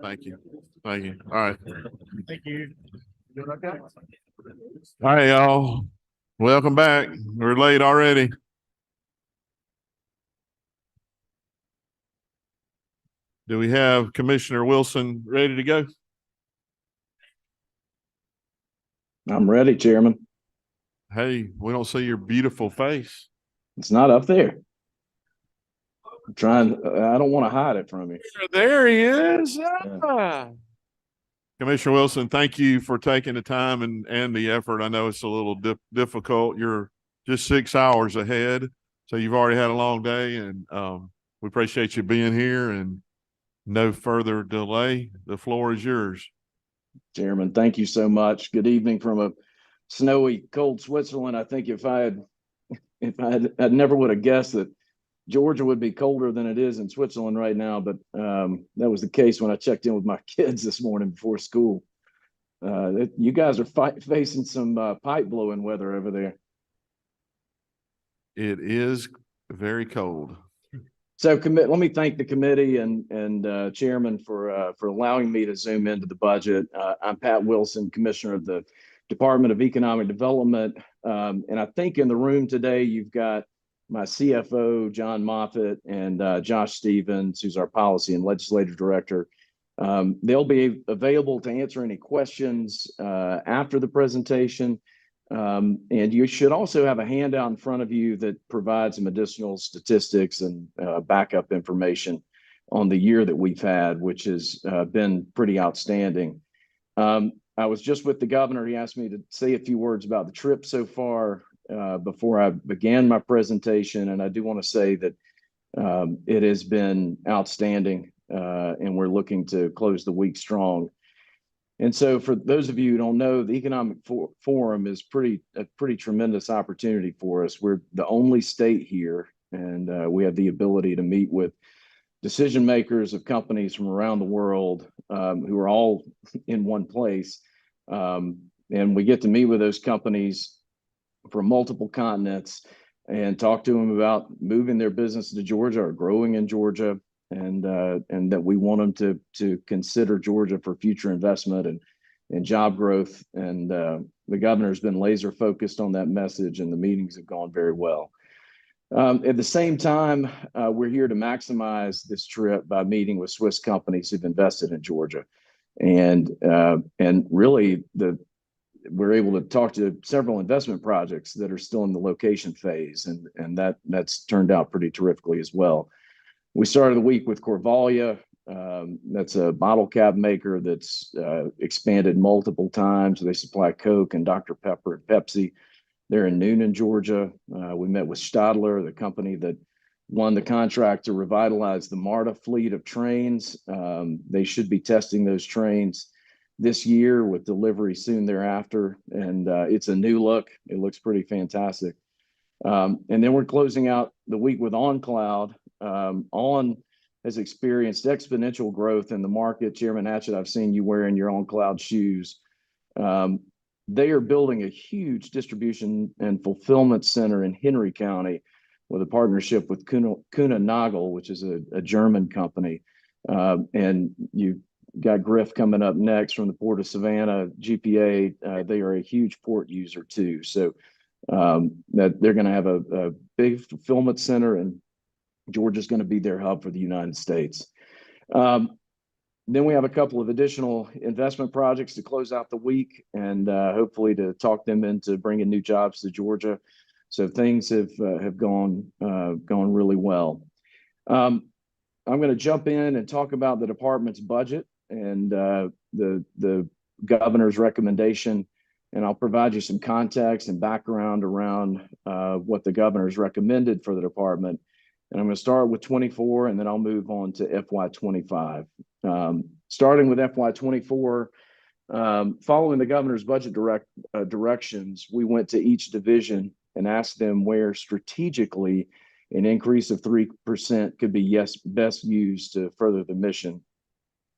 Thank you. Thank you. All right. Thank you. All right, y'all. Welcome back. We're late already. Do we have Commissioner Wilson ready to go? I'm ready, Chairman. Hey, we don't see your beautiful face. It's not up there. I'm trying. I don't want to hide it from you. There he is. Ah. Commissioner Wilson, thank you for taking the time and the effort. I know it's a little difficult. You're just 6 hours ahead, so you've already had a long day, and we appreciate you being here. And no further delay. The floor is yours. Chairman, thank you so much. Good evening from a snowy, cold Switzerland. I think I never would have guessed that Georgia would be colder than it is in Switzerland right now, but that was the case when I checked in with my kids this morning before school. You guys are facing some pipe blowing weather over there. It is very cold. So let me thank the committee and chairman for allowing me to zoom into the budget. I'm Pat Wilson, Commissioner of the Department of Economic Development. And I think in the room today, you've got my CFO, John Moffitt, and Josh Stevens, who's our Policy and Legislative Director. They'll be available to answer any questions after the presentation. And you should also have a handout in front of you that provides some additional statistics and backup information on the year that we've had, which has been pretty outstanding. I was just with the governor. He asked me to say a few words about the trip so far before I began my presentation. And I do want to say that it has been outstanding, and we're looking to close the week strong. And so for those of you who don't know, the Economic Forum is a pretty tremendous opportunity for us. We're the only state here, and we have the ability to meet with decision makers of companies from around the world who are all in one place. And we get to meet with those companies from multiple continents and talk to them about moving their business to Georgia or growing in Georgia. And that we want them to consider Georgia for future investment and job growth. And the governor's been laser focused on that message, and the meetings have gone very well. At the same time, we're here to maximize this trip by meeting with Swiss companies who've invested in Georgia, and really we're able to talk to several investment projects that are still in the location phase, and that's turned out pretty terrifically as well. We started the week with Corvalia. That's a bottle cap maker that's expanded multiple times. They supply Coke and Dr. Pepper and Pepsi. They're in Noonan, Georgia. We met with Stadler, the company that won the contract to revitalize the MARTA fleet of trains. They should be testing those trains this year with delivery soon thereafter. And it's a new look. It looks pretty fantastic. And then we're closing out the week with OnCloud. On has experienced exponential growth in the market. Chairman Hatchett, I've seen you wearing your OnCloud shoes. They are building a huge distribution and fulfillment center in Henry County with a partnership with Kuehne Nagel, which is a German company. And you've got Griff coming up next from the Port of Savannah, GPA. They are a huge port user too. So that they're going to have a big fulfillment center, and Georgia's going to be their hub for the United States. Then we have a couple of additional investment projects to close out the week, and hopefully to talk them into bringing new jobs to Georgia. So things have gone really well. I'm going to jump in and talk about the department's budget and the governor's recommendation, and I'll provide you some context and background around what the governor's recommended for the department. And I'm going to start with 24, and then I'll move on to FY25. Starting with FY24, following the governor's budget directions, we went to each division and asked them where strategically an increase of 3% could be best used to further the mission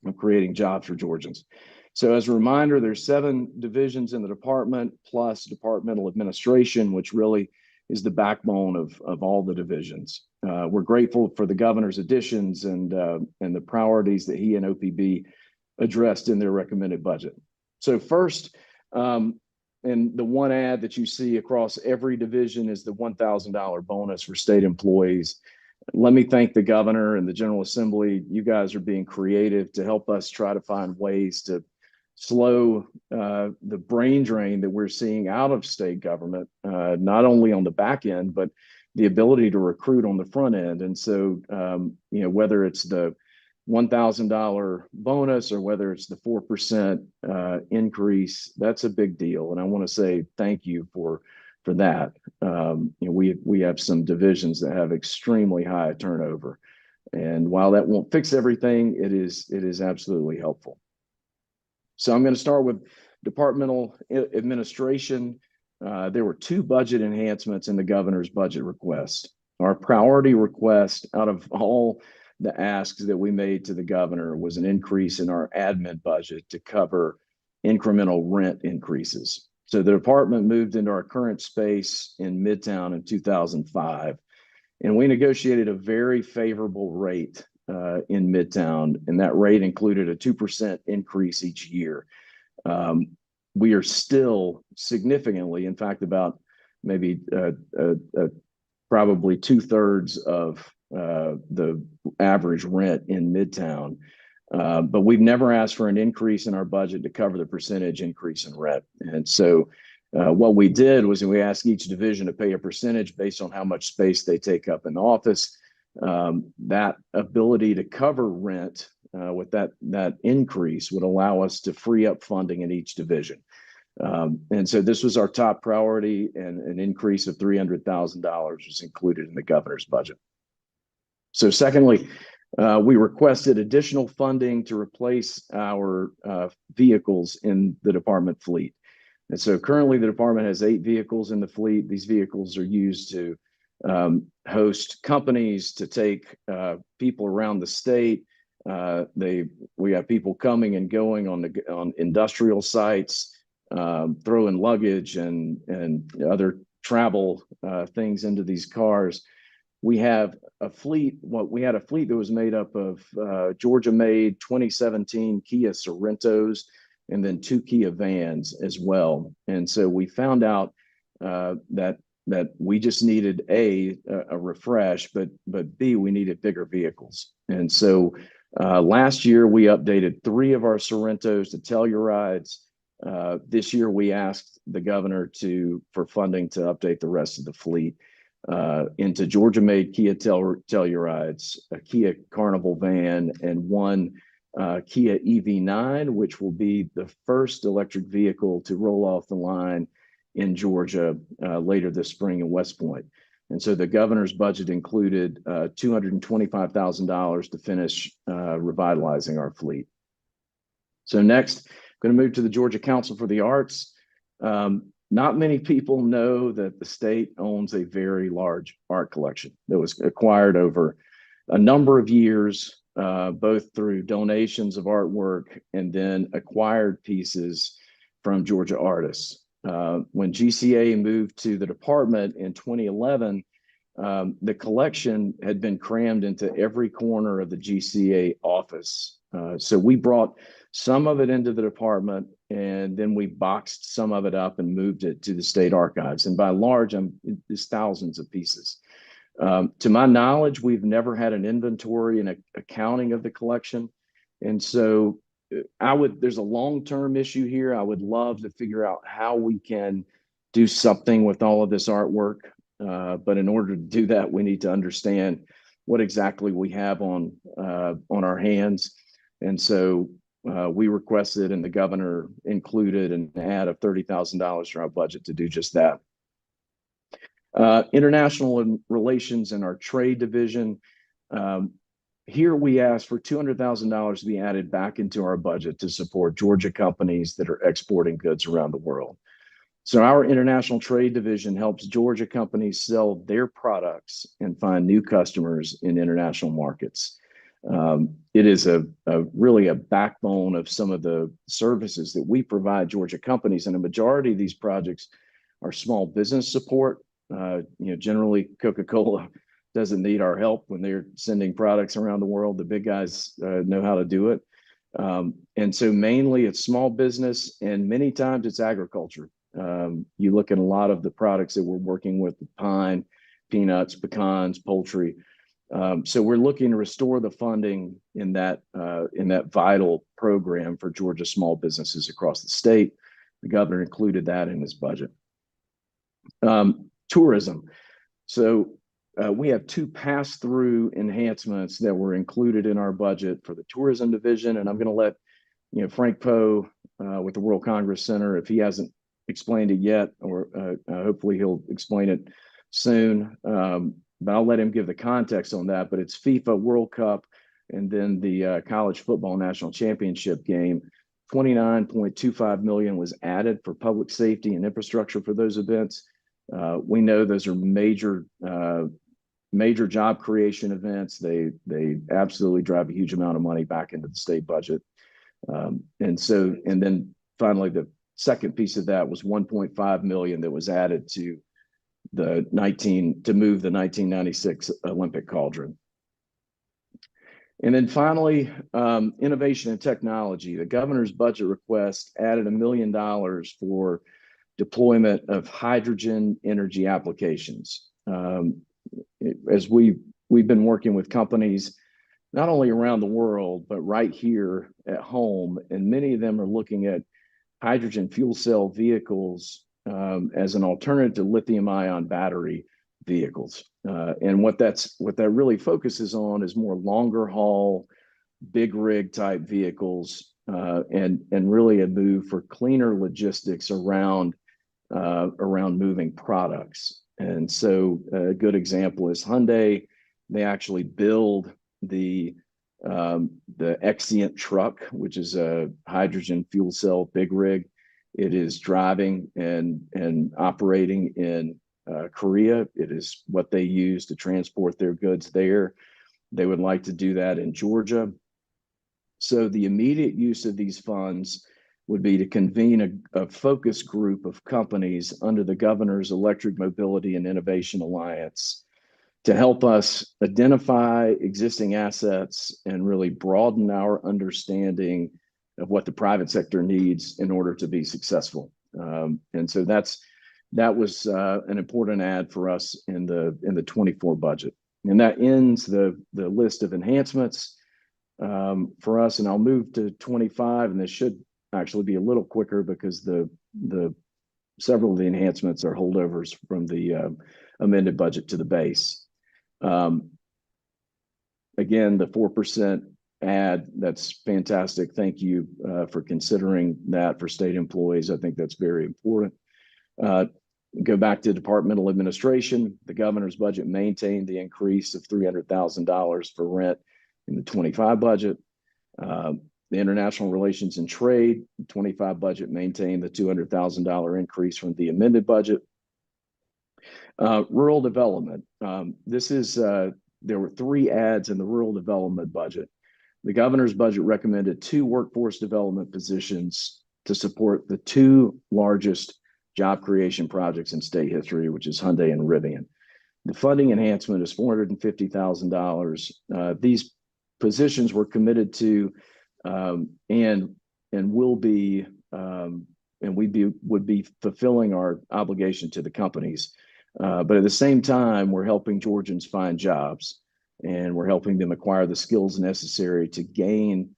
of creating jobs for Georgians. So as a reminder, there's 7 divisions in the department plus departmental administration, which really is the backbone of all the divisions. We're grateful for the governor's additions and the priorities that he and OPB addressed in their recommended budget. So first, and the one ad that you see across every division is the $1,000 bonus for state employees. Let me thank the governor and the General Assembly. You guys are being creative to help us try to find ways to slow the brain drain that we're seeing out of state government, not only on the back end, but the ability to recruit on the front end. And so, whether it's the $1,000 bonus or whether it's the 4% increase, that's a big deal. And I want to say thank you for that. We have some divisions that have extremely high turnover. And while that won't fix everything, it is absolutely helpful. So I'm going to start with departmental administration. There were 2 budget enhancements in the governor's budget request. Our priority request out of all the asks that we made to the governor was an increase in our admin budget to cover incremental rent increases. So the department moved into our current space in Midtown in 2005, and we negotiated a very favorable rate in Midtown, and that rate included a 2% increase each year. We are still significantly, in fact, about maybe probably 2/3 of the average rent in Midtown. But we've never asked for an increase in our budget to cover the percentage increase in rent. And so what we did was we asked each division to pay a percentage based on how much space they take up in the office. That ability to cover rent with that increase would allow us to free up funding in each division. And so this was our top priority, and an increase of $300,000 was included in the governor's budget. So secondly, we requested additional funding to replace our vehicles in the department fleet. And so currently the department has 8 vehicles in the fleet. These vehicles are used to host companies, to take people around the state. We have people coming and going on industrial sites, throwing luggage and other travel things into these cars. We have a fleet. We had a fleet that was made up of Georgia-made 2017 Kia Sorrentos and then 2 Kia vans as well. And so we found out that we just needed a refresh, but B, we needed bigger vehicles. And so last year we updated 3 of our Sorrentos to Tellurides. This year we asked the governor for funding to update the rest of the fleet into Georgia-made Kia Tellurides, a Kia Carnival van, and 1 Kia EV9, which will be the first electric vehicle to roll off the line in Georgia later this spring in West Point. And so the governor's budget included $225,000 to finish revitalizing our fleet. So next, I'm going to move to the Georgia Council for the Arts. Not many people know that the state owns a very large art collection that was acquired over a number of years, both through donations of artwork and then acquired pieces from Georgia artists. When GCA moved to the department in 2011, the collection had been crammed into every corner of the GCA office. So we brought some of it into the department, and then we boxed some of it up and moved it to the state archives. And by large, it's thousands of pieces. To my knowledge, we've never had an inventory and accounting of the collection. And so there's a long-term issue here. I would love to figure out how we can do something with all of this artwork. But in order to do that, we need to understand what exactly we have on our hands. And so we requested, and the governor included an add of $30,000 to our budget to do just that. International relations and our trade division. Here we asked for $200,000 to be added back into our budget to support Georgia companies that are exporting goods around the world. So our international trade division helps Georgia companies sell their products and find new customers in international markets. It is really a backbone of some of the services that we provide Georgia companies, and a majority of these projects are small business support. Generally Coca-Cola doesn't need our help when they're sending products around the world. The big guys know how to do it. And so mainly it's small business, and many times it's agriculture. You look at a lot of the products that we're working with: pine, peanuts, pecans, poultry. So we're looking to restore the funding in that vital program for Georgia small businesses across the state. The governor included that in his budget. Tourism. So we have two pass-through enhancements that were included in our budget for the tourism division, and I'm going to let Frank Poe with the World Congress Center, if he hasn't explained it yet, or hopefully he'll explain it soon. But I'll let him give the context on that. But it's FIFA World Cup and then the college football national championship game. $29.25 million was added for public safety and infrastructure for those events. We know those are major job creation events. They absolutely drive a huge amount of money back into the state budget. And then finally, the second piece of that was $1.5 million that was added to move the 1996 Olympic cauldron. And then finally, innovation and technology. The governor's budget request added $1 million for deployment of hydrogen energy applications. As we've been working with companies not only around the world, but right here at home, and many of them are looking at hydrogen fuel cell vehicles as an alternative to lithium-ion battery vehicles. And what that really focuses on is more longer haul, big rig type vehicles, and really a move for cleaner logistics around moving products. And so a good example is Hyundai. They actually build the Exient truck, which is a hydrogen fuel cell big rig. It is driving and operating in Korea. It is what they use to transport their goods there. They would like to do that in Georgia. So the immediate use of these funds would be to convene a focus group of companies under the governor's Electric Mobility and Innovation Alliance to help us identify existing assets and really broaden our understanding of what the private sector needs in order to be successful. And so that was an important add for us in the 24 budget. And that ends the list of enhancements for us. And I'll move to 25, and this should actually be a little quicker because the several of the enhancements are holdovers from the amended budget to the base. Again, the 4% add, that's fantastic. Thank you for considering that for state employees. I think that's very important. Go back to departmental administration. The governor's budget maintained the increase of $300,000 for rent in the 25 budget. The international relations and trade, 25 budget maintained the $200,000 increase from the amended budget. Rural development. There were 3 adds in the rural development budget. The governor's budget recommended 2 workforce development positions to support the 2 largest job creation projects in state history, which is Hyundai and Rivian. The funding enhancement is $450,000. These positions were committed to and will be and would be fulfilling our obligation to the companies. But at the same time, we're helping Georgians find jobs, and we're helping them acquire the skills necessary to gain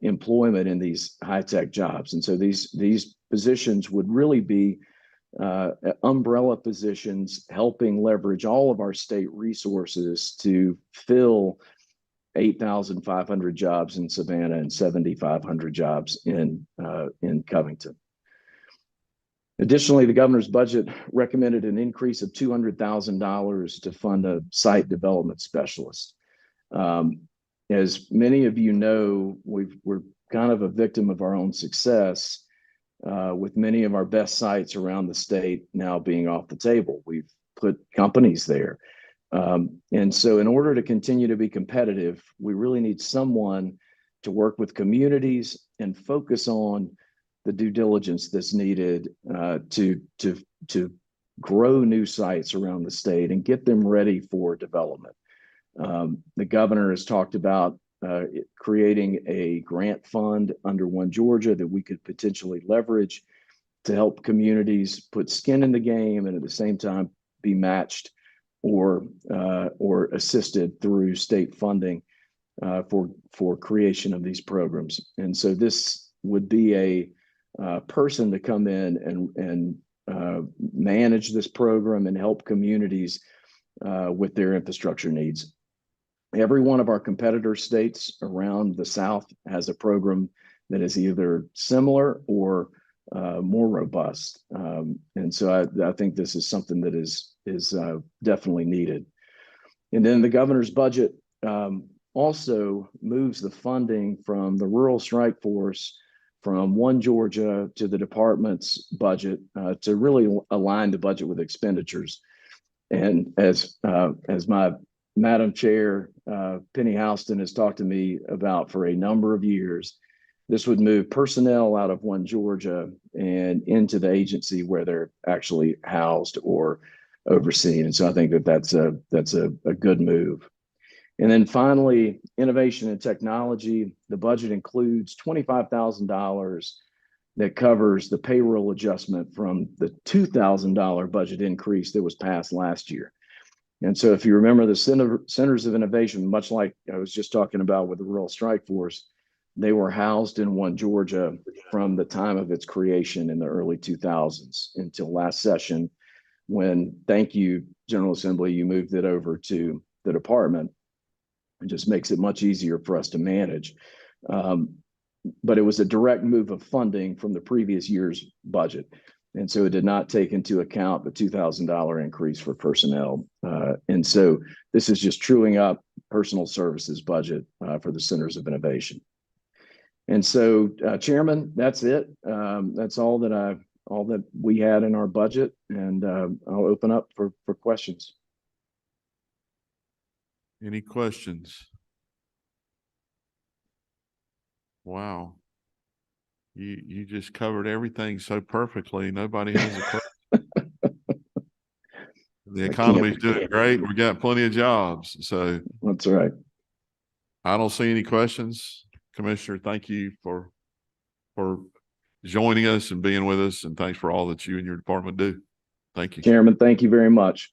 employment in these high-tech jobs. And so these positions would really be umbrella positions, helping leverage all of our state resources to fill 8,500 jobs in Savannah and 7,500 jobs in Covington. Additionally, the governor's budget recommended an increase of $200,000 to fund a site development specialist. As many of you know, we're kind of a victim of our own success with many of our best sites around the state now being off the table. We've put companies there. And so in order to continue to be competitive, we really need someone to work with communities and focus on the due diligence that's needed to grow new sites around the state and get them ready for development. The governor has talked about creating a grant fund under One Georgia that we could potentially leverage to help communities put skin in the game and at the same time be matched or assisted through state funding for creation of these programs. And so this would be a person to come in and manage this program and help communities with their infrastructure needs. Every one of our competitor states around the South has a program that is either similar or more robust. And so I think this is something that is definitely needed. And then the governor's budget also moves the funding from the Rural Strike Force from One Georgia to the department's budget to really align the budget with expenditures. And as my Madam Chair, Penny Houston has talked to me about for a number of years, this would move personnel out of One Georgia and into the agency where they're actually housed or overseen. And so I think that that's a good move. And then finally, innovation and technology. The budget includes $25,000 that covers the payroll adjustment from the $2,000 budget increase that was passed last year. And so if you remember the centers of innovation, much like I was just talking about with the Rural Strike Force, they were housed in One Georgia from the time of its creation in the early 2000s until last session when, thank you, General Assembly, you moved it over to the department. It just makes it much easier for us to manage. But it was a direct move of funding from the previous year's budget. And so it did not take into account the $2,000 increase for personnel. And so this is just truing up personal services budget for the Centers of Innovation. And so, Chairman, that's it. That's all that we had in our budget, and I'll open up for questions. Any questions? Wow. You just covered everything so perfectly. Nobody has a question. The economy's doing great. We got plenty of jobs. So that's right. I don't see any questions. Commissioner, thank you for joining us and being with us. And thanks for all that you and your department do. Thank you. Chairman, thank you very much.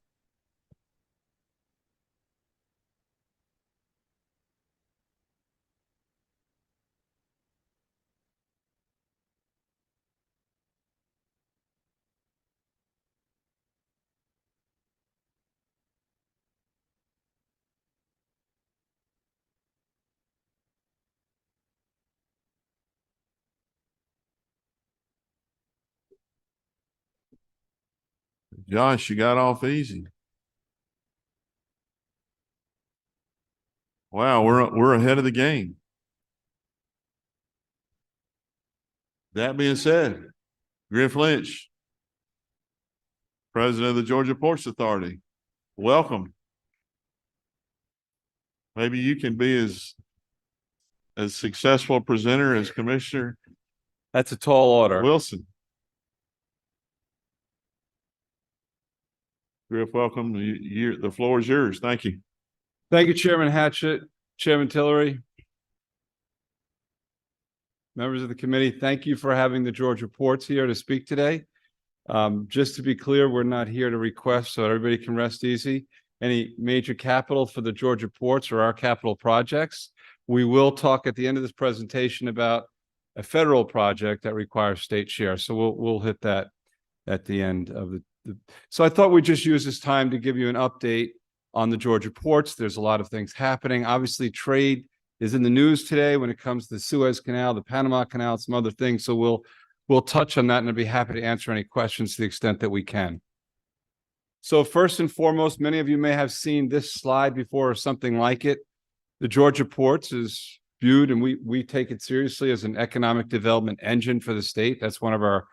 Josh, you got off easy. Wow, we're ahead of the game. That being said, Griff Lynch, President of the Georgia Ports Authority, welcome. Maybe you can be as successful a presenter as Commissioner. That's a tall order. Wilson. Griff, welcome. The floor is yours. Thank you. Thank you, Chairman Hatchett, Chairman Tillery, members of the committee. Thank you for having the Georgia Ports here to speak today. Just to be clear, we're not here to request, so everybody can rest easy, any major capital for the Georgia Ports or our capital projects. We will talk at the end of this presentation about a federal project that requires state share. So we'll hit that at the end of the. So I thought we'd just use this time to give you an update on the Georgia Ports. There's a lot of things happening. Obviously, trade is in the news today when it comes to the Suez Canal, the Panama Canal, some other things. So we'll touch on that, and I'd be happy to answer any questions to the extent that we can. So first and foremost, many of you may have seen this slide before or something like it. The Georgia Ports is viewed, and we take it seriously, as an economic development engine for the state. That's one of our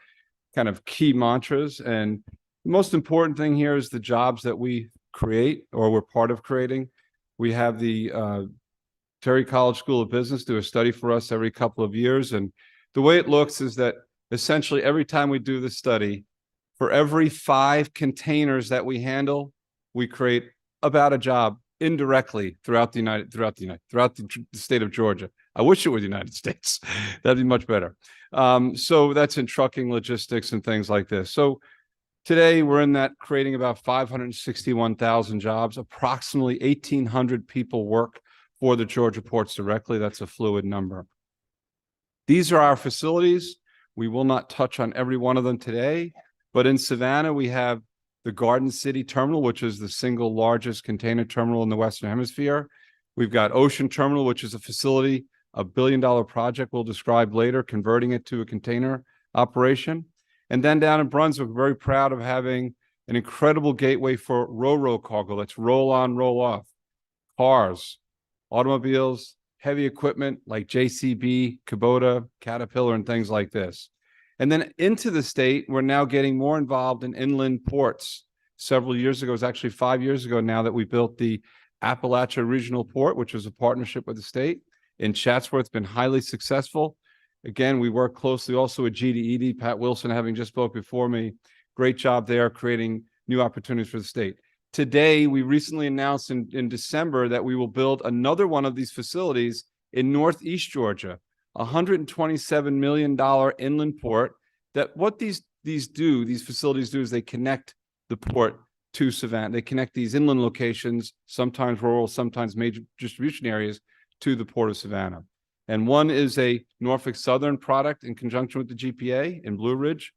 kind of key mantras. And the most important thing here is the jobs that we create, or we're part of creating. We have the Terry College School of Business do a study for us every couple of years. And the way it looks is that essentially every time we do this study, For every 5 containers that we handle, we create about a job indirectly throughout the state of Georgia. I wish it were the United States. That'd be much better. So that's in trucking, logistics, and things like this. So today we're in that creating about 561,000 jobs. Approximately 1,800 people work for the Georgia ports directly. That's a fluid number. These are our facilities. We will not touch on every one of them today, but in Savannah, we have the Garden City Terminal, which is the single largest container terminal in the Western Hemisphere. We've got Ocean Terminal, which is a facility, a $1 billion project we'll describe later, converting it to a container operation. And then down in Brunswick, we're very proud of having an incredible gateway for ro-ro cargo. That's roll on, roll off. Cars, automobiles, heavy equipment like JCB, Kubota, Caterpillar, and things like this. And then into the state, we're now getting more involved in inland ports. Several years ago, it was actually 5 years ago now that we built the Appalachia Regional Port, which was a partnership with the state. In Chatsworth, it's been highly successful. Again, we work closely also with GDED, Pat Wilson having just spoke before me. Great job there creating new opportunities for the state. Today, we recently announced in December that we will build another one of these facilities in Northeast Georgia, $127 million inland port. That what these facilities do is they connect the port to Savannah. They connect these inland locations, sometimes rural, sometimes major distribution areas, to the port of Savannah. And one is a Norfolk Southern product in conjunction with the GPA in Blue Ridge,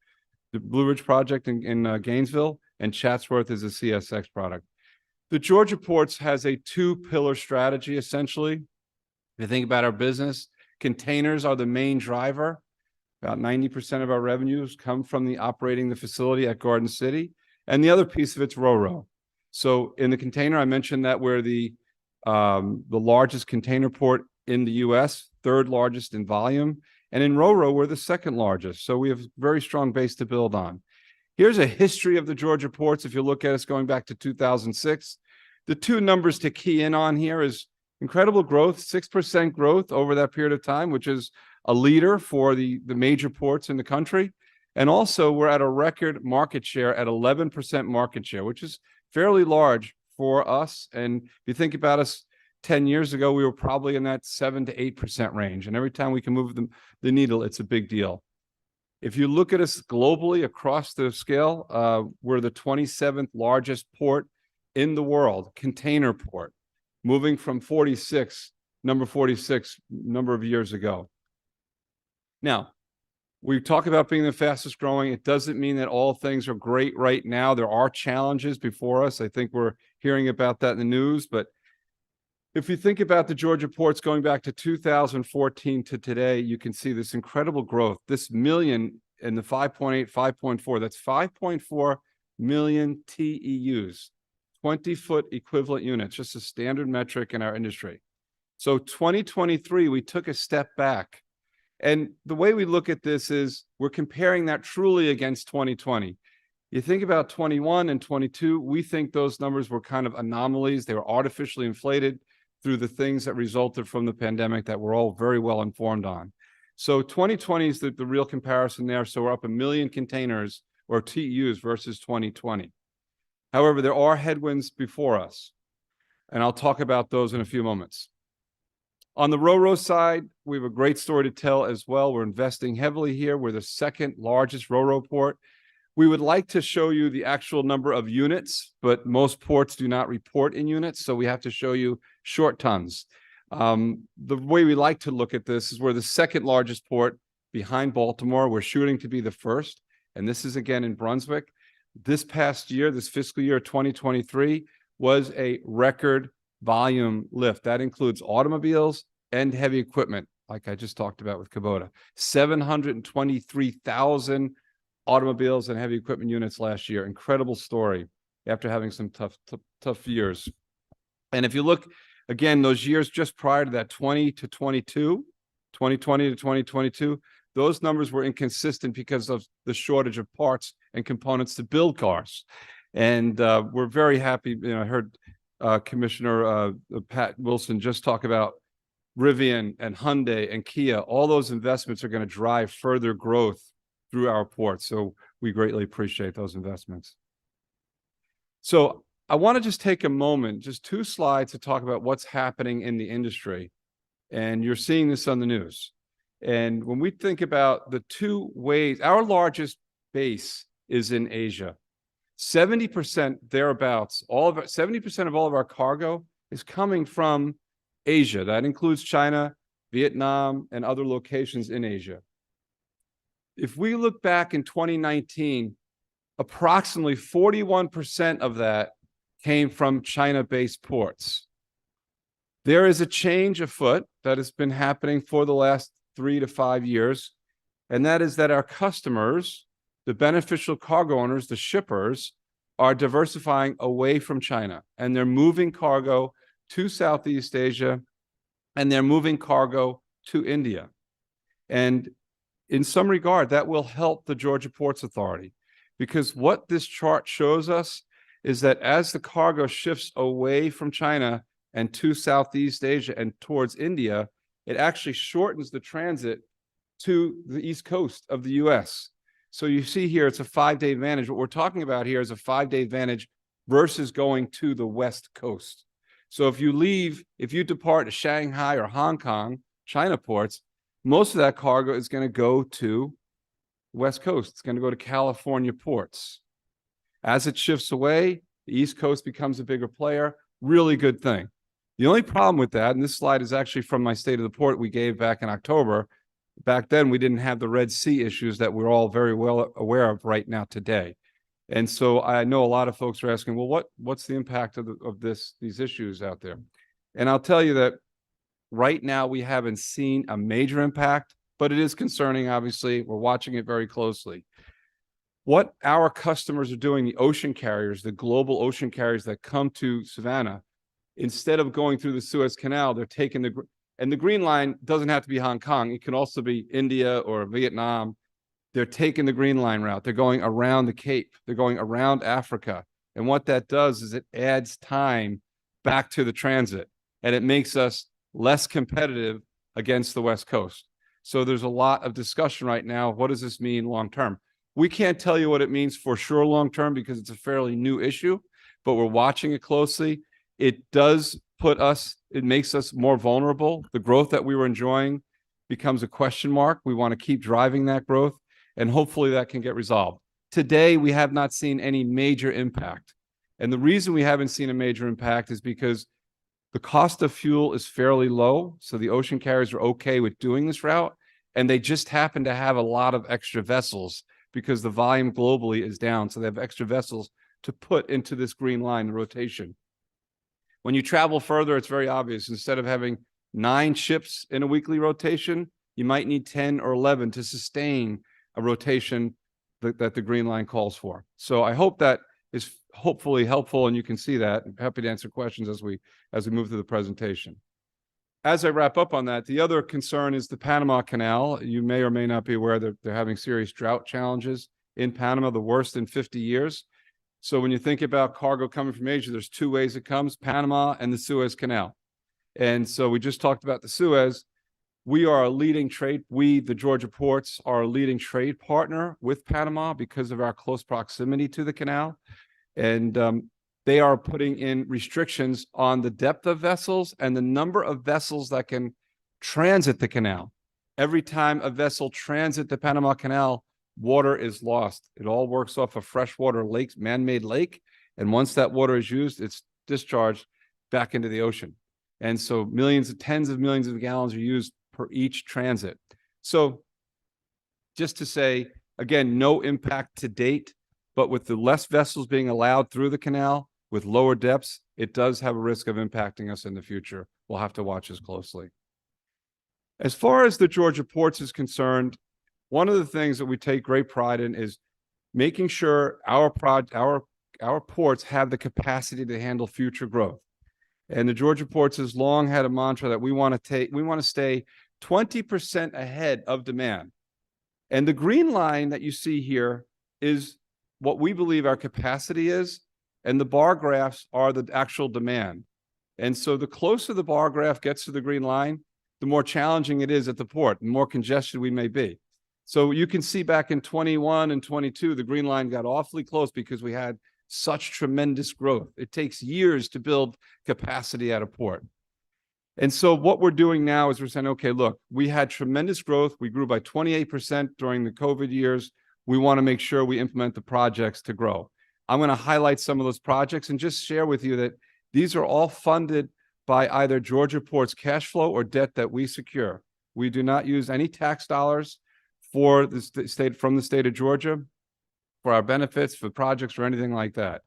the Blue Ridge project in Gainesville, and Chatsworth is a CSX product. The Georgia Ports has a 2-pillar strategy, essentially. If you think about our business, containers are the main driver. About 90% of our revenues come from operating the facility at Garden City, and the other piece of it's ro-ro. So in the container, I mentioned that we're the largest container port in the U.S., 3rd largest in volume, and in ro-ro, we're the 2nd largest. So we have a very strong base to build on. Here's a history of the Georgia ports. If you look at us going back to 2006, the 2 numbers to key in on here is incredible growth, 6% growth over that period of time, which is a leader for the major ports in the country. And also we're at a record market share at 11% market share, which is fairly large for us. And if you think about us 10 years ago, we were probably in that 7 to 8% range. And every time we can move the needle, it's a big deal. If you look at us globally across the scale, we're the 27th largest port in the world, container port, moving from number 46 number of years ago. Now, we talk about being the fastest growing. It doesn't mean that all things are great right now. There are challenges before us. I think we're hearing about that in the news. But if you think about the Georgia ports going back to 2014 to today, you can see this incredible growth. This million and the 5.8, 5.4, that's 5.4 million TEUs, 20-foot equivalent units, just a standard metric in our industry. So 2023, we took a step back. And the way we look at this is we're comparing that truly against 2020. You think about 21 and 22, we think those numbers were kind of anomalies. They were artificially inflated through the things that resulted from the pandemic that we're all very well informed on. So 2020 is the real comparison there. So we're up 1 million containers or TEUs versus 2020. However, there are headwinds before us, and I'll talk about those in a few moments. On the ro-ro side, we have a great story to tell as well. We're investing heavily here. We're the 2nd largest ro-ro port. We would like to show you the actual number of units, but most ports do not report in units, so we have to show you short tons. The way we like to look at this is we're the 2nd largest port behind Baltimore. We're shooting to be the 1st, and this is again in Brunswick. This past year, this fiscal year 2023, was a record volume lift. That includes automobiles and heavy equipment, like I just talked about with Kubota. 723,000 automobiles and heavy equipment units last year. Incredible story after having some tough years. And if you look, again, those years just prior to that, 2020 to 2022, those numbers were inconsistent because of the shortage of parts and components to build cars. And we're very happy. I heard Commissioner Pat Wilson just talk about Rivian and Hyundai and Kia. All those investments are going to drive further growth through our ports. So we greatly appreciate those investments. So I want to just take a moment, just 2 slides to talk about what's happening in the industry. And you're seeing this on the news. And when we think about the 2 ways, our largest base is in Asia. 70% thereabouts, 70% of all of our cargo is coming from Asia. That includes China, Vietnam, and other locations in Asia. If we look back in 2019, approximately 41% of that came from China-based ports. There is a change afoot that has been happening for the last 3 to 5 years, and that is that our customers, the beneficial cargo owners, the shippers, are diversifying away from China, and they're moving cargo to Southeast Asia, and they're moving cargo to India. And in some regard, that will help the Georgia Ports Authority, because what this chart shows us is that as the cargo shifts away from China and to Southeast Asia and towards India, it actually shortens the transit to the East Coast of the US. So you see here, it's a 5-day advantage. What we're talking about here is a 5-day advantage versus going to the West Coast. So if you depart to Shanghai or Hong Kong, China ports, most of that cargo is going to go to West Coast. It's going to go to California ports. As it shifts away, the East Coast becomes a bigger player. Really good thing. The only problem with that, and this slide is actually from my State of the Port we gave back in October. Back then, we didn't have the Red Sea issues that we're all very well aware of right now today. And so I know a lot of folks are asking, well, what's the impact of these issues out there? And I'll tell you that right now we haven't seen a major impact, but it is concerning, obviously. We're watching it very closely. What our customers are doing, the ocean carriers, the global ocean carriers that come to Savannah, instead of going through the Suez Canal, they're taking and the Green Line doesn't have to be Hong Kong. It can also be India or Vietnam. They're taking the Green Line route. They're going around the Cape. They're going around Africa. And what that does is it adds time back to the transit, and it makes us less competitive against the West Coast. So there's a lot of discussion right now. What does this mean long term? We can't tell you what it means for sure long term because it's a fairly new issue, but we're watching it closely. It makes us more vulnerable. The growth that we were enjoying becomes a question mark. We want to keep driving that growth, and hopefully that can get resolved. Today, we have not seen any major impact. And the reason we haven't seen a major impact is because the cost of fuel is fairly low. So the ocean carriers are okay with doing this route, and they just happen to have a lot of extra vessels because the volume globally is down. So they have extra vessels to put into this Green Line rotation. When you travel further, it's very obvious. Instead of having 9 ships in a weekly rotation, you might need 10 or 11 to sustain a rotation that the Green Line calls for. So I hope that is hopefully helpful, and you can see that. I'm happy to answer questions as we move through the presentation. As I wrap up on that, the other concern is the Panama Canal. You may or may not be aware that they're having serious drought challenges in Panama, the worst in 50 years. So when you think about cargo coming from Asia, there's 2 ways it comes: Panama and the Suez Canal. And so we just talked about the Suez. We are a leading trade. We, the Georgia ports, are a leading trade partner with Panama because of our close proximity to the canal. And they are putting in restrictions on the depth of vessels and the number of vessels that can transit the canal. Every time a vessel transits the Panama Canal, water is lost. It all works off a freshwater lake, man-made lake. And once that water is used, it's discharged back into the ocean. And so tens of millions of gallons are used per each transit. So just to say, again, no impact to date, but with the less vessels being allowed through the canal with lower depths, it does have a risk of impacting us in the future. We'll have to watch this closely. As far as the Georgia ports is concerned, one of the things that we take great pride in is making sure our ports have the capacity to handle future growth. And the Georgia ports has long had a mantra that we want to stay 20% ahead of demand. And the green line that you see here is what we believe our capacity is, and the bar graphs are the actual demand. And so the closer the bar graph gets to the green line, the more challenging it is at the port, the more congested we may be. So you can see back in 21 and 22, the green line got awfully close because we had such tremendous growth. It takes years to build capacity at a port. And so what we're doing now is we're saying, okay, look, we had tremendous growth. We grew by 28% during the COVID years. We want to make sure we implement the projects to grow. I'm going to highlight some of those projects and just share with you that these are all funded by either Georgia Port's cash flow or debt that we secure. We do not use any tax dollars for the state from the state of Georgia for our benefits, for projects, or anything like that.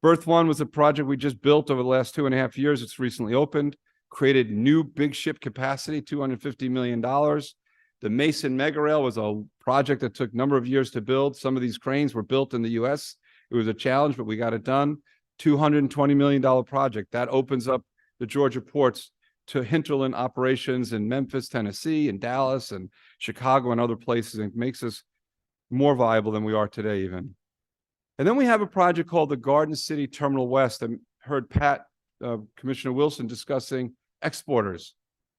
Berth 1 was a project we just built over the last 2.5 years. It's recently opened, created new big ship capacity, $250 million. The Mason Mega Rail was a project that took a number of years to build. Some of these cranes were built in the US. It was a challenge, but we got it done. $220 million project. That opens up the Georgia ports to hinterland operations in Memphis, Tennessee, and Dallas, and Chicago, and other places, and makes us more viable than we are today even. And then we have a project called the Garden City Terminal West. I heard Commissioner Wilson discussing exporters.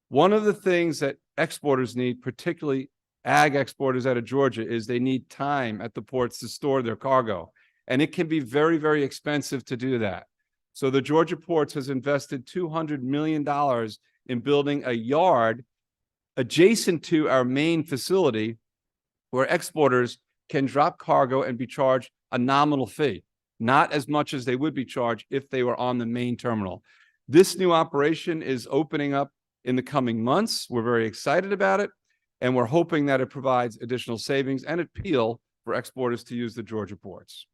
One of the things that exporters need, particularly ag exporters out of Georgia, is they need time at the ports to store their cargo. And it can be very, very expensive to do that. So the Georgia Ports has invested $200 million in building a yard adjacent to our main facility where exporters can drop cargo and be charged a nominal fee, not as much as they would be charged if they were on the main terminal. This new operation is opening up in the coming months. We're very excited about it, and we're hoping that it provides additional savings and appeal for exporters to use the Georgia ports.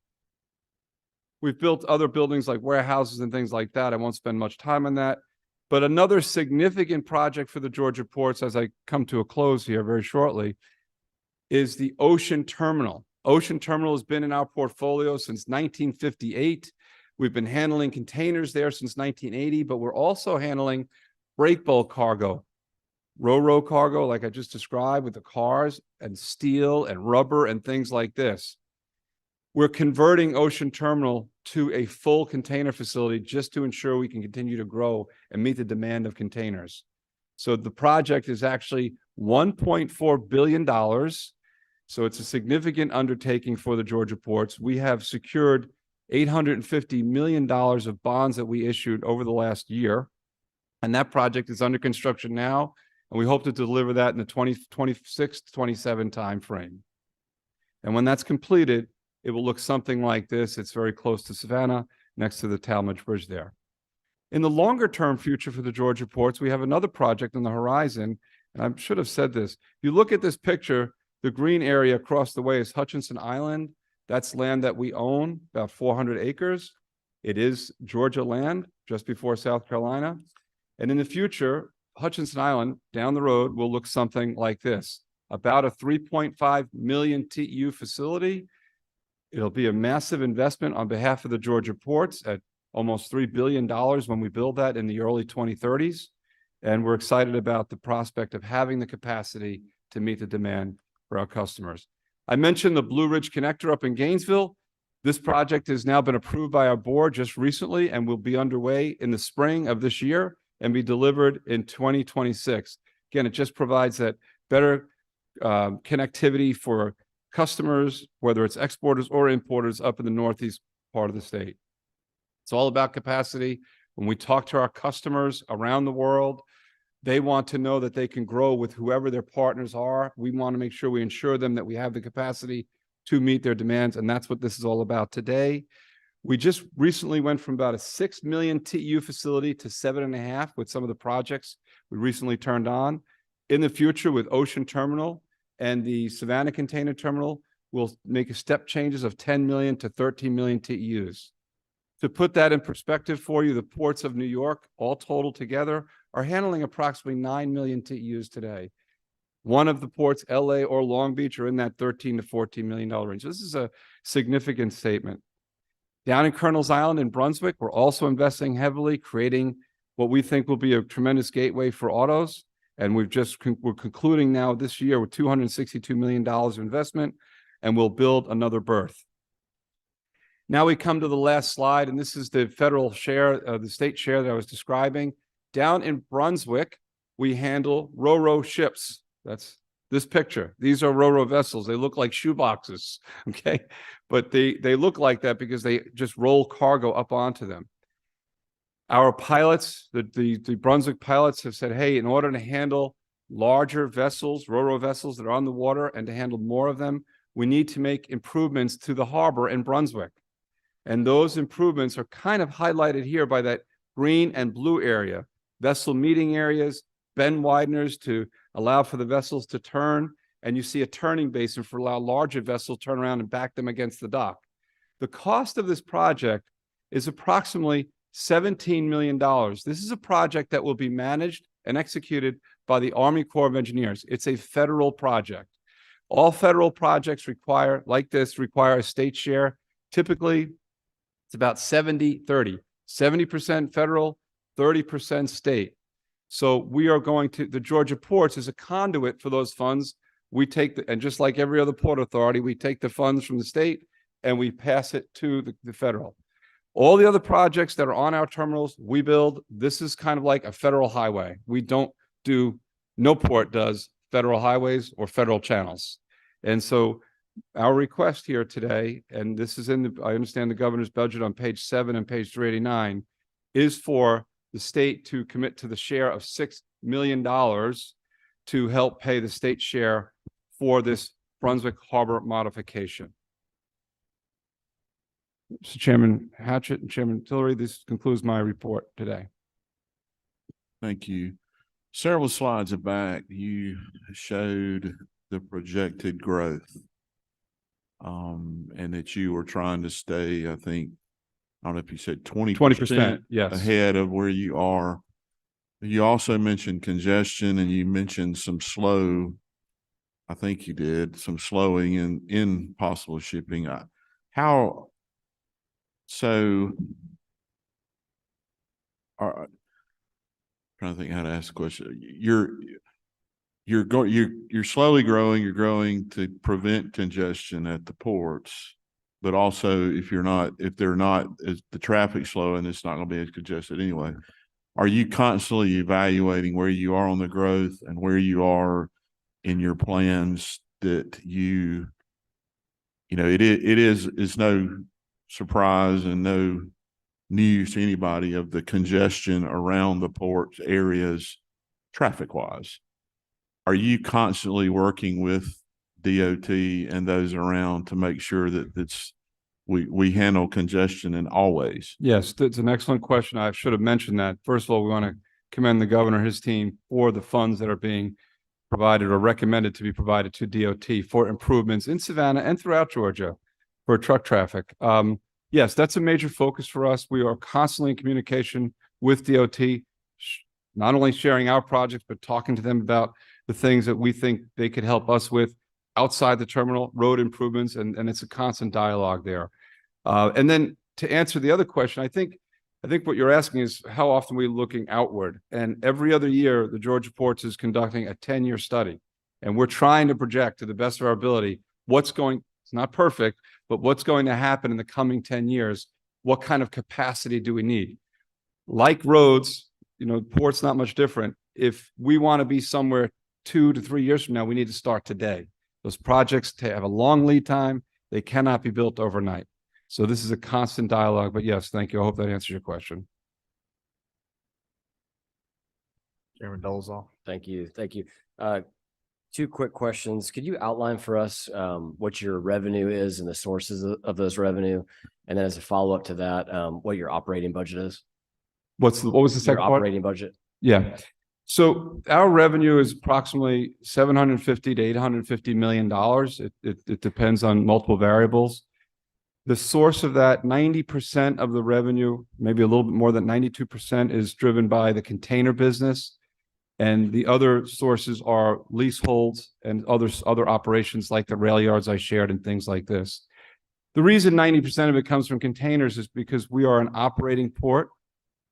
We've built other buildings like warehouses and things like that. I won't spend much time on that. But another significant project for the Georgia ports, as I come to a close here very shortly, is the Ocean Terminal. Ocean Terminal has been in our portfolio since 1958. We've been handling containers there since 1980, but we're also handling break bulk cargo, ro-ro cargo, like I just described, with the cars, and steel and rubber and things like this. We're converting Ocean Terminal to a full container facility just to ensure we can continue to grow and meet the demand of containers. So the project is actually $1.4 billion. So it's a significant undertaking for the Georgia ports. We have secured $850 million of bonds that we issued over the last year. And that project is under construction now. And we hope to deliver that in the 2026 to 27 timeframe. And when that's completed, it will look something like this. It's very close to Savannah, next to the Talmadge Bridge there. In the longer term future for the Georgia ports, we have another project on the horizon. And I should have said this. If you look at this picture, the green area across the way is Hutchinson Island. That's land that we own, about 400 acres. It is Georgia land, just before South Carolina. And in the future, Hutchinson Island, down the road, will look something like this. About a 3.5 million TEU facility. It'll be a massive investment on behalf of the Georgia ports at almost $3 billion when we build that in the early 2030s. And we're excited about the prospect of having the capacity to meet the demand for our customers. I mentioned the Blue Ridge Connector up in Gainesville. This project has now been approved by our board just recently and will be underway in the spring of this year and be delivered in 2026. Again, it just provides that better connectivity for customers, whether it's exporters or importers up in the northeast part of the state. It's all about capacity. When we talk to our customers around the world, they want to know that they can grow with whoever their partners are. We want to make sure we ensure them that we have the capacity to meet their demands, and that's what this is all about today. We just recently went from about a 6 million TEU facility to 7.5 with some of the projects we recently turned on. In the future, with Ocean Terminal and the Savannah Container Terminal, we'll make a step changes of 10 million to 13 million TEUs. To put that in perspective for you, the ports of New York, all total together, are handling approximately 9 million TEUs today. One of the ports, LA or Long Beach, are in that $13 to $14 million range. This is a significant statement. Down in Colonel's Island in Brunswick, we're also investing heavily, creating what we think will be a tremendous gateway for autos. And we're concluding now this year with $262 million of investment, and we'll build another berth. Now we come to the last slide, and this is the federal share, the state share that I was describing. Down in Brunswick, we handle ro-ro ships. That's this picture. These are ro-ro vessels. They look like shoeboxes, okay? But they look like that because they just roll cargo up onto them. Our pilots, the Brunswick pilots have said, hey, in order to handle larger vessels, ro-ro vessels that are on the water and to handle more of them, we need to make improvements to the harbor in Brunswick. And those improvements are kind of highlighted here by that green and blue area, vessel meeting areas, bend wideners to allow for the vessels to turn, and you see a turning basin for allow larger vessels to turn around and back them against the dock. The cost of this project is approximately $17 million. This is a project that will be managed and executed by the Army Corps of Engineers. It's a federal project. All federal projects like this require a state share. Typically, it's about 70-30, 70% federal, 30% state. So we are going to, the Georgia ports is a conduit for those funds. We take and just like every other port authority, we take the funds from the state and we pass it to the federal. All the other projects that are on our terminals, we build. This is kind of like a federal highway. We don't do, no port does federal highways or federal channels. And so our request here today, and this is I understand the governor's budget on page 7 and page 389, is for the state to commit to the share of $6 million to help pay the state share for this Brunswick Harbor modification. Mr. Chairman Hatchett and Chairman Tillery, this concludes my report today. Thank you. Several slides back, you showed the projected growth, and that you were trying to stay, I think, I don't know if you said 20%, yes, ahead of where you are. You also mentioned congestion, and you mentioned some I think you did, some slowing in possible shipping. Trying to think how to ask the question. You're slowly growing. You're growing to prevent congestion at the ports, but also if they're not, as the traffic slowing, it's not going to be as congested anyway. Are you constantly evaluating where you are on the growth and where you are in your plans that it's no surprise and no news to anybody of the congestion around the ports areas traffic wise? Are you constantly working with DOT and those around to make sure that we handle congestion in all ways? Yes, that's an excellent question. I should have mentioned that. First of all, we want to commend the governor and his team for the funds that are being provided or recommended to be provided to DOT for improvements in Savannah and throughout Georgia for truck traffic. Yes, that's a major focus for us. We are constantly in communication with DOT, not only sharing our projects, but talking to them about the things that we think they could help us with outside the terminal, road improvements, and it's a constant dialogue there. And then to answer the other question, I think what you're asking is how often we're looking outward. And every other year, the Georgia Ports is conducting a 10-year study. And we're trying to project to the best of our ability it's not perfect, but what's going to happen in the coming 10 years? What kind of capacity do we need? Like roads, ports not much different. If we want to be somewhere 2 to 3 years from now, we need to start today. Those projects have a long lead time. They cannot be built overnight. So this is a constant dialogue, but yes, thank you. I hope that answers your question. Chairman Dolezal. Thank you. Thank you. 2 quick questions. Could you outline for us what your revenue is and the sources of those revenue? And then as a follow-up to that, what your operating budget is? What was the second part? Operating budget? Yeah. So our revenue is approximately $750 to $850 million. It depends on multiple variables. The source of that, 90% of the revenue, maybe a little bit more than 92%, is driven by the container business. And the other sources are leaseholds and other operations like the rail yards I shared and things like this. The reason 90% of it comes from containers is because we are an operating port.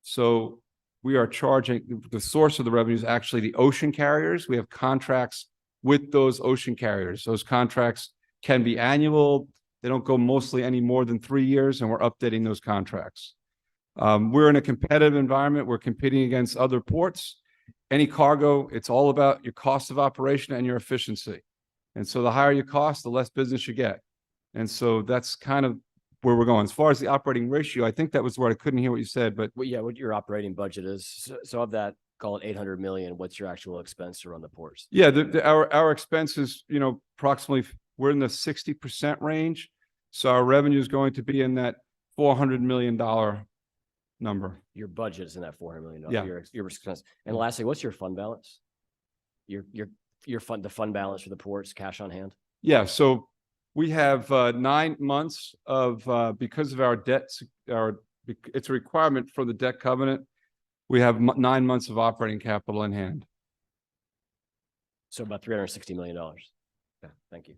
So we are charging, the source of the revenue is actually the ocean carriers. We have contracts with those ocean carriers. Those contracts can be annual. They don't go mostly any more than 3 years, and we're updating those contracts. We're in a competitive environment. We're competing against other ports. any cargo, it's all about your cost of operation and your efficiency. And so the higher your cost, the less business you get. And so that's kind of where we're going. As far as the operating ratio, I think that was where I couldn't hear what you said, but Well, yeah, what your operating budget is. So of that, call it 800 million, what's your actual expense to run the ports? yeah, our expenses, approximately, we're in the 60% range. So our revenue is going to be in that $400 million number. Your budget is in that $400 million. Yeah. Your expense. And lastly, what's your fund balance? The fund balance for the ports, cash on hand? Yeah, so we have 9 months of, because of our debts, it's a requirement for the debt covenant. We have 9 months of operating capital in hand. So about $360 million. Yeah, thank you.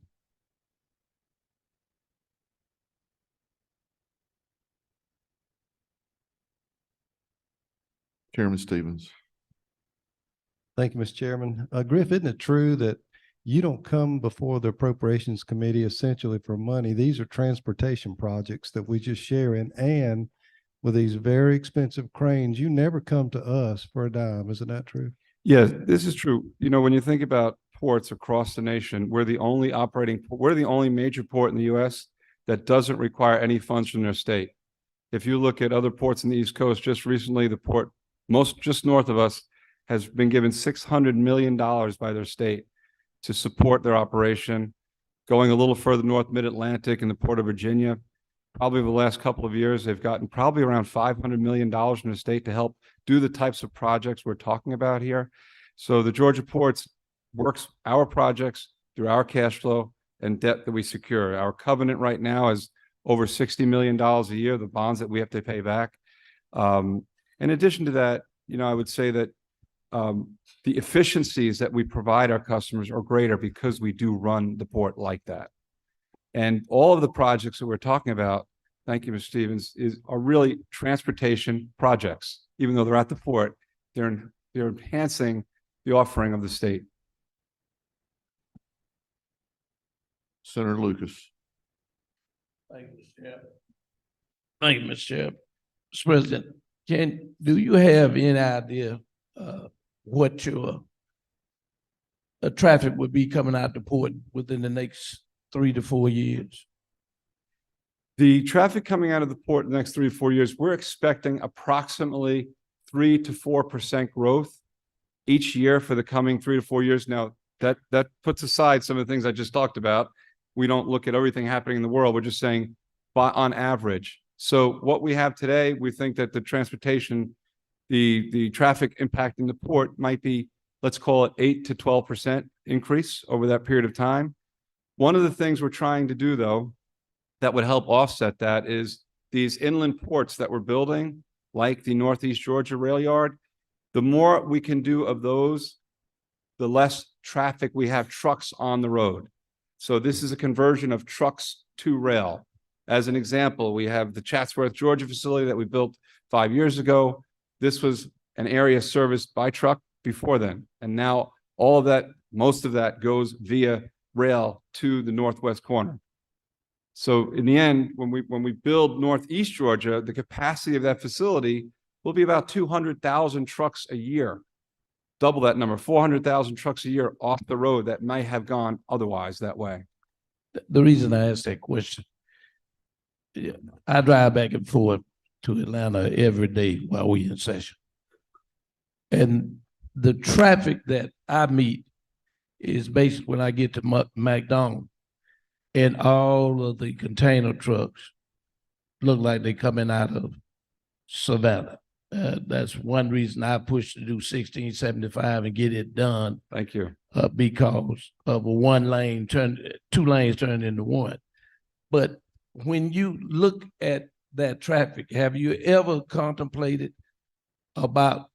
Chairman Stevens. Thank you, Mr. Chairman. Griff, isn't it true that you don't come before the Appropriations Committee essentially for money? These are transportation projects that we just share in, and with these very expensive cranes, you never come to us for a dime. Isn't that true? Yeah, this is true. When you think about ports across the nation, we're the only major port in the U.S. that doesn't require any funds from their state. If you look at other ports in the East Coast, just recently, the port just north of us has been given $600 million by their state to support their operation. Going a little further north, Mid-Atlantic and the Port of Virginia, probably over the last couple of years, they've gotten probably around $500 million from the state to help do the types of projects we're talking about here. So the Georgia Ports works our projects through our cash flow and debt that we secure. Our covenant right now is over $60 million a year, the bonds that we have to pay back. In addition to that, I would say that the efficiencies that we provide our customers are greater because we do run the port like that. And all of the projects that we're talking about, thank you, Mr. Stevens, are really transportation projects. Even though they're at the port, they're enhancing the offering of the state. Senator Lucas. Thank you, Mr. Chair. Thank you, Mr. Chair. Mr. President, do you have any idea what your traffic would be coming out the port within the next 3 to 4 years? The traffic coming out of the port in the next 3 to 4 years, we're expecting approximately 3 to 4% growth each year for the coming 3 to 4 years. Now, that puts aside some of the things I just talked about. We don't look at everything happening in the world. We're just saying on average. So what we have today, we think that the transportation, the traffic impacting the port might be, let's call it 8 to 12% increase over that period of time. One of the things we're trying to do, though, that would help offset that is these inland ports that we're building, like the Northeast Georgia Rail Yard. The more we can do of those, the less traffic we have trucks on the road. So this is a conversion of trucks to rail. As an example, we have the Chatsworth, Georgia facility that we built 5 years ago. This was an area serviced by truck before then. And now all of that, most of that goes via rail to the northwest corner. So in the end, when we build Northeast Georgia, the capacity of that facility will be about 200,000 trucks a year. Double that number, 400,000 trucks a year off the road that might have gone otherwise that way. The reason I asked that question, I drive back and forth to Atlanta every day while we're in session. And the traffic that I meet is basically when I get to McDonald's, and all of the container trucks look like they're coming out of Savannah. That's one reason I pushed to do 1675 and get it done. Thank you. Because of a 2 lanes turned into one. But when you look at that traffic, have you ever contemplated about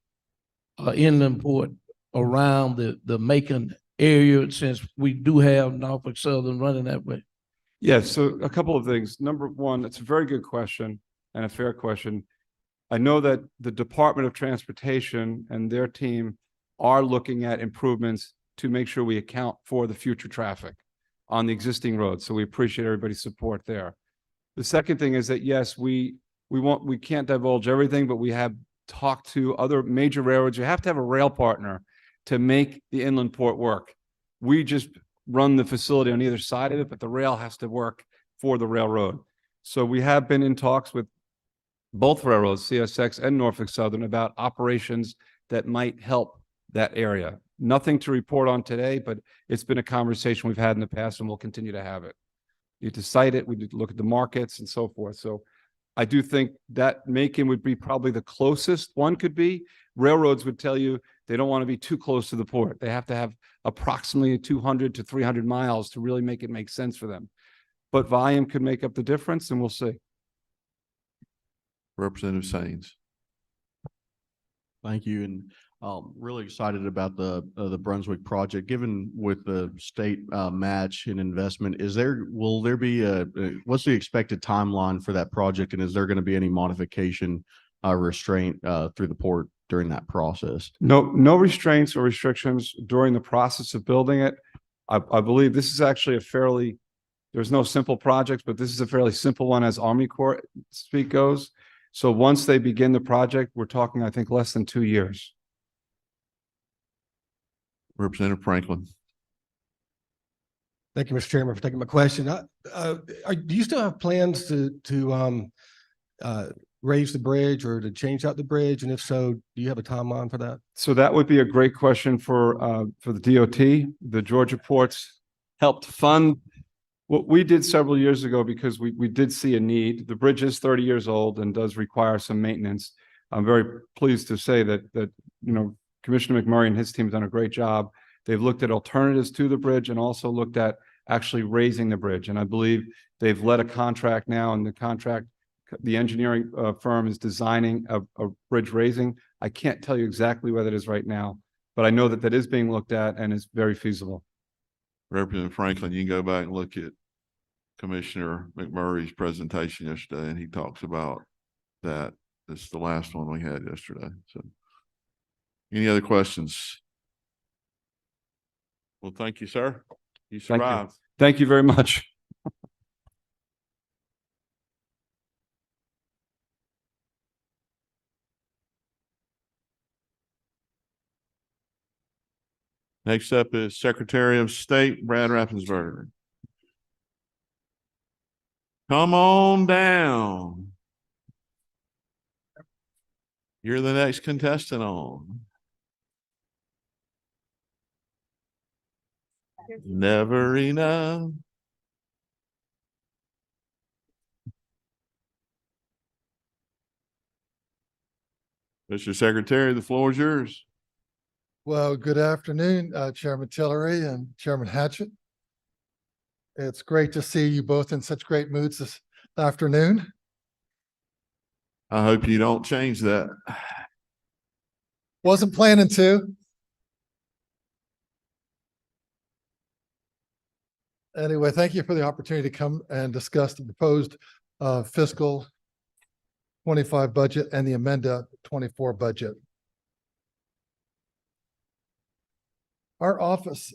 an inland port around the Macon area, since we do have Norfolk Southern running that way? Yes, so a couple of things. Number one, it's a very good question and a fair question. I know that the Department of Transportation and their team are looking at improvements to make sure we account for the future traffic on the existing roads. So we appreciate everybody's support there. The second thing is that, yes, we can't divulge everything, but we have talked to other major railroads. You have to have a rail partner to make the inland port work. We just run the facility on either side of it, but the rail has to work for the railroad. So we have been in talks with both railroads, CSX and Norfolk Southern, about operations that might help that area. Nothing to report on today, but it's been a conversation we've had in the past and we'll continue to have it. You need to cite it, we need to look at the markets and so forth. So I do think that Macon would be probably the closest one could be. Railroads would tell you they don't want to be too close to the port. They have to have approximately 200 to 300 miles to really make it make sense for them. But volume could make up the difference and we'll see. Representative Sains. Thank you, and really excited about the Brunswick project. Given with the state match and investment, will there be what's the expected timeline for that project, and is there going to be any modification restraint through the port during that process? No restraints or restrictions during the process of building it. I believe this is actually there's no simple projects, but this is a fairly simple one as Army Corps speak goes. So once they begin the project, we're talking, I think, less than 2 years. Representative Franklin. Thank you, Mr. Chairman, for taking my question. Do you still have plans to raise the bridge or to change out the bridge? And if so, do you have a timeline for that? So that would be a great question for the DOT. The Georgia ports helped fund what we did several years ago because we did see a need. The bridge is 30 years old and does require some maintenance. I'm very pleased to say that Commissioner McMurray and his team have done a great job. They've looked at alternatives to the bridge and also looked at actually raising the bridge. And I believe they've led a contract now, and the engineering firm is designing a bridge raising. I can't tell you exactly where that is right now, but I know that is being looked at and is very feasible. Representative Franklin, you can go back and look at Commissioner McMurray's presentation yesterday, and he talks about that. This is the last one we had yesterday. So any other questions? Well, thank you, sir. You survived. Thank you very much. Next up is Secretary of State Brad Raffensperger. Come on down. You're the next contestant on. Never enough. Mr. Secretary, the floor is yours. Well, good afternoon, Chairman Tillery and Chairman Hatchett. It's great to see you both in such great moods this afternoon. I hope you don't change that. Wasn't planning to. Anyway, thank you for the opportunity to come and discuss the proposed fiscal 25 budget and the amended 24 budget. Our office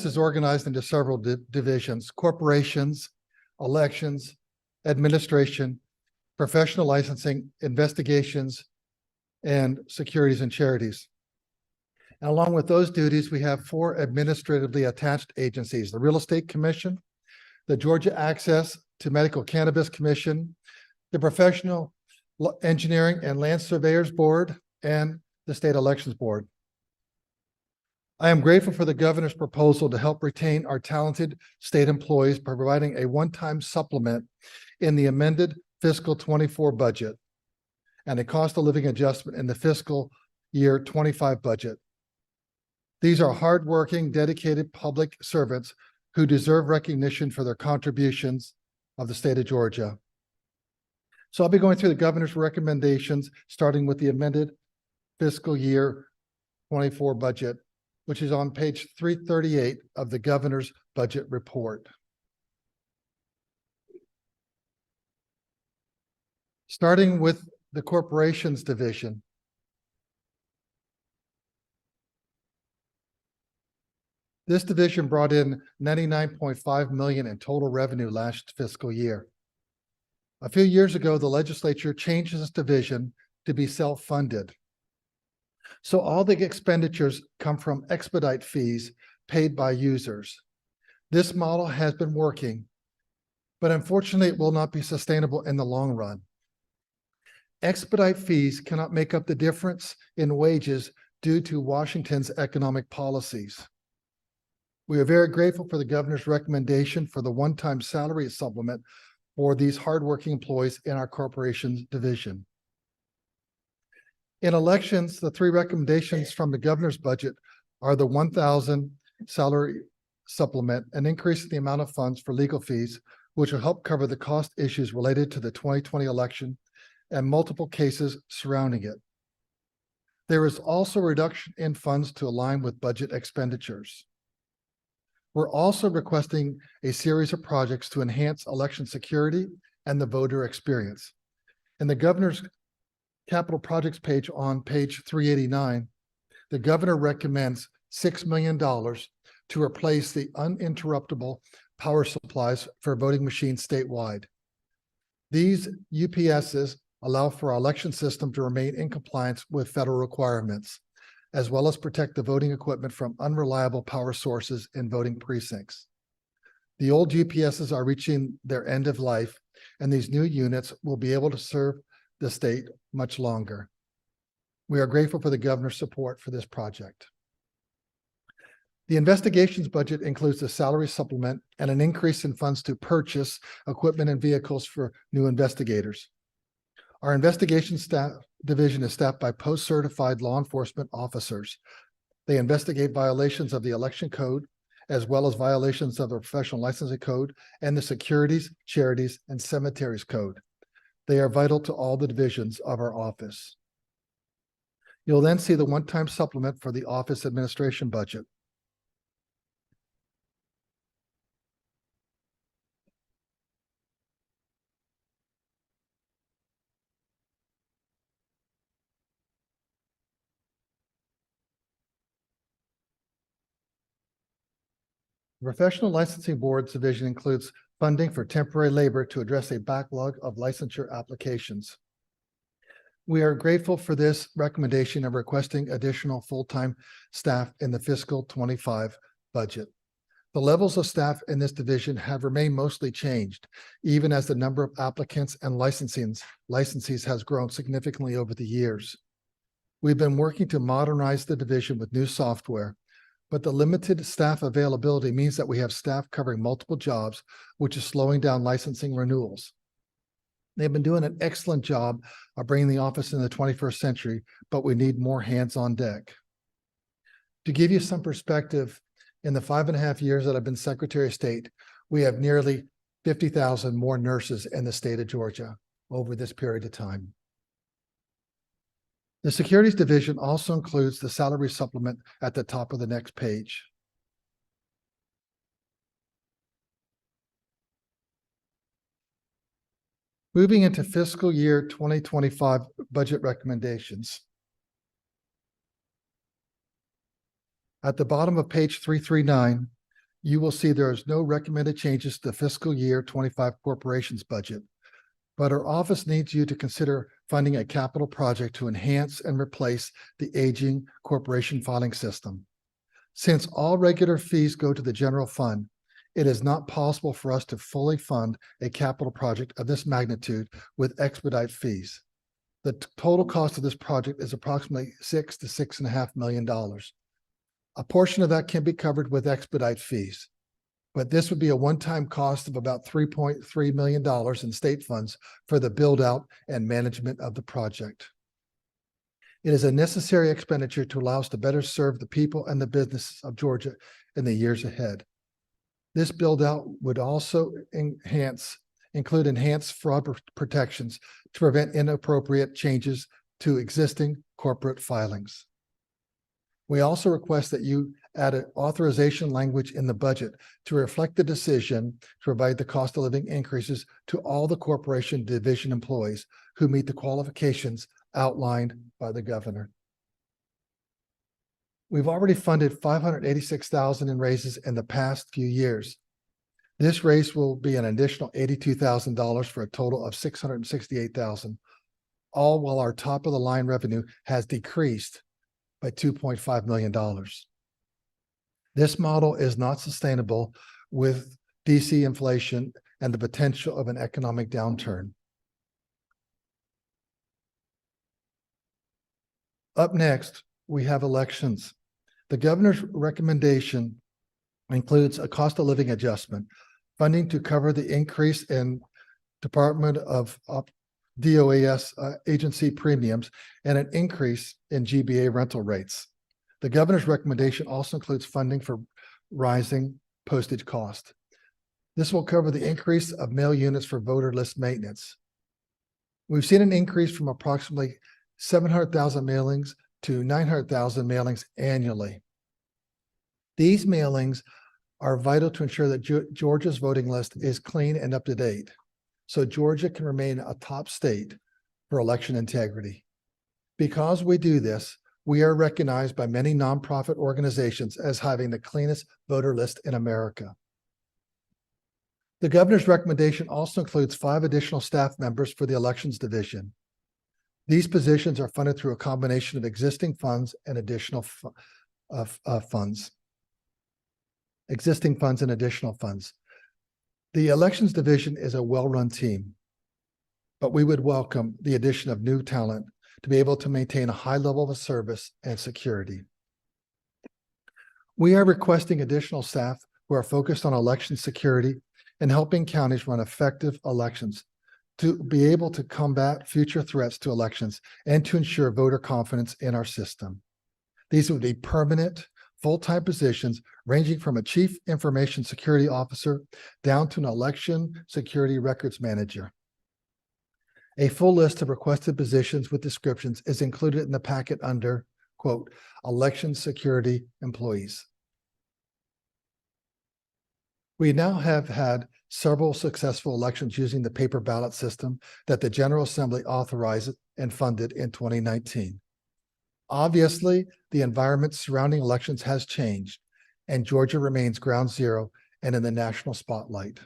is organized into several divisions: corporations, elections, administration, professional licensing, investigations, and securities and charities. And along with those duties, we have 4 administratively attached agencies: the Real Estate Commission, the Georgia Access to Medical Cannabis Commission, the Professional Engineering and Land Surveyors Board, and the State Elections Board. I am grateful for the governor's proposal to help retain our talented state employees by providing a one-time supplement in the amended fiscal 24 budget and a cost of living adjustment in the fiscal year 25 budget. These are hardworking, dedicated public servants who deserve recognition for their contributions of the state of Georgia. So I'll be going through the governor's recommendations, starting with the amended fiscal year 24 budget, which is on page 338 of the governor's budget report. Starting with the corporations division. This division brought in 99.5 million in total revenue last fiscal year. A few years ago, the legislature changed this division to be self-funded. So all the expenditures come from expedite fees paid by users. This model has been working, but unfortunately it will not be sustainable in the long run. Expedite fees cannot make up the difference in wages due to Washington's economic policies. We are very grateful for the governor's recommendation for the one-time salary supplement for these hardworking employees in our corporations division. In elections, the three recommendations from the governor's budget are the 1,000 salary supplement, an increase in the amount of funds for legal fees, which will help cover the cost issues related to the 2020 election and multiple cases surrounding it. There is also a reduction in funds to align with budget expenditures. We're also requesting a series of projects to enhance election security and the voter experience. In the governor's capital projects page on page 389, the governor recommends $6 million to replace the uninterruptible power supplies for voting machines statewide. These UPSs allow for our election system to remain in compliance with federal requirements, as well as protect the voting equipment from unreliable power sources in voting precincts. The old UPSs are reaching their end of life, and these new units will be able to serve the state much longer. We are grateful for the governor's support for this project. The investigations budget includes the salary supplement and an increase in funds to purchase equipment and vehicles for new investigators. Our investigation staff division is staffed by post-certified law enforcement officers. They investigate violations of the election code, as well as violations of the professional licensing code and the securities, charities, and cemeteries code. They are vital to all the divisions of our office. You'll then see the one-time supplement for the office administration budget. The Professional Licensing Board's division includes funding for temporary labor to address a backlog of licensure applications. We are grateful for this recommendation of requesting additional full-time staff in the fiscal 25 budget. The levels of staff in this division have remained mostly changed, even as the number of applicants and licensees has grown significantly over the years. We've been working to modernize the division with new software, but the limited staff availability means that we have staff covering multiple jobs, which is slowing down licensing renewals. They've been doing an excellent job of bringing the office in the 21st century, but we need more hands on deck. To give you some perspective, in the 5.5 years that I've been Secretary of State, we have nearly 50,000 more nurses in the state of Georgia over this period of time. The Securities Division also includes the salary supplement at the top of the next page. Moving into fiscal year 2025 budget recommendations. At the bottom of page 339, you will see there is no recommended changes to fiscal year 25 corporations budget, but our office needs you to consider funding a capital project to enhance and replace the aging corporation filing system. Since all regular fees go to the general fund, it is not possible for us to fully fund a capital project of this magnitude with expedite fees. The total cost of this project is approximately $6 to $6.5 million. A portion of that can be covered with expedite fees, but this would be a one-time cost of about $3.3 million in state funds for the build-out and management of the project. It is a necessary expenditure to allow us to better serve the people and the businesses of Georgia in the years ahead. This build-out would also include enhanced fraud protections to prevent inappropriate changes to existing corporate filings. We also request that you add an authorization language in the budget to reflect the decision to provide the cost of living increases to all the corporation division employees who meet the qualifications outlined by the governor. We've already funded 586,000 in raises in the past few years. This raise will be an additional $82,000 for a total of 668,000, all while our top of the line revenue has decreased by $2.5 million. This model is not sustainable with DC inflation and the potential of an economic downturn. Up next, we have elections. The governor's recommendation includes a cost of living adjustment, funding to cover the increase in Department of DOAS agency premiums, and an increase in GBA rental rates. The governor's recommendation also includes funding for rising postage cost. This will cover the increase of mail units for voter list maintenance. We've seen an increase from approximately 700,000 mailings to 900,000 mailings annually. These mailings are vital to ensure that Georgia's voting list is clean and up to date, so Georgia can remain a top state for election integrity. Because we do this, we are recognized by many nonprofit organizations as having the cleanest voter list in America. The governor's recommendation also includes 5 additional staff members for the elections division. These positions are funded through a combination of existing funds and additional funds. Existing funds and additional funds. The elections division is a well-run team, but we would welcome the addition of new talent to be able to maintain a high level of service and security. We are requesting additional staff who are focused on election security and helping counties run effective elections to be able to combat future threats to elections and to ensure voter confidence in our system. These would be permanent, full-time positions ranging from a chief information security officer down to an election security records manager. A full list of requested positions with descriptions is included in the packet under, quote, election security employees. We now have had several successful elections using the paper ballot system that the General Assembly authorized and funded in 2019. Obviously, the environment surrounding elections has changed, and Georgia remains ground zero and in the national spotlight.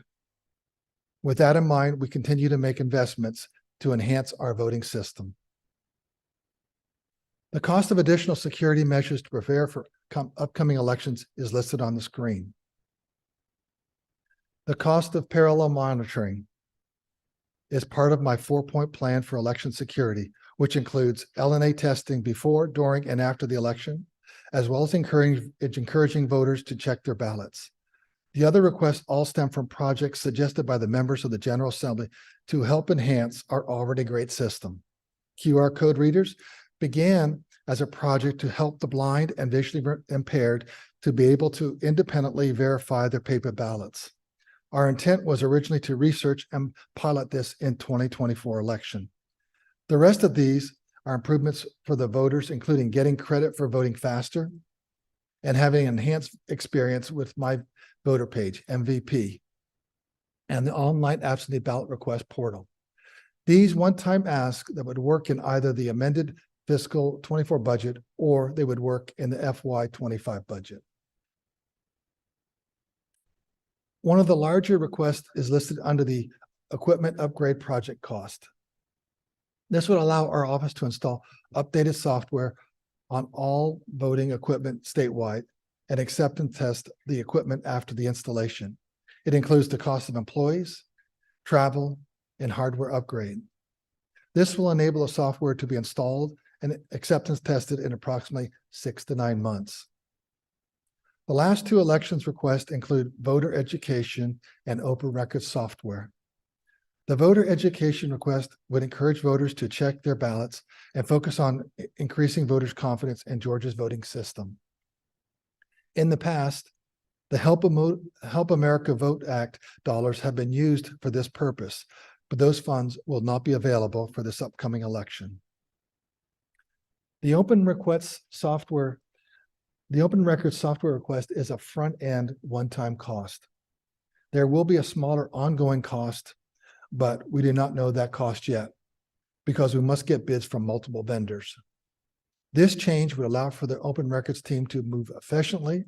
With that in mind, we continue to make investments to enhance our voting system. The cost of additional security measures to prepare for upcoming elections is listed on the screen. The cost of parallel monitoring is part of my 4-point plan for election security, which includes LNA testing before, during, and after the election, as well as encouraging voters to check their ballots. The other requests all stem from projects suggested by the members of the General Assembly to help enhance our already great system. QR code readers began as a project to help the blind and visually impaired to be able to independently verify their paper ballots. Our intent was originally to research and pilot this in 2024 election. The rest of these are improvements for the voters, including getting credit for voting faster and having enhanced experience with My Voter Page, MVP, and the online absentee ballot request portal. These one-time asks that would work in either the amended fiscal 24 budget or they would work in the FY 25 budget. One of the larger requests is listed under the equipment upgrade project cost. This would allow our office to install updated software on all voting equipment statewide and accept and test the equipment after the installation. It includes the cost of employees, travel, and hardware upgrade. This will enable the software to be installed and acceptance tested in approximately 6 to 9 months. The last 2 elections requests include voter education and open records software. The voter education request would encourage voters to check their ballots and focus on increasing voters' confidence in Georgia's voting system. In the past, the Help America Vote Act dollars have been used for this purpose, but those funds will not be available for this upcoming election. The open request software The open records software request is a front-end one-time cost. There will be a smaller ongoing cost, but we do not know that cost yet because we must get bids from multiple vendors. This change would allow for the open records team to move efficiently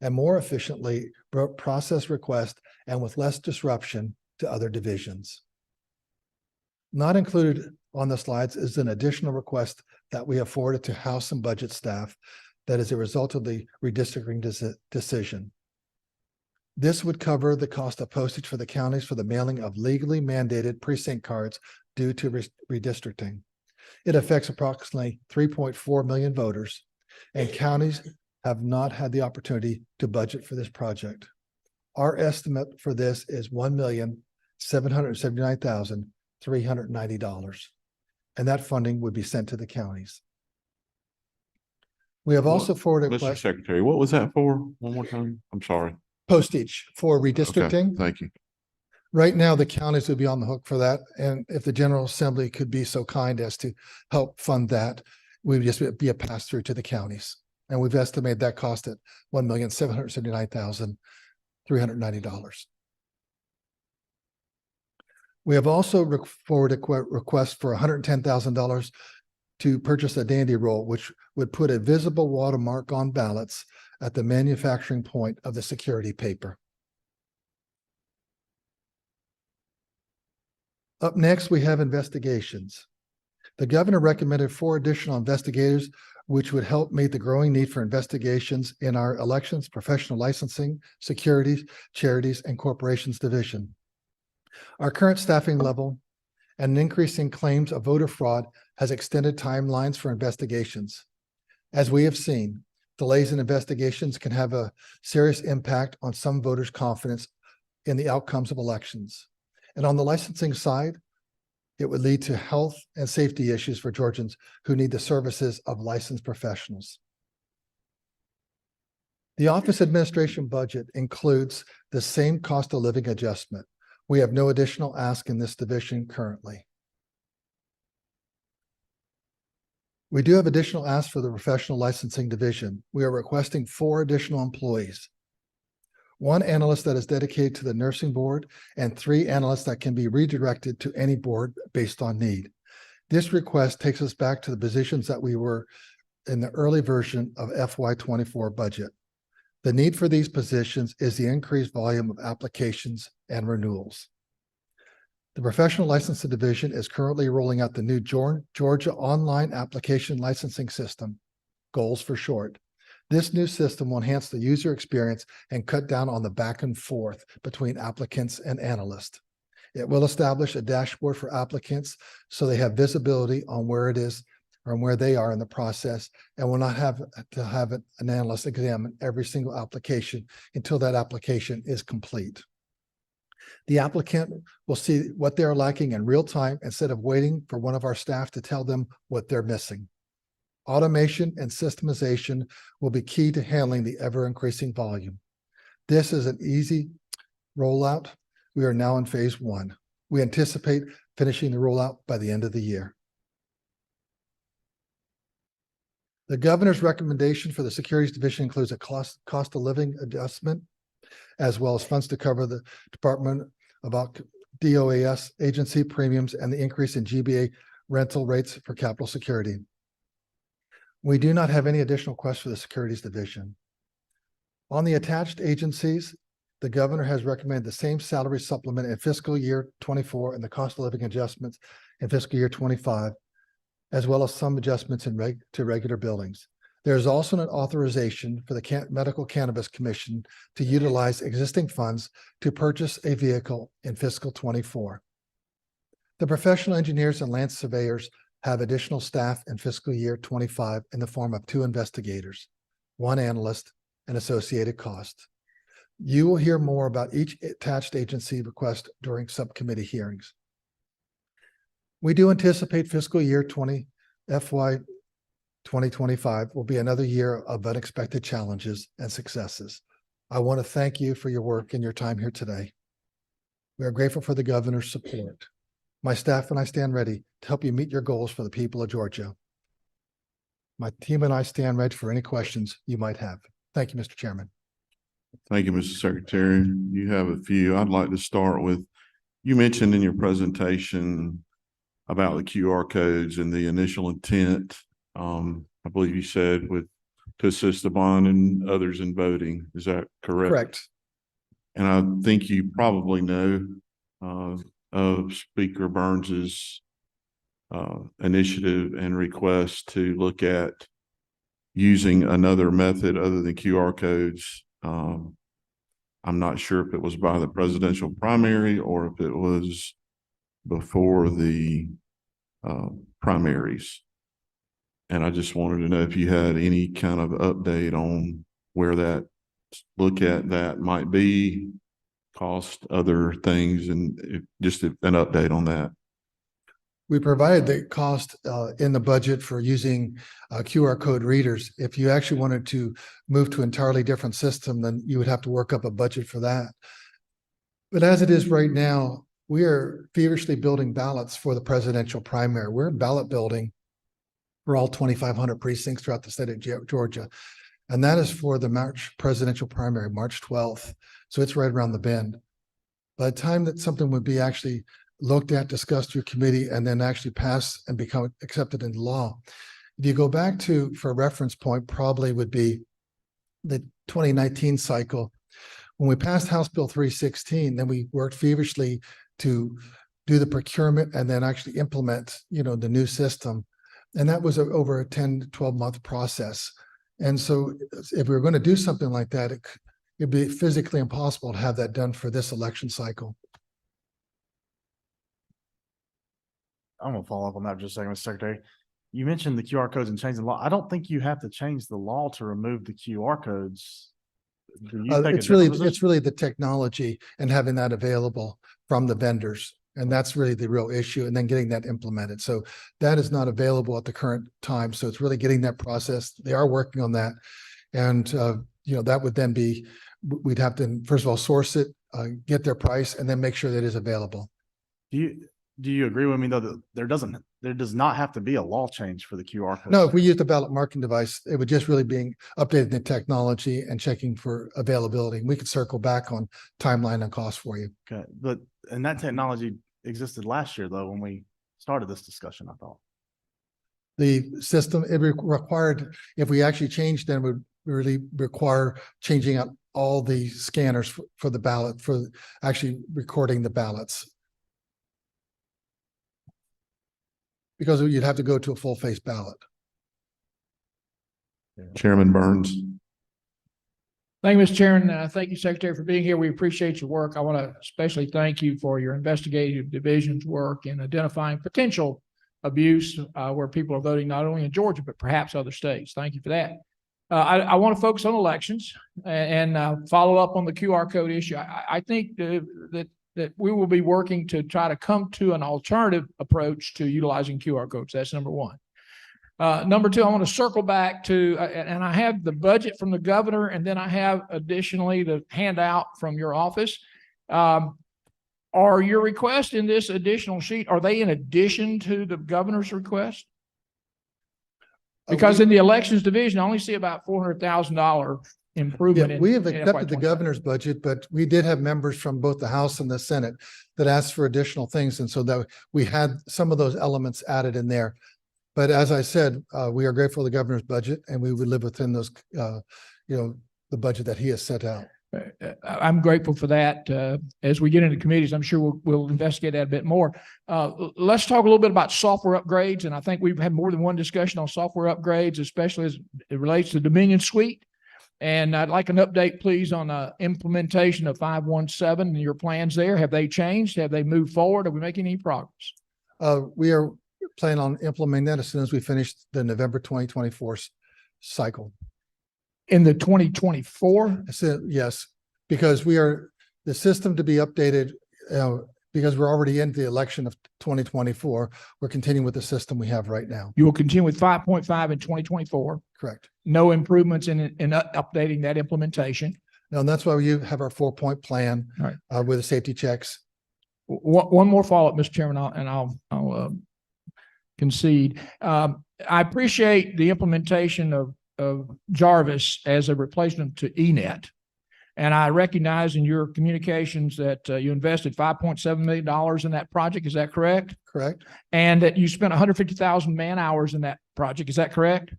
and more efficiently process requests and with less disruption to other divisions. Not included on the slides is an additional request that we have forwarded to House and Budget staff that is a result of the redistricting decision. This would cover the cost of postage for the counties for the mailing of legally mandated precinct cards due to redistricting. It affects approximately 3.4 million voters, and counties have not had the opportunity to budget for this project. Our estimate for this is $1,779,390, and that funding would be sent to the counties. We have also forwarded Mr. Secretary, what was that for? One more time? I'm sorry. postage for Okay, redistricting. thank you. Right now, the counties would be on the hook for that. And if the General Assembly could be so kind as to help fund that, we would just be a pass through to the counties. And we've estimated that cost at $1,779,390. We have also forwarded a request for $110,000 to purchase a dandy roll, which would put a visible watermark on ballots at the manufacturing point of the security paper. Up next, we have investigations. The governor recommended 4 additional investigators, which would help meet the growing need for investigations in our elections, professional licensing, securities, charities, and corporations division. Our current staffing level and an increase in claims of voter fraud has extended timelines for investigations. As we have seen, delays in investigations can have a serious impact on some voters' confidence in the outcomes of elections. And on the licensing side, it would lead to health and safety issues for Georgians who need the services of licensed professionals. The office administration budget includes the same cost of living adjustment. We have no additional ask in this division currently. We do have additional asks for the professional licensing division. We are requesting 4 additional employees. 1 analyst that is dedicated to the nursing board and 3 analysts that can be redirected to any board based on need. This request takes us back to the positions that we were in the early version of FY24 budget. The need for these positions is the increased volume of applications and renewals. The professional licensing division is currently rolling out the new Georgia online application licensing system, GOLS for short. This new system will enhance the user experience and cut down on the back and forth between applicants and analysts. It will establish a dashboard for applicants so they have visibility on where it is or where they are in the process, and will not have to have an analyst examine every single application until that application is complete. The applicant will see what they're lacking in real time instead of waiting for one of our staff to tell them what they're missing. Automation and systemization will be key to handling the ever-increasing volume. This is an easy rollout. We are now in phase 1. We anticipate finishing the rollout by the end of the year. The governor's recommendation for the securities division includes a cost of living adjustment, as well as funds to cover the Department of DOAS agency premiums and the increase in GBA rental rates for capital security. We do not have any additional requests for the securities division. On the attached agencies, the governor has recommended the same salary supplement in fiscal year 24 and the cost of living adjustments in fiscal year 25, as well as some adjustments to regular billings. There is also an authorization for the Medical Cannabis Commission to utilize existing funds to purchase a vehicle in fiscal 24. The professional engineers and land surveyors have additional staff in fiscal year 25 in the form of 2 investigators, 1 analyst, and associated costs. You will hear more about each attached agency request during subcommittee hearings. We do anticipate fiscal year FY 2025 will be another year of unexpected challenges and successes. I want to thank you for your work and your time here today. We are grateful for the governor's support. My staff and I stand ready to help you meet your goals for the people of Georgia. My team and I stand ready for any questions you might have. Thank you, Mr. Chairman. Thank you, Mr. Secretary. You have a few. I'd like to start with, you mentioned in your presentation about the QR codes and the initial intent I believe you said, to assist the bond and others in voting. Is that correct? Correct. And I think you probably know of Speaker Burns's initiative and request to look at using another method other than QR codes. I'm not sure if it was by the presidential primary or if it was before the primaries. And I just wanted to know if you had any kind of update on where that look at that might be, cost, other things, and just an update on that. We provided the cost in the budget for using QR code readers. If you actually wanted to move to an entirely different system, then you would have to work up a budget for that. But as it is right now, we are feverishly building ballots for the presidential primary. We're ballot building for all 2,500 precincts throughout the state of Georgia. And that is for the March presidential primary, March 12th. So it's right around the bend. By the time that something would be actually looked at, discussed through committee, and then actually pass and become accepted into law. If you go back to, for a reference point, probably would be the 2019 cycle. When we passed House Bill 316, then we worked feverishly to do the procurement and then actually implement, the new system. And that was over a 10 to 12 month process. And so if we were going to do something like that, it'd be physically impossible to have that done for this election cycle. I'm gonna follow up on that just a second, Mr. Secretary. You mentioned the QR codes and changing the law. I don't think you have to change the law to remove the QR codes. Do you take a It's really, different position? it's really the technology and having that available from the vendors. And that's really the real issue, and then getting that implemented. So that is not available at the current time. So it's really getting that process. They are working on that. And, that would then be, we'd have to, first of all, source it, get their price, and then make sure that it is available. Do you agree with me though that there does not have to be a law change for the QR code? No, if we use the ballot marking device, it would just really being updating the technology and checking for availability. We could circle back on timeline and cost for you. Okay, and that technology existed last year though, when we started this discussion, I thought. The system, it required, if we actually changed, then it would really require changing out all the scanners for the ballot, for actually recording the ballots. Because you'd have to go to a full face ballot. Chairman Burns. Thank you, Mr. Chairman. Thank you, Secretary, for being here. We appreciate your work. I want to especially thank you for your investigative division's work in identifying potential abuse where people are voting not only in Georgia, but perhaps other states. Thank you for that. I want to focus on elections and follow up on the QR code issue. I think that we will be working to try to come to an alternative approach to utilizing QR codes. That's number one. Number two, I want to circle back to, and I have the budget from the governor, and then I have additionally the handout from your office. Are your requests in this additional sheet, are they in addition to the governor's request? Because in the elections division, I only see about $400,000 improvement. Yeah, we have in accepted the FY25. governor's budget, but we did have members from both the House and the Senate that asked for additional things. And so that we had some of those elements added in there. But as I said, we are grateful for the governor's budget, and we would live within those, the budget that he has set out. I'm grateful for that. As we get into committees, I'm sure we'll investigate that a bit more. Let's talk a little bit about software upgrades. And I think we've had more than one discussion on software upgrades, especially as it relates to Dominion Suite. And I'd like an update, please, on the implementation of 517 and your plans there. Have they changed? Have they moved forward? Are we making any progress? We are planning on implementing that as soon as we finish the November 2024 cycle. In the 2024? So, yes, because the system to be updated, because we're already in the election of 2024, we're continuing with the system we have right now. You will continue with 5.5 in 2024. Correct. No improvements in updating that implementation. No, and that's why we have our 4-point plan with the safety checks. One more follow-up, Mr. Chairman, I'll concede. I appreciate the implementation of Jarvis as a replacement to ENET. And I recognize in your communications that you invested $5.7 million in that project. Is that correct? Correct. And that you spent 150,000 man hours in that project. Is that correct?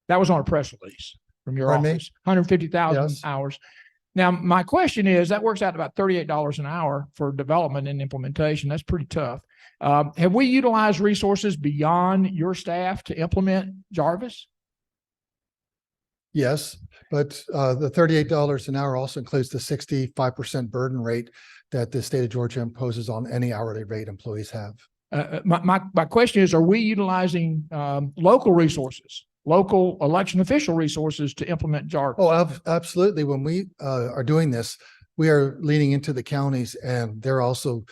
That was on a press release from your Pardon me? office, 150,000 Yes. hours. Now, my question is, that works out to about $38 an hour for development and implementation. That's pretty tough. Have we utilized resources beyond your staff to implement Jarvis? Yes, but the $38 an hour also includes the 65% burden rate that the state of Georgia imposes on any hourly rate employees have. My question is, are we utilizing local resources, local election official resources to implement Jarvis? Oh, absolutely. When we are doing this, we are leaning into the counties, and they're also,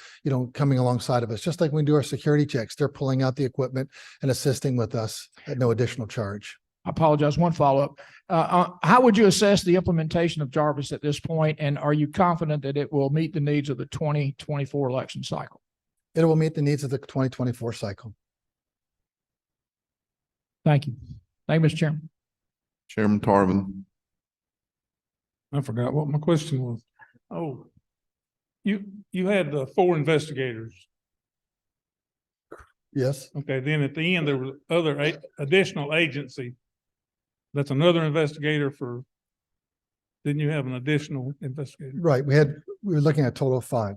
coming alongside of us. Just like when we do our security checks, they're pulling out the equipment and assisting with us at no additional charge. I apologize. One follow-up. How would you assess the implementation of Jarvis at this point, and are you confident that it will meet the needs of the 2024 election cycle? It will meet the needs of the 2024 cycle. Thank you. Thank you, Mr. Chairman. Chairman Tarvin. I forgot what my question was. Oh, you had the 4 investigators. Yes, Okay, then at the end, there was additional agency. That's another investigator for, didn't you have an additional investigator? right. We were looking at a total of 5.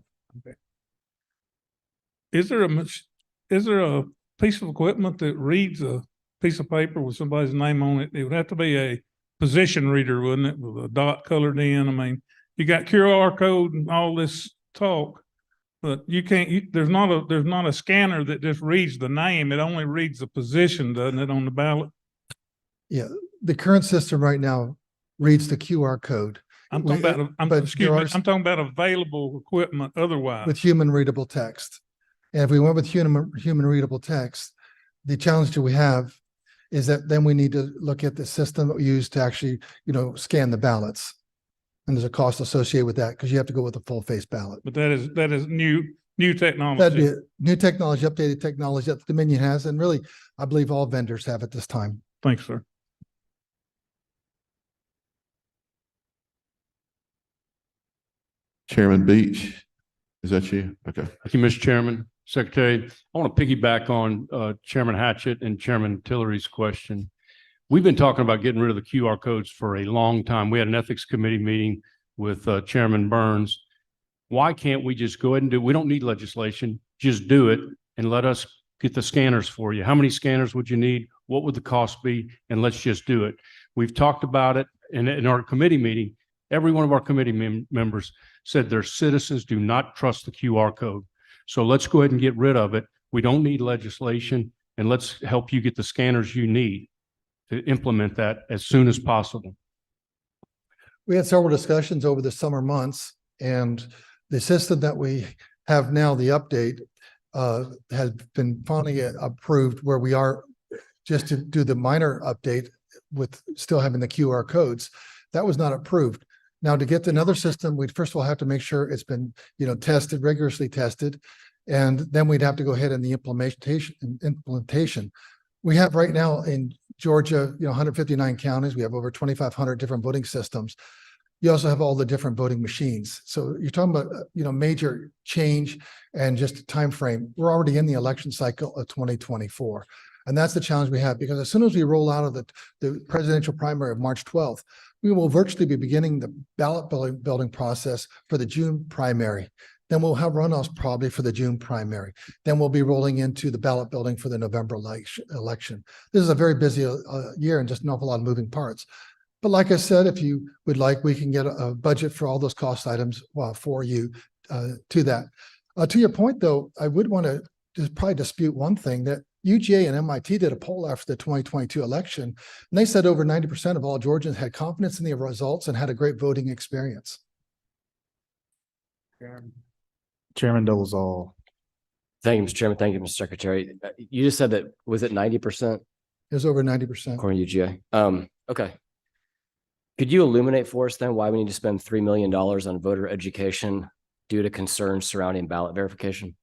Is there a piece of equipment that reads a piece of paper with somebody's name on it? It would have to be a position reader, wouldn't it, with a dot colored in? I mean, you got QR code and all this talk, but you can't, there's not a scanner that just reads the name. It only reads the position, doesn't it, on the ballot? Yeah, the current system right now reads the QR code I'm talking about, but there are I'm talking about available equipment otherwise. with human readable text. And if we went with human readable text, the challenge that we have is that then we need to look at the system that we use to actually, scan the ballots. And there's a cost associated with that because you have to go with a full face ballot. But that is new That'd technology. be new technology, updated technology that the Dominion has, and really, I believe all vendors have at this time. Thanks, sir. Chairman Beach. Is that you? Okay. Thank you, Mr. Chairman. Secretary, I want to piggyback on Chairman Hatchett and Chairman Tillery's question. We've been talking about getting rid of the QR codes for a long time. We had an ethics committee meeting with Chairman Burns. Why can't we just go ahead and we don't need legislation, just do it and let us get the scanners for you. How many scanners would you need? What would the cost be? And let's just do it. We've talked about it in our committee meeting. Every one of our committee members said their citizens do not trust the QR code. So let's go ahead and get rid of it. We don't need legislation, and let's help you get the scanners you need to implement that as soon as possible. We had several discussions over the summer months, and the system that we have now, the update, has been finally approved, where we are just to do the minor update with still having the QR codes. That was not approved. Now, to get to another system, we'd first of all have to make sure it's been, tested, rigorously tested, and then we'd have to go ahead and the implementation. We have right now in Georgia, 159 counties. We have over 2,500 different voting systems. You also have all the different voting machines. So you're talking about, major change and just a time frame. We're already in the election cycle of 2024. And that's the challenge we have, because as soon as we roll out of the presidential primary of March 12th, we will virtually be beginning the ballot building process for the June primary. Then we'll have runoffs probably for the June primary. Then we'll be rolling into the ballot building for the November election. This is a very busy year and just an awful lot of moving parts. But like I said, if you would like, we can get a budget for all those cost items for you to that. To your point, though, I would want to just probably dispute one thing, that UGA and MIT did a poll after the 2022 election, and they said over 90% of all Georgians had confidence in the results and had a great voting experience. Chairman Dolezal. Thank you, Mr. Chairman. Thank you, Mr. Secretary. You just said that, was it 90%? It was over 90%. According to UGA. Okay. Could you illuminate for us then why we need to spend $3 million on voter education due to concerns surrounding ballot verification?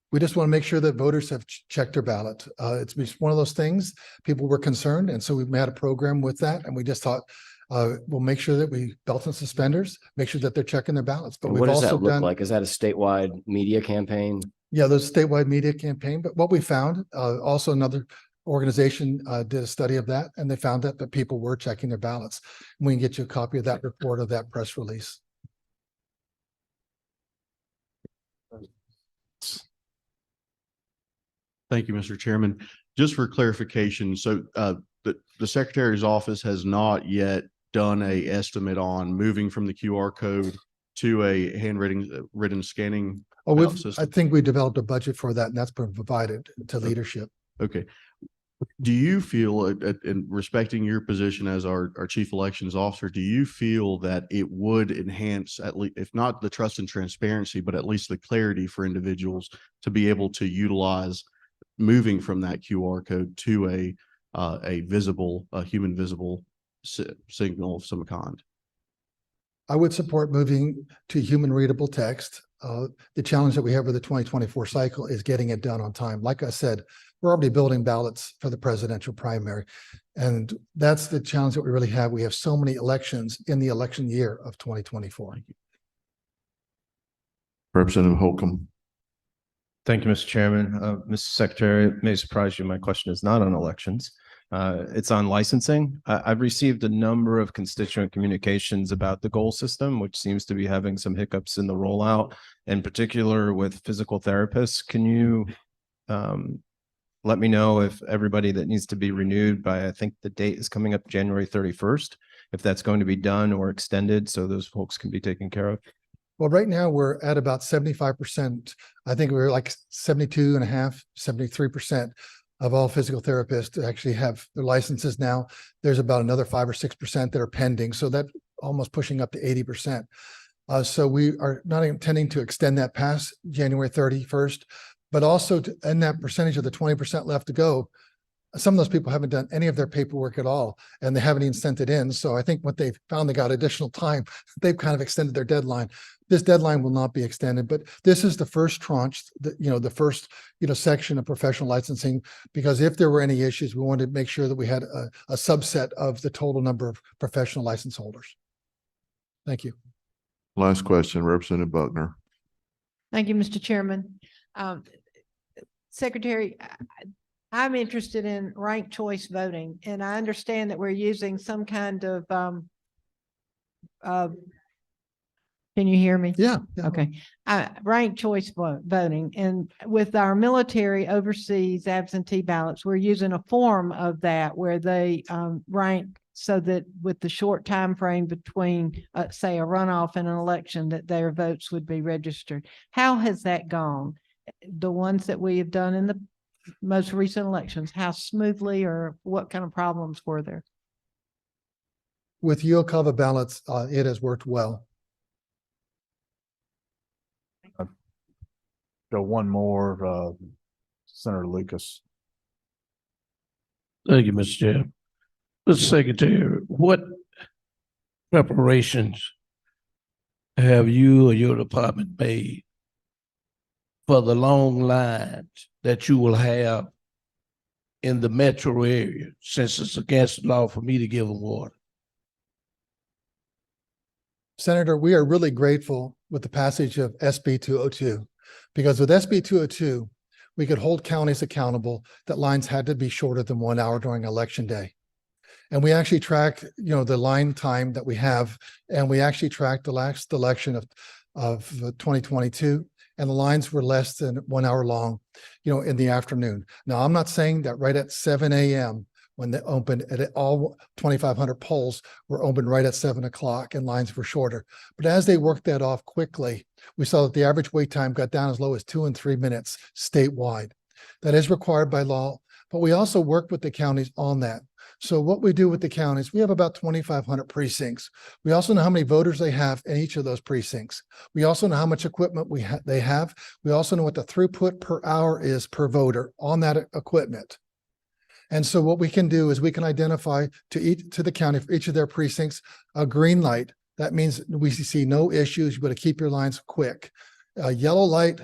We just want to make sure that voters have checked their ballot. It's one of those things. People were concerned, and so we've had a program with that, and we just thought we'll make sure that we belt and suspenders, make sure that they're checking their ballots. But what we've does also that look done, like? Is that a statewide media campaign? yeah, there's a statewide media campaign. But what we found, also another organization did a study of that, and they found that people were checking their ballots. We can get you a copy of that report of that press release. Thank you, Mr. Chairman. Just for clarification, so the Secretary's office has not yet done a estimate on moving from the QR code to a written scanning Oh, ballot I system? think we developed a budget for that, and that's been provided to leadership. Okay. Do you feel, in respecting your position as our chief elections officer, do you feel that it would enhance, at least, if not the trust and transparency, but at least the clarity for individuals to be able to utilize moving from that QR code to a visible, human visible signal of some kind? I would support moving to human readable text. The challenge that we have with the 2024 cycle is getting it done on time. Like I said, we're already building ballots for the presidential primary. And that's the challenge that we really have. We have so many elections in the election year of 2024. Representative Holcomb. Thank you, Mr. Chairman. Mr. Secretary, it may surprise you, my question is not on elections. It's on licensing. I've received a number of constituent communications about the goal system, which seems to be having some hiccups in the rollout, in particular with physical therapists. Can you let me know if everybody that needs to be renewed by, I think the date is coming up January 31st, if that's going to be done or extended so those folks can be taken care of? Well, right now we're at about 75%. I think we're like 72.5, 73% of all physical therapists actually have their licenses now. There's about another 5 or 6% that are pending. So that almost pushing up to 80%. So we are not intending to extend that past January 31st, but also to end that percentage of the 20% left to go. Some of those people haven't done any of their paperwork at all, and they haven't even sent it in. So I think what they've found, they got additional time. They've kind of extended their deadline. This deadline will not be extended, but this is the first tranche, the first, section of professional licensing, because if there were any issues, we wanted to make sure that we had a subset of the total number of professional license holders. Thank you. Last question, Representative Buckner. Thank you, Mr. Chairman. Secretary, I'm interested in ranked choice voting, and I understand that we're using some kind of, can you hear me? Yeah. Okay. Ranked choice voting, and with our military overseas absentee ballots, we're using a form of that where they rank so that with the short time frame between, say, a runoff and an election, that their votes would be registered. How has that gone? The ones that we have done in the most recent elections, how smoothly or what kind of problems were there? With Uocava ballots, it has worked well. Go one more, Senator Lucas. Thank you, Mr. Chair. Mr. Secretary, what preparations have you or your department made for the long lines that you will have in the metro area, since it's against the law for me to give them water? Senator, we are really grateful with the passage of SB 202, because with SB 202, we could hold counties accountable that lines had to be shorter than 1 hour during election day. And we actually tracked, the line time that we have, and we actually tracked the last election of 2022, and the lines were less than 1 hour long, in the afternoon. Now, I'm not saying that right at 7 a.m. when they opened, at all 2,500 polls were opened right at 7 o'clock and lines were shorter. But as they worked that off quickly, we saw that the average wait time got down as low as 2 and 3 minutes statewide. That is required by law, but we also work with the counties on that. So what we do with the counties, we have about 2,500 precincts. We also know how many voters they have in each of those precincts. We also know how much equipment they have. We also know what the throughput per hour is per voter on that equipment. And so what we can do is we can identify to the county for each of their precincts a green light. That means we see no issues. You got to keep your lines quick. A yellow light,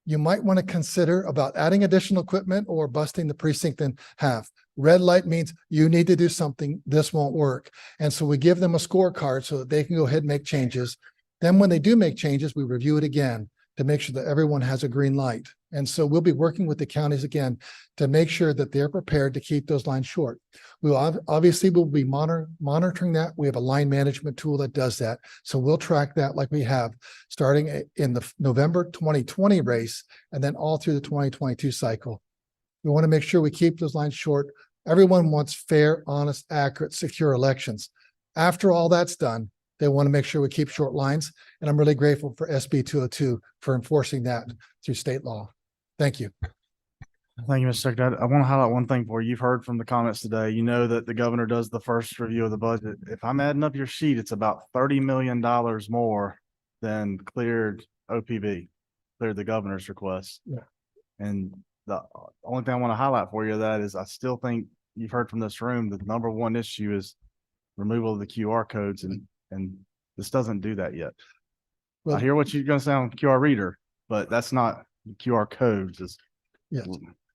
you might want to consider about adding additional equipment or busting the precinct in half. Red light means you need to do something. This won't work. And so we give them a scorecard so that they can go ahead and make changes. Then when they do make changes, we review it again. to make sure that everyone has a green light. And so we'll be working with the counties again to make sure that they're prepared to keep those lines short. Obviously we'll be monitoring that. We have a line management tool that does that. So we'll track that like we have starting in the November 2020 race and then all through the 2022 cycle. We want to make sure we keep those lines short. Everyone wants fair, honest, accurate, secure elections. After all that's done, they want to make sure we keep short lines. And I'm really grateful for SB 202 for enforcing that through state law. Thank you. Thank you, Mr. Secretary. I want to highlight one thing for you. You've heard from the comments today. You know that the governor does the first review of the budget. If I'm adding up your sheet, it's about $30 million more than cleared OPB, cleared the governor's request. Yeah. And the only thing I want to highlight for you of that is I still think you've heard from this room, the number one issue is removal of the QR codes, and this doesn't do that yet. Well, I hear what you're going to say on QR reader, but that's not the QR codes. yes.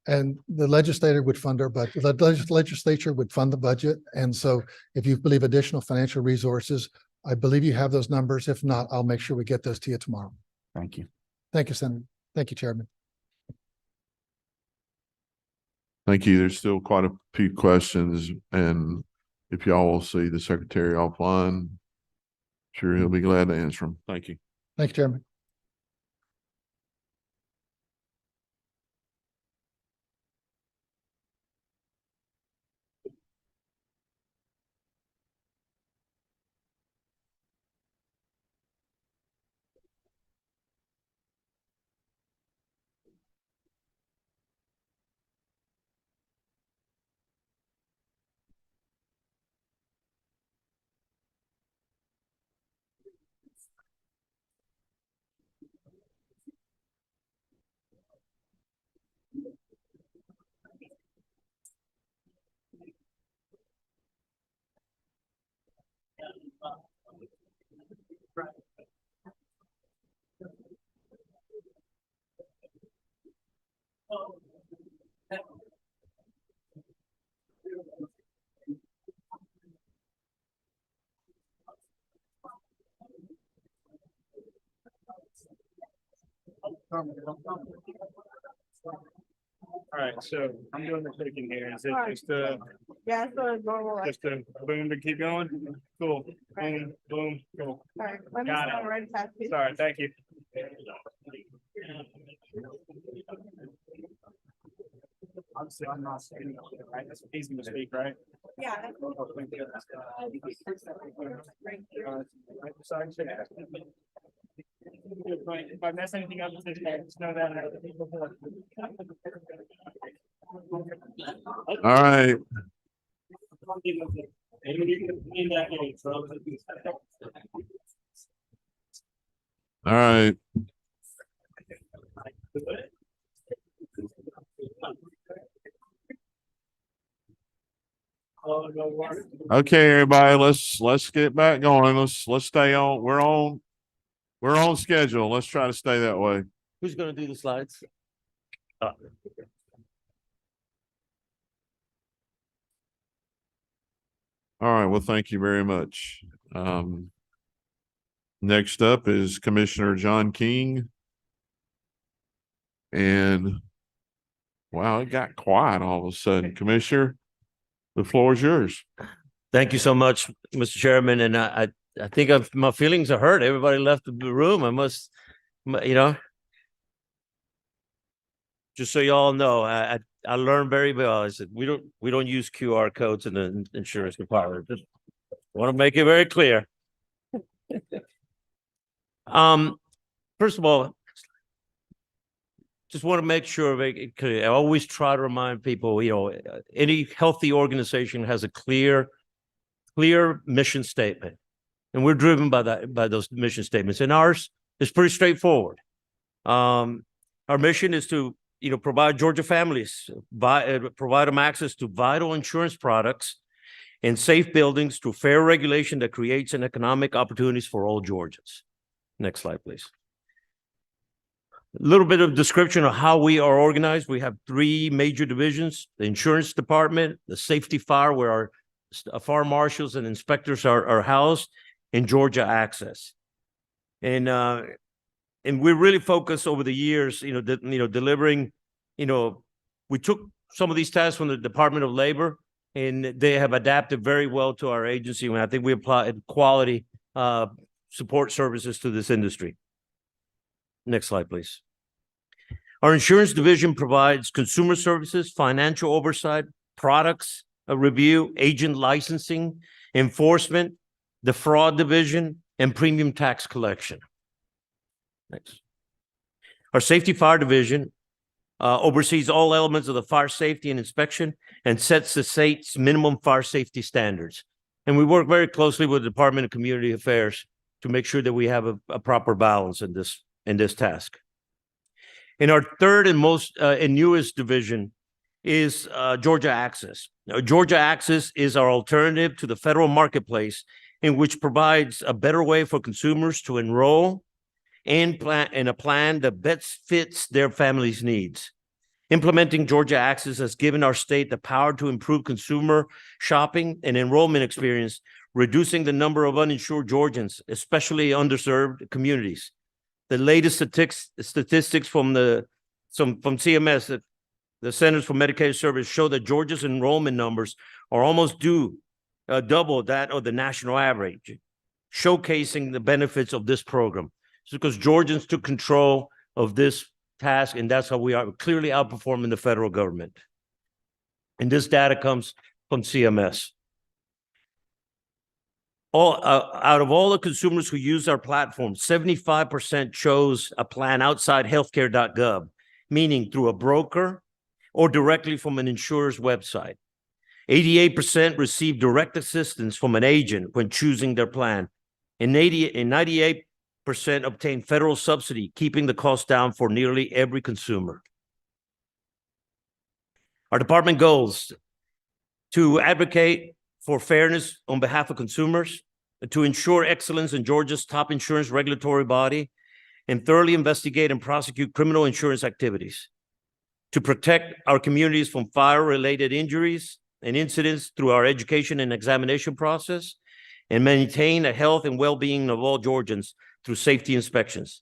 And the legislator would fund our budget. The legislature would fund the budget. And so if you believe additional financial resources, I believe you have those numbers. If not, I'll make sure we get those to you tomorrow. Thank you. Thank you, Senator. Thank you, Chairman. Thank you. There's still quite a few questions, and if y'all will see the secretary offline, sure he'll be glad to answer them. Thank you. Thank you, Chairman. All right, so I'm doing the clicking here. Is it just Yeah, so it's normal. just a boom to keep going? Cool. Boom, boom, cool. All right, let me Got it. start right past you. Sorry, thank you. Obviously, I'm not saying, right? That's easy to speak, right? Yeah. that's cool. Thank you. Right here. Right beside you. If I mess anything up, just know that. All right. All right. Okay, everybody, let's get back going. Let's stay on. We're on schedule. Let's try to stay that way. Who's gonna do the slides? All right. Well, thank you very much. Next up is Commissioner John King. And wow, it got quiet all of a sudden. Commissioner, the floor is yours. Thank you so much, Mr. Chairman. And I think my feelings are hurt. Everybody left the room. I must, just so y'all know, I learned very well. I said, we don't use QR codes in the insurance department. Just want to make it very clear. First of all, just want to make sure make it clear. I always try to remind people, any healthy organization has a clear mission statement, and we're driven by those mission statements. And ours is pretty straightforward. Our mission is to provide Georgia families, provide them access to vital insurance products and safe buildings through fair regulation that creates an economic opportunities for all Georgians. Next slide, please. A little bit of description of how we are organized. We have three major divisions: the insurance department, the safety fire, where our fire marshals and inspectors are housed, and Georgia Access. And and we really focused over the years, delivering, we took some of these tasks from the Department of Labor, and they have adapted very well to our agency. And I think we applied quality support services to this industry. Next slide, please. Our insurance division provides consumer services, financial oversight, products review, agent licensing, enforcement, the fraud division, and premium tax collection. Next. Our safety fire division oversees all elements of the fire safety and inspection and sets the state's minimum fire safety standards. And we work very closely with the Department of Community Affairs to make sure that we have a proper balance in this task. In our third and most and newest division is Georgia Access. Now, Georgia Access is our alternative to the federal marketplace, in which provides a better way for consumers to enroll and plan in a plan that best fits their family's needs. Implementing Georgia Access has given our state the power to improve consumer shopping and enrollment experience, reducing the number of uninsured Georgians, especially underserved communities. The latest statistics from CMS, the Centers for Medicare Services, show that Georgia's enrollment numbers are almost double that of the national average, showcasing the benefits of this program. It's because Georgians took control of this task, and that's how we are clearly outperforming the federal government. And this data comes from CMS. Out of all the consumers who use our platform, 75% chose a plan outside healthcare.gov, meaning through a broker or directly from an insurer's website. 88% received direct assistance from an agent when choosing their plan, and 98% obtained federal subsidy, keeping the cost down for nearly every consumer. Our department goals: to advocate for fairness on behalf of consumers, to ensure excellence in Georgia's top insurance regulatory body, and thoroughly investigate and prosecute criminal insurance activities, to protect our communities from fire-related injuries and incidents through our education and examination process, and maintain the health and well-being of all Georgians through safety inspections.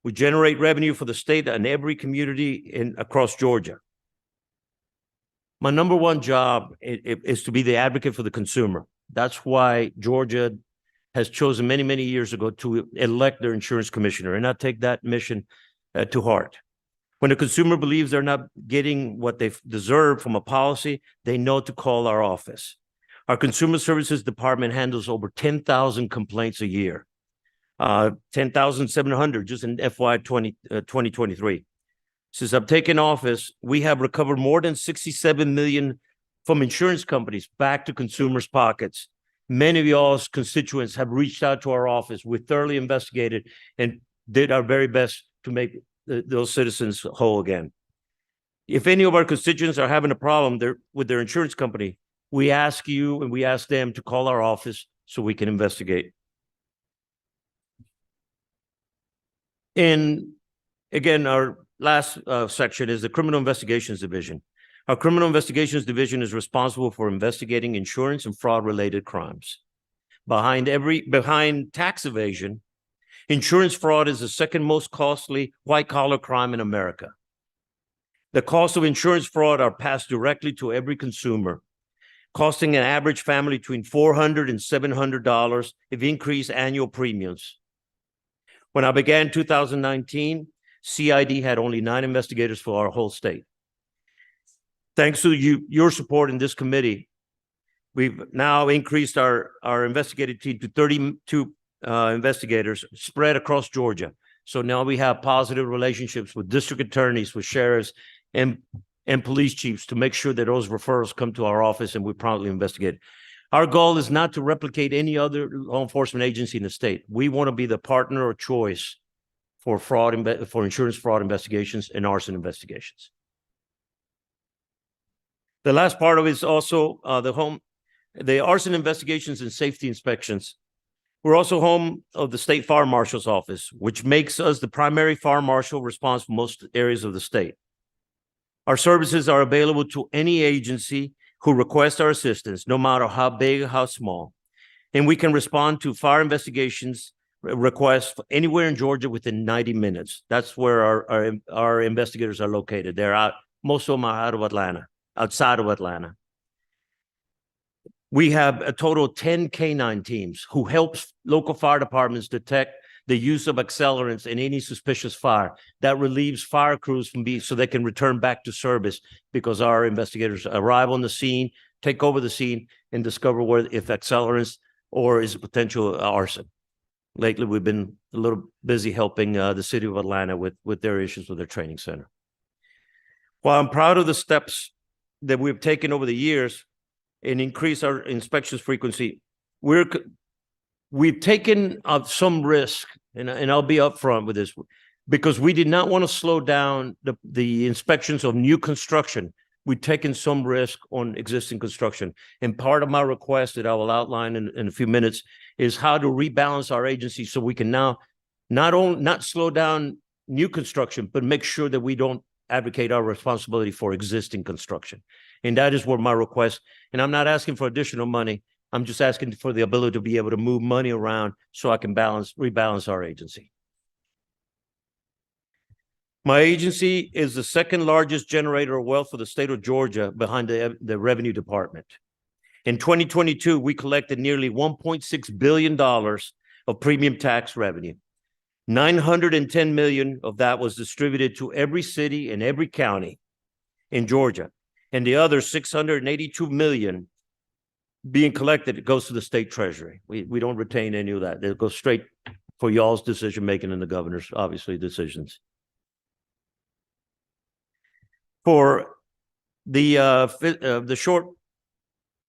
We generate revenue for the state and every community across Georgia. My number one job is to be the advocate for the consumer. That's why Georgia has chosen many, many years ago to elect their insurance commissioner, and I take that mission to heart. When a consumer believes they're not getting what they deserve from a policy, they know to call our office. Our consumer services department handles over 10,000 complaints a year, 10,700 just in FY 2023. Since I've taken office, we have recovered more than 67 million from insurance companies back to consumers' pockets. Many of y'all's constituents have reached out to our office. We thoroughly investigated and did our very best to make those citizens whole again. If any of our constituents are having a problem with their insurance company, we ask you and we ask them to call our office so we can investigate. And again, our last section is the Criminal Investigations Division. Our Criminal Investigations Division is responsible for investigating insurance and fraud-related crimes. Behind tax evasion, insurance fraud is the second most costly white-collar crime in America. The costs of insurance fraud are passed directly to every consumer, costing an average family between $400 and $700 if increased annual premiums. When I began 2019, CID had only 9 investigators for our whole state. Thanks to your support in this committee, we've now increased our investigative team to 32 investigators spread across Georgia. So now we have positive relationships with district attorneys, with sheriffs, and police chiefs to make sure that those referrals come to our office and we promptly investigate. Our goal is not to replicate any other law enforcement agency in the state. We want to be the partner of choice for insurance fraud investigations and arson investigations. The last part of it is also the arson investigations and safety inspections. We're also home of the State Fire Marshal's Office, which makes us the primary fire marshal responsible for most areas of the state. Our services are available to any agency who requests our assistance, no matter how big or how small. And we can respond to fire investigations requests anywhere in Georgia within 90 minutes. That's where our investigators are located. They're out, most of them are out of Atlanta, outside of Atlanta. We have a total of 10 canine teams who helps local fire departments detect the use of accelerants in any suspicious fire. That relieves fire crews from so they can return back to service, because our investigators arrive on the scene, take over the scene, and discover if accelerants or is a potential arson. Lately, we've been a little busy helping the city of Atlanta with their issues with their training center. While I'm proud of the steps that we've taken over the years and increase our inspections frequency, we've taken some risk, and I'll be upfront with this, because we did not want to slow down the inspections of new construction. We've taken some risk on existing construction. And part of my request that I will outline in a few minutes is how to rebalance our agency so we can now not slow down new construction, but make sure that we don't advocate our responsibility for existing construction. And that is where my request, and I'm not asking for additional money. I'm just asking for the ability to be able to move money around so I can rebalance our agency. My agency is the second largest generator of wealth for the state of Georgia behind the Revenue Department. In 2022, we collected nearly $1.6 billion of premium tax revenue. 910 million of that was distributed to every city and every county in Georgia. And the other 682 million being collected, it goes to the state treasury. We don't retain any of that. It goes straight for y'all's decision-making and the governor's, obviously, decisions. For the short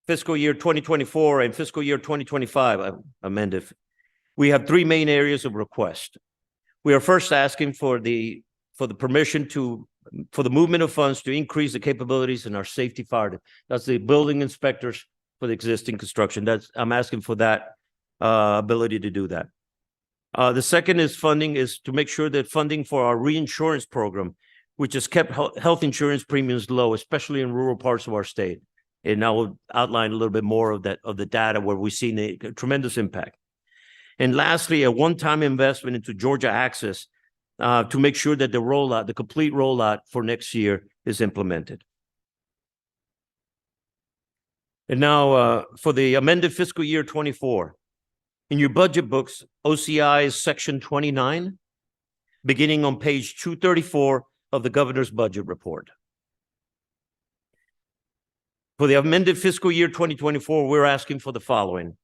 fiscal year 2024 and fiscal year 2025 amended, we have three main areas of request. We are first asking for the permission for the movement of funds to increase the capabilities in our safety fire. That's the building inspectors for the existing construction. I'm asking for that ability to do that. The second is to make sure that funding for our reinsurance program, which has kept health insurance premiums low, especially in rural parts of our state. And I will outline a little bit more of the data where we've seen a tremendous impact. And lastly, a one-time investment into Georgia Access to make sure that the complete rollout for next year is implemented. And now for the amended fiscal year 24, in your budget books, OCI is section 29, beginning on page 234 of the governor's budget report. For the amended fiscal year 2024, we're asking for the following: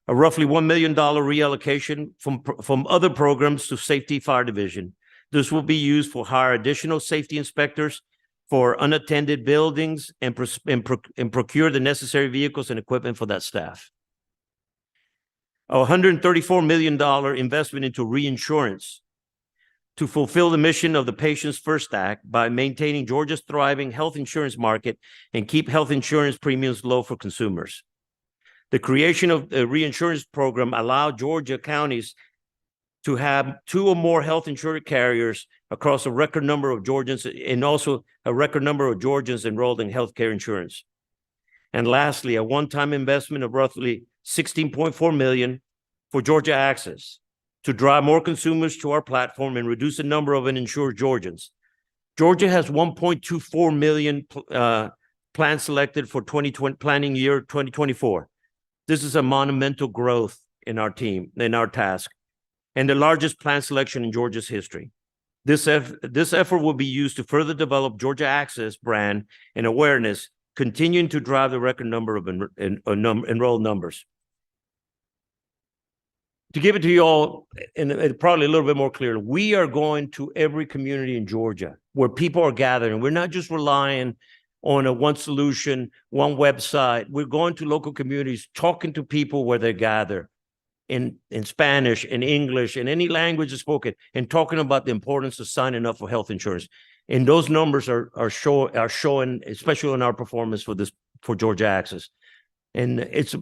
a roughly $1 million reallocation from other programs to Safety Fire Division. This will be used for hire additional safety inspectors for unattended buildings and procure the necessary vehicles and equipment for that staff. A $134 million investment into reinsurance to fulfill the mission of the Patients First Act by maintaining Georgia's thriving health insurance market and keep health insurance premiums low for consumers. The creation of the reinsurance program allowed Georgia counties to have 2 or more health insurance carriers across a record number of Georgians, and also a record number of Georgians enrolled in healthcare insurance. And lastly, a one-time investment of roughly $16.4 million for Georgia Access to drive more consumers to our platform and reduce the number of uninsured Georgians. Georgia has 1.24 million plans selected for planning year 2024. This is a monumental growth in our team, in our task, and the largest plan selection in Georgia's history. This effort will be used to further develop Georgia Access brand and awareness, continuing to drive the record number of enrolled numbers. To give it to you all, and probably a little bit more clearly, we are going to every community in Georgia where people are gathering. We're not just relying on a one solution, one website. We're going to local communities, talking to people where they gather in Spanish, in English, in any language is spoken, and talking about the importance of signing up for health insurance. And those numbers are showing, especially in our performance for Georgia Access. And it's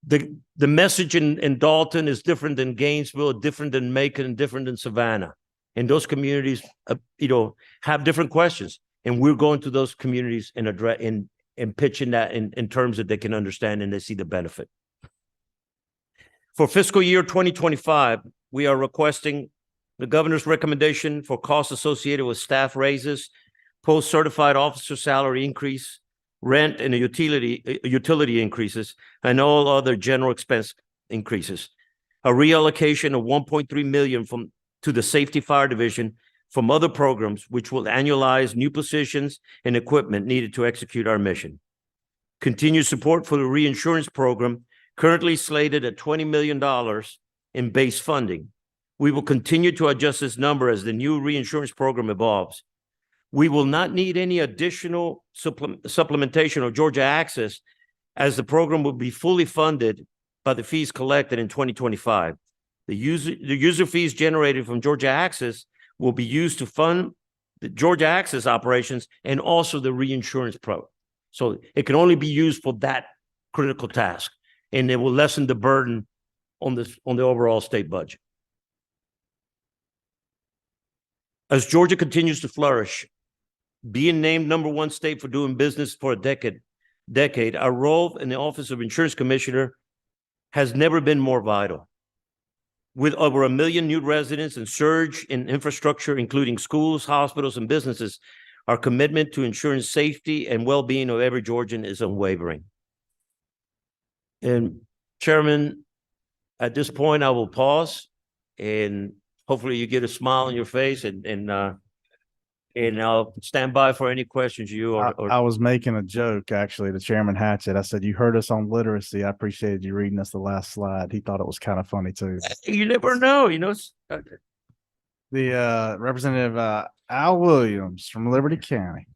the message in Dalton is different than Gainesville, different than Macon, different than Savannah. And those communities, have different questions. And we're going to those communities and pitching that in terms that they can understand and they see the benefit. For fiscal year 2025, we are requesting the governor's recommendation for costs associated with staff raises, post-certified officer salary increase, rent and utility increases, and all other general expense increases. A reallocation of 1.3 million to the Safety Fire Division from other programs, which will annualize new positions and equipment needed to execute our mission. Continued support for the reinsurance program, currently slated at $20 million in base funding. We will continue to adjust this number as the new reinsurance program evolves. We will not need any additional supplementation of Georgia Access, as the program will be fully funded by the fees collected in 2025. The user fees generated from Georgia Access will be used to fund the Georgia Access operations and also the reinsurance program. So it can only be used for that critical task, and it will lessen the burden on the overall state budget. As Georgia continues to flourish, being named #1 state for doing business for a decade, our role in the Office of Insurance Commissioner has never been more vital. With over 1 million new residents and surge in infrastructure, including schools, hospitals, and businesses, our commitment to ensuring safety and well-being of every Georgian is unwavering. And Chairman, at this point, I will pause, and hopefully you get a smile on your face, and I'll stand by for any questions you or I was making a joke actually to Chairman Hatchett. I said, you heard us on literacy. I appreciated you reading us the last slide. He thought it was kind of funny too. You never know, you know. The Representative Al Williams from Liberty County.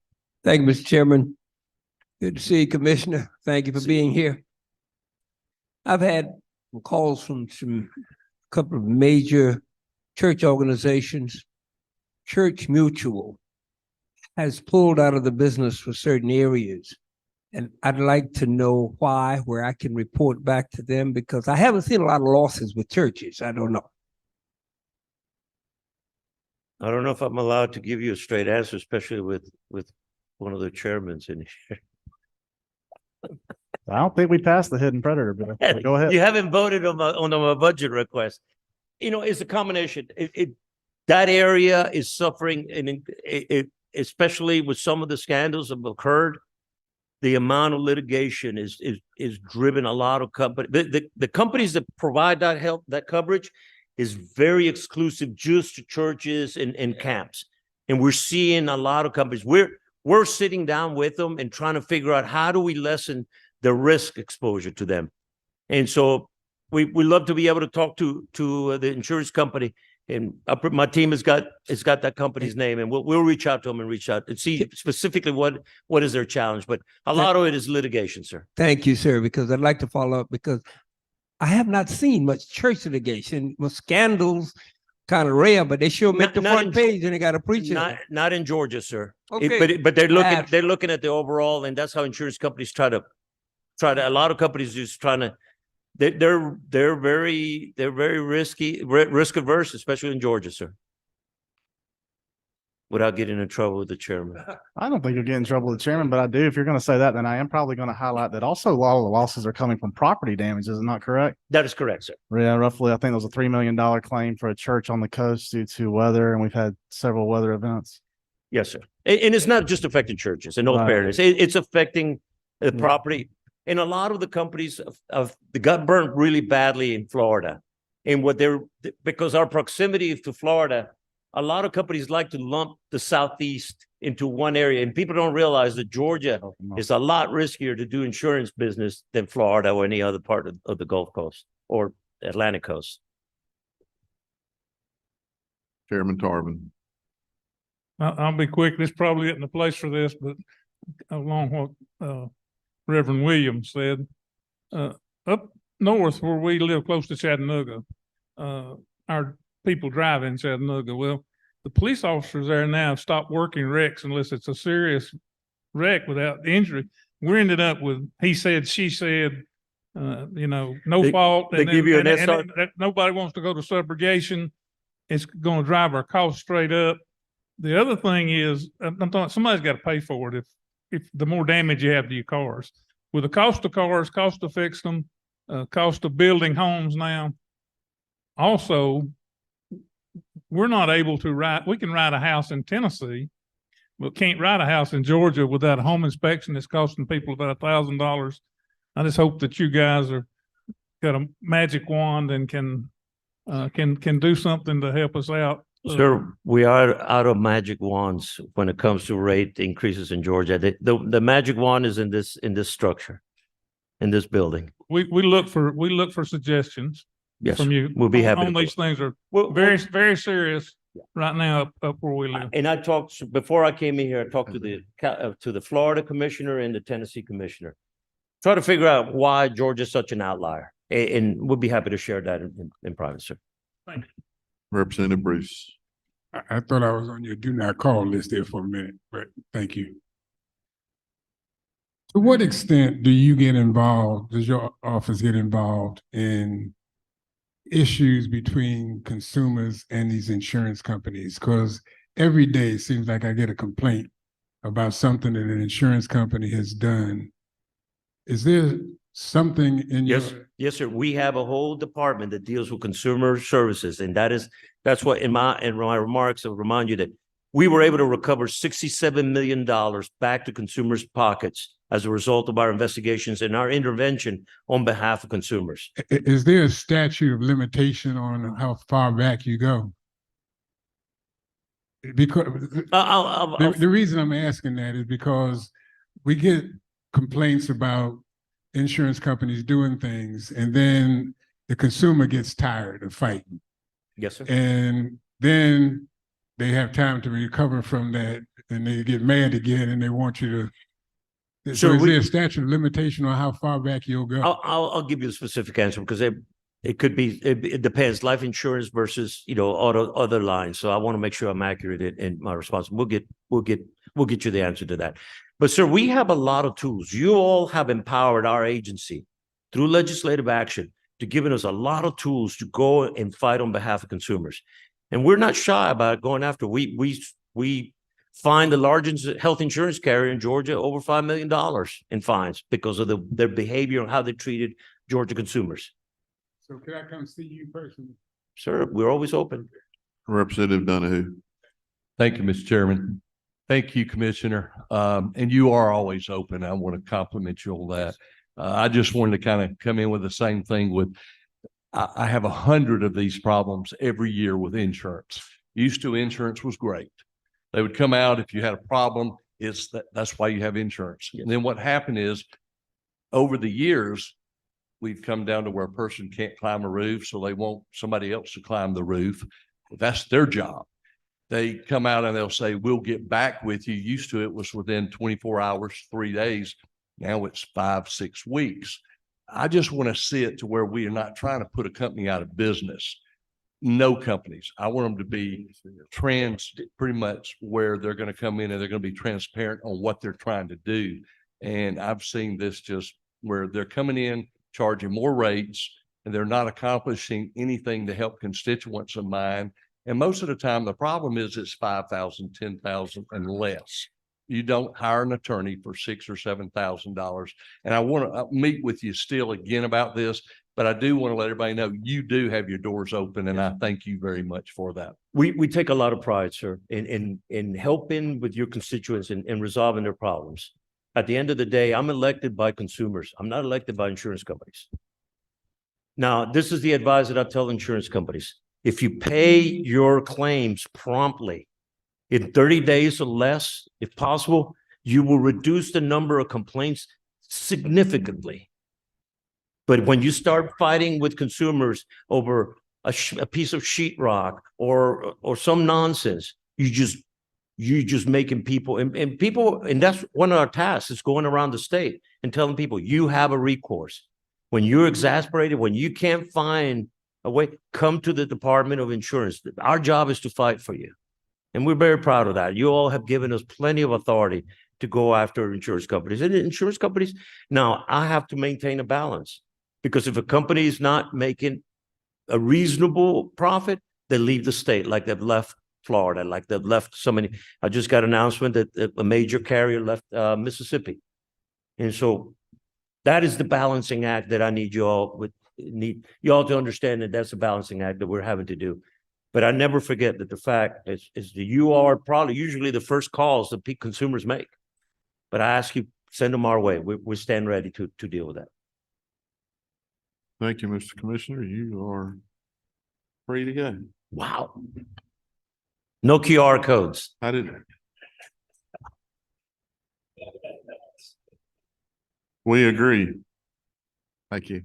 Thank you, Mr. Chairman. Good to see you, Commissioner. Thank you for being here. I've had calls from a couple of major church organizations. Church Mutual has pulled out of the business for certain areas. And I'd like to know why, where I can report back to them, because I haven't seen a lot of losses with churches. I don't know. I don't know if I'm allowed to give you a straight answer, especially with one of the chairmans in here. I don't think we passed the hidden predator bill. But go ahead. You haven't voted on my budget request. You know, it's a combination. That area is suffering, and especially with some of the scandals that have occurred, the amount of litigation is driven a lot of companies. The companies that provide that help, that coverage, is very exclusive just to churches and camps. And we're seeing a lot of companies. We're sitting down with them and trying to figure out how do we lessen the risk exposure to them. And so we love to be able to talk to the insurance company, and my team has got that company's name, and we'll reach out to them and see specifically what is their challenge. But a lot of it is litigation, sir. Thank you, sir, because I'd like to follow up, because I have not seen much church litigation. Well, scandals kind of rare, but they sure make the front page, and they got to preach it. Not in Georgia, sir. Okay. But they're looking at the overall, and that's how insurance companies try to. A lot of companies just trying to. They're very risky, risk averse, especially in Georgia, sir. Without getting in trouble with the chairman. I don't think you'll get in trouble with the chairman, but I do. If you're going to say that, then I am probably going to highlight that also a lot of the losses are coming from property damage. Is it not correct? That is correct, sir. Yeah, roughly. I think there was a $3 million claim for a church on the coast due to weather, and we've had several weather events. Yes, sir. And it's not just affecting churches. In all fairness, it's affecting the property. And a lot of the companies got burnt really badly in Florida. And because our proximity to Florida, a lot of companies like to lump the Southeast into one area. And people don't realize that Georgia is a lot riskier to do insurance business than Florida or any other part of the Gulf Coast or Atlantic coast. Chairman Tarvin. I'll be quick. This probably isn't the place for this, but along what Reverend Williams said, up north where we live close to Chattanooga, our people drive in Chattanooga. Well, the police officers there now have stopped working wrecks unless it's a serious wreck without injury. We ended up with he said, she said, no fault. They give you an SR. Nobody wants to go to subrogation. It's going to drive our costs straight up. The other thing is, somebody's got to pay for it if the more damage you have to your cars. With the cost of cars, cost to fix them, cost of building homes now. Also, we're not able to we can write a house in Tennessee, but can't write a house in Georgia without a home inspection that's costing people about $1,000. I just hope that you guys got a magic wand and can do something to help us out. Sir, we are out of magic wands when it comes to rate increases in Georgia. The magic wand is in this structure, in this building. We look for suggestions Yes, from you. we'll be happy on to these put- things are Well, very, very serious right now up where we live. And I talked, before I came in here, I talked to the Florida commissioner and the Tennessee commissioner. Try to figure out why Georgia's such an outlier. And we'll be happy to share that in private, sir. Thank you. Representative Bruce. I thought I was on your do not call list there for a minute, but thank you. To what extent do you get involved, does your office get involved in issues between consumers and these insurance companies? Because every day it seems like I get a complaint about something that an insurance company has done. Is there something in your? Yes, sir. We have a whole department that deals with consumer services, and that's what in my remarks, I'll remind you that we were able to recover $67 million back to consumers' pockets as a result of our investigations and our intervention on behalf of consumers. Is there a statute of limitation on how far back you go? Because the reason I'm asking that is because we get complaints about insurance companies doing things, and then the consumer gets tired of fighting. Yes, sir. And then they have time to recover from that, and they get mad again, and they want you to. So is there a statute of limitation on how far back you'll go? I'll give you a specific answer because it could be, it depends, life insurance versus, other lines. So I want to make sure I'm accurate in my response. We'll get you the answer to that. But sir, we have a lot of tools. You all have empowered our agency through legislative action to giving us a lot of tools to go and fight on behalf of consumers. And we're not shy about going after. We fined the largest health insurance carrier in Georgia over $5 million in fines because of their behavior and how they treated Georgia consumers. So can I come see you personally? Sir, we're always open. Representative Donahue. Thank you, Mr. Chairman. Thank you, Commissioner. And you are always open. I want to compliment you on that. I just wanted to kind of come in with the same thing with, I have 100 of these problems every year with insurance. Used to, insurance was great. They would come out if you had a problem. That's why you have insurance. Yes. And then what happened is, over the years, we've come down to where a person can't climb a roof, so they want somebody else to climb the roof. That's their job. They come out and they'll say, we'll get back with you. Used to, it was within 24 hours, 3 days. Now it's 5-6 weeks. I just want to see it to where we are not trying to put a company out of business. No companies. I want them to be pretty much where they're going to come in and they're going to be transparent on what they're trying to do. And I've seen this just where they're coming in, charging more rates, and they're not accomplishing anything to help constituents of mine. And most of the time, the problem is it's $5,000, $10,000 and less. You don't hire an attorney for $6,000 or $7,000. And I want to meet with you still again about this, but I do want to let everybody know you do have your doors open, and I thank you very much for that. We take a lot of pride, sir, in helping with your constituents and resolving their problems. At the end of the day, I'm elected by consumers. I'm not elected by insurance companies. Now, this is the advice that I tell insurance companies. If you pay your claims promptly, in 30 days or less, if possible, you will reduce the number of complaints significantly. But when you start fighting with consumers over a piece of sheetrock or some nonsense, you're just making people and that's one of our tasks is going around the state and telling people you have a recourse. When you're exasperated, when you can't find a way, come to the Department of Insurance. Our job is to fight for you. And we're very proud of that. You all have given us plenty of authority to go after insurance companies. And insurance companies, now I have to maintain a balance because if a company is not making a reasonable profit, they leave the state like they've left Florida, like they've left so many. I just got an announcement that a major carrier left Mississippi. And so That is the balancing act that I need you all to understand, that that's a balancing act that we're having to do. But I never forget that the fact is that you are probably usually the first calls that consumers make. But I ask you, send them our way. We stand ready to deal with that. Thank you, Mr. Commissioner. You are free to go. Wow. No QR codes. How did? We agree. Thank you.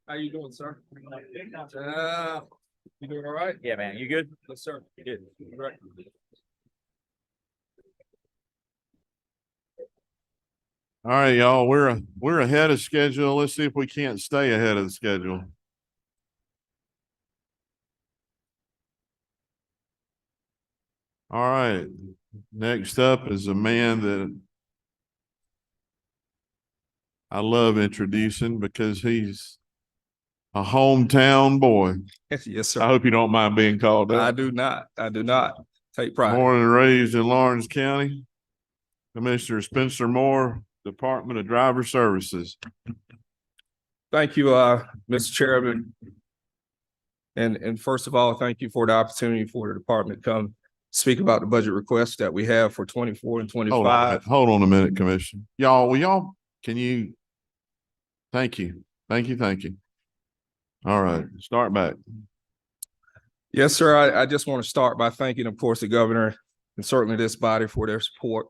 How you doing, sir? You doing all right? Yeah, man. You good? Yes, sir. You good. Right. All right, y'all. We're ahead of schedule. Let's see if we can't stay ahead of the schedule. All right. Next up is a man that I love introducing because he's a hometown boy. Yes, sir. I hope you don't mind being called that. I do not. I do not. Take pride. Born and raised in Lawrence County. Commissioner Spencer Moore, Department of Driver Services. Thank you, Mr. Chairman. And first of all, thank you for the opportunity for the department to come speak about the budget requests that we have for 24 and 25. Hold on a minute, Commissioner. Can you? Thank you. Thank you. All right, start back. Yes, sir. I just want to start by thanking, of course, the governor and certainly this body for their support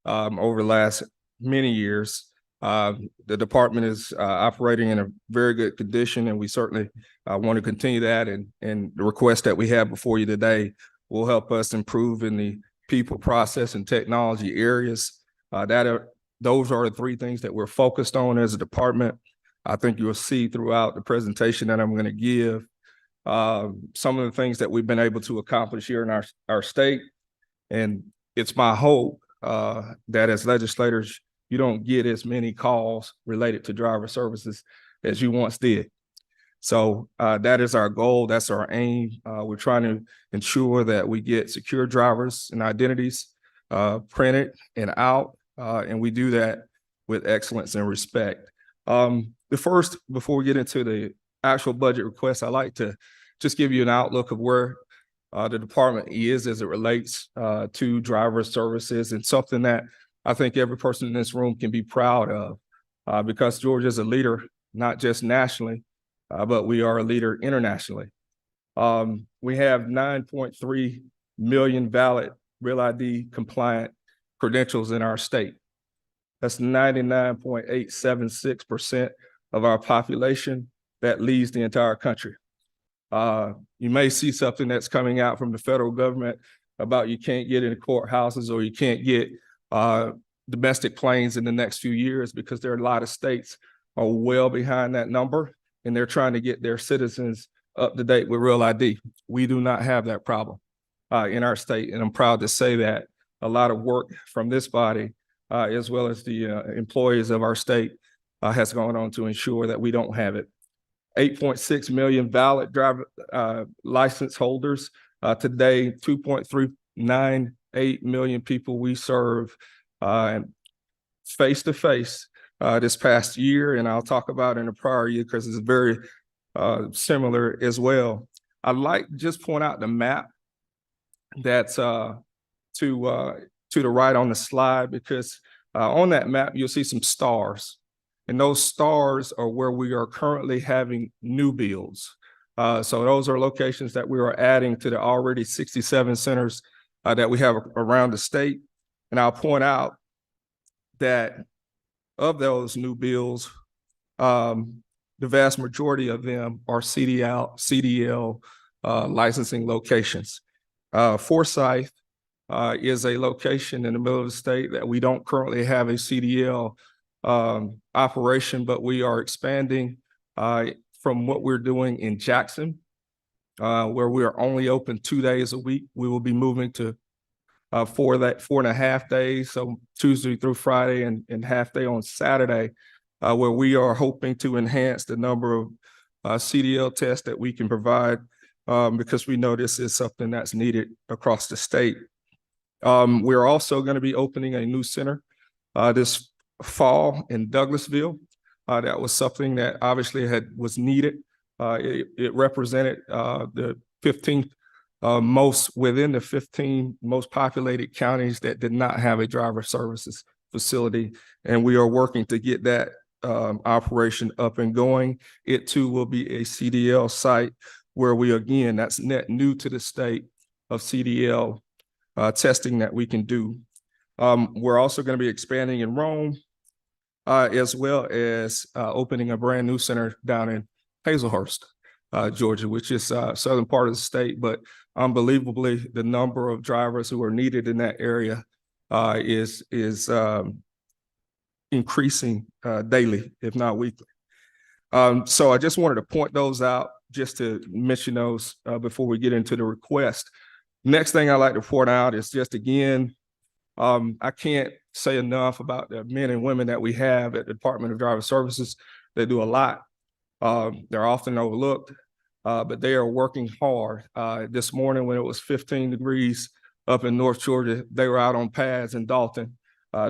over the last many years. The department is operating in a very good condition, and we certainly want to continue that. And the request that we have before you today will help us improve in the people, process, and technology areas. Those are the three things that we're focused on as a department. I think you'll see throughout the presentation that I'm going to give some of the things that we've been able to accomplish here in our state. And it's my hope that as legislators, you don't get as many calls related to driver services as you once did. So that is our goal. That's our aim. We're trying to ensure that we get secure drivers and identities printed and out, and we do that with excellence and respect. Before we get into the actual budget request, I'd like to just give you an outlook of where the department is as it relates to driver services, and something that I think every person in this room can be proud of, because Georgia is a leader, not just nationally, but we are a leader internationally. We have 9.3 million valid Real ID compliant credentials in our state. That's 99.876% of our population that leads the entire country. You may see something that's coming out from the federal government about you can't get into courthouses or you can't get domestic planes in the next few years, because there are a lot of states are well behind that number, and they're trying to get their citizens up to date with Real ID. We do not have that problem in our state, and I'm proud to say that a lot of work from this body, as well as the employees of our state, has gone on to ensure that we don't have it. 8.6 million valid driver license holders. Today, 2.398 million people we serve face to face this past year, and I'll talk about in the prior year because it's very similar as well. I'd like to just point out the map that's to the right on the slide, because on that map you'll see some stars, and those stars are where we are currently having new builds. So those are locations that we are adding to the already 67 centers that we have around the state. And I'll point out that of those new builds, the vast majority of them are CDL licensing locations. Forsyth is a location in the middle of the state that we don't currently have a CDL operation, but we are expanding from what we're doing in Jackson, where we are only open 2 days a week. We will be moving to for that 4.5 days, so Tuesday through Friday and half day on Saturday, where we are hoping to enhance the number of CDL tests that we can provide, because we know this is something that's needed across the state. We're also going to be opening a new center this fall in Douglasville. That was something that obviously was needed. It represented the 15th within the 15 most populated counties that did not have a driver services facility, and we are working to get that operation up and going. It too will be a CDL site where that's net new to the state of CDL testing that we can do. We're also going to be expanding in Rome, as well as opening a brand new center down in Hazelhurst, Georgia, which is southern part of the state. But unbelievably, the number of drivers who are needed in that area is increasing daily, if not weekly. So I just wanted to point those out, just to mention those before we get into the request. Next thing I'd like to point out is just, again, I can't say enough about the men and women that we have at the Department of Driver Services. They do a lot. They're often overlooked, but they are working hard. This morning when it was 15 degrees up in North Georgia, they were out on pads in Dalton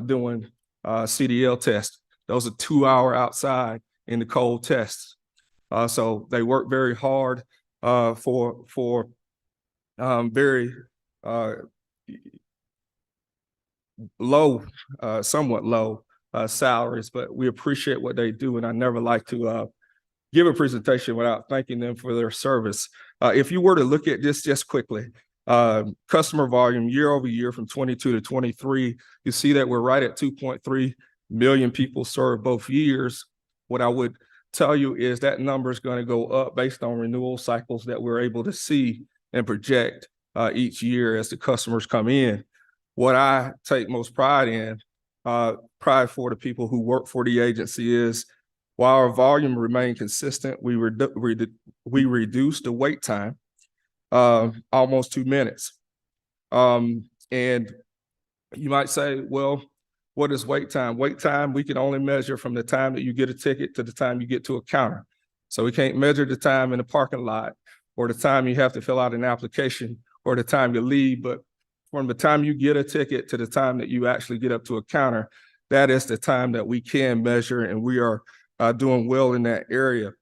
doing CDL tests. Those are 2-hour outside in the cold tests. So they work very hard for very low, somewhat low salaries, but we appreciate what they do. And I never like to give a presentation without thanking them for their service. If you were to look at this just quickly, customer volume year over year from 22 to 23, you see that we're right at 2.3 million people served both years. What I would tell you is that number is going to go up based on renewal cycles that we're able to see and project each year as the customers come in. What I take most pride in, pride for the people who work for the agency, is while our volume remained consistent, we reduced the wait time almost 2 minutes. And you might say, well, what is wait time? Wait time, we can only measure from the time that you get a ticket to the time you get to a counter. So we can't measure the time in the parking lot, or the time you have to fill out an application, or the time you leave, but from the time you get a ticket to the time that you actually get up to a counter, that is the time that we can measure, and we are doing well in that area.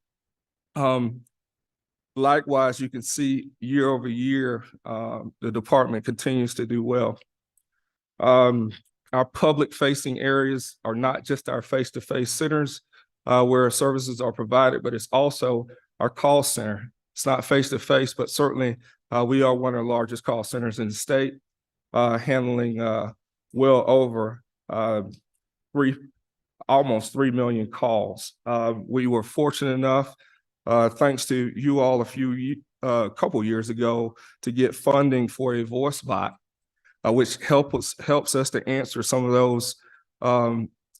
Likewise, you can see year over year, the department continues to do well. Our public-facing areas are not just our face-to-face centers where services are provided, but it's also our call center. It's not face-to-face, but certainly we are one of the largest call centers in the state, handling well over almost 3 million calls. We were fortunate enough, thanks to you all a couple years ago, to get funding for a voice bot, which helps us to answer some of those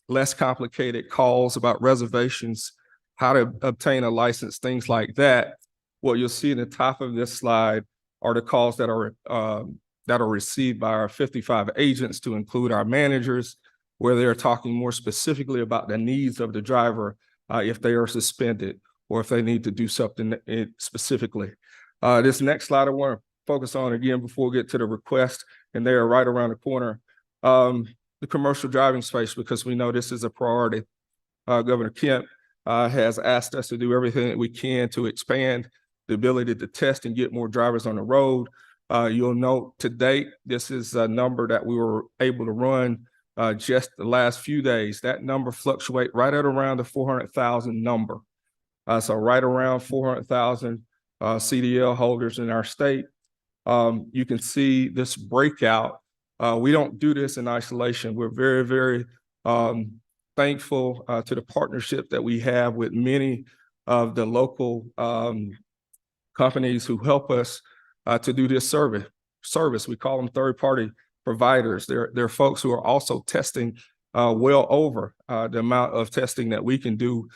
less complicated calls about reservations, how to obtain a license, things like that. What you'll see in the top of this slide are the calls that are received by our 55 agents, to include our managers, where they're talking more specifically about the needs of the driver if they are suspended or if they need to do something specifically. This next slide I want to focus on again before we get to the request, and they are right around the corner. The commercial driving space, because we know this is a priority. Governor Kemp has asked us to do everything that we can to expand the ability to test and get more drivers on the road. You'll note to date, this is a number that we were able to run just the last few days. That number fluctuate right at around the 400,000 number. So right around 400,000 CDL holders in our state. You can see this breakout. We don't do this in isolation. We're very, very thankful to the partnership that we have with many of the local companies who help us to do this service. We call them third-party providers. They're folks who are also testing well over the amount of testing that we can do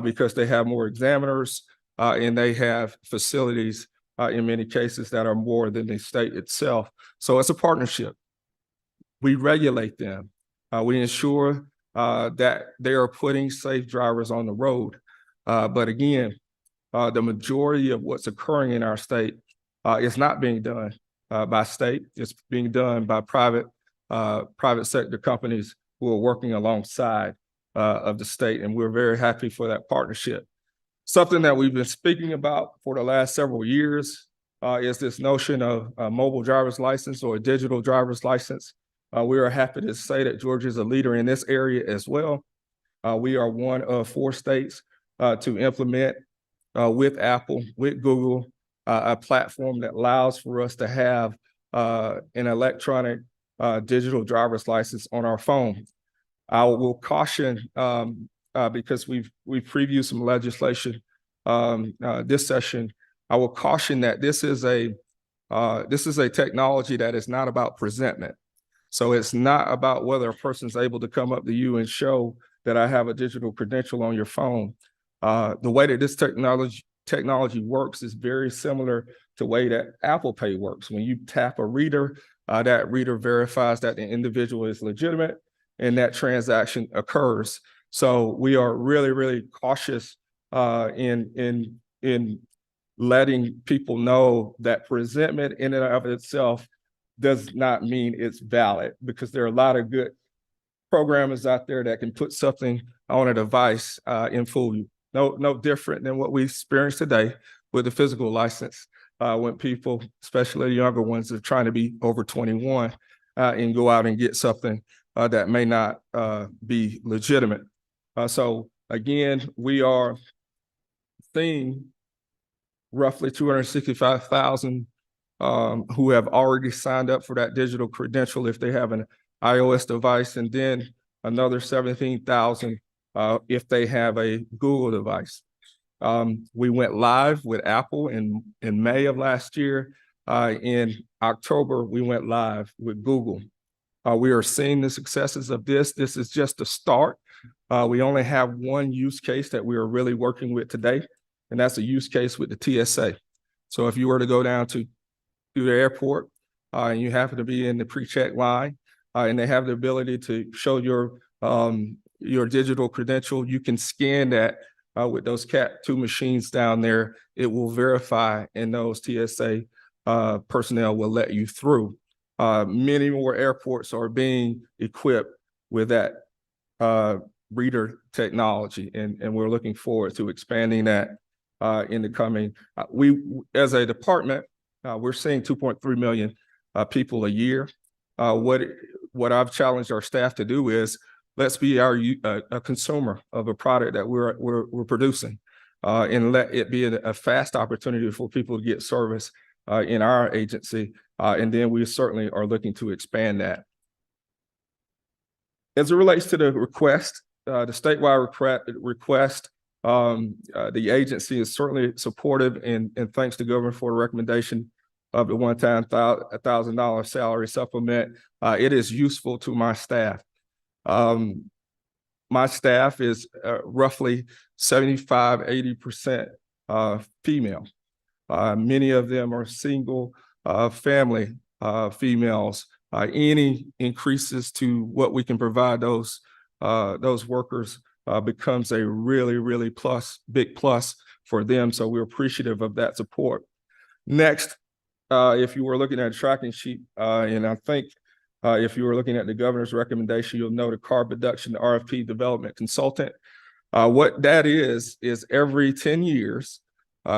because they have more examiners and they have facilities in many cases that are more than the state itself. So it's a partnership. We regulate them. We ensure that they are putting safe drivers on the road. But again, the majority of what's occurring in our state is not being done by state. It's being done by private sector companies who are working alongside of the state, and we're very happy for that partnership. Something that we've been speaking about for the last several years is this notion of a mobile driver's license or a digital driver's license. We are happy to say that Georgia is a leader in this area as well. We are one of 4 states to implement with Apple, with Google, a platform that allows for us to have an electronic digital driver's license on our phone. I will caution, because we've previewed some legislation this session, I will caution that this is a technology that is not about presentment. So it's not about whether a person's able to come up to you and show that I have a digital credential on your phone. The way that this technology works is very similar to the way that Apple Pay works. When you tap a reader, that reader verifies that the individual is legitimate and that transaction occurs. So we are really, really cautious in letting people know that presentment in and of itself does not mean it's valid, because there are a lot of good programmers out there that can put something on a device and fool you. No different than what we experience today with the physical license when people, especially the younger ones, are trying to be over 21 and go out and get something that may not be legitimate. So again, we are seeing roughly 265,000 who have already signed up for that digital credential if they have an iOS device, and then another 17,000 if they have a Google device. We went live with Apple in May of last year. In October, we went live with Google. We are seeing the successes of this. This is just a start. We only have one use case that we are really working with today, and that's a use case with the TSA. So if you were to go down to the airport and you happen to be in the pre-check line and they have the ability to show your digital credential, you can scan that with those CAT2 machines down there. It will verify, and those TSA personnel will let you through. Many more airports are being equipped with that reader technology, and we're looking forward to expanding that in the coming. We, as a department, we're seeing 2.3 million people a year. What I've challenged our staff to do is let's be a consumer of a product that we're producing, and let it be a fast opportunity for people to get service in our agency, and then we certainly are looking to expand that. As it relates to the request, the statewide request, the agency is certainly supportive, and thanks to governor for the recommendation of the one-time $1,000 salary supplement. It is useful to my staff. My staff is roughly 75–80% female. Many of them are single family females. Any increases to what we can provide those workers becomes a really big plus for them. So we're appreciative of that support. Next, if you were looking at a tracking sheet, and I think if you were looking at the governor's recommendation, you'll know the carbon reduction RFP development consultant. What that is every 10 years,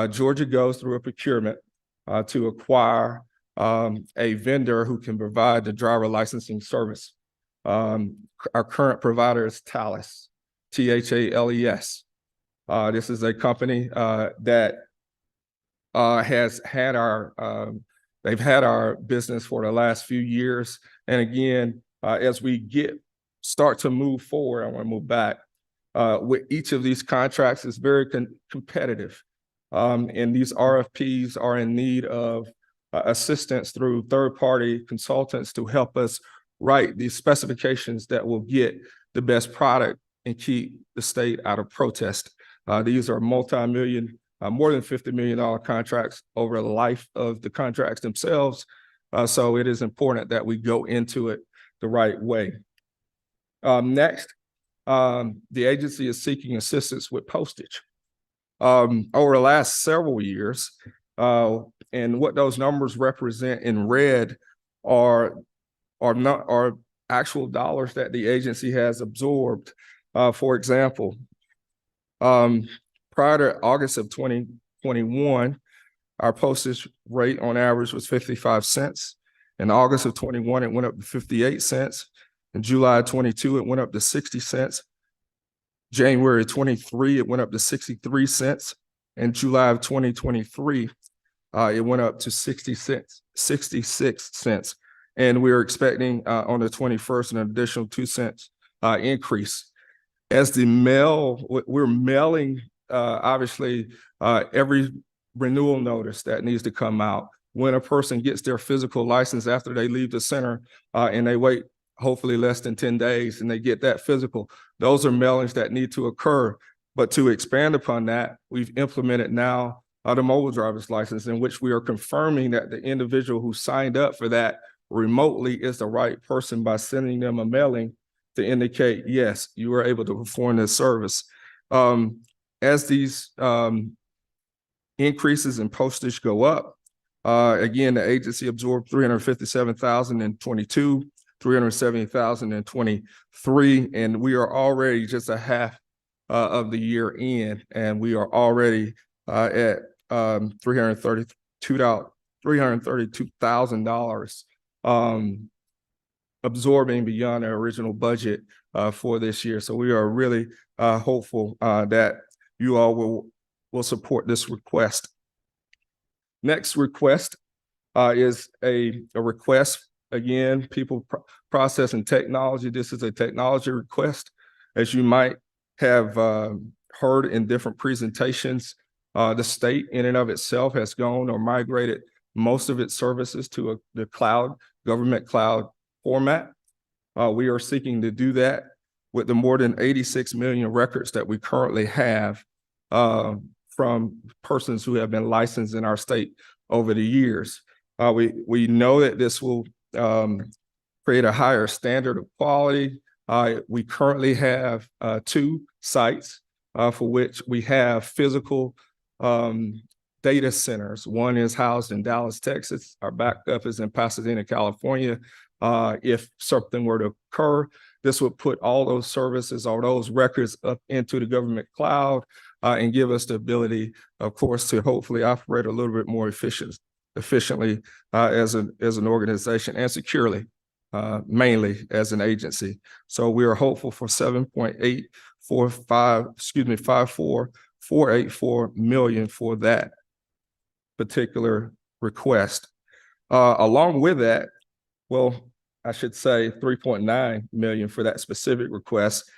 Georgia goes through a procurement to acquire a vendor who can provide the driver licensing service. Our current provider is Thales, THALES. This is a company that has had they've had our business for the last few years. And again, as we start to move forward, I want to move back. With each of these contracts is very competitive. And these RFPs are in need of assistance through third-party consultants to help us write the specifications that will get the best product and keep the state out of protest. These are multi-million, more than $50 million contracts over the life of the contracts themselves. So it is important that we go into it the right way. Next, the agency is seeking assistance with postage. Over the last several years, and what those numbers represent in red are actual dollars that the agency has absorbed. For example, prior to August of 2021, our postage rate on average was 55 cents. In August of 21, it went up to 58 cents. In July of 22, it went up to 60 cents. January 23, it went up to 63 cents. In July of 2023, it went up to 66 cents. And we're expecting on the 21st an additional 2 cents increase. As we're mailing obviously every renewal notice that needs to come out when a person gets their physical license after they leave the center and they wait hopefully less than 10 days and they get that physical. Those are mailings that need to occur. But to expand upon that, we've implemented now the mobile driver's license, in which we are confirming that the individual who signed up for that remotely is the right person by sending them a mailing to indicate, yes, you were able to perform this service. As these increases in postage go up, again, the agency absorbed $357,000 in 22, $370,000 in 23, and we are already just a half of the year in, and we are already at $332,000 absorbing beyond our original budget for this year. So we are really hopeful that you all will support this request. Next request is a request, again, people, process, and technology. This is a technology request. As you might have heard in different presentations, the state in and of itself has gone or migrated most of its services to the cloud, government cloud format. We are seeking to do that with the more than 86 million records that we currently have from persons who have been licensed in our state over the years. We know that this will create a higher standard of quality. We currently have 2 sites for which we have physical data centers. One is housed in Dallas, Texas. Our backup is in Pasadena, California. If something were to occur, this would put all those services or those records up into the government cloud and give us the ability, of course, to hopefully operate a little bit more efficiently as an organization and securely, mainly as an agency. So we are hopeful for 54484 million for that particular request. Along with that, well, I should say 3.9 million for that specific request.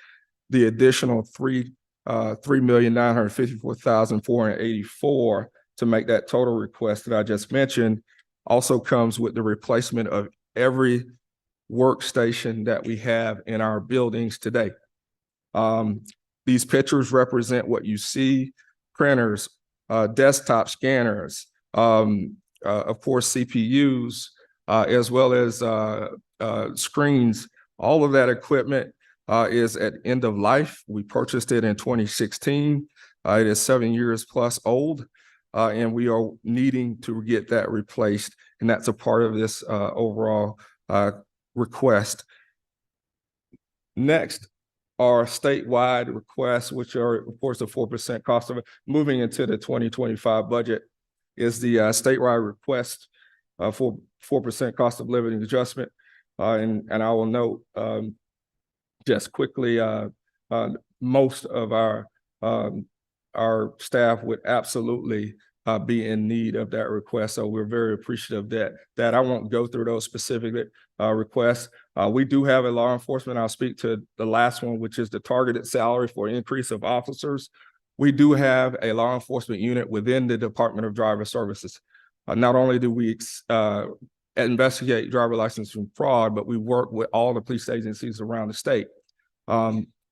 The additional 3,954,484 to make that total request that I just mentioned also comes with the replacement of every workstation that we have in our buildings today. These pictures represent what you see: printers, desktop scanners, of course, CPUs, as well as screens. All of that equipment is at end of life. We purchased it in 2016. It is 7 years plus old, and we are needing to get that replaced. And that's a part of this overall request. Next are statewide requests, which are, of course, a 4% cost of it. Moving into the 2025 budget is the statewide request for 4% cost of living adjustment. And I will note just quickly, most of our staff would absolutely be in need of that request. So we're very appreciative that I won't go through those specific requests. We do have a law enforcement. I'll speak to the last one, which is the targeted salary for increase of officers. We do have a law enforcement unit within the Department of Driver Services. Not only do we investigate driver licensing fraud, but we work with all the police agencies around the state.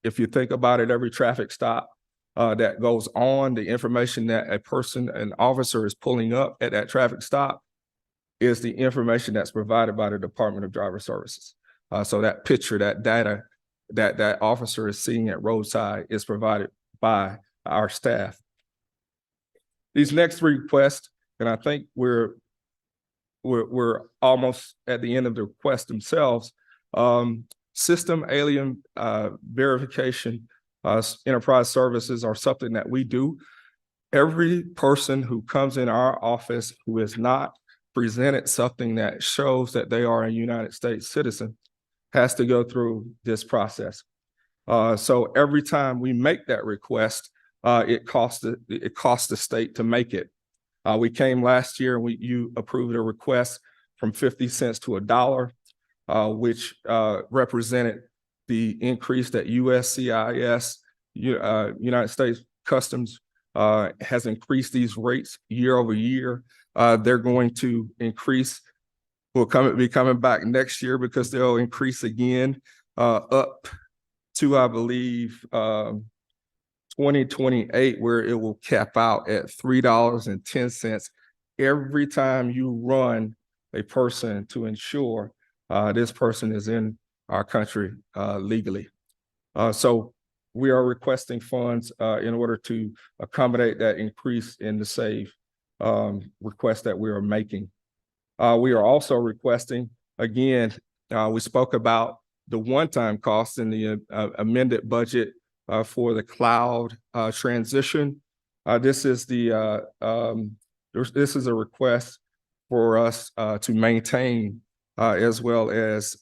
If you think about it, every traffic stop that goes on, the information that an officer is pulling up at that traffic stop is the information that's provided by the Department of Driver Services. So that picture, that data that officer is seeing at roadside is provided by our staff. These next three requests, and I think we're almost at the end of the request themselves. System alien verification enterprise services are something that we do. Every person who comes in our office who is not presented something that shows that they are a United States citizen has to go through this process. So every time we make that request, it costs the state to make it. We came last year and you approved a request from 50 cents to $1, which represented the increase that USCIS, United States Customs, has increased these rates year over year. They're going to increase. We'll be coming back next year because they'll increase again up to, I believe, 2028, where it will cap out at $3.10 every time you run a person to ensure this person is in our country legally. So we are requesting funds in order to accommodate that increase in the SAVE request that we are making. We are also requesting, again, we spoke about the one-time cost in the amended budget for the cloud transition. This is a request for us to maintain as well as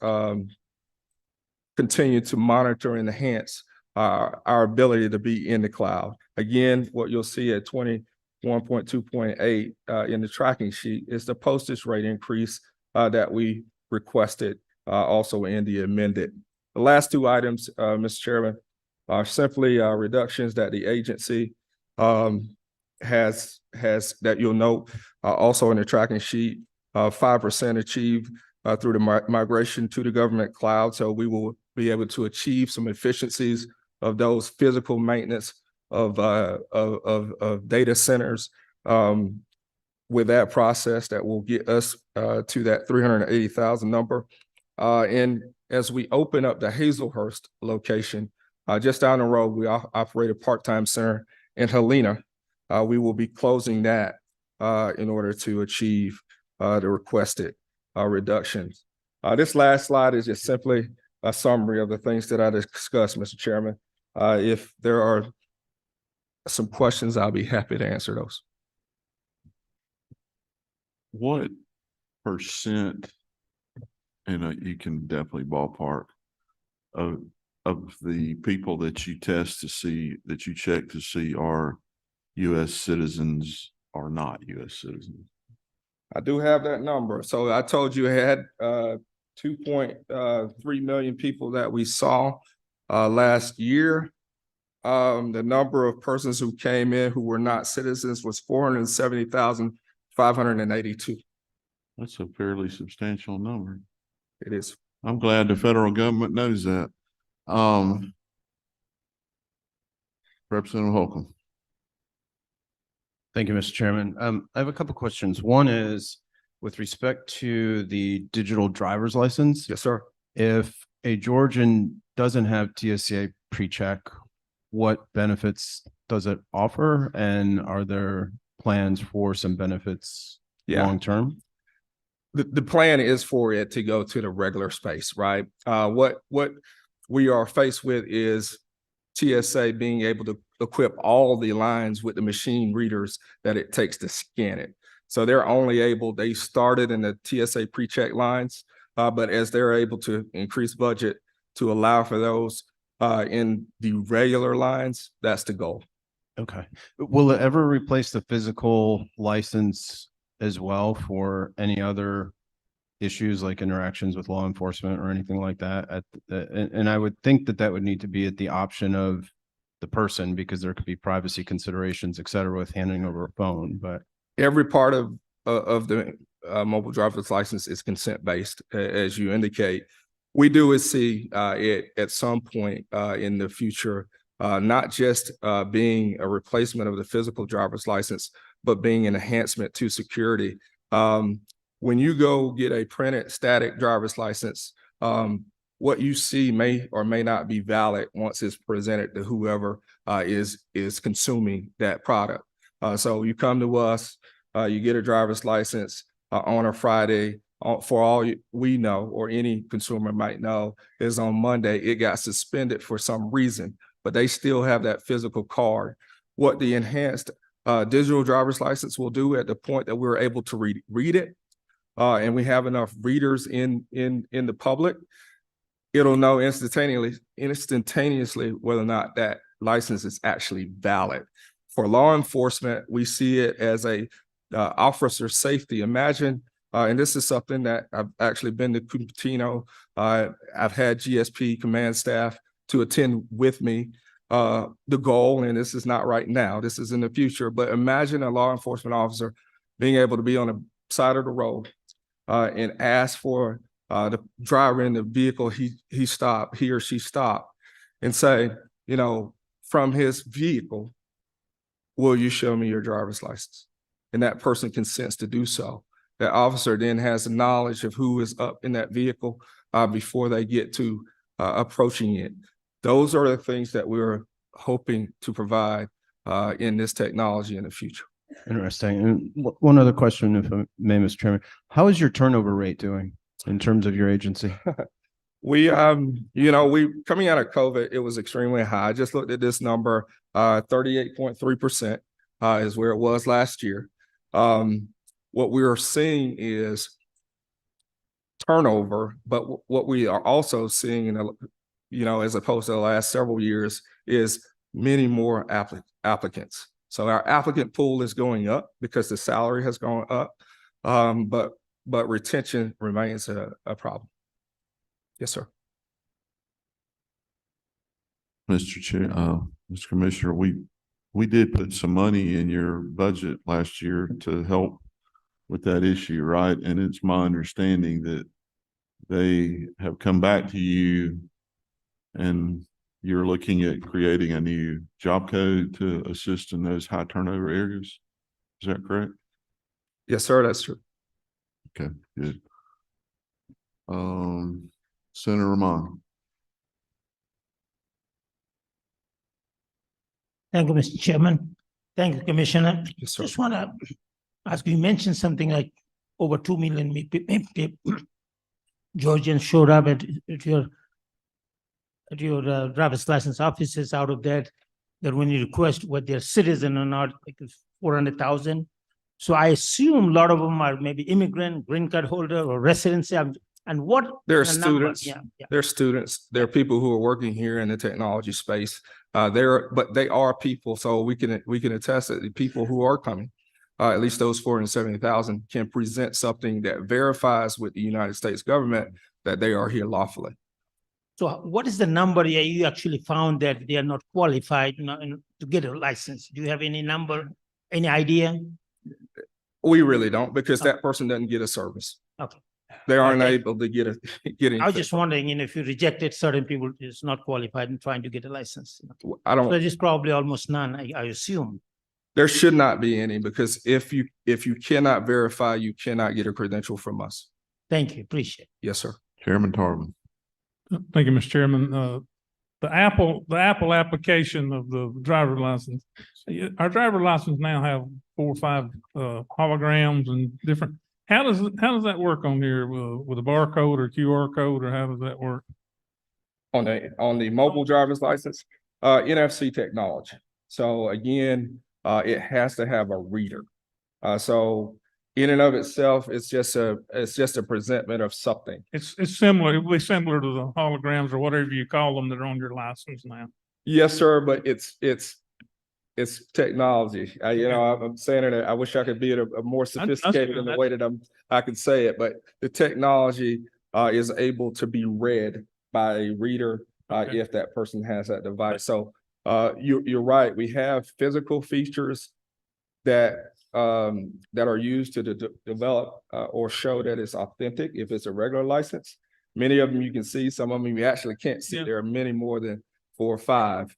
continue to monitor and enhance our ability to be in the cloud. Again, what you'll see at 21.2.8 in the tracking sheet is the postage rate increase that we requested also in the amended. The last two items, Mr. Chairman, are simply reductions that the agency has that you'll note also in the tracking sheet, 5% achieved through the migration to the government cloud. So we will be able to achieve some efficiencies of those physical maintenance of data centers with that process that will get us to that 380,000 number. And as we open up the Hazelhurst location, just down the road, we operate a part-time center in Helena. We will be closing that in order to achieve the requested reductions. This last slide is just simply a summary of the things that I discussed, Mr. Chairman. If there are some questions, I'll be happy to answer those. What percent, and you can definitely ballpark, of the people that you test to see, that you check to see are U.S. citizens or not U.S. citizens? I do have that number. So I told you I had 2.3 million people that we saw last year. The number of persons who came in who were not citizens was 470,582. That's a fairly substantial number. It is. I'm glad the federal government knows that. Representative Holcomb. Thank you, Mr. Chairman. I have a couple questions. One is with respect to the digital driver's license. Yes, sir. If a Georgian doesn't have TSA pre-check, what benefits does it offer? And are there plans for some benefits long-term? The plan is for it to go to the regular space, right? What we are faced with is TSA being able to equip all the lines with the machine readers that it takes to scan it. So they're only able, they started in the TSA pre-check lines, but as they're able to increase budget to allow for those in the regular lines, that's the goal. Okay. Will it ever replace the physical license as well for any other issues like interactions with law enforcement or anything like that? And I would think that that would need to be at the option of the person, because there could be privacy considerations, et cetera, with handing over a phone. But every part of the mobile driver's license is consent-based, as you indicate. We do see it at some point in the future, not just being a replacement of the physical driver's license, but being an enhancement to security. When you go get a printed static driver's license, what you see may or may not be valid once it's presented to whoever is consuming that product. So you come to us, you get a driver's license on a Friday. For all we know, or any consumer might know, is on Monday it got suspended for some reason, but they still have that physical card. What the enhanced digital driver's license will do at the point that we're able to read it, and we have enough readers in the public, it'll know instantaneously whether or not that license is actually valid. For law enforcement, we see it as a officer safety. Imagine, and this is something that I've actually been to Cupertino. I've had GSP command staff to attend with me. The goal, and this is not right now, this is in the future, but imagine a law enforcement officer being able to be on the side of the road and ask for the driver in the vehicle he or she stopped, and say, you know, from his vehicle, will you show me your driver's license? And that person consents to do so. That officer then has the knowledge of who is up in that vehicle before they get to approaching it. Those are the things that we're hoping to provide in this technology in the future. Interesting. And one other question, if I may, Mr. Chairman, how is your turnover rate doing in terms of your agency? We, we coming out of COVID, it was extremely high. I just looked at this number, 38.3% is where it was last year. What we are seeing is turnover, but what we are also seeing, as opposed to the last several years, is many more applicants. So our applicant pool is going up because the salary has gone up, but retention remains a problem. Yes, sir. Mr. Chair, Mr. Commissioner, we did put some money in your budget last year to help with that issue, right? And it's my understanding that they have come back to you and you're looking at creating a new job code to assist in those high turnover areas. Is that correct? Yes, sir, that's true. Okay, good. Senator Rahman. Thank you, Mr. Chairman. Thank you, Commissioner. Yes, sir. Just want to ask you, mentioned something like over 2 million Georgians showed up at your driver's license offices. Out of that when you request whether they're citizen or not, like 400,000. So I assume a lot of them are maybe immigrant, green card holder, or residency. And what There are the number? students. Yeah. They're students. There are people who are working here in the technology space. But they are people. So we can attest that the people who are coming, at least those 470,000, can present something that verifies with the United States government that they are here lawfully. So what is the number you actually found that they are not qualified to get a license? Do you have any number, any idea? We really don't, because that person doesn't get a service. Okay. They aren't able to get I was just wondering, if you rejected certain people is not qualified and trying to get a license. I don't. So there's probably almost none, I assume. There should not be any, because if you cannot verify, you cannot get a credential from us. Thank you. Appreciate it. Yes, sir. Chairman Tarvin. Thank you, Mr. Chairman. The Apple application of the driver license. Our driver license now have 4 or 5 holograms and different. How does that work on here with a barcode or QR code, or how does that work? On the mobile driver's license, NFC technology. So again, it has to have a reader. So in and of itself, it's just a presentment of something. It's similar. It will be similar to the holograms or whatever you call them that are on your license now. Yes, sir, but it's technology. I'm saying it. I wish I could be a more sophisticated in the way that I can say it, but the technology is able to be read by a reader if that person has that device. So you're right. We have physical features that are used to develop or show that it's authentic if it's a regular license. Many of them you can see, some of them you actually can't see. Yeah. There are many more than 4 or 5.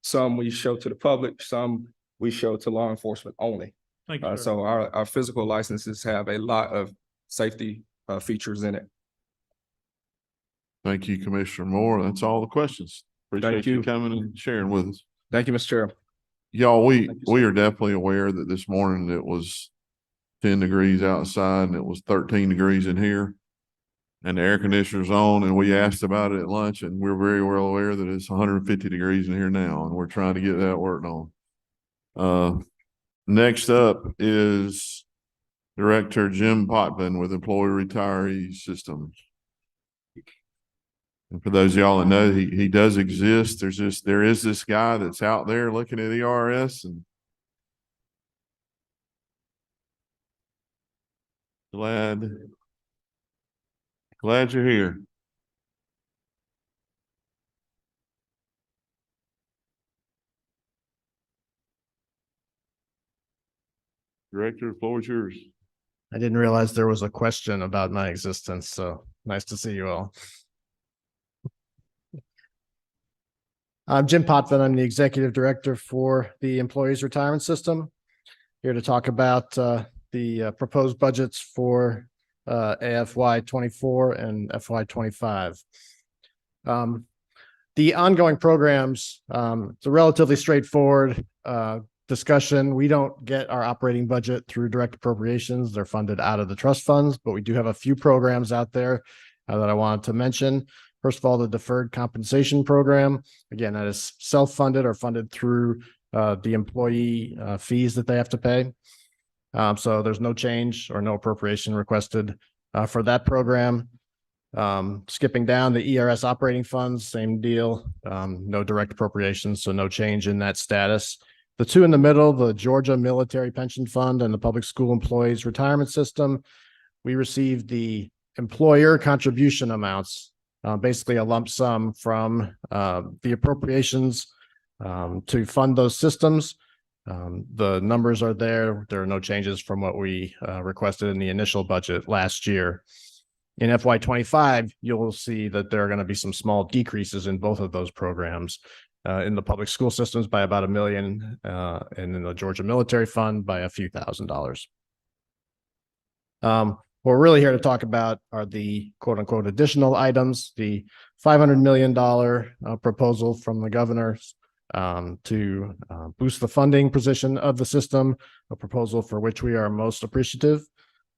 Some we show to the public, some we show to law enforcement only. Thank you, so our physical licenses have a lot of safety features in it. Thank you, Commissioner Moore. That's all the questions. Appreciate you you. coming and sharing with us. Thank you, Mr. Chair. Y'all, we are definitely aware that this morning it was 10 degrees outside and it was 13 degrees in here. And the air conditioner's on, and we asked about it at lunch, and we're very well aware that it's 150 degrees in here now, and we're trying to get that worked on. Next up is Director Jim Potvin with Employee Retiree Systems. And for those of y'all that know, he does exist. There is this guy that's out there looking at ERS, and glad you're here. Director, the floor is yours. I didn't realize there was a question about my existence, so nice to see you all. I'm Jim Potvin. I'm the Executive Director for the Employees Retirement System. Here to talk about the proposed budgets for AFY 24 and FY 25. The ongoing programs, it's a relatively straightforward discussion. We don't get our operating budget through direct appropriations. They're funded out of the trust funds, but we do have a few programs out there that I wanted to mention. First of all, the deferred compensation program. Again, that is self-funded or funded through the employee fees that they have to pay. So there's no change or no appropriation requested for that program. Skipping down the ERS operating funds, same deal. No direct appropriations, so no change in that status. The two in the middle, the Georgia Military Pension Fund and the Public School Employees Retirement System, we received the employer contribution amounts, basically a lump sum from the appropriations to fund those systems. The numbers are there. There are no changes from what we requested in the initial budget last year. In FY 25, you'll see that there are going to be some small decreases in both of those programs. In the public school systems by about $1 million, and in the Georgia Military Fund by a few $1,000s. What we're really here to talk about are the quote unquote additional items, the $500 million proposal from the governor to boost the funding position of the system, a proposal for which we are most appreciative,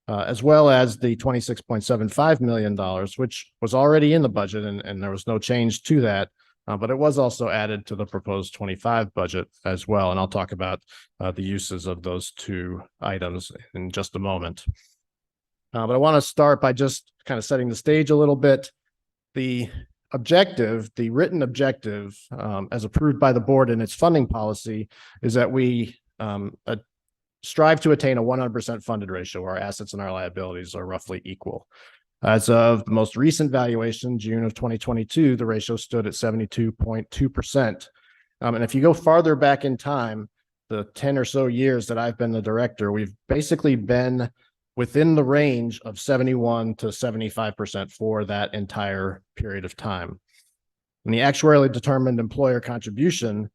as well as the $26.75 million, which was already in the budget and there was no change to that. But it was also added to the proposed 25 budget as well. And I'll talk about the uses of those two items in just a moment. But I want to start by just kind of setting the stage a little bit. The objective, the written objective, as approved by the board in its funding policy, is that we strive to attain a 100% funded ratio where our assets and our liabilities are roughly equal. As of the most recent valuation, June of 2022, the ratio stood at 72.2%. And if you go farther back in time, the 10 or so years that I've been the director, we've basically been within the range of 71 to 75% for that entire period of time. And the actuarially determined employer contribution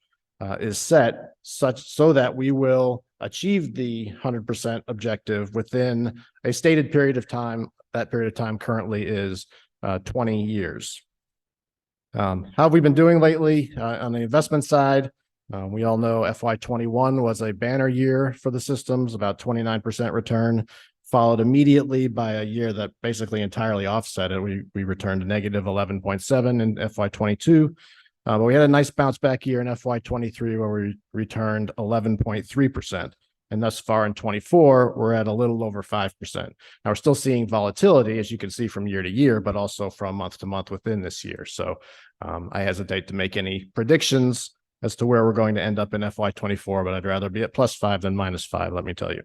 is set such so that we will achieve the 100% objective within a stated period of time. That period of time currently is 20 years. How have we been doing lately on the investment side? We all know FY 21 was a banner year for the systems, about 29% return, followed immediately by a year that basically entirely offset it. We returned a negative 11.7 in FY 22, but we had a nice bounce back year in FY 23 where we returned 11.3%. And thus far in 24, we're at a little over 5%. Now we're still seeing volatility, as you can see from year to year, but also from month to month within this year. So I hesitate to make any predictions as to where we're going to end up in FY 24, but I'd rather be at +5 than -5, let me tell you.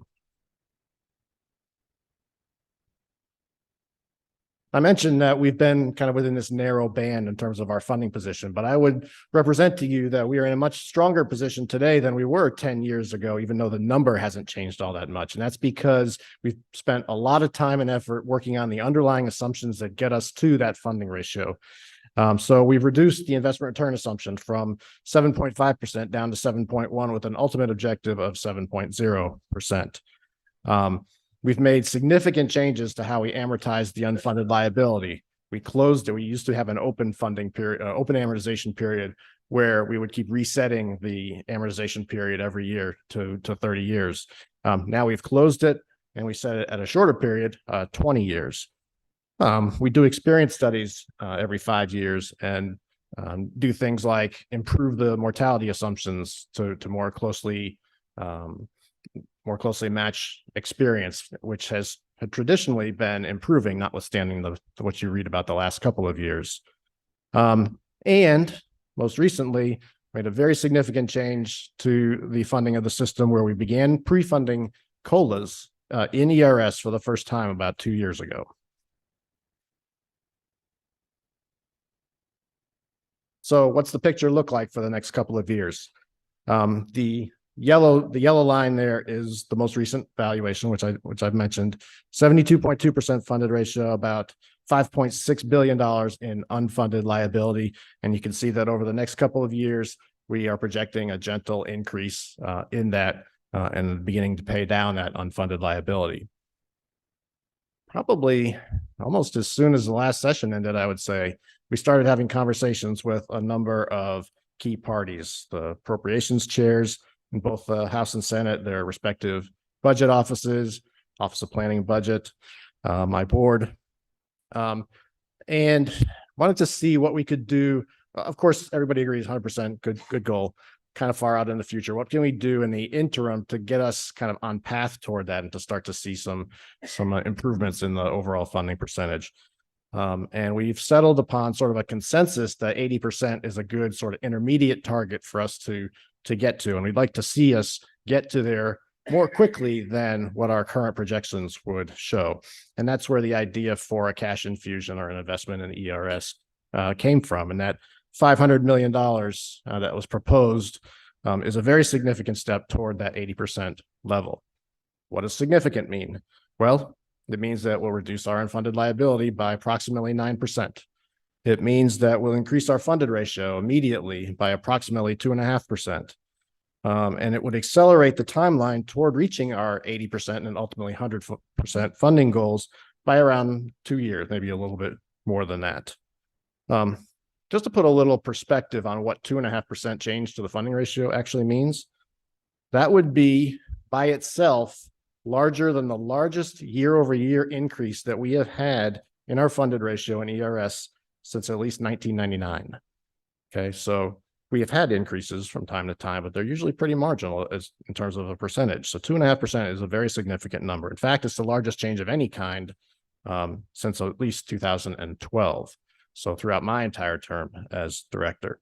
I mentioned that we've been kind of within this narrow band in terms of our funding position, but I would represent to you that we are in a much stronger position today than we were 10 years ago, even though the number hasn't changed all that much. And that's because we've spent a lot of time and effort working on the underlying assumptions that get us to that funding ratio. So we've reduced the investment return assumption from 7.5% down to 7.1 with an ultimate objective of 7.0%. We've made significant changes to how we amortize the unfunded liability. We closed it. We used to have an open funding period, open amortization period, where we would keep resetting the amortization period every year to 30 years. Now we've closed it and we set it at a shorter period, 20 years. We do experience studies every 5 years and do things like improve the mortality assumptions to more closely match experience, which has had traditionally been improving, notwithstanding what you read about the last couple of years. And most recently, made a very significant change to the funding of the system, where we began pre-funding COLAs in ERS for the first time about 2 years ago. So what's the picture look like for the next couple of years? The yellow line there is the most recent valuation, which I've mentioned, 72.2% funded ratio, about $5.6 billion in unfunded liability. And you can see that over the next couple of years, we are projecting a gentle increase in that and beginning to pay down that unfunded liability. Probably almost as soon as the last session ended, I would say, we started having conversations with a number of key parties, the appropriations chairs in both the House and Senate, their respective budget offices, Office of Planning and Budget, my board, and wanted to see what we could do. Of course, everybody agrees 100% good goal, kind of far out in the future. What can we do in the interim to get us kind of on path toward that and to start to see some improvements in the overall funding percentage? And we've settled upon sort of a consensus that 80% is a good sort of intermediate target for us to get to. And we'd like to see us get to there more quickly than what our current projections would show. And that's where the idea for a cash infusion or an investment in ERS came from. And that $500 million that was proposed is a very significant step toward that 80% level. What does significant mean? Well, it means that we'll reduce our unfunded liability by approximately 9%. It means that we'll increase our funded ratio immediately by approximately 2.5%. And it would accelerate the timeline toward reaching our 80% and ultimately 100% funding goals by around 2 years, maybe a little bit more than that. Just to put a little perspective on what 2.5% change to the funding ratio actually means, that would be by itself larger than the largest year-over-year increase that we have had in our funded ratio in ERS since at least 1999. Okay, so we have had increases from time to time, but they're usually pretty marginal in terms of a percentage. So 2.5% is a very significant number. In fact, it's the largest change of any kind since at least 2012. So throughout my entire term as director.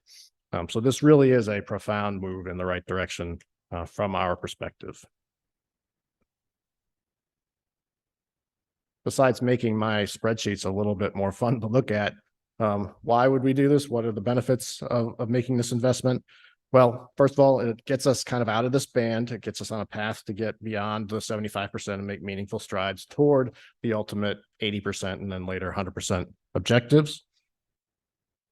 So this really is a profound move in the right direction from our perspective. Besides making my spreadsheets a little bit more fun to look at, why would we do this? What are the benefits of making this investment? Well, first of all, it gets us kind of out of this band. It gets us on a path to get beyond the 75% and make meaningful strides toward the ultimate 80% and then later 100% objectives.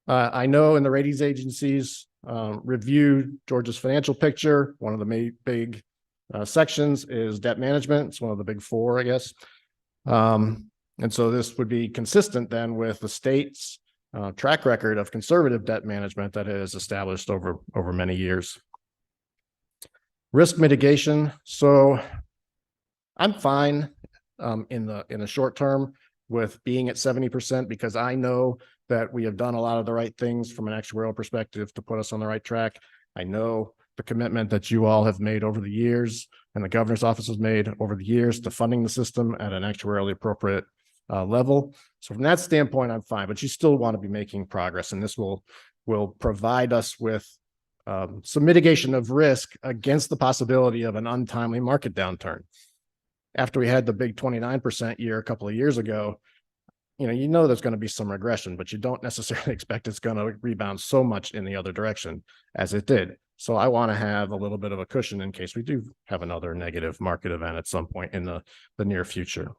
I know in the ratings agencies review Georgia's financial picture. One of the big sections is debt management. It's one of the big four, I guess. And so this would be consistent then with the state's track record of conservative debt management that is established over many years. Risk mitigation. So I'm fine in the short term with being at 70% because I know that we have done a lot of the right things from an actuarial perspective to put us on the right track. I know the commitment that you all have made over the years and the governor's office has made over the years to funding the system at an actuarially appropriate level. So from that standpoint, I'm fine, but you still want to be making progress. And this will provide us with some mitigation of risk against the possibility of an untimely market downturn. After we had the big 29% year a couple of years ago, you know there's going to be some regression, but you don't necessarily expect it's going to rebound so much in the other direction as it did. So I want to have a little bit of a cushion in case we do have another negative market event at some point in the near future.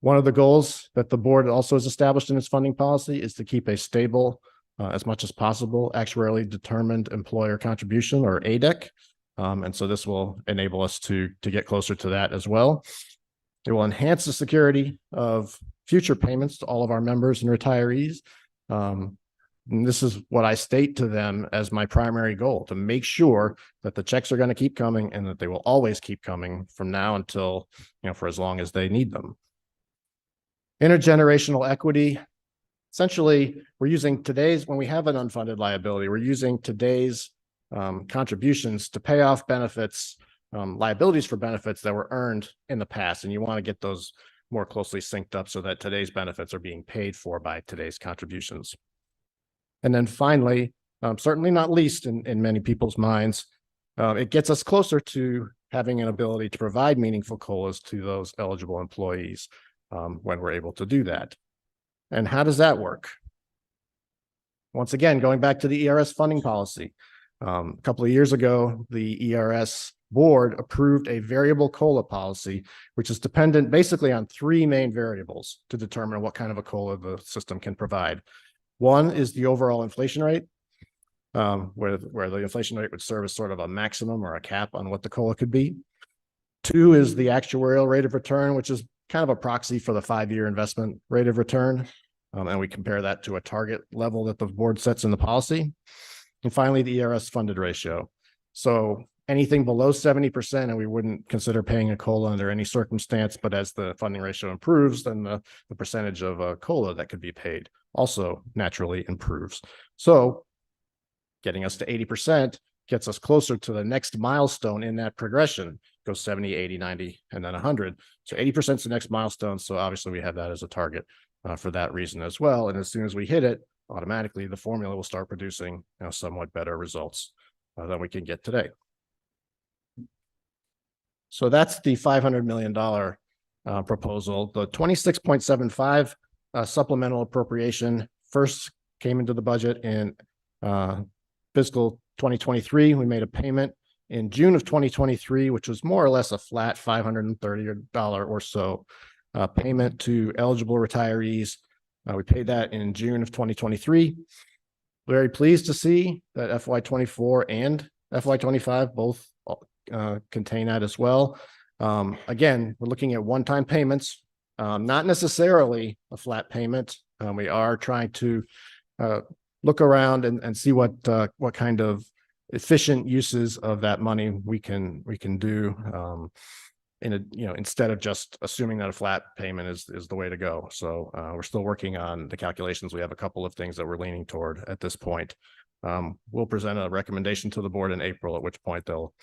One of the goals that the board also has established in its funding policy is to keep a stable, as much as possible, actuarially determined employer contribution, or ADEC. And so this will enable us to get closer to that as well. It will enhance the security of future payments to all of our members and retirees. And this is what I state to them as my primary goal, to make sure that the checks are going to keep coming and that they will always keep coming from now until, for as long as they need them. Intergenerational equity. Essentially, we're using today's, when we have an unfunded liability, we're using today's contributions to pay off benefits, liabilities for benefits that were earned in the past. And you want to get those more closely synced up so that today's benefits are being paid for by today's contributions. And then finally, certainly not least in many people's minds, it gets us closer to having an ability to provide meaningful COLAs to those eligible employees when we're able to do that. And how does that work? Once again, going back to the ERS funding policy, a couple of years ago, the ERS board approved a variable COLA policy, which is dependent basically on three main variables to determine what kind of a COLA the system can provide. One is the overall inflation rate, where the inflation rate would serve as sort of a maximum or a cap on what the COLA could be. Two is the actuarial rate of return, which is kind of a proxy for the 5-year investment rate of return. And we compare that to a target level that the board sets in the policy. And finally, the ERS funded ratio. So anything below 70%, and we wouldn't consider paying a COLA under any circumstance, but as the funding ratio improves, then the percentage of a COLA that could be paid also naturally improves. So getting us to 80% gets us closer to the next milestone in that progression. Goes 70, 80, 90, and then 100. So 80% is the next milestone. So obviously we have that as a target for that reason as well. And as soon as we hit it, automatically the formula will start producing somewhat better results than we can get today. So that's the $500 million proposal. The 26.75 supplemental appropriation first came into the budget in fiscal 2023. We made a payment in June of 2023, which was more or less a flat $530 or so payment to eligible retirees. We paid that in June of 2023. Very pleased to see that FY24 and FY25 both contain that as well. Again, we're looking at one-time payments, not necessarily a flat payment. We are trying to look around and see what kind of efficient uses of that money we can do instead of just assuming that a flat payment is the way to go. So we're still working on the calculations. We have a couple of things that we're leaning toward at this point. We'll present a recommendation to the board in April, at which point they'll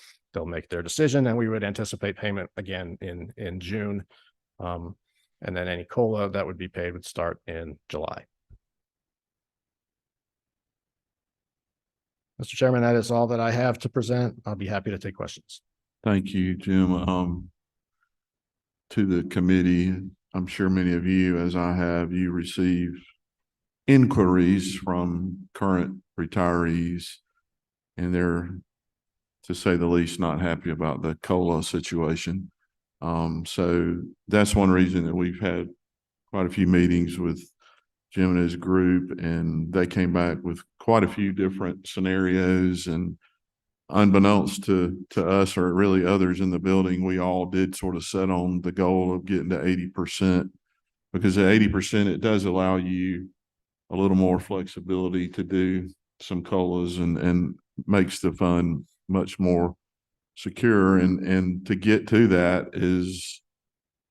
make their decision, and we would anticipate payment again in June. And then any COLA that would be paid would start in July. Mr. Chairman, that is all that I have to present. I'll be happy to take questions. Thank you, Jim. To the committee, I'm sure many of you, as I have, you receive inquiries from current retirees, and they're, to say the least, not happy about the COLA situation. So that's one reason that we've had quite a few meetings with Jim and his group, and they came back with quite a few different scenarios. And unbeknownst to us, or really others in the building, we all did sort of set on the goal of getting to 80%, because at 80%, it does allow you a little more flexibility to do some COLAs and makes the fund much more secure. And to get to that is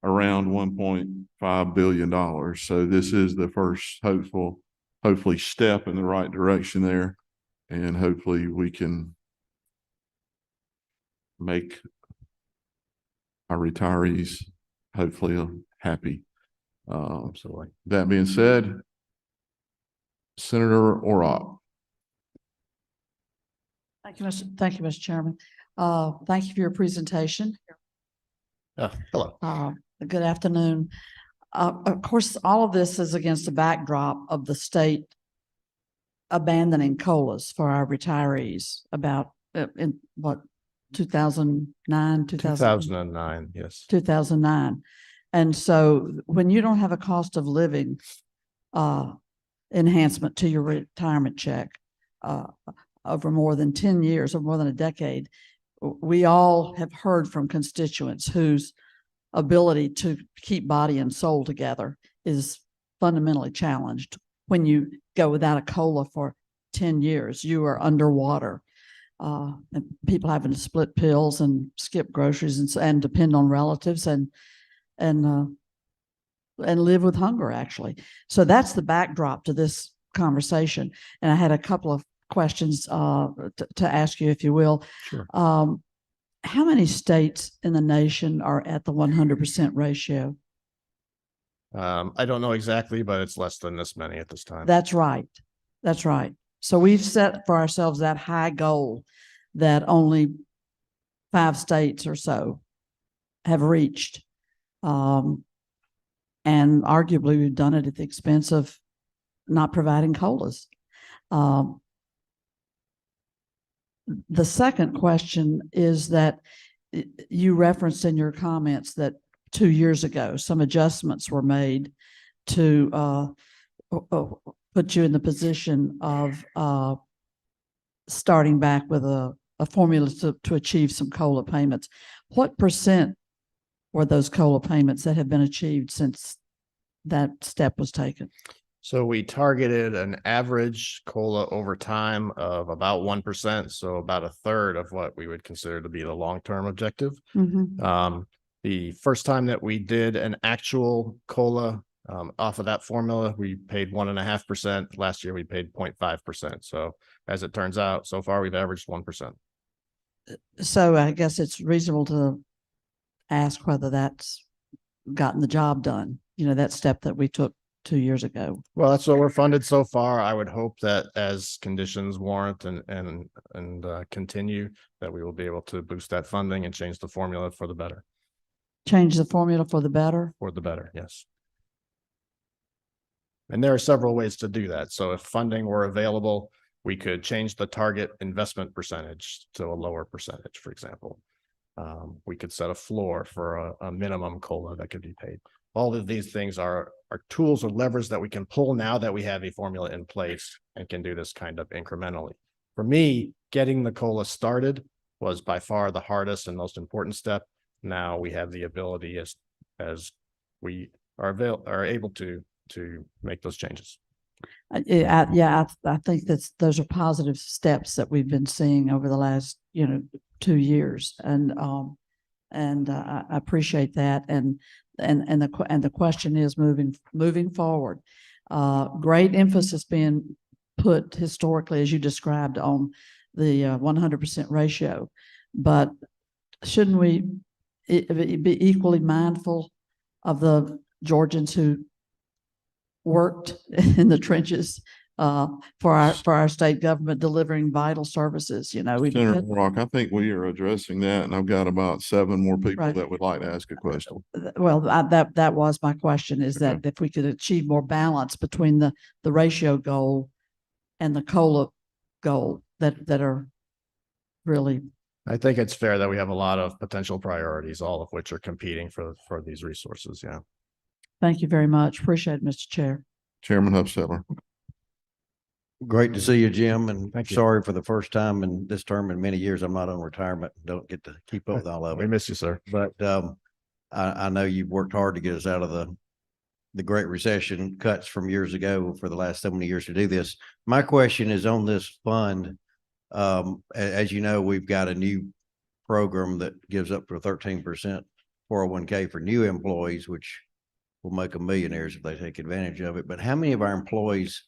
around $1.5 billion. So this is the first hopefully step in the right direction there. And hopefully we can make our retirees hopefully happy. Absolutely. That being said, Senator Orrock. Thank you, Mr. Chairman. Thank you for your presentation. Hello. Good afternoon. Of course, all of this is against the backdrop of the state abandoning COLAs for our retirees about in what, 2009, 2009, yes. 2009. And so when you don't have a cost of living enhancement to your retirement check over more than 10 years or more than a decade, we all have heard from constituents whose ability to keep body and soul together is fundamentally challenged. When you go without a COLA for 10 years, you are underwater. And people having to split pills and skip groceries and depend on relatives and live with hunger, actually. So that's the backdrop to this conversation. And I had a couple of questions to ask you, if you will. Sure. How many states in the nation are at the 100% ratio? I don't know exactly, but it's less than this many at this time. That's right. That's right. So we've set for ourselves that high goal that only 5 states or so have reached. And arguably we've done it at the expense of not providing COLAs. The second question is that you referenced in your comments that 2 years ago, some adjustments were made to put you in the position of starting back with a formula to achieve some COLA payments. What percent were those COLA payments that have been achieved since that step was taken? So we targeted an average COLA over time of about 1%, so about a third of what we would consider to be the long-term objective. The first time that we did an actual COLA off of that formula, we paid 1.5%. Last year, we paid 0.5%. So as it turns out, so far we've averaged 1%. So I guess it's reasonable to ask whether that's gotten the job done, that step that we took 2 years ago. Well, that's what we're funded so far. I would hope that as conditions warrant and continue, that we will be able to boost that funding and change the formula for the better. Change the formula for the better? For the better, yes. And there are several ways to do that. So if funding were available, we could change the target investment percentage to a lower percentage, for example. We could set a floor for a minimum COLA that could be paid. All of these things are tools or levers that we can pull now that we have a formula in place and can do this kind of incrementally. For me, getting the COLA started was by far the hardest and most important step. Now we have the ability as we are able to make those changes. I think those are positive steps that we've been seeing over the last 2 years, and I appreciate that. And the question is moving forward. Great emphasis being put historically, as you described, on the 100% ratio, but shouldn't we be equally mindful of the Georgians who worked in the trenches for our state government, delivering vital services? Senator Rock, I think we are addressing that, and I've got about 7 more people Right. that would like to ask a question. Well, that was my question, is that if we could achieve more balance between the ratio goal and the COLA goal that are really. I think it's fair that we have a lot of potential priorities, all of which are competing for these resources. Yeah. Thank you very much. Appreciate it, Mr. Chair. Chairman Hufstetler. Great to see you, Jim, and Thank you. sorry for the first time in this term in many years. I'm not on retirement. Don't get to keep up with all of We it. miss you, sir. But I know you've worked hard to get us out of the Great Recession cuts from years ago for the last so many years to do this. My question is on this fund. As you know, we've got a new program that gives up to a 13% 401k for new employees, which will make them millionaires if they take advantage of it. But how many of our employees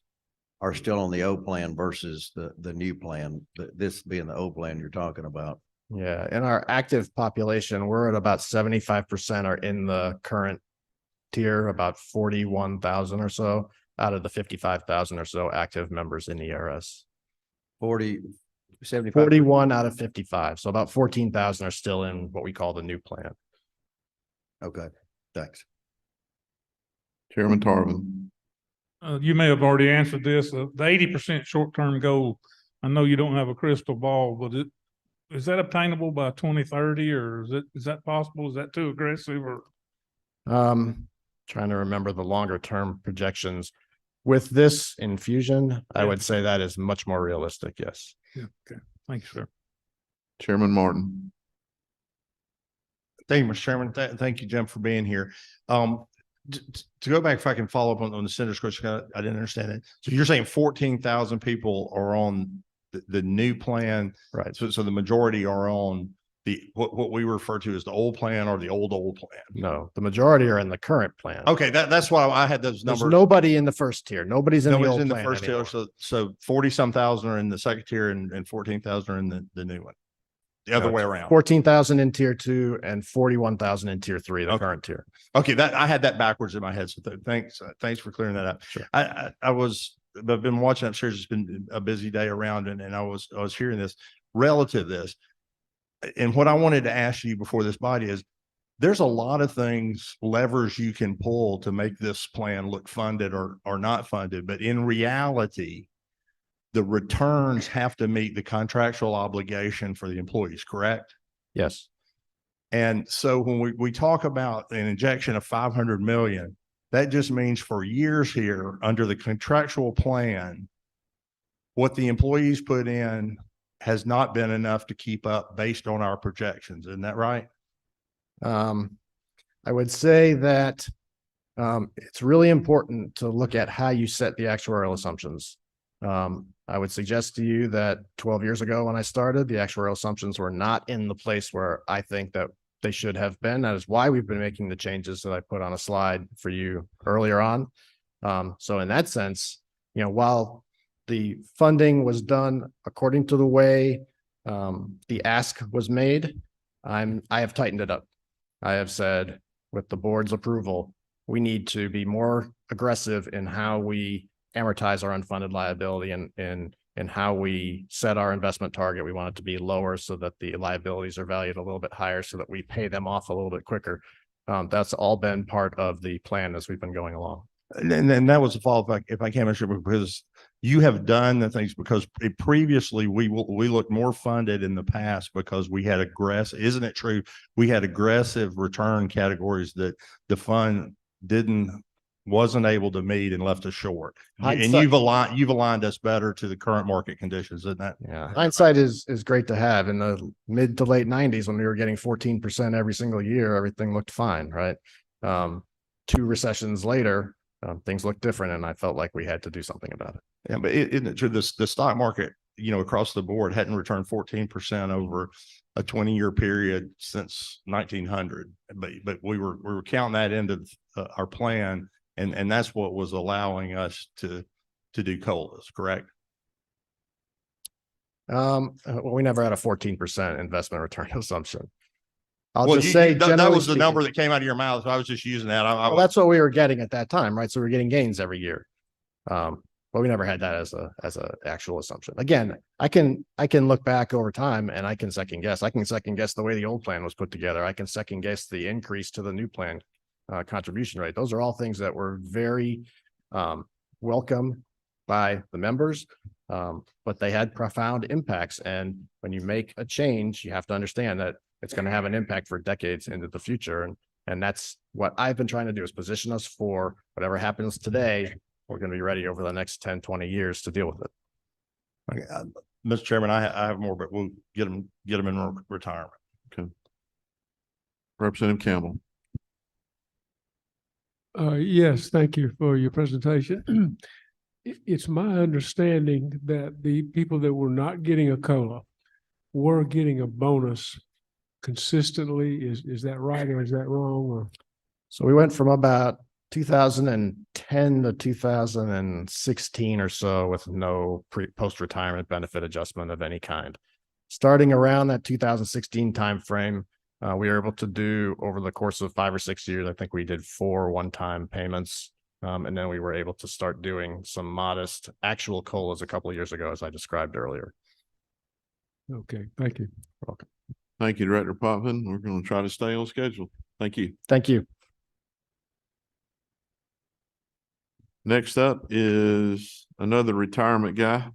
are still on the old plan versus the new plan, this being the old plan you're talking about? Yeah, in our active population, we're at about 75% are in the current tier, about 41,000 or so out of the 55,000 or so active members in ERS. 75. 41 out of 55. So about 14,000 are still in what we call the new plan. Okay, thanks. Chairman Tarvin. You may have already answered this. The 80% short-term goal, I know you don't have a crystal ball, but is that obtainable by 2030, or is that possible? Is that too aggressive, or? Trying to remember the longer term projections. With this infusion, I would say that is much more realistic. Yes. Yeah. Okay. Thank you, sir. Chairman Martin. Thank you, Mr. Chairman. Thank you, Jim, for being here. To go back, if I can follow up on the senator's question, I didn't understand it. So you're saying 14,000 people are on the new plan, Right. So the majority are on what we refer to as the old plan or the old plan. No, the majority are in the current plan. Okay, that's why I had those There's numbers. nobody in the first tier. Nobody's in the Nobody's old in the plan first tier, anymore. so 40 some thousand are in the second tier and 14,000 are in the new one. The other way around. 14,000 in tier 2 and 41,000 in tier 3, the current tier. Okay, I had that backwards in my head. So thanks for clearing that up. Sure. I've been watching upstairs. It's been a busy day around, and I was hearing this relative to this. And what I wanted to ask you before this body is, there's a lot of things, levers you can pull to make this plan look funded or not funded. But in reality, the returns have to meet the contractual obligation for the employees, correct? Yes. And so when we talk about an injection of 500 million, that just means for years here under the contractual plan, what the employees put in has not been enough to keep up based on our projections. Isn't that right? I would say that it's really important to look at how you set the actuarial assumptions. I would suggest to you that 12 years ago when I started, the actuarial assumptions were not in the place where I think that they should have been. That is why we've been making the changes that I put on a slide for you earlier on. So in that sense, while the funding was done according to the way the ask was made, I have tightened it up. I have said, with the board's approval, we need to be more aggressive in how we amortize our unfunded liability and how we set our investment target. We want it to be lower so that the liabilities are valued a little bit higher so that we pay them off a little bit quicker. That's all been part of the plan as we've been going along. And that was a follow-up, if I can, Mr. because you have done the things, because previously we looked more funded in the past because we had isn't it true? We had aggressive return categories that the fund wasn't able to meet and left us short. And you've aligned us better to the current market conditions, isn't that? Yeah. Hindsight is great to have. In the mid to late 90s, when we were getting 14% every single year, everything looked fine, right? 2 recessions later, things looked different, and I felt like we had to do something about it. Yeah, but isn't it true, the stock market, across the board hadn't returned 14% over a 20-year period since 1900, but we were counting that into our plan, and that's what was allowing us to do COLAs, correct? Well, we never had a 14% investment return assumption. I'll Well, just say that was the speaking, number that came out of your mouth. So I was just using that. well, that's what we were getting at that time, right? So we're getting gains every year. But we never had that as a actual assumption. Again, I can look back over time and I can second guess. I can second guess the way the old plan was put together. I can second guess the increase to the new plan contribution rate. Those are all things that were very welcome by the members, but they had profound impacts. And when you make a change, you have to understand that it's going to have an impact for decades into the future. And that's what I've been trying to do, is position us for whatever happens today. We're going to be ready over the next 10, 20 years to deal with it. Okay. Mr. Chairman, I have more, but we'll get them in retirement. Okay. Representative Campbell. Yes, thank you for your presentation. It's my understanding that the people that were not getting a COLA were getting a bonus consistently. Is that right, or is that wrong? Or so we went from about 2010 to 2016 or so with no post-retirement benefit adjustment of any kind. Starting around that 2016 timeframe, we were able to do, over the course of 5 or 6 years, I think we did 4 one-time payments. And then we were able to start doing some modest actual COLAs a couple of years ago, as I described earlier. Okay, thank you. You're welcome. Thank you, Director Potvin. We're going to try to stay on schedule. Thank you. Thank you. Next up is another retirement guy,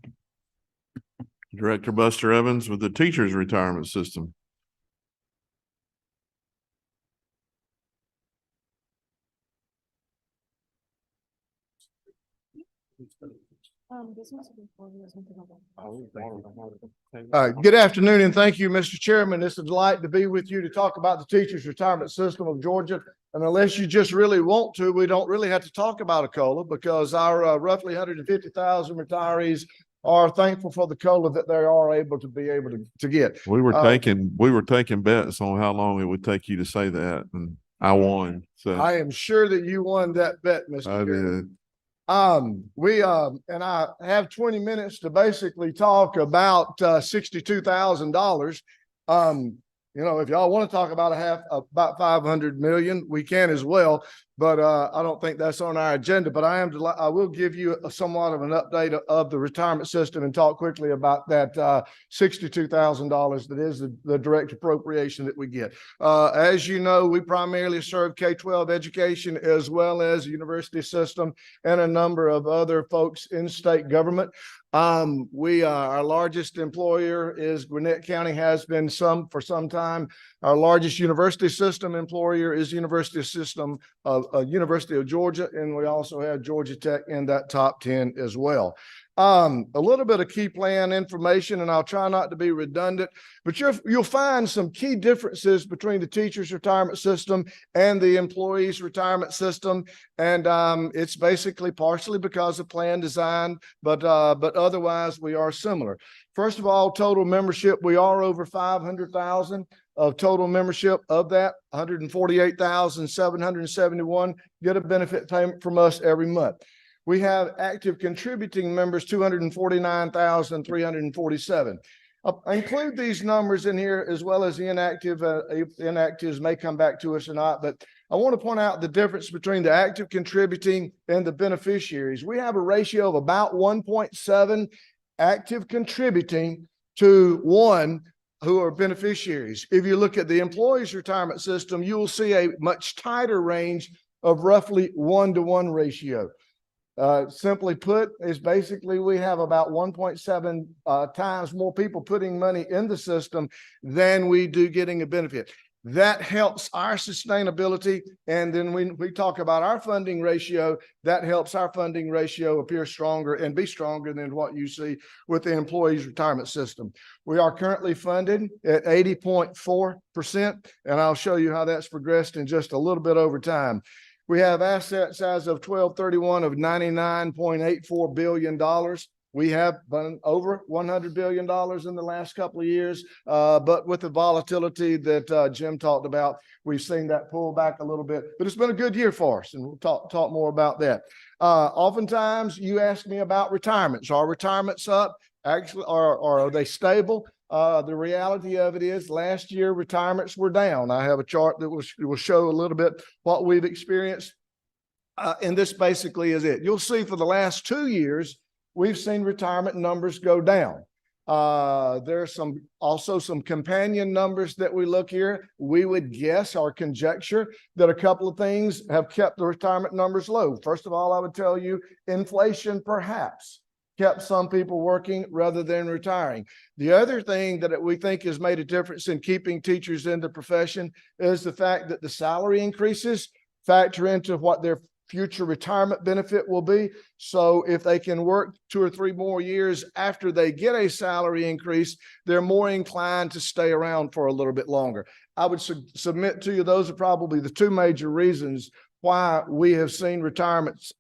Director Buster Evans with the Teachers Retirement System. Good afternoon and thank you, Mr. Chairman. It's a delight to be with you to talk about the Teachers Retirement System of Georgia. And unless you just really want to, we don't really have to talk about a COLA because our roughly 150,000 retirees are thankful for the COLA that they are able to get. We were taking bets on how long it would take you to say that, and I won. So I am sure that you won that bet, Mr. Chairman. did. And I have 20 minutes to basically talk about $62,000. You know, if y'all want to talk about about 500 million, we can as well. But I don't think that's on our agenda. But I will give you somewhat of an update of the retirement system and talk quickly about that $62,000 that is the direct appropriation that we get. As you know, we primarily serve K-12 education as well as the university system and a number of other folks in state government. Our largest employer is Gwinnett County, has been for some time. Our largest university system employer is University of Georgia, and we also have Georgia Tech in that top 10 as well. A little bit of key plan information, and I'll try not to be redundant, but you'll find some key differences between the teachers' retirement system and the employees' retirement system. And it's basically partially because of plan design, but otherwise we are similar. First of all, total membership, we are over 500,000 of total membership. Of that, 148,771 get a benefit payment from us every month. We have active contributing members, 249,347. I include these numbers in here as well as the inactives may come back to us or not, but I want to point out the difference between the active contributing and the beneficiaries. We have a ratio of about 1.7 active contributing to 1 who are beneficiaries. If you look at the employees' retirement system, you will see a much tighter range of roughly 1-to-1 ratio. Simply put, is basically we have about 1.7 times more people putting money in the system than we do getting a benefit. That helps our sustainability. And then when we talk about our funding ratio, that helps our funding ratio appear stronger and be stronger than what you see with the employees' retirement system. We are currently funded at 80.4%, and I'll show you how that's progressed in just a little bit over time. We have assets as of 12/31 of $99.84 billion. We have been over $100 billion in the last couple of years, but with the volatility that Jim talked about, we've seen that pull back a little bit. But it's been a good year for us, and we'll talk more about that. Oftentimes, you ask me about retirements. Are retirements up? Actually, or are they stable? The reality of it is last year retirements were down. I have a chart that will show a little bit what we've experienced. And this basically is it. You'll see for the last 2 years, we've seen retirement numbers go down. There's also some companion numbers that we look here. We would guess or conjecture that a couple of things have kept the retirement numbers low. First of all, I would tell you inflation perhaps kept some people working rather than retiring. The other thing that we think has made a difference in keeping teachers in the profession is the fact that the salary increases factor into what their future retirement benefit will be. So if they can work 2 or 3 more years after they get a salary increase, they're more inclined to stay around for a little bit longer. I would submit to you, those are probably the 2 major reasons why we have seen retirements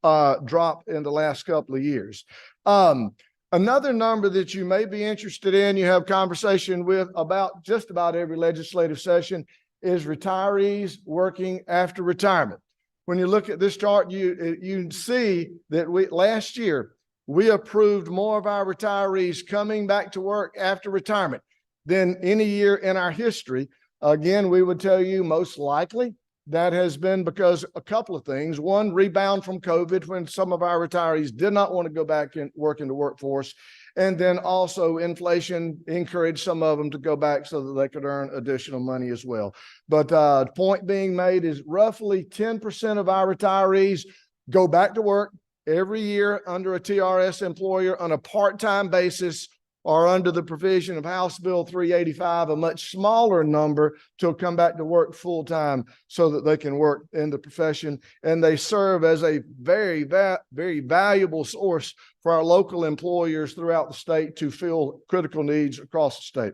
drop in the last couple of years. Another number that you may be interested in, you have conversation with about just about every legislative session, is retirees working after retirement. When you look at this chart, you see that last year, we approved more of our retirees coming back to work after retirement than any year in our history. Again, we would tell you most likely that has been because a couple of things. One, rebound from COVID when some of our retirees did not want to go back and work in the workforce. And then also inflation encouraged some of them to go back so that they could earn additional money as well. But the point being made is roughly 10% of our retirees go back to work every year under a TRS employer on a part-time basis are under the provision of House Bill 385, a much smaller number to come back to work full time so that they can work in the profession. And they serve as a very, very valuable source for our local employers throughout the state to fill critical needs across the state.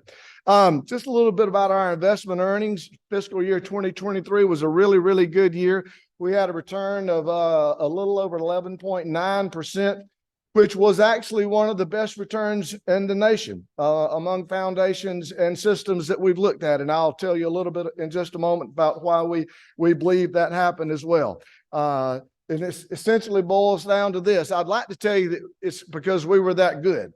Just a little bit about our investment earnings. Fiscal year 2023 was a really, really good year. We had a return of a little over 11.9%. Which was actually one of the best returns in the nation among foundations and systems that we've looked at. And I'll tell you a little bit in just a moment about why we believe that happened as well. And it essentially boils down to this. I'd like to tell you that it's because we were that good.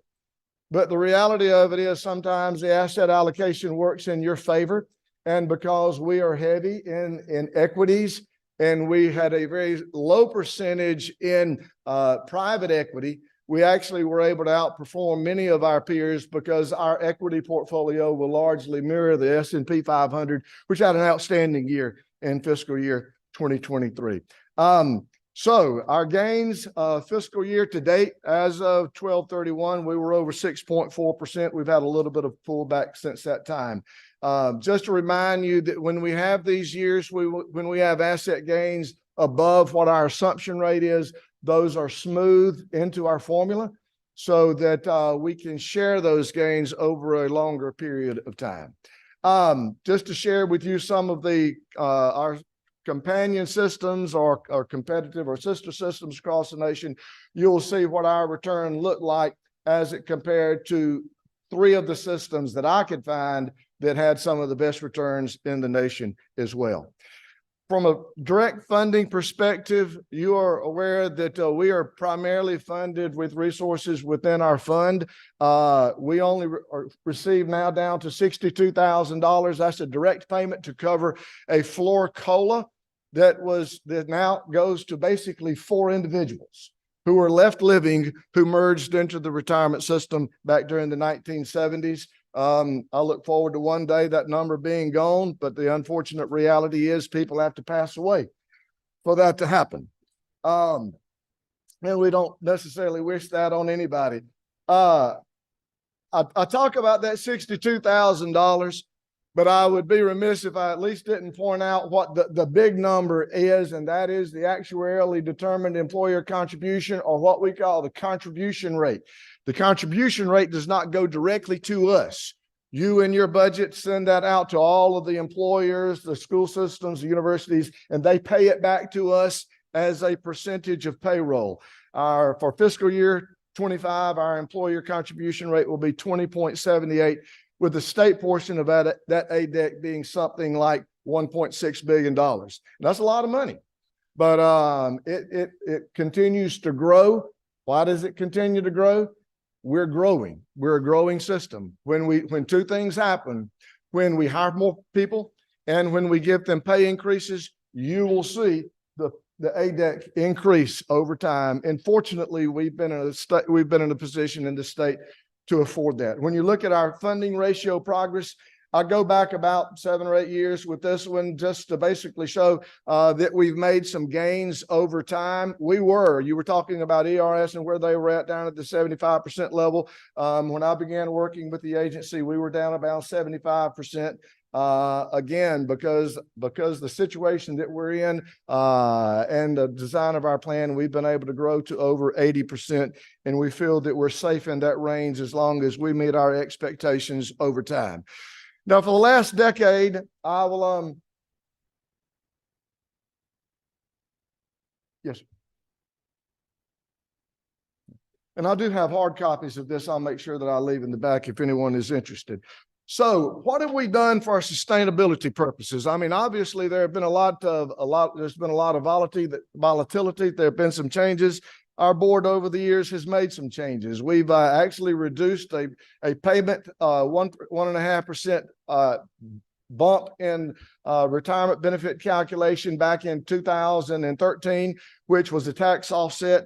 But the reality of it is sometimes the asset allocation works in your favor. And because we are heavy in equities and we had a very low percentage in private equity, we actually were able to outperform many of our peers because our equity portfolio will largely mirror the S&P 500, which had an outstanding year in fiscal year 2023. So our gains fiscal year to date, as of 12/31, we were over 6.4%. We've had a little bit of pullback since that time. Just to remind you that when we have these years, when we have asset gains above what our assumption rate is, those are smoothed into our formula so that we can share those gains over a longer period of time. Just to share with you some of the our companion systems or competitive or sister systems across the nation, you'll see what our return looked like as it compared to 3 of the systems that I could find that had some of the best returns in the nation as well. From a direct funding perspective, you are aware that we are primarily funded with resources within our fund. We only receive now down to $62,000. That's a direct payment to cover a floor COLA that now goes to basically 4 individuals who are left living, who merged into the retirement system back during the 1970s. I look forward to one day that number being gone, but the unfortunate reality is people have to pass away for that to happen. And we don't necessarily wish that on anybody. I talk about that $62,000, but I would be remiss if I at least didn't point out what the big number is, and that is the actuarially determined employer contribution, or what we call the contribution rate. The contribution rate does not go directly to us. You in your budget send that out to all of the employers, the school systems, the universities, and they pay it back to us as a percentage of payroll. For fiscal year 25, our employer contribution rate will be 20.78, with the state portion of that ADEC being something like $1.6 billion. And that's a lot of money, but it continues to grow. Why does it continue to grow? We're growing. We're a growing system. When 2 things happen, when we hire more people and when we give them pay increases, you will see the ADEC increase over time. And fortunately, we've been in a position in the state to afford that. When you look at our funding ratio progress, I go back about 7 or 8 years with this one just to basically show that we've made some gains over time. You were talking about ERS and where they were at down at the 75% level. When I began working with the agency, we were down about 75%. Again, because the situation that we're in and the design of our plan, we've been able to grow to over 80%, and we feel that we're safe in that range as long as we meet our expectations over time. Now, for the last decade, I will yes. And I do have hard copies of this. I'll make sure that I leave in the back if anyone is interested. So what have we done for our sustainability purposes? I mean, obviously there's been a lot of volatility. There have been some changes. Our board over the years has made some changes. We've actually reduced a payment 1.5% bump in retirement benefit calculation back in 2013, which was a tax offset.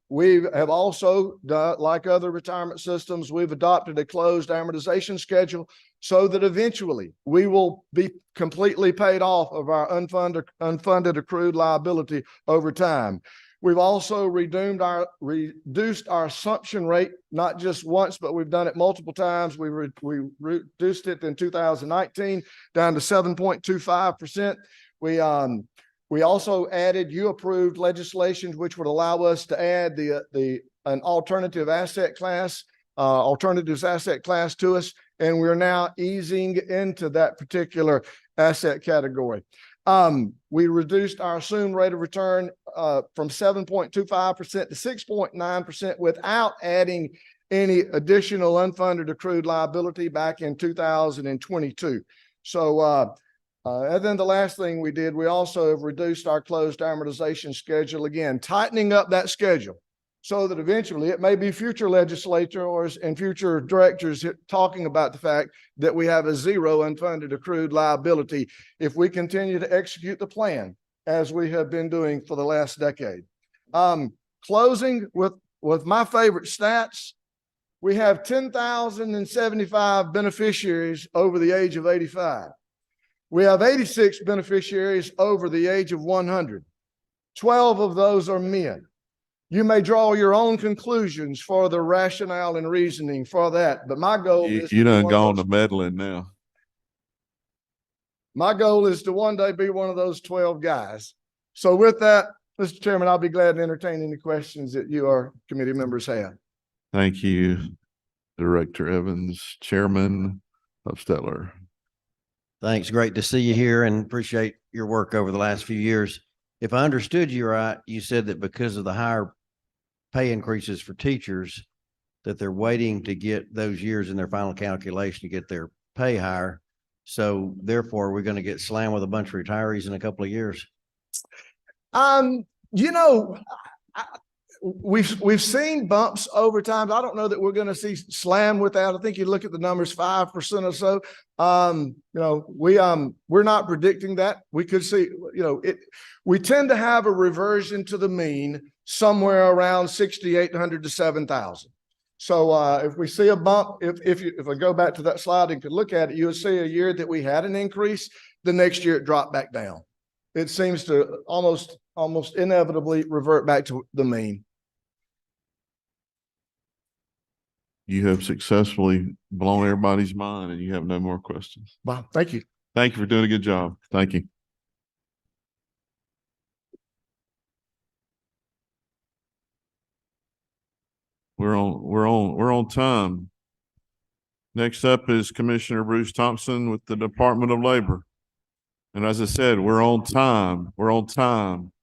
We have also done, like other retirement systems, we've adopted a closed amortization schedule so that eventually we will be completely paid off of our unfunded accrued liability over time. We've also reduced our assumption rate, not just once, but we've done it multiple times. We reduced it in 2019 down to 7.25%. We also added, you approved legislation which would allow us to add an alternatives asset class to us, and we're now easing into that particular asset category. We reduced our assumed rate of return from 7.25% to 6.9% without adding any additional unfunded accrued liability back in 2022. So, and then the last thing we did, we also have reduced our closed amortization schedule, again, tightening up that schedule so that eventually it may be future legislators and future directors talking about the fact that we have a zero unfunded accrued liability if we continue to execute the plan as we have been doing for the last decade. Closing with my favorite stats, we have 10,075 beneficiaries over the age of 85. We have 86 beneficiaries over the age of 100. 12 of those are men. You may draw your own conclusions for the rationale and reasoning for that, but my goal is You done gone to meddling now. My goal is to one day be one of those 12 guys. So with that, Mr. Chairman, I'll be glad to entertain any questions that you or committee members have. Thank you, Director Evans, Chairman Hufstetler. Thanks. Great to see you here and appreciate your work over the last few years. If I understood you right, you said that because of the higher pay increases for teachers, that they're waiting to get those years in their final calculation to get their pay higher. So therefore, we're going to get slammed with a bunch of retirees in a couple of years. You know, we've seen bumps over time. I don't know that we're going to see slam with that. I think you look at the numbers, 5% or so. You know, we're not predicting that. We could see, you know, we tend to have a reversion to the mean somewhere around 6,800 to 7,000. So if we see a bump, if I go back to that slide and could look at it, you would see a year that we had an increase, the next year it dropped back down. It seems to almost inevitably revert back to the mean. You have successfully blown everybody's mind and you have no more questions. Wow, thank you. Thank you for doing a good job. Thank you. We're on time. Next up is Commissioner Bruce Thompson with the Department of Labor. And as I said, we're on time. We're on time.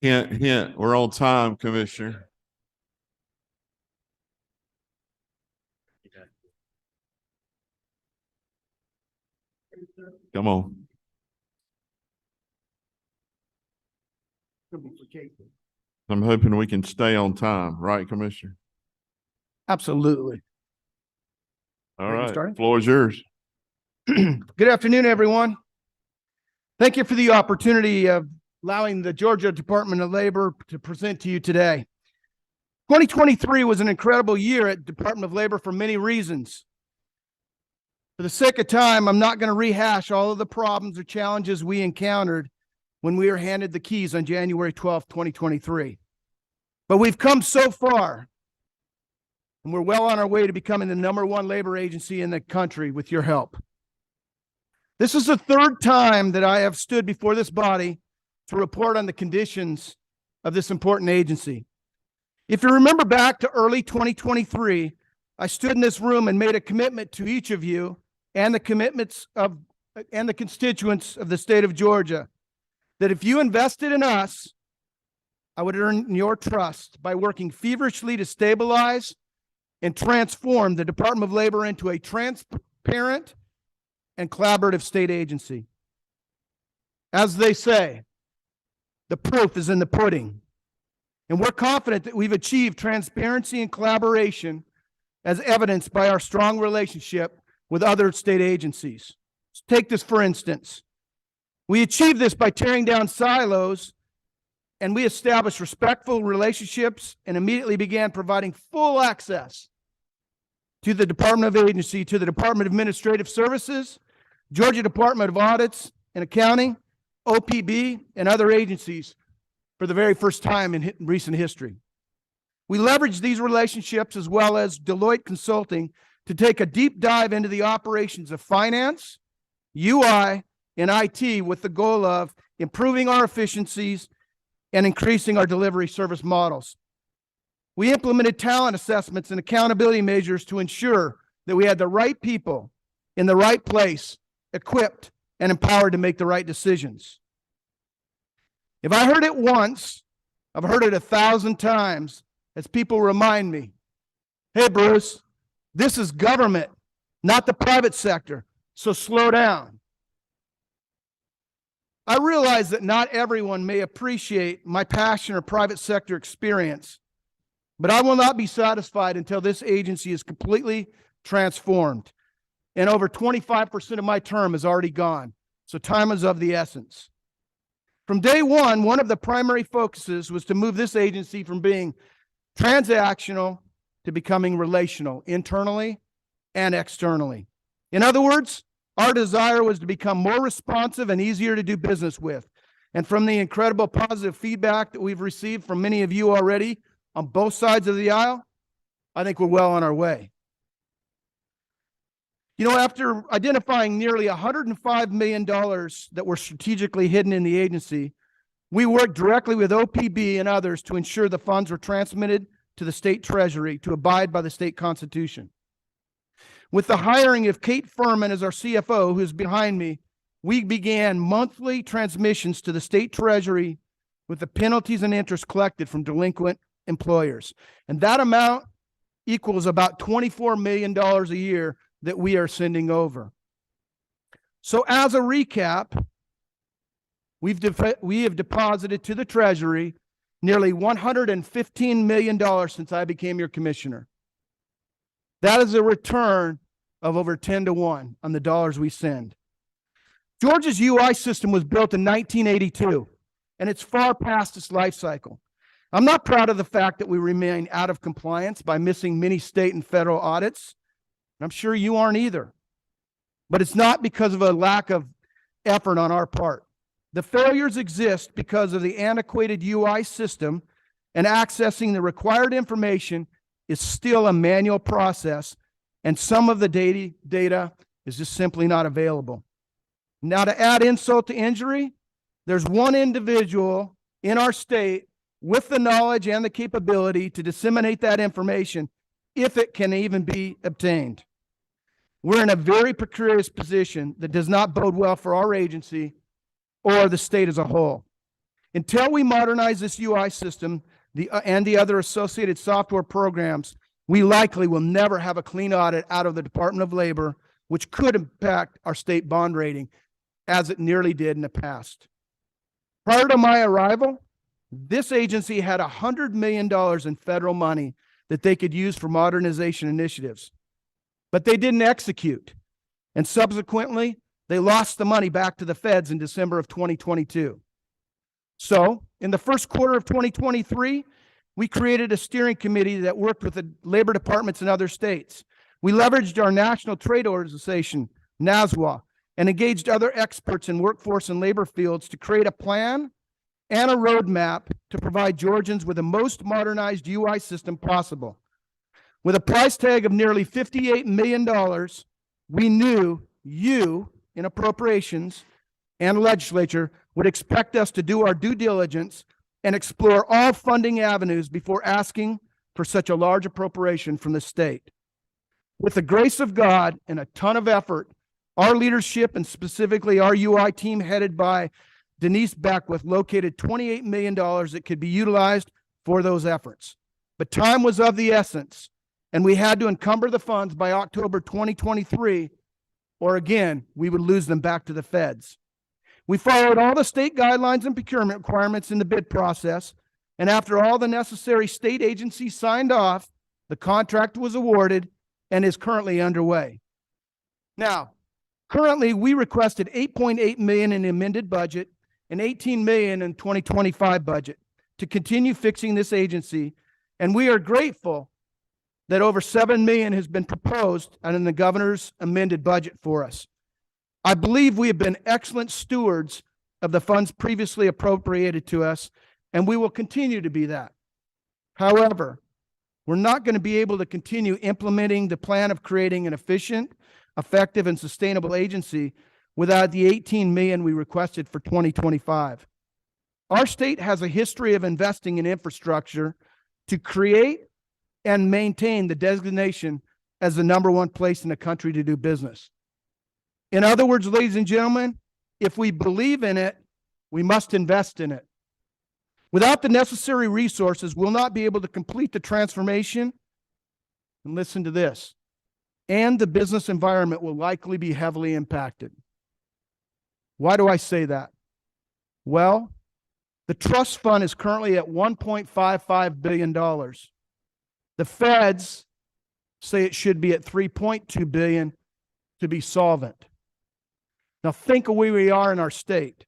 Hint, hint, we're on time, Commissioner. Come on. I'm hoping we can stay on time, right, Commissioner? Absolutely. All right, started? floor is yours. Good afternoon, everyone. Thank you for the opportunity of allowing the Georgia Department of Labor to present to you today. 2023 was an incredible year at Department of Labor for many reasons. For the sake of time, I'm not going to rehash all of the problems or challenges we encountered when we were handed the keys on January 12th, 2023. But we've come so far, and we're well on our way to becoming the #1 labor agency in the country with your help. This is the third time that I have stood before this body to report on the conditions of this important agency. If you remember back to early 2023, I stood in this room and made a commitment to each of you and the constituents of the state of Georgia that if you invested in us, I would earn your trust by working feverishly to stabilize and transform the Department of Labor into a transparent and collaborative state agency. As they say, the proof is in the pudding. And we're confident that we've achieved transparency and collaboration as evidenced by our strong relationship with other state agencies. Let's take this for instance. We achieved this by tearing down silos, and we established respectful relationships and immediately began providing full access to the Department of Agency, to the Department of Administrative Services, Georgia Department of Audits and Accounting, OPB, and other agencies for the very first time in recent history. We leveraged these relationships as well as Deloitte Consulting to take a deep dive into the operations of finance, UI, and IT with the goal of improving our efficiencies and increasing our delivery service models. We implemented talent assessments and accountability measures to ensure that we had the right people in the right place, equipped and empowered to make the right decisions. If I heard it once, I've heard it 1,000 times as people remind me, hey, Bruce, this is government, not the private sector, so slow down. I realize that not everyone may appreciate my passion or private sector experience, but I will not be satisfied until this agency is completely transformed. And over 25% of my term is already gone, so time is of the essence. From day one of the primary focuses was to move this agency from being transactional to becoming relational, internally and externally. In other words, our desire was to become more responsive and easier to do business with. And from the incredible positive feedback that we've received from many of you already on both sides of the aisle, I think we're well on our way. You know, after identifying nearly $105 million that were strategically hidden in the agency, we worked directly with OPB and others to ensure the funds were transmitted to the state treasury to abide by the state constitution. With the hiring of Kate Furman as our CFO, who's behind me, we began monthly transmissions to the state treasury with the penalties and interest collected from delinquent employers. And that amount equals about $24 million a year that we are sending over. So as a recap, we have deposited to the treasury nearly $115 million since I became your commissioner. That is a return of over 10 to 1 on the dollars we send. Georgia's UI system was built in 1982, and it's far past its life cycle. I'm not proud of the fact that we remain out of compliance by missing many state and federal audits. I'm sure you aren't either. But it's not because of a lack of effort on our part. The failures exist because of the antiquated UI system, and accessing the required information is still a manual process, and some of the data is just simply not available. Now, to add insult to injury, there's one individual in our state with the knowledge and the capability to disseminate that information if it can even be obtained. We're in a very precarious position that does not bode well for our agency or the state as a whole. Until we modernize this UI system and the other associated software programs, we likely will never have a clean audit out of the Department of Labor, which could impact our state bond rating, as it nearly did in the past. Prior to my arrival, this agency had $100 million in federal money that they could use for modernization initiatives, but they didn't execute. And subsequently, they lost the money back to the feds in December of 2022. So in the first quarter of 2023, we created a steering committee that worked with the labor departments in other states. We leveraged our national trade organization, NASWA, and engaged other experts in workforce and labor fields to create a plan and a roadmap to provide Georgians with the most modernized UI system possible. With a price tag of nearly $58 million, we knew you in appropriations and legislature would expect us to do our due diligence and explore all funding avenues before asking for such a large appropriation from the state. With the grace of God and a ton of effort, our leadership and specifically our UI team headed by Denise Beckwith located $28 million that could be utilized for those efforts. But time was of the essence, and we had to encumber the funds by October 2023, or again, we would lose them back to the feds. We followed all the state guidelines and procurement requirements in the bid process, and after all the necessary state agencies signed off, the contract was awarded and is currently underway. Now, currently we requested $8.8 million in the amended budget and $18 million in 2025 budget to continue fixing this agency, and we are grateful that over $7 million has been proposed and in the governor's amended budget for us. I believe we have been excellent stewards of the funds previously appropriated to us, and we will continue to be that. However, we're not going to be able to continue implementing the plan of creating an efficient, effective, and sustainable agency without the 18 million we requested for 2025. Our state has a history of investing in infrastructure to create and maintain the designation as the #1 place in the country to do business. In other words, ladies and gentlemen, if we believe in it, we must invest in it. Without the necessary resources, we'll not be able to complete the transformation. And listen to this, and the business environment will likely be heavily impacted. Why do I say that? Well, the trust fund is currently at $1.55 billion. The feds say it should be at $3.2 billion to be solvent. Now think of where we are in our state.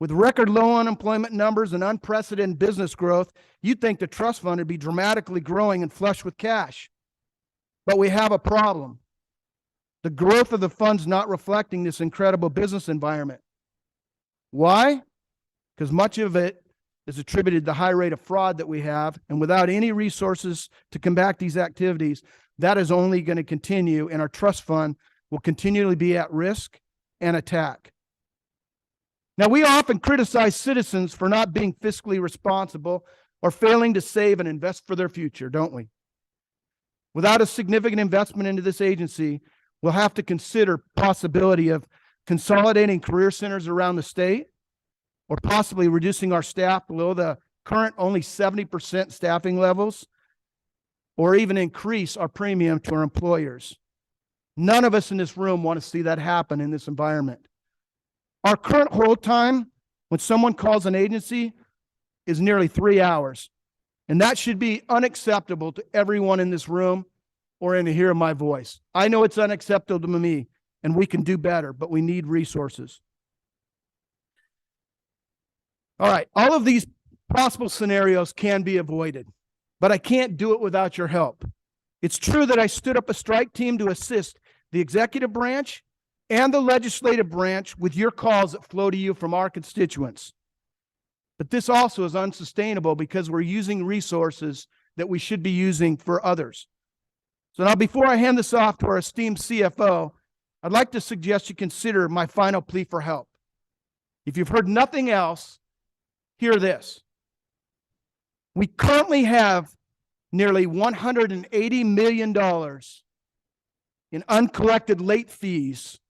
With record low unemployment numbers and unprecedented business growth, you'd think the trust fund would be dramatically growing and flush with cash. But we have a problem. The growth of the fund's not reflecting this incredible business environment. Why? Because much of it is attributed to the high rate of fraud that we have, and without any resources to combat these activities, that is only going to continue, and our trust fund will continually be at risk and attack. Now, we often criticize citizens for not being fiscally responsible or failing to save and invest for their future, don't we? Without a significant investment into this agency, we'll have to consider possibility of consolidating career centers around the state, or possibly reducing our staff below the current only 70% staffing levels, or even increase our premium to our employers. None of us in this room want to see that happen in this environment. Our current hold time when someone calls an agency is nearly 3 hours, and that should be unacceptable to everyone in this room or in hearing my voice. I know it's unacceptable to me, and we can do better, but we need resources. All right, all of these possible scenarios can be avoided, but I can't do it without your help. It's true that I stood up a strike team to assist the executive branch and the legislative branch with your calls that flow to you from our constituents. But this also is unsustainable because we're using resources that we should be using for others. So now, before I hand this off to our esteemed CFO, I'd like to suggest you consider my final plea for help. If you've heard nothing else, hear this. We currently have nearly $180 million in uncollected late fees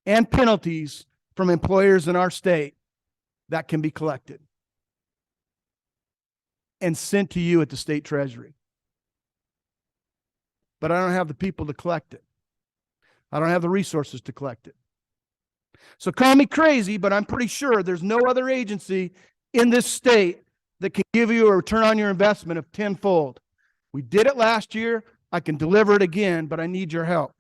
and penalties from employers in our state that can be collected and sent to you at the state treasury. But I don't have the people to collect it. I don't have the resources to collect it. So call me crazy, but I'm pretty sure there's no other agency in this state that can give you a return on your investment of tenfold. We did it last year. I can deliver it again, but I need your help.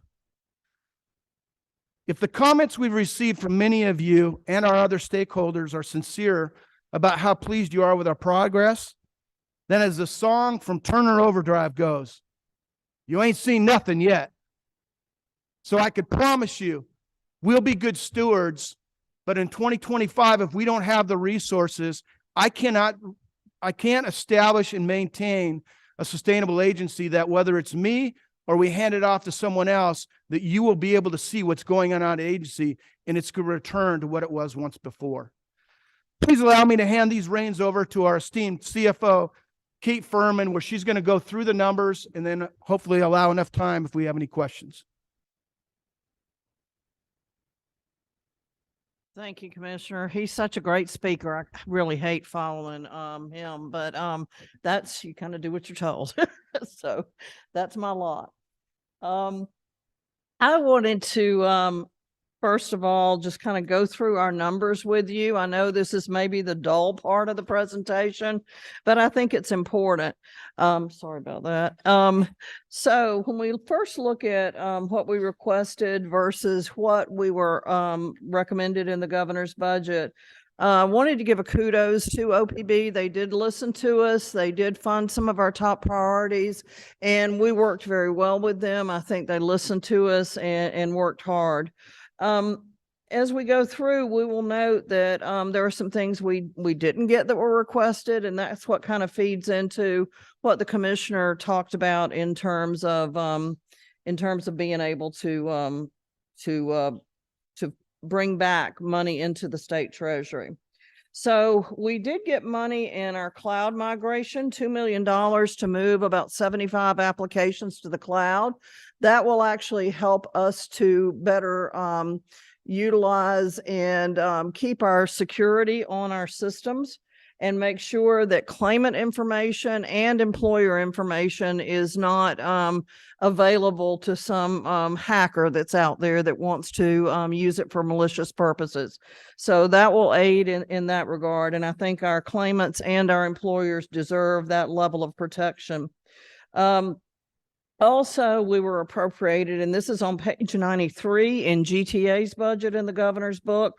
If the comments we've received from many of you and our other stakeholders are sincere about how pleased you are with our progress, then as the song from Turner Overdrive goes, you ain't seen nothing yet. So I could promise you, we'll be good stewards, but in 2025, if we don't have the resources, I can't establish and maintain a sustainable agency that, whether it's me or we hand it off to someone else, that you will be able to see what's going on at the agency and it's going to return to what it was once before. Please allow me to hand these reins over to our esteemed CFO, Kate Furman, where she's going to go through the numbers and then hopefully allow enough time if we have any questions. Thank you, Commissioner. He's such a great speaker. I really hate following him, but that's, you kind of do what you're told. So that's my lot. I wanted to first of all just kind of go through our numbers with you. I know this is maybe the dull part of the presentation, but I think it's important. Sorry about that. So when we first look at what we requested versus what we were recommended in the governor's budget, I wanted to give a kudos to OPB. They did listen to us. They did fund some of our top priorities, and we worked very well with them. I think they listened to us and worked hard. as we go through, we will note that there are some things we didn't get that were requested, and that's what kind of feeds into what the commissioner talked about in terms of being able to bring back money into the state treasury. So we did get money in our cloud migration, $2 million to move about 75 applications to the cloud. That will actually help us to better utilize and keep our security on our systems and make sure that claimant information and employer information is not available to some hacker that's out there that wants to use it for malicious purposes. So that will aid in that regard. And I think our claimants and our employers deserve that level of protection. Also, we were appropriated, and this is on page 93 in GTA's budget in the governor's book,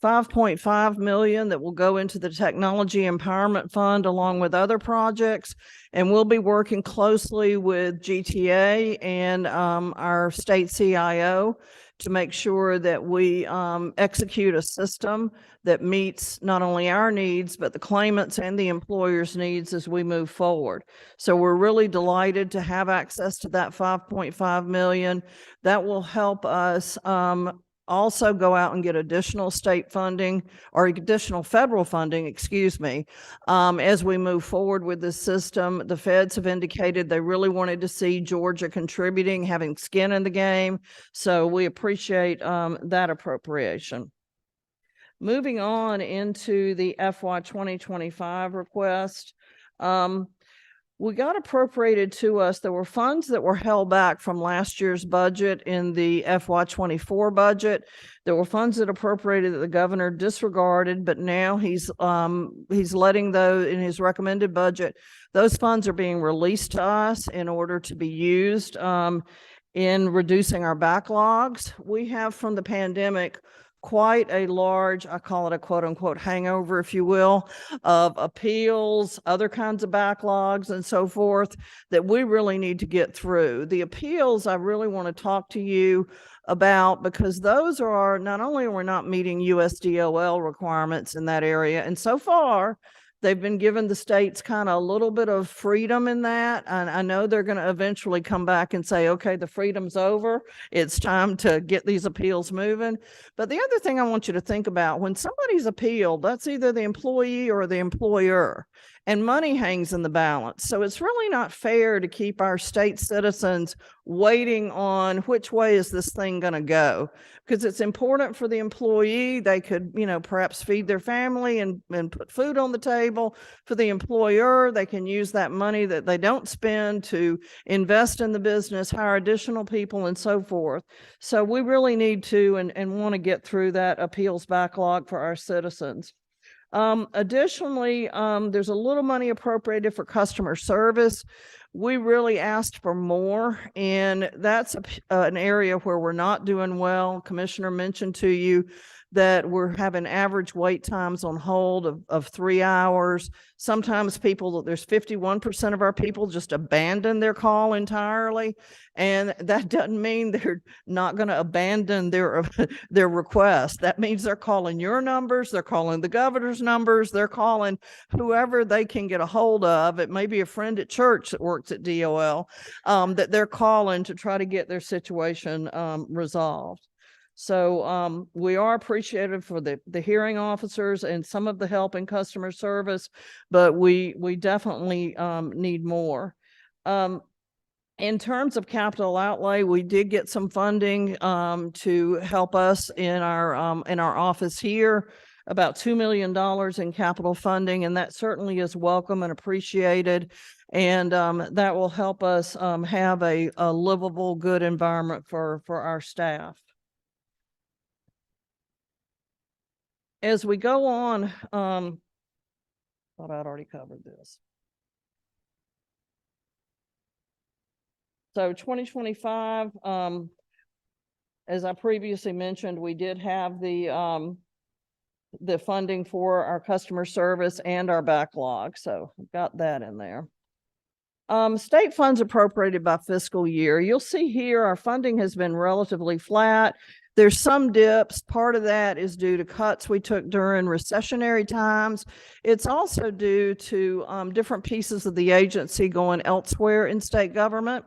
$5.5 million that will go into the Technology Empowerment Fund along with other projects. And we'll be working closely with GTA and our state CIO to make sure that we execute a system that meets not only our needs, but the claimants and the employers' needs as we move forward. So we're really delighted to have access to that $5.5 million. That will help us also go out and get additional state funding or additional federal funding, excuse me, as we move forward with this system. The feds have indicated they really wanted to see Georgia contributing, having skin in the game. So we appreciate that appropriation. Moving on into the FY 2025 request. We got appropriated to us. There were funds that were held back from last year's budget in the FY 24 budget. There were funds that appropriated that the governor disregarded, but now he's letting those in his recommended budget. Those funds are being released to us in order to be used in reducing our backlogs. We have from the pandemic quite a large, I call it a quote unquote hangover, if you will, of appeals, other kinds of backlogs and so forth that we really need to get through. The appeals I really want to talk to you about because those are not only are we not meeting USDOL requirements in that area, and so far they've been given the states kind of a little bit of freedom in that. And I know they're going to eventually come back and say, okay, the freedom's over. It's time to get these appeals moving. But the other thing I want you to think about, when somebody's appealed, that's either the employee or the employer, and money hangs in the balance. So it's really not fair to keep our state citizens waiting on which way is this thing going to go, because it's important for the employee. They could, perhaps feed their family and put food on the table. For the employer, they can use that money that they don't spend to invest in the business, hire additional people and so forth. So we really need to and want to get through that appeals backlog for our citizens. Additionally, there's a little money appropriated for customer service. We really asked for more, and that's an area where we're not doing well. Commissioner mentioned to you that we're having average wait times on hold of 3 hours. Sometimes there's 51% of our people just abandon their call entirely. And that doesn't mean they're not going to abandon their request. That means they're calling your numbers, they're calling the governor's numbers, they're calling whoever they can get a hold of. It may be a friend at church that works at DOL that they're calling to try to get their situation resolved. So we are appreciative for the hearing officers and some of the help in customer service, but we definitely need more. In terms of capital outlay, we did get some funding to help us in our office here, about $2 million in capital funding, and that certainly is welcome and appreciated. And that will help us have a livable, good environment for our staff. As we go on, thought I'd already covered this. So 2025, as I previously mentioned, we did have the funding for our customer service and our backlog. So we've got that in there. State funds appropriated by fiscal year. You'll see here our funding has been relatively flat. There's some dips. Part of that is due to cuts we took during recessionary times. It's also due to different pieces of the agency going elsewhere in state government.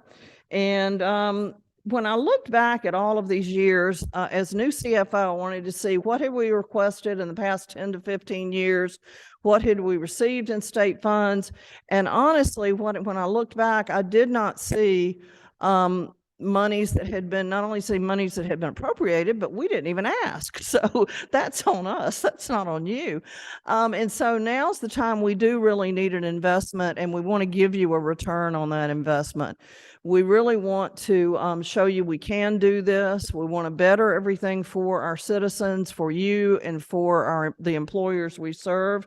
And when I looked back at all of these years, as new CFO, I wanted to see what had we requested in the past 10 to 15 years, what had we received in state funds, and honestly, when I looked back, I did not see monies that had been, not only see monies that had been appropriated, but we didn't even ask. So that's on us. That's not on you. And so now's the time we do really need an investment, and we want to give you a return on that investment. We really want to show you we can do this. We want to better everything for our citizens, for you, and for the employers we serve.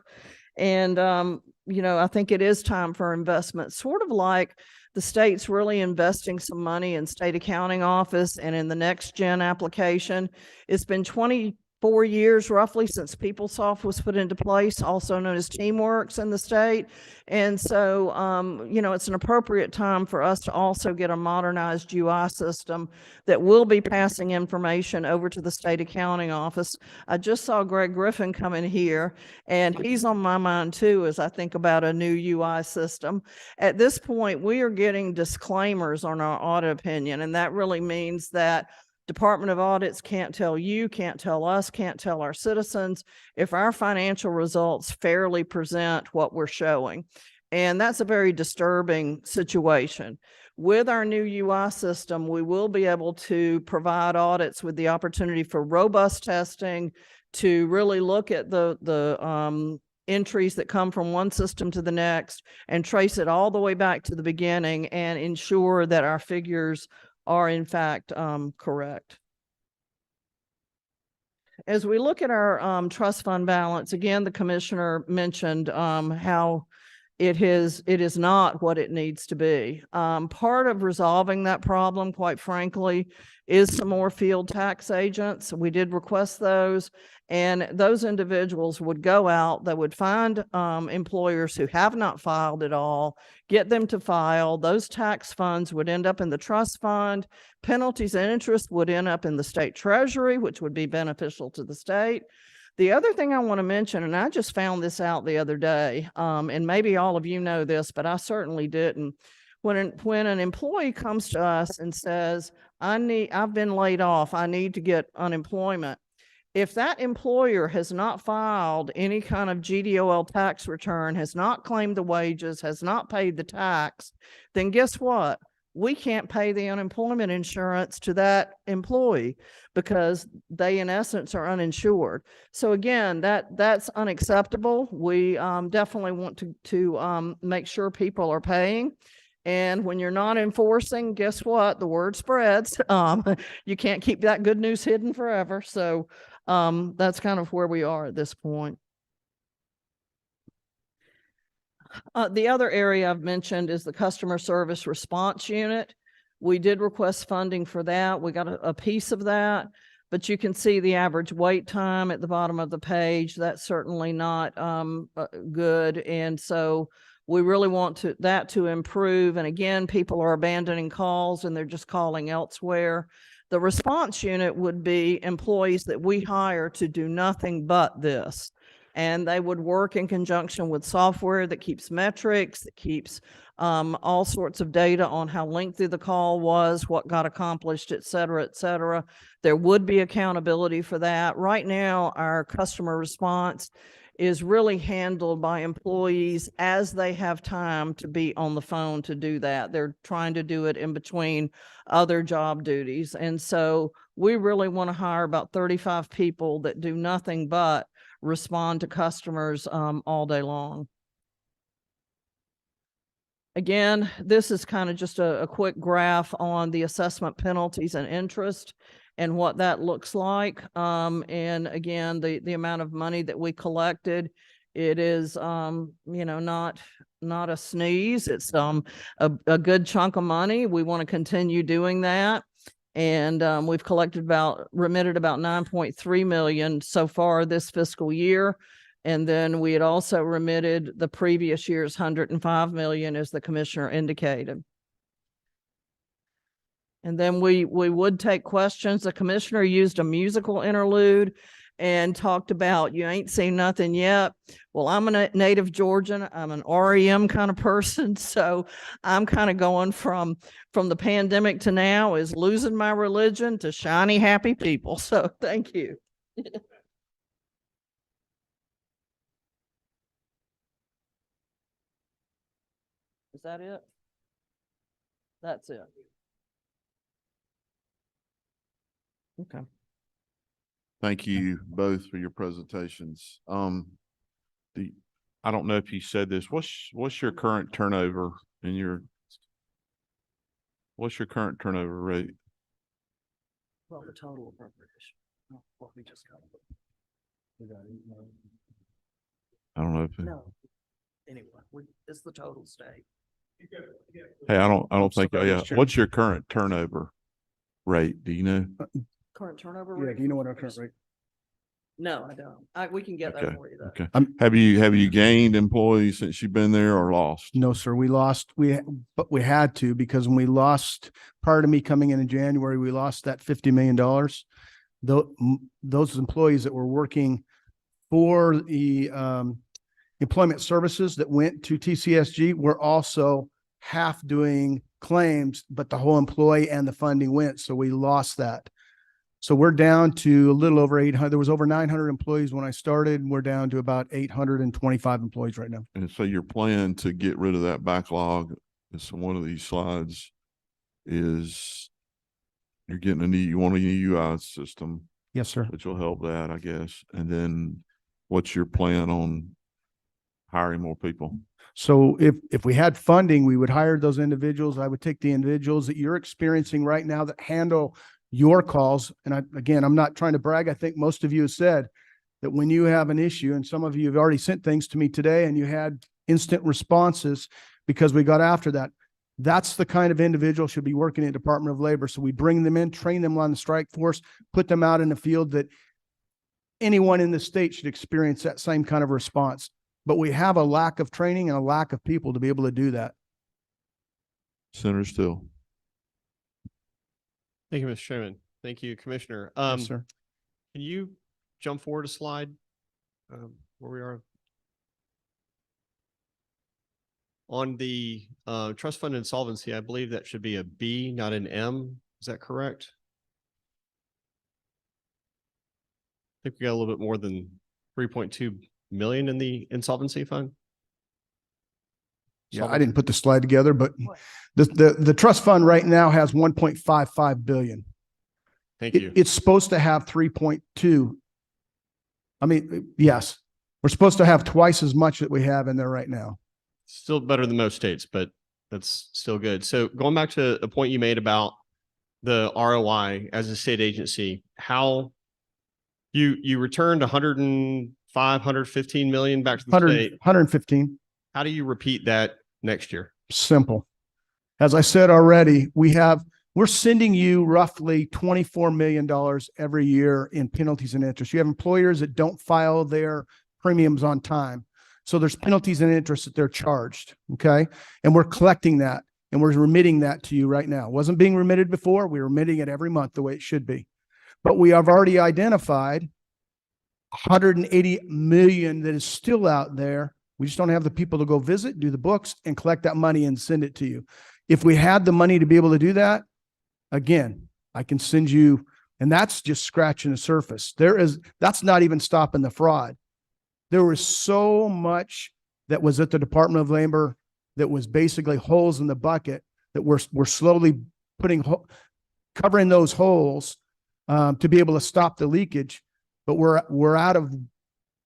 And, you know, I think it is time for investment, sort of like the state's really investing some money in state accounting office and in the next gen application. It's been 24 years roughly since PeopleSoft was put into place, also known as TeamWorks in the state. And so, you know, it's an appropriate time for us to also get a modernized UI system that will be passing information over to the state accounting office. I just saw Greg Griffin come in here, and he's on my mind too as I think about a new UI system. At this point, we are getting disclaimers on our audit opinion, and that really means that Department of Audits can't tell you, can't tell us, can't tell our citizens if our financial results fairly present what we're showing. And that's a very disturbing situation. With our new UI system, we will be able to provide audits with the opportunity for robust testing to really look at the entries that come from one system to the next and trace it all the way back to the beginning and ensure that our figures are in fact correct. As we look at our trust fund balance, again, the commissioner mentioned how it is not what it needs to be. Part of resolving that problem, quite frankly, is some more field tax agents. We did request those, and those individuals would go out, they would find employers who have not filed at all, get them to file. Those tax funds would end up in the trust fund. Penalties and interest would end up in the state treasury, which would be beneficial to the state. The other thing I want to mention, and I just found this out the other day, and maybe all of you know this, but I certainly didn't. When an employee comes to us and says, I've been laid off, I need to get unemployment. If that employer has not filed any kind of GDOL tax return, has not claimed the wages, has not paid the tax, then guess what? We can't pay the unemployment insurance to that employee because they, in essence, are uninsured. So again, that's unacceptable. We definitely want to make sure people are paying. And when you're not enforcing, guess what? The word spreads. You can't keep that good news hidden forever. So that's kind of where we are at this point. The other area I've mentioned is the customer service response unit. We did request funding for that. We got a piece of that, but you can see the average wait time at the bottom of the page. That's certainly not good. And so we really want that to improve. And again, people are abandoning calls and they're just calling elsewhere. The response unit would be employees that we hire to do nothing but this. And they would work in conjunction with software that keeps metrics, that keeps all sorts of data on how lengthy the call was, what got accomplished, et cetera, et cetera. There would be accountability for that. Right now, our customer response is really handled by employees as they have time to be on the phone to do that. They're trying to do it in between other job duties. And so we really want to hire about 35 people that do nothing but respond to customers all day long. Again, this is kind of just a quick graph on the assessment penalties and interest and what that looks like. And again, the amount of money that we collected, it is, you know, not a sneeze. It's a good chunk of money. We want to continue doing that. And we've remitted about 9.3 million so far this fiscal year. And then we had also remitted the previous year's 105 million, as the commissioner indicated. And then we would take questions. The commissioner used a musical interlude and talked about, you ain't seen nothing yet. Well, I'm a native Georgian. I'm an REM kind of person. So I'm kind of going from the pandemic to now is losing my religion to shiny, happy people. So thank you. Is that it? That's it. Okay. Thank you both for your presentations. I don't know if you said this, what's your current turnover what's your current turnover rate? Well, the total appropriation. What we just got. I don't know if, No. Anyway, it's the total state. hey, I don't think, sorry, yeah, Mr. Chairman. what's your current turnover rate? Do you know? Current turnover Yeah, rate? do you know what our current rate? No, I don't. We can get that Okay, for you though. okay. Have you gained employees since you've been there or lost? No, sir. But we had to, because when we lost, prior to me coming in January, we lost that $50 million. Those employees that were working for the employment services that went to TCSG were also half doing claims, but the whole employee and the funding went. So we lost that. So we're down to a little over 800. There was over 900 employees when I started, and we're down to about 825 employees right now. And so your plan to get rid of that backlog is one of these slides is you want a new UI system. Yes, sir. Which will help that, I guess. And then what's your plan on hiring more people? So if we had funding, we would hire those individuals. I would take the individuals that you're experiencing right now that handle your calls. And I'm not trying to brag. I think most of you have said that when you have an issue, and some of you have already sent things to me today, and you had instant responses because we got after that. That's the kind of individual should be working in Department of Labor. So we bring them in, train them on the strike force, put them out in the field that anyone in the state should experience that same kind of response. But we have a lack of training and a lack of people to be able to do that. Senator Still. Thank you, Mr. Chairman. Thank you, Commissioner. Yes, sir. Can you jump forward a slide where we are? On the trust fund insolvency, I believe that should be a B, not an M. Is that correct? I think we got a little bit more than 3.2 million in the insolvency fund. Yeah, I didn't put the slide together, but the trust fund right now has 1.55 billion. Thank you. It's supposed to have 3.2. I mean, yes, we're supposed to have twice as much that we have in there right now. Still better than most states, but that's still good. So going back to a point you made about the ROI as a state agency, how you returned 105, 115 million back to the state. 115. How do you repeat that next year? Simple. As I said already, we're sending you roughly $24 million every year in penalties and interest. You have employers that don't file their premiums on time. So there's penalties and interest that they're charged. Okay. And we're collecting that and we're remitting that to you right now. It wasn't being remitted before. We're remitting it every month the way it should be. But we have already identified 180 million that is still out there. We just don't have the people to go visit, do the books, and collect that money and send it to you. If we had the money to be able to do that, again, I can send you, and that's just scratching the surface. That's not even stopping the fraud. There was so much that was at the Department of Labor that was basically holes in the bucket that we're slowly covering those holes to be able to stop the leakage. But we're out of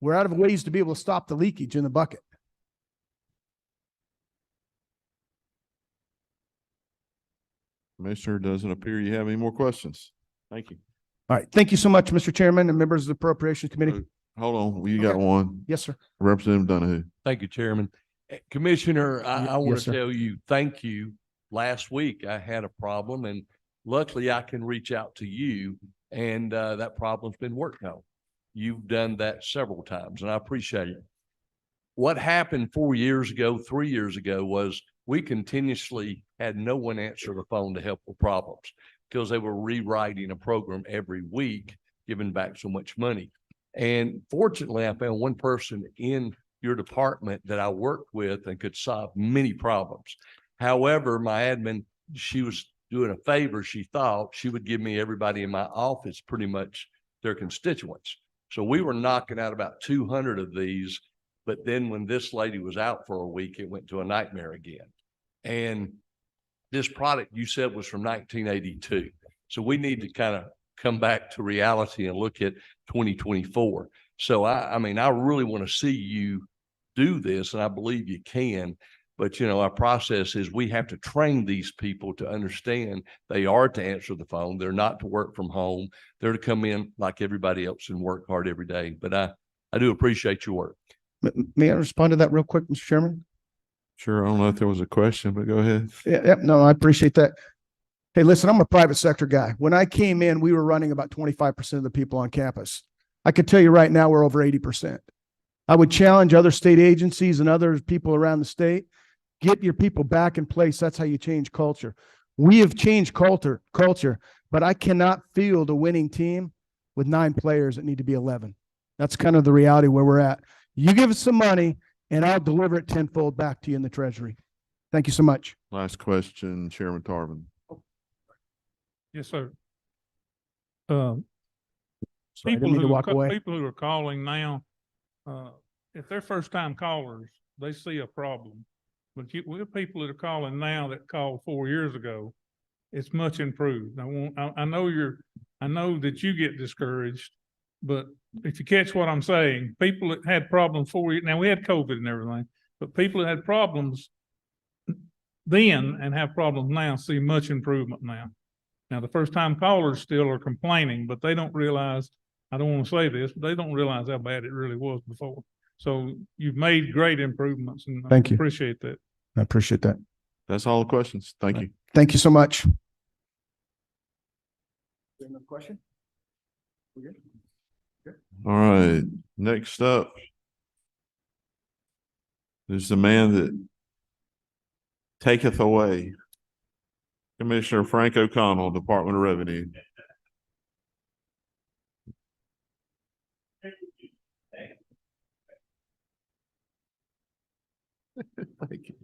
ways to be able to stop the leakage in the bucket. Commissioner, doesn't appear you have any more questions. Thank you. All right. Thank you so much, Mr. Chairman and members of the Appropriations Committee. Hold on. You got one. Yes, sir. Representative Donahue. Thank you, Chairman. Commissioner, I want yes, to sir. tell you, thank you. Last week I had a problem and luckily I can reach out to you and that problem's been worked on. You've done that several times and I appreciate it. What happened 4 years ago, 3 years ago was we continuously had no one answer the phone to help with problems because they were rewriting a program every week, giving back so much money. And fortunately, I found one person in your department that I worked with and could solve many problems. However, my admin, she was doing a favor. She thought she would give me everybody in my office pretty much their constituents. So we were knocking out about 200 of these. But then when this lady was out for a week, it went to a nightmare again. And this product you said was from 1982. So we need to kind of come back to reality and look at 2024. So I mean, I really want to see you do this, and I believe you can. But, you know, our process is we have to train these people to understand they are to answer the phone. They're not to work from home. They're to come in like everybody else and work hard every day. But I do appreciate your work. May I respond to that real quick, Mr. Chairman? Sure. I don't know if there was a question, but go ahead. Yeah, no, I appreciate that. Hey, listen, I'm a private sector guy. When I came in, we were running about 25% of the people on campus. I could tell you right now, we're over 80%. I would challenge other state agencies and other people around the state, get your people back in place. That's how you change culture. We have changed culture, but I cannot field a winning team with 9 players that need to be 11. That's kind of the reality where we're at. You give us some money and I'll deliver it tenfold back to you in the treasury. Thank you so much. Last question, Chairman Tarvin. Yes, sir. Sorry, I didn't mean to walk away. People who are calling now, if they're first time callers, they see a problem. But with people that are calling now that called 4 years ago, it's much improved. I know that you get discouraged, but if you catch what I'm saying, people that had problems 4 years, now we had COVID and everything, but people that had problems then and have problems now see much improvement now. Now, the first time callers still are complaining, but they don't realize, I don't want to say this, but they don't realize how bad it really was before. So you've made great improvements, and Thank you. Appreciate that. I appreciate that. That's all the questions. Thank you. Thank you so much. Another question? All right. Next up is the man that taketh away. Commissioner Frank O'Connell, Department of Revenue. Thank you.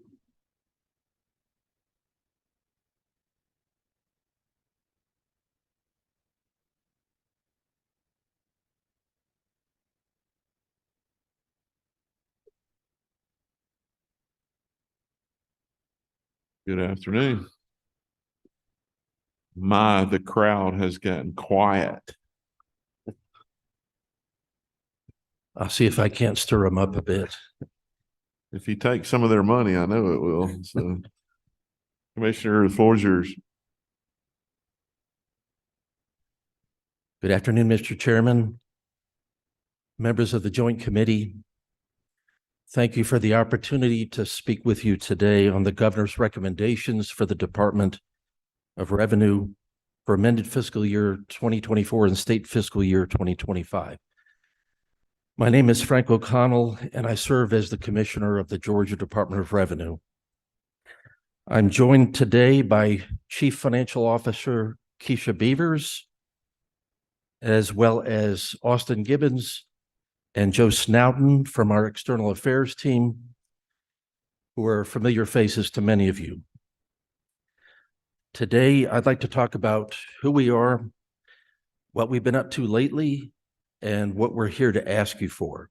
Good afternoon. The crowd has gotten quiet. I'll see if I can't stir them up a bit. If you take some of their money, I know it will. So, Commissioner, the floor is yours. Good afternoon, Mr. Chairman, members of the Joint Committee. Thank you for the opportunity to speak with you today on the governor's recommendations for the Department of Revenue for amended fiscal year 2024 and state fiscal year 2025. My name is Frank O'Connell, and I serve as the Commissioner of the Georgia Department of Revenue. I'm joined today by Chief Financial Officer Keisha Beavers, as well as Austin Gibbons and Joe Snowden from our External Affairs team, who are familiar faces to many of you. Today, I'd like to talk about who we are, what we've been up to lately, and what we're here to ask you for.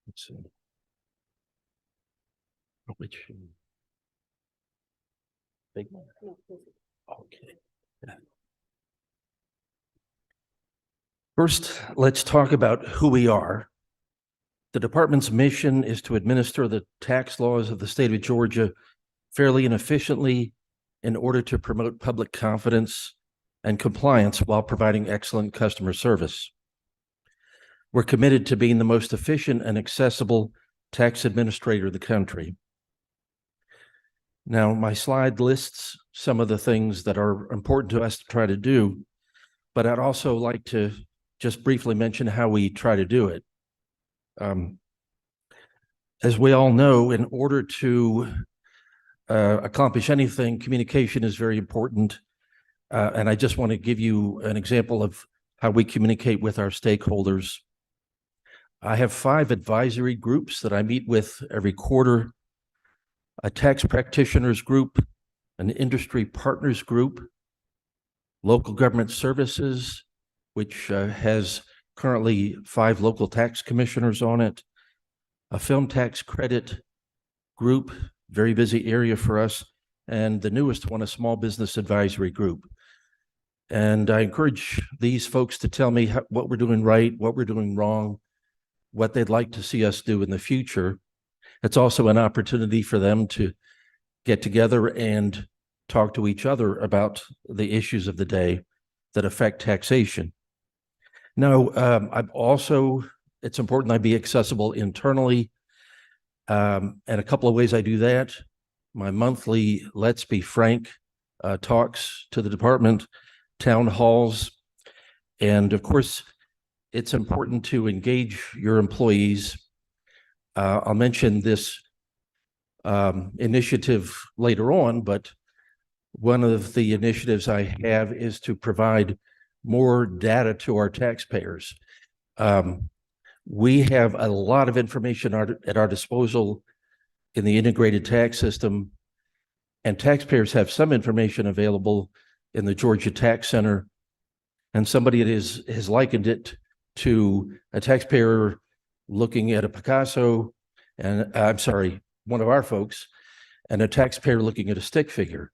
Let's see. Which big one? Okay. First, let's talk about who we are. The department's mission is to administer the tax laws of the state of Georgia fairly and efficiently in order to promote public confidence and compliance while providing excellent customer service. We're committed to being the most efficient and accessible tax administrator in the country. Now, my slide lists some of the things that are important to us to try to do, but I'd also like to just briefly mention how we try to do it. As we all know, in order to accomplish anything, communication is very important. And I just want to give you an example of how we communicate with our stakeholders. I have 5 advisory groups that I meet with every quarter, a tax practitioners group, an industry partners group, local government services, which has currently 5 local tax commissioners on it, a film tax credit group, very busy area for us, and the newest one, a small business advisory group. And I encourage these folks to tell me what we're doing right, what we're doing wrong, what they'd like to see us do in the future. It's also an opportunity for them to get together and talk to each other about the issues of the day that affect taxation. Now, it's important I be accessible internally. And a couple of ways I do that. My monthly Let's Be Frank talks to the department, town halls, and of course, it's important to engage your employees. I'll mention this initiative later on, but one of the initiatives I have is to provide more data to our taxpayers. We have a lot of information at our disposal in the integrated tax system, and taxpayers have some information available in the Georgia Tax Center. And somebody has likened it to a taxpayer looking at a Picasso, and I'm sorry, one of our folks, and a taxpayer looking at a stick figure.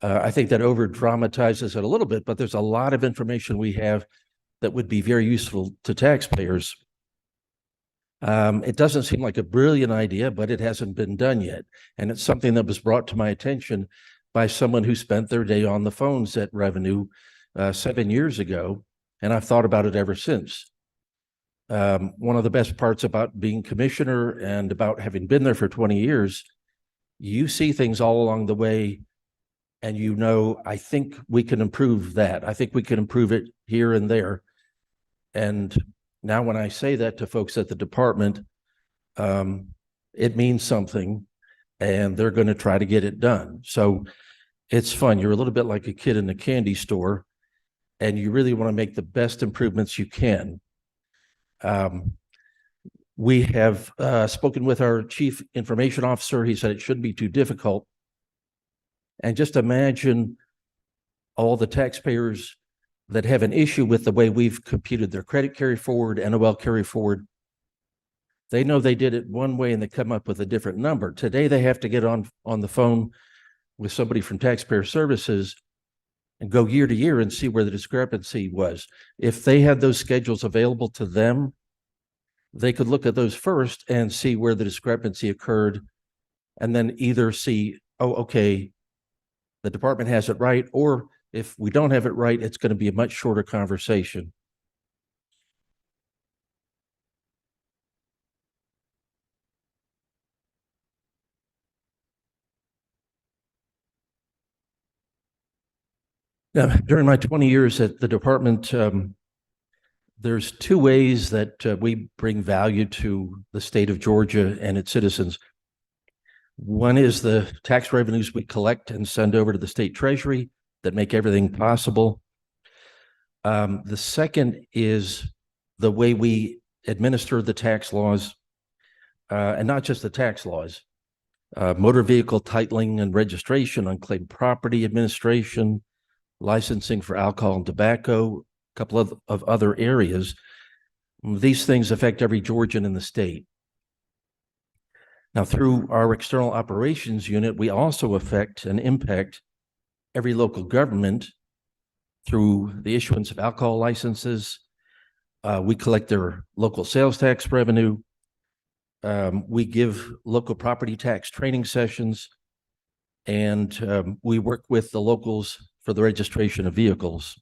I think that over dramatizes it a little bit, but there's a lot of information we have that would be very useful to taxpayers. It doesn't seem like a brilliant idea, but it hasn't been done yet. And it's something that was brought to my attention by someone who spent their day on the phones at Revenue 7 years ago. And I've thought about it ever since. One of the best parts about being commissioner and about having been there for 20 years, you see things all along the way, and you know, I think we can improve that. I think we can improve it here and there. And now when I say that to folks at the department, it means something, and they're going to try to get it done. So it's fun. You're a little bit like a kid in a candy store, and you really want to make the best improvements you can. We have spoken with our chief information officer. He said it shouldn't be too difficult. And just imagine all the taxpayers that have an issue with the way we've computed their credit carry forward, NOL carry forward. They know they did it one way and they come up with a different number. Today, they have to get on the phone with somebody from Taxpayer Services and go year to year and see where the discrepancy was. If they had those schedules available to them, they could look at those first and see where the discrepancy occurred, and then either see, oh, okay, the department has it right, or if we don't have it right, it's going to be a much shorter conversation. Now, during my 20 years at the department, there's 2 ways that we bring value to the state of Georgia and its citizens. One is the tax revenues we collect and send over to the state treasury that make everything possible. The second is the way we administer the tax laws, and not just the tax laws, motor vehicle titling and registration, unclaimed property administration, licensing for alcohol and tobacco, a couple of other areas. These things affect every Georgian in the state. Now, through our external operations unit, we also affect and impact every local government through the issuance of alcohol licenses. We collect their local sales tax revenue. We give local property tax training sessions, and we work with the locals for the registration of vehicles.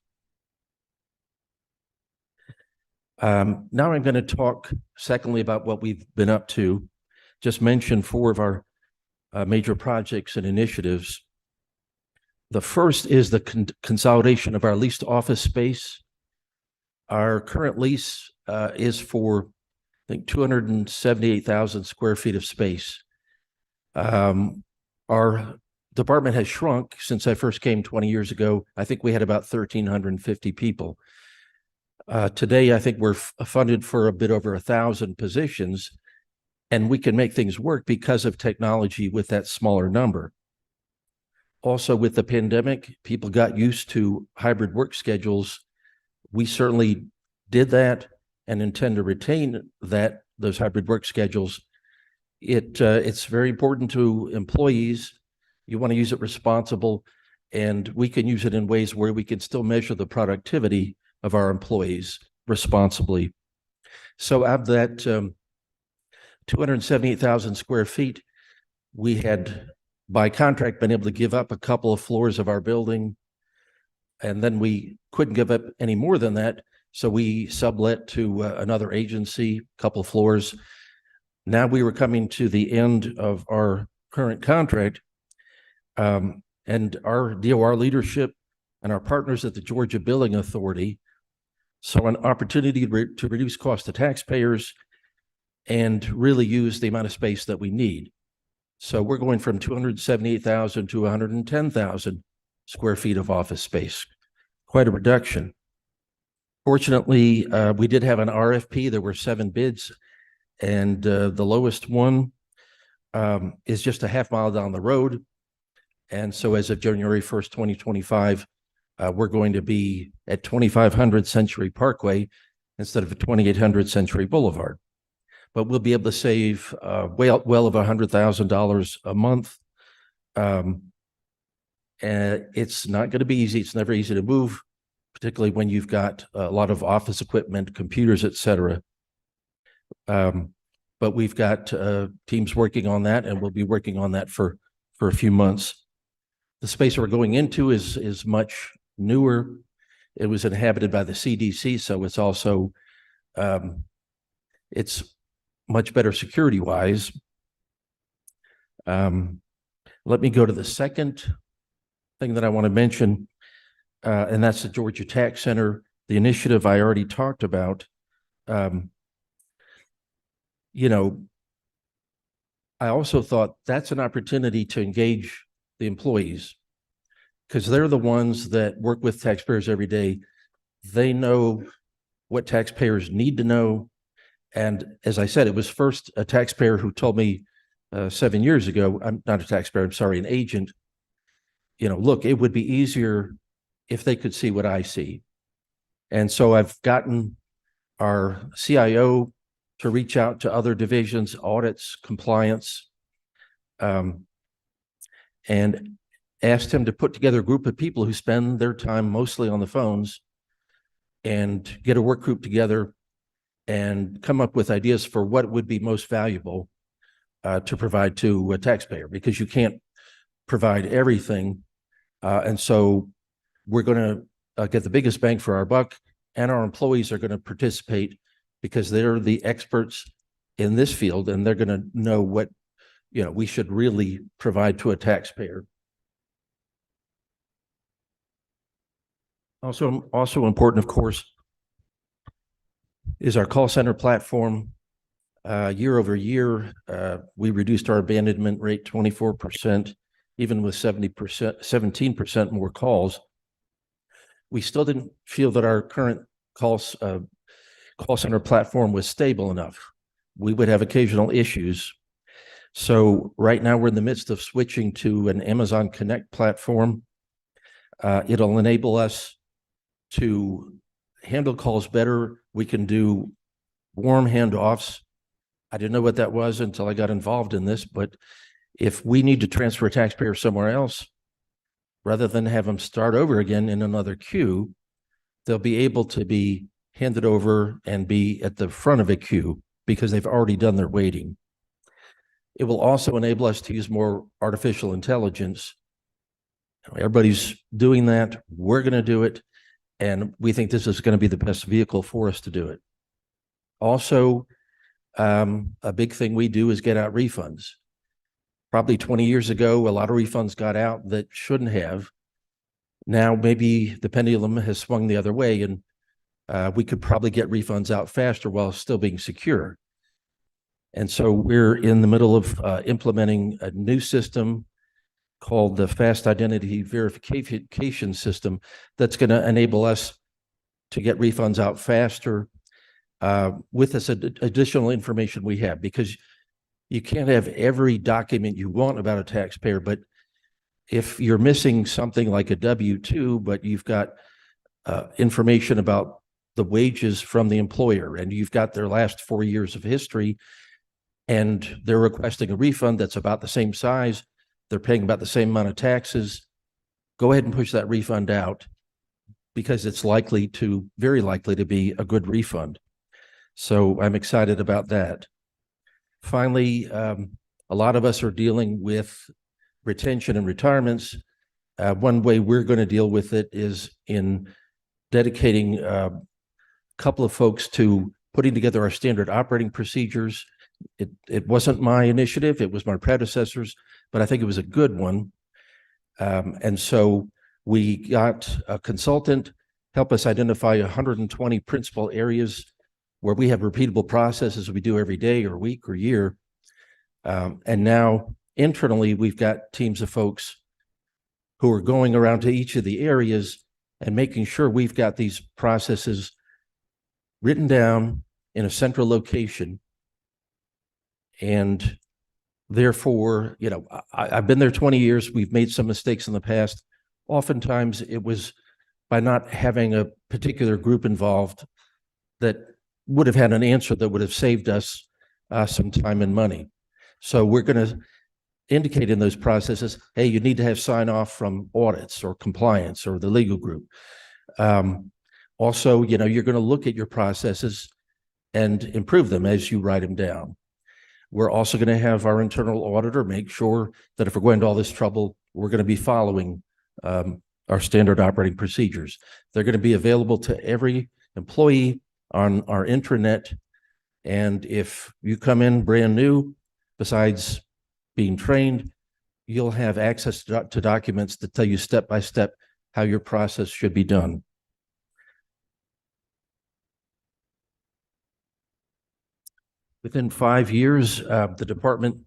Now I'm going to talk secondly about what we've been up to. Just mention 4 of our major projects and initiatives. The first is the consolidation of our leased office space. Our current lease is for, I think, 278,000 square feet of space. Our department has shrunk since I first came 20 years ago. I think we had about 1,350 people. Today, I think we're funded for a bit over 1,000 positions, and we can make things work because of technology with that smaller number. Also, with the pandemic, people got used to hybrid work schedules. We certainly did that and intend to retain those hybrid work schedules. It's very important to employees. You want to use it responsible, and we can use it in ways where we can still measure the productivity of our employees responsibly. So of that 278,000 square feet, we had by contract been able to give up a couple of floors of our building, and then we couldn't give up any more than that. So we sublet to another agency, a couple of floors. Now we were coming to the end of our current contract, and our DOR leadership and our partners at the Georgia Billing Authority saw an opportunity to reduce cost to taxpayers and really use the amount of space that we need. So we're going from 278,000 to 110,000 square feet of office space, quite a reduction. Fortunately, we did have an RFP. There were 7 bids, and the lowest one is just a half mile down the road. And so as of January 1st, 2025, we're going to be at 2500 Century Parkway instead of 2800 Century Boulevard. But we'll be able to save well over $100,000 a month. And it's not going to be easy. It's never easy to move, particularly when you've got a lot of office equipment, computers, et cetera. But we've got teams working on that, and we'll be working on that for a few months. The space we're going into is much newer. It was inhabited by the CDC, so it's also it's much better security-wise. Let me go to the second thing that I want to mention, and that's the Georgia Tax Center, the initiative I already talked about. You know, I also thought that's an opportunity to engage the employees, because they're the ones that work with taxpayers every day. They know what taxpayers need to know. And as I said, it was first a taxpayer who told me 7 years ago, I'm not a taxpayer, I'm sorry, an agent, you know, look, it would be easier if they could see what I see. And so I've gotten our CIO to reach out to other divisions, audits, compliance, and asked him to put together a group of people who spend their time mostly on the phones and get a work group together and come up with ideas for what would be most valuable to provide to a taxpayer, because you can't provide everything. And so we're going to get the biggest bang for our buck, and our employees are going to participate because they're the experts in this field, and they're going to know what, you know, we should really provide to a taxpayer. Also important, of course, is our call center platform. Year over year, we reduced our abandonment rate 24%, even with 17% more calls. We still didn't feel that our current call center platform was stable enough. We would have occasional issues. So right now we're in the midst of switching to an Amazon Connect platform. It'll enable us to handle calls better. We can do warm handoffs. I didn't know what that was until I got involved in this, but if we need to transfer a taxpayer somewhere else, rather than have them start over again in another queue, they'll be able to be handed over and be at the front of a queue because they've already done their waiting. It will also enable us to use more artificial intelligence. Everybody's doing that. We're going to do it. And we think this is going to be the best vehicle for us to do it. Also, a big thing we do is get out refunds. Probably 20 years ago, a lot of refunds got out that shouldn't have. Now, maybe the pendulum has swung the other way, and we could probably get refunds out faster while still being secure. And so we're in the middle of implementing a new system called the Fast Identity Verification System that's going to enable us to get refunds out faster with this additional information we have, because you can't have every document you want about a taxpayer, but if you're missing something like a W-2, but you've got information about the wages from the employer and you've got their last 4 years of history and they're requesting a refund that's about the same size, they're paying about the same amount of taxes, go ahead and push that refund out because it's very likely to be a good refund. So I'm excited about that. Finally, a lot of us are dealing with retention and retirements. One way we're going to deal with it is in dedicating a couple of folks to putting together our standard operating procedures. It wasn't my initiative, it was my predecessors, but I think it was a good one. And so we got a consultant help us identify 120 principal areas where we have repeatable processes we do every day or week or year. And now internally, we've got teams of folks who are going around to each of the areas and making sure we've got these processes written down in a central location. And therefore, you know, I've been there 20 years. We've made some mistakes in the past. Oftentimes it was by not having a particular group involved that would have had an answer that would have saved us some time and money. So we're going to indicate in those processes, hey, you need to have sign off from audits or compliance or the legal group. Also, you know, you're going to look at your processes and improve them as you write them down. We're also going to have our internal auditor make sure that if we're going to all this trouble, we're going to be following our standard operating procedures. They're going to be available to every employee on our intranet. And if you come in brand new, besides being trained, you'll have access to documents that tell you step by step how your process should be done. Within 5 years, the department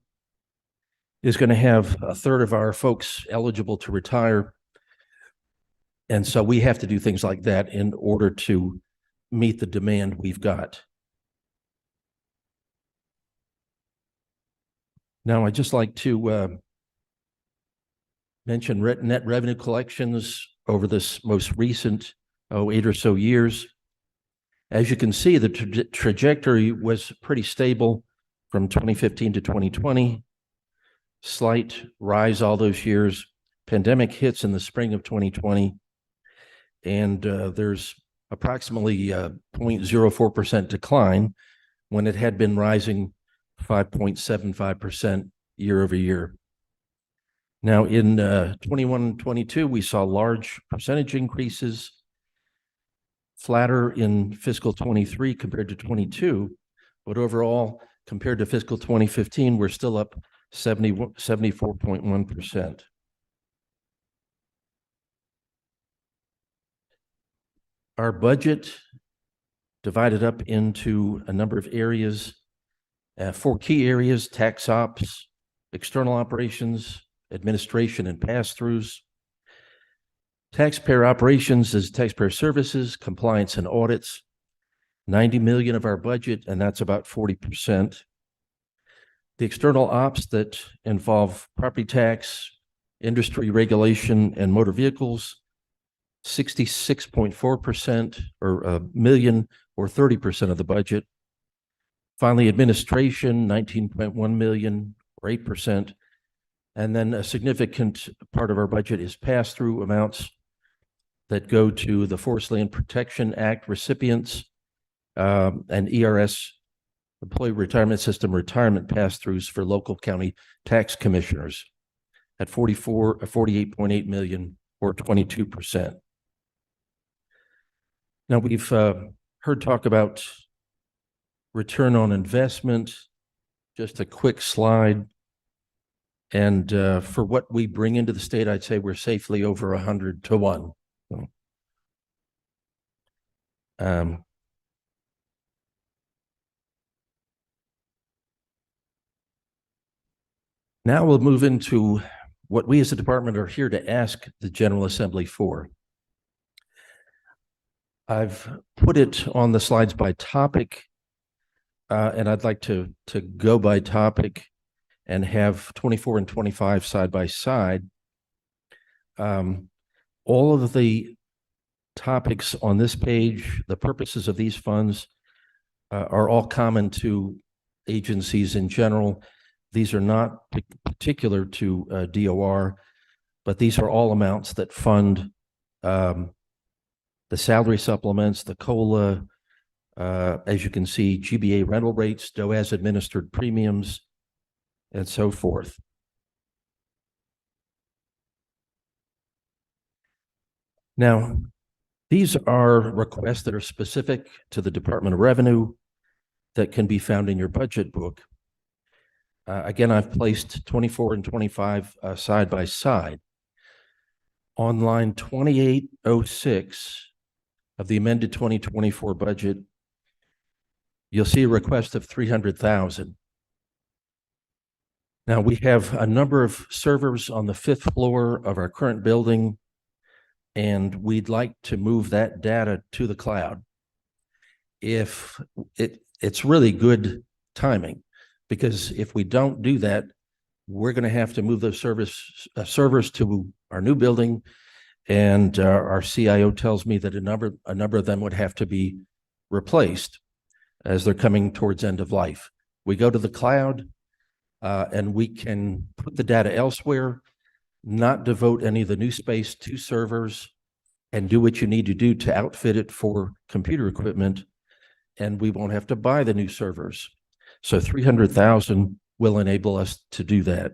is going to have a third of our folks eligible to retire. And so we have to do things like that in order to meet the demand we've got. Now, I'd just like to mention net revenue collections over this most recent 8 or so years. As you can see, the trajectory was pretty stable from 2015 to 2020. Slight rise all those years. Pandemic hits in the spring of 2020. And there's approximately 0.04% decline when it had been rising 5.75% year over year. Now in 21 and 22, we saw large percentage increases, flatter in fiscal 23 compared to 22, but overall, compared to fiscal 2015, we're still up 74.1%. Our budget divided up into a number of areas, 4 key areas: tax ops, external operations, administration and pass-throughs. Taxpayer operations is taxpayer services, compliance and audits. 90 million of our budget, and that's about 40%. The external ops that involve property tax, industry regulation, and motor vehicles, 66.4% or a million or 30% of the budget. Finally, administration, 19.1 million or 8%. And then a significant part of our budget is pass-through amounts that go to the Forest Land Protection Act recipients and ERS, Employee Retirement System retirement pass-throughs for local county tax commissioners at 48.8 million or 22%. Now we've heard talk about return on investment. Just a quick slide. And for what we bring into the state, I'd say we're safely over 100 to 1. Um, Now we'll move into what we as a department are here to ask the General Assembly for. I've put it on the slides by topic, and I'd like to go by topic and have 24 and 25 side by side. All of the topics on this page, the purposes of these funds are all common to agencies in general. These are not particular to DOR, but these are all amounts that fund the salary supplements, the COLA, as you can see, GBA rental rates, DOAS administered premiums, and so forth. Now, these are requests that are specific to the Department of Revenue that can be found in your budget book. Again, I've placed 24 and 25 side by side. On line 2806 of the amended 2024 budget, you'll see a request of $300,000. Now, we have a number of servers on the 5th floor of our current building, and we'd like to move that data to the cloud. It's really good timing, because if we don't do that, we're going to have to move those servers to our new building, and our CIO tells me that a number of them would have to be replaced as they're coming towards end of life. We go to the cloud, and we can put the data elsewhere, not devote any of the new space to servers, and do what you need to do to outfit it for computer equipment, and we won't have to buy the new servers. So $300,000 will enable us to do that.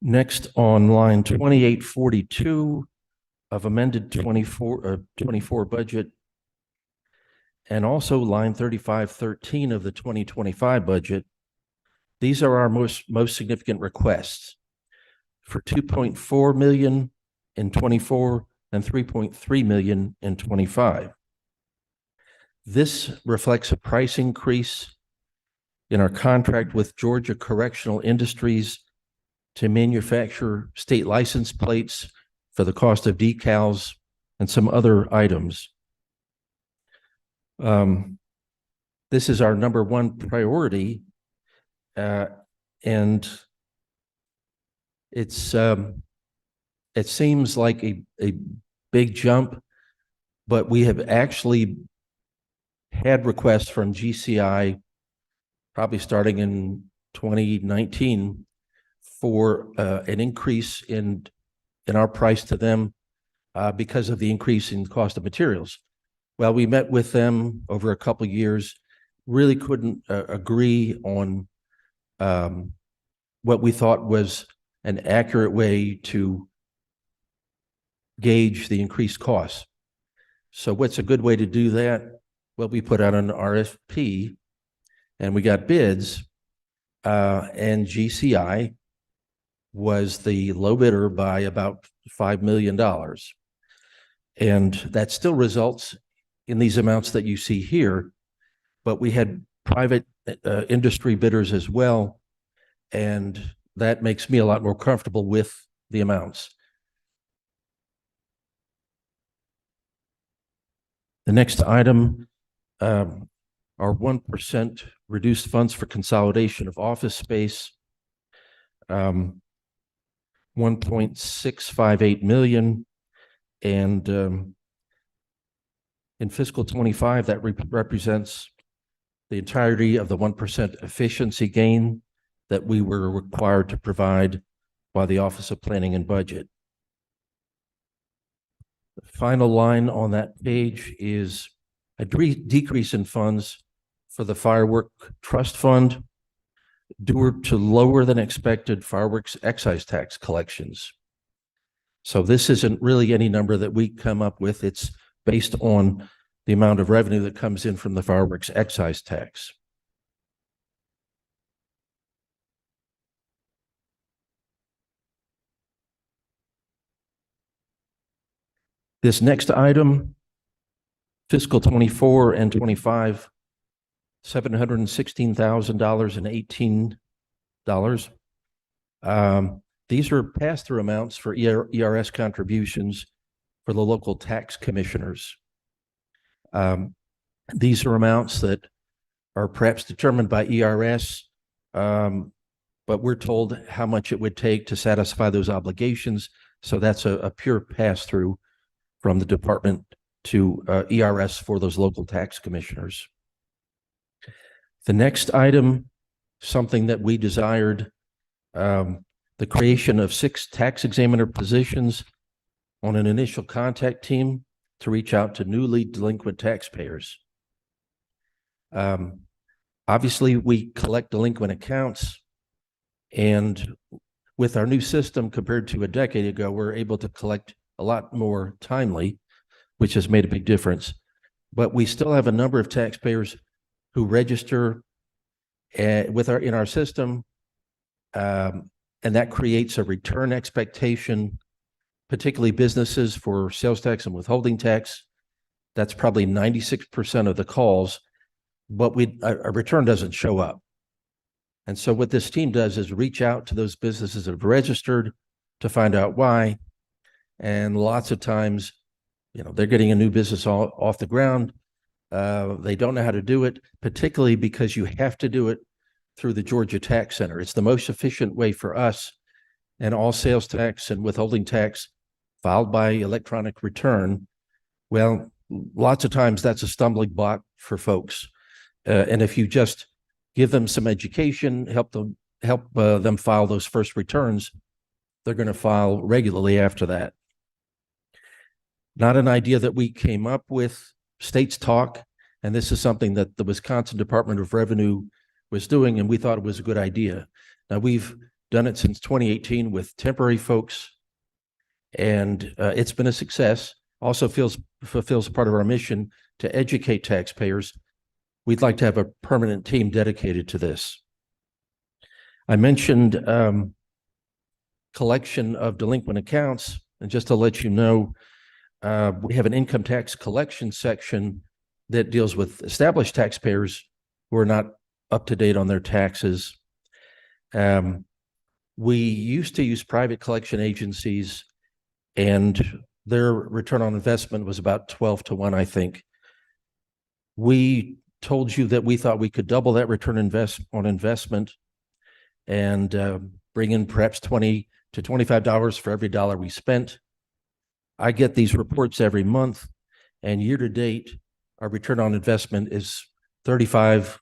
Next, on line 2842 of amended 24 budget, and also line 3513 of the 2025 budget, these are our most significant requests for $2.4 million in 24 and $3.3 million in 25. This reflects a price increase in our contract with Georgia Correctional Industries to manufacture state license plates for the cost of decals and some other items. This is our number one priority, and it seems like a big jump, but we have actually had requests from GCI probably starting in 2019 for an increase in our price to them because of the increase in cost of materials. Well, we met with them over a couple of years, really couldn't agree on what we thought was an accurate way to gauge the increased costs. So what's a good way to do that? Well, we put out an RFP and we got bids, and GCI was the low bidder by about $5 million. And that still results in these amounts that you see here, but we had private industry bidders as well, and that makes me a lot more comfortable with the amounts. The next item are 1% reduced funds for consolidation of office space, 1.658 million, and in fiscal 25, that represents the entirety of the 1% efficiency gain that we were required to provide by the Office of Planning and Budget. The final line on that page is a decrease in funds for the Firework Trust Fund due to lower than expected fireworks excise tax collections. So this isn't really any number that we come up with. It's based on the amount of revenue that comes in from the fireworks excise tax. This next item Fiscal 24 and 25, $716,018. These are pass-through amounts for ERS contributions for the local tax commissioners. These are amounts that are perhaps determined by ERS, but we're told how much it would take to satisfy those obligations. So that's a pure pass-through from the department to ERS for those local tax commissioners. The next item, something that we desired, the creation of 6 tax examiner positions on an initial contact team to reach out to newly delinquent taxpayers. Obviously, we collect delinquent accounts, and with our new system compared to a decade ago, we're able to collect a lot more timely, which has made a big difference. But we still have a number of taxpayers who register in our system, and that creates a return expectation, particularly businesses for sales tax and withholding tax. That's probably 96% of the calls, but a return doesn't show up. And so what this team does is reach out to those businesses that have registered to find out why. And lots of times, they're getting a new business off the ground. They don't know how to do it, particularly because you have to do it through the Georgia Tax Center. It's the most efficient way for us, and all sales tax and withholding tax filed by electronic return. Well, lots of times that's a stumbling block for folks. And if you just give them some education, help them file those first returns, they're going to file regularly after that. Not an idea that we came up with. States talk, and this is something that the Wisconsin Department of Revenue was doing, and we thought it was a good idea. Now, we've done it since 2018 with temporary folks, and it's been a success. Also fulfills part of our mission to educate taxpayers. We'd like to have a permanent team dedicated to this. I mentioned collection of delinquent accounts, and just to let you know, we have an income tax collection section that deals with established taxpayers who are not up to date on their taxes. We used to use private collection agencies, and their return on investment was about 12 to 1, I think. We told you that we thought we could double that return on investment and bring in perhaps $20 to $25 for every dollar we spent. I get these reports every month, and year to date, our return on investment is $35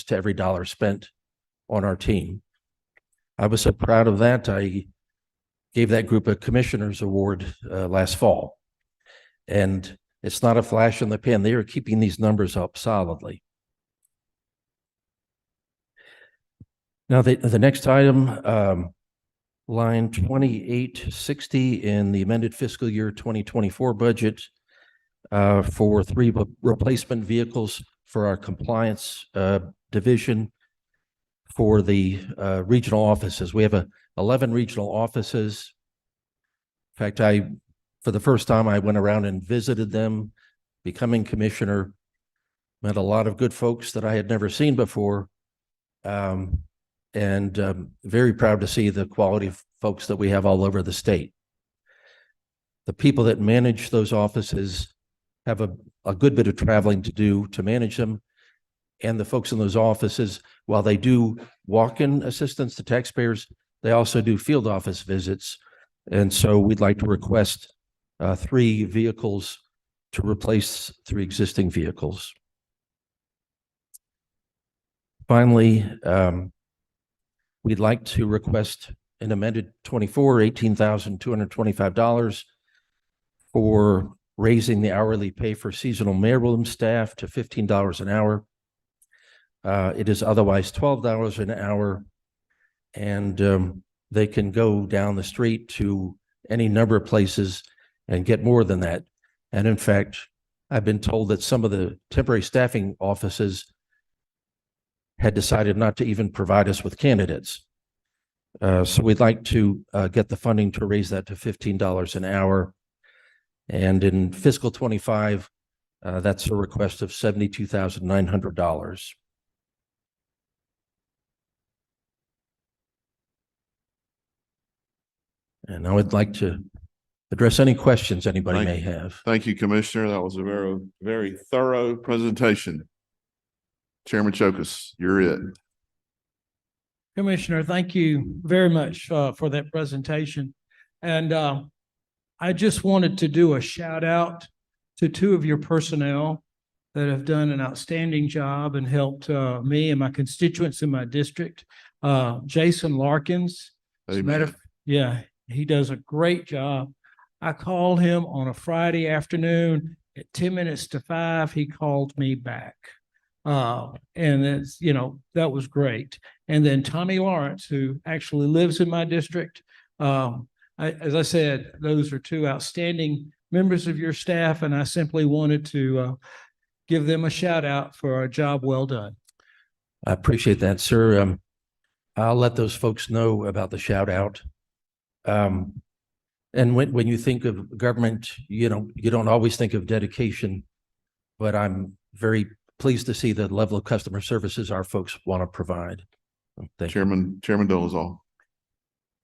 to every dollar spent on our team. I was so proud of that. I gave that group a commissioner's award last fall, and it's not a flash in the pan. They are keeping these numbers up solidly. Now, the next item, line 2860 in the amended fiscal year 2024 budget for 3 replacement vehicles for our compliance division for the regional offices. We have 11 regional offices. In fact, for the first time, I went around and visited them, becoming commissioner, met a lot of good folks that I had never seen before. And very proud to see the quality of folks that we have all over the state. The people that manage those offices have a good bit of traveling to do to manage them. And the folks in those offices, while they do walk-in assistance to taxpayers, they also do field office visits. And so we'd like to request 3 vehicles to replace 3 existing vehicles. Finally, we'd like to request an amended 24, $18,225 for raising the hourly pay for seasonal mailroom staff to $15 an hour. It is otherwise $12 an hour, and they can go down the street to any number of places and get more than that. And in fact, I've been told that some of the temporary staffing offices had decided not to even provide us with candidates. So we'd like to get the funding to raise that to $15 an hour. And in fiscal 25, That's a request of $72,900. And I would like to address any questions anybody Thank- may have. Thank you, Commissioner. That was a very, very thorough presentation. Chairman Chokus, you're it. Commissioner, thank you very much for that presentation. And I just wanted to do a shout out to two of your personnel that have done an outstanding job and helped me and my constituents in my district. Jason Larkins. As a matter of- yeah, he does a great job. I called him on a Friday afternoon at 10 minutes to 5. He called me back. And it's, that was great. And then Tommy Lawrence, who actually lives in my district. As I said, those are two outstanding members of your staff, and I simply wanted to give them a shout out for a job well done. I appreciate that, sir. I'll let those folks know about the shout out. And when you think of government, you don't always think of dedication, but I'm very pleased to see the level of customer services our folks want to provide. Thank you. Chairman Dolezal.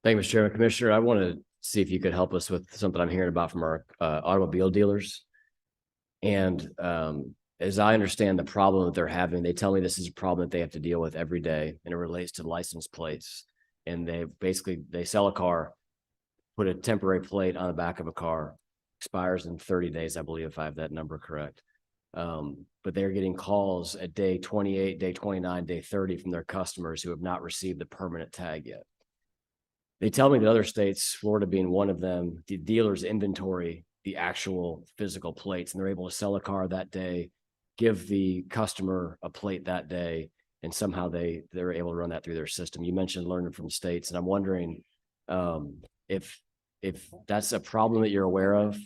Thank you, Mr. Chairman. Commissioner, I want to see if you could help us with something I'm hearing about from our automobile dealers. And as I understand the problem that they're having, they tell me this is a problem that they have to deal with every day, and it relates to license plates. And they sell a car, put a temporary plate on the back of a car, expires in 30 days, I believe, if I have that number correct. But they're getting calls at day 28, day 29, day 30 from their customers who have not received the permanent tag yet. They tell me that other states, Florida being one of them, the dealers inventory the actual physical plates, and they're able to sell a car that day, give the customer a plate that day, and somehow they're able to run that through their system. You mentioned learning from states, and I'm wondering if that's a problem that you're aware of,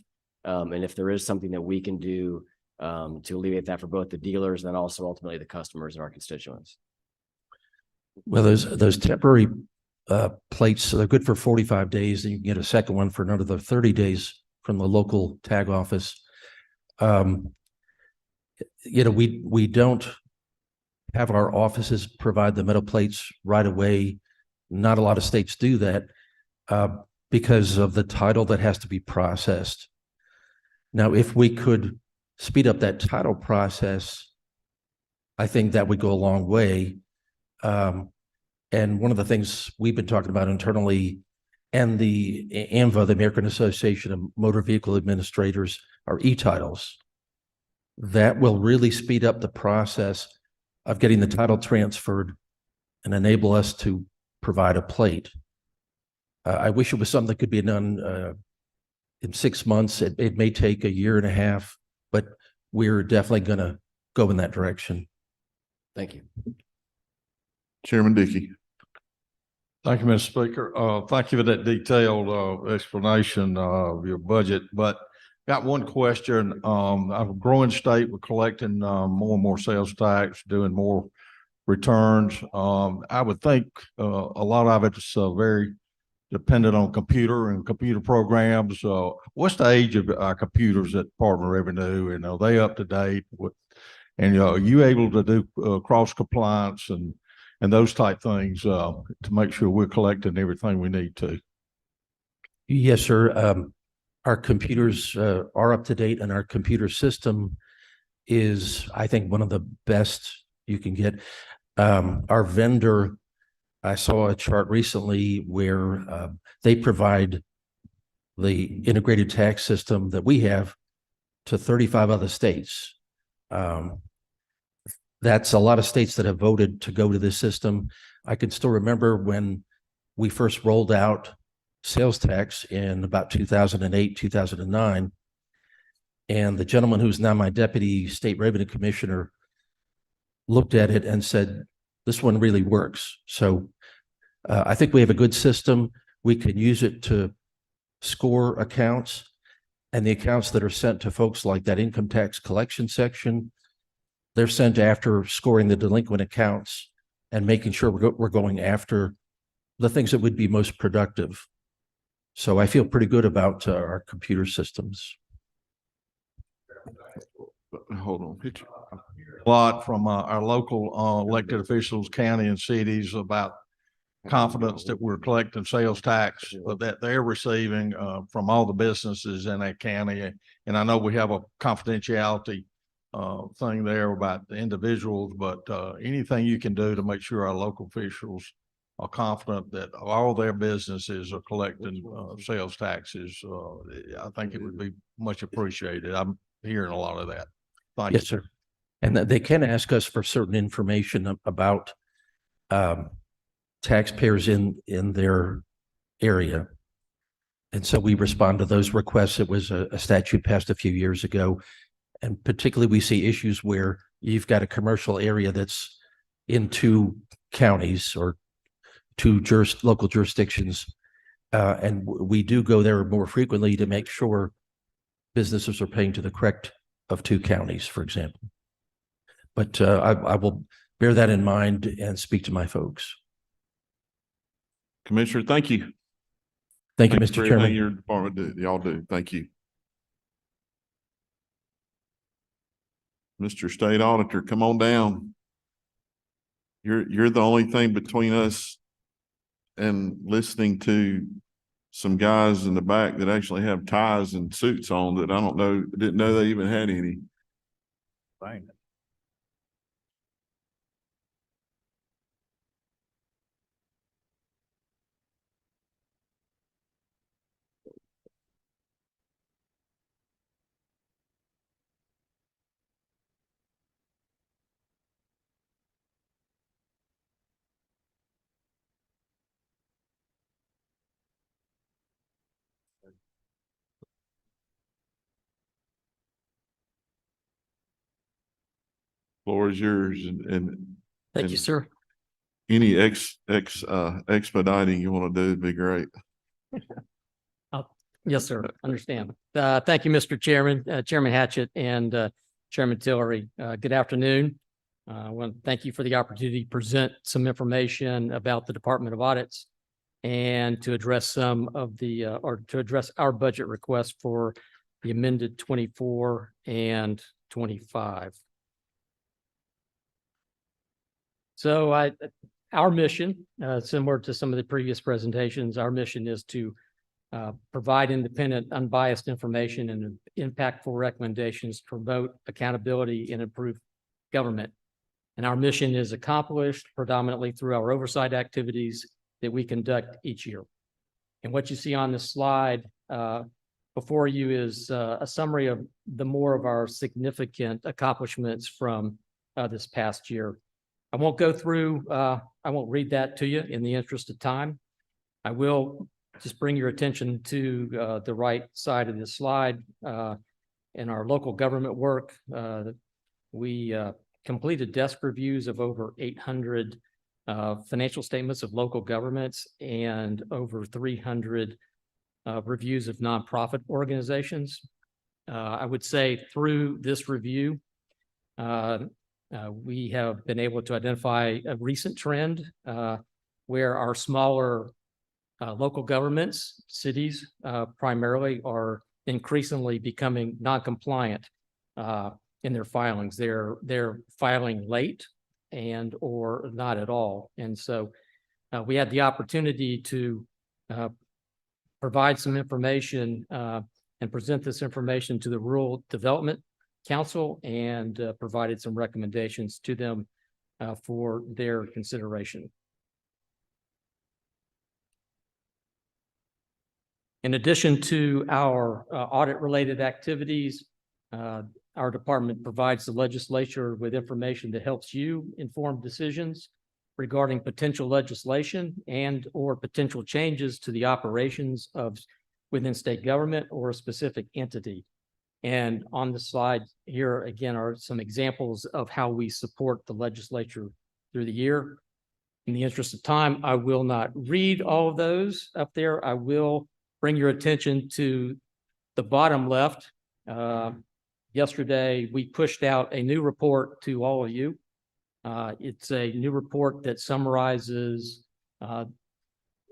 and if there is something that we can do to alleviate that for both the dealers and then also ultimately the customers and our constituents. Well, those temporary plates, so they're good for 45 days, and you can get a second one for another 30 days from the local tag office. We don't have our offices provide the metal plates right away. Not a lot of states do that because of the title that has to be processed. Now, if we could speed up that title process, I think that would go a long way. And one of the things we've been talking about internally, and the AMVA, the American Association of Motor Vehicle Administrators, are e-titles. That will really speed up the process of getting the title transferred and enable us to provide a plate. I wish it was something that could be done in 6 months. It may take a year and a half, but we're definitely going to go in that direction. Thank you. Chairman Dickey. Thank you, Mr. Speaker. Thank you for that detailed explanation of your budget. But got one question. A growing state, we're collecting more and more sales tax, doing more returns. I would think a lot of it's very dependent on computer and computer programs. What's the age of our computers at Department of Revenue, and are they up to date? And are you able to do cross compliance and those type things to make sure we're collecting everything we need to? Yes, sir. Our computers are up to date, and our computer system is, I think, one of the best you can get. Our vendor, I saw a chart recently where they provide the integrated tax system that we have to 35 other states. That's a lot of states that have voted to go to this system. I can still remember when we first rolled out sales tax in about 2008, 2009. And the gentleman who's now my deputy state revenue commissioner looked at it and said, this one really works. So I think we have a good system. We can use it to score accounts, and the accounts that are sent to folks like that income tax collection section, they're sent after scoring the delinquent accounts and making sure we're going after the things that would be most productive. So I feel pretty good about our computer systems. hold on. Hit you. A lot from our local elected officials, county and cities about confidence that we're collecting sales tax that they're receiving from all the businesses in that county. And I know we have a confidentiality thing there about the individuals, but anything you can do to make sure our local officials are confident that all their businesses are collecting sales taxes, I think it would be much appreciated. I'm hearing a lot of that. Thank you. Yes, sir. And they can ask us for certain information about taxpayers in their area. And so we respond to those requests. It was a statute passed a few years ago. And particularly we see issues where you've got a commercial area that's in two counties or two local jurisdictions. And we do go there more frequently to make sure businesses are paying to the correct of two counties, for example. But I will bear that in mind and speak to my folks. Commissioner, thank you. Thank you, For Mr. everything Chairman. your department do. Y'all do. Thank you. Mr. State Auditor, come on down. You're the only thing between us and listening to some guys in the back that actually have ties and suits on that I didn't know they even had any. Thank you. Floor is yours and Thank you, sir. any expediting you want to do would be great. Yes, sir. Understand. Thank you, Mr. Chairman, Chairman Hatchett and Chairman Tillery. Good afternoon. I want to thank you for the opportunity to present some information about the Department of Audits and to address some of the, or to address our budget request for the amended 24 and 25. So our mission, similar to some of the previous presentations, our mission is to provide independent, unbiased information and impactful recommendations to promote accountability and improve government. And our mission is accomplished predominantly through our oversight activities that we conduct each year. And what you see on this slide before you is a summary of the more of our significant accomplishments from this past year. I won't go through, I won't read that to you in the interest of time. I will just bring your attention to the right side of this slide. In our local government work, we completed desk reviews of over 800 financial statements of local governments and over 300 reviews of nonprofit organizations. I would say through this review, we have been able to identify a recent trend where our smaller local governments, cities primarily, are increasingly becoming non-compliant in their filings. They're filing late and or not at all. And so we had the opportunity to provide some information and present this information to the Rural Development Council and provided some recommendations to them for their consideration. In addition to our audit-related activities, our department provides the legislature with information that helps you inform decisions regarding potential legislation and or potential changes to the operations of within state government or a specific entity. And on the slide here, again, are some examples of how we support the legislature through the year. In the interest of time, I will not read all of those up there. I will bring your attention to the bottom left. Yesterday, we pushed out a new report to all of you. It's a new report that summarizes,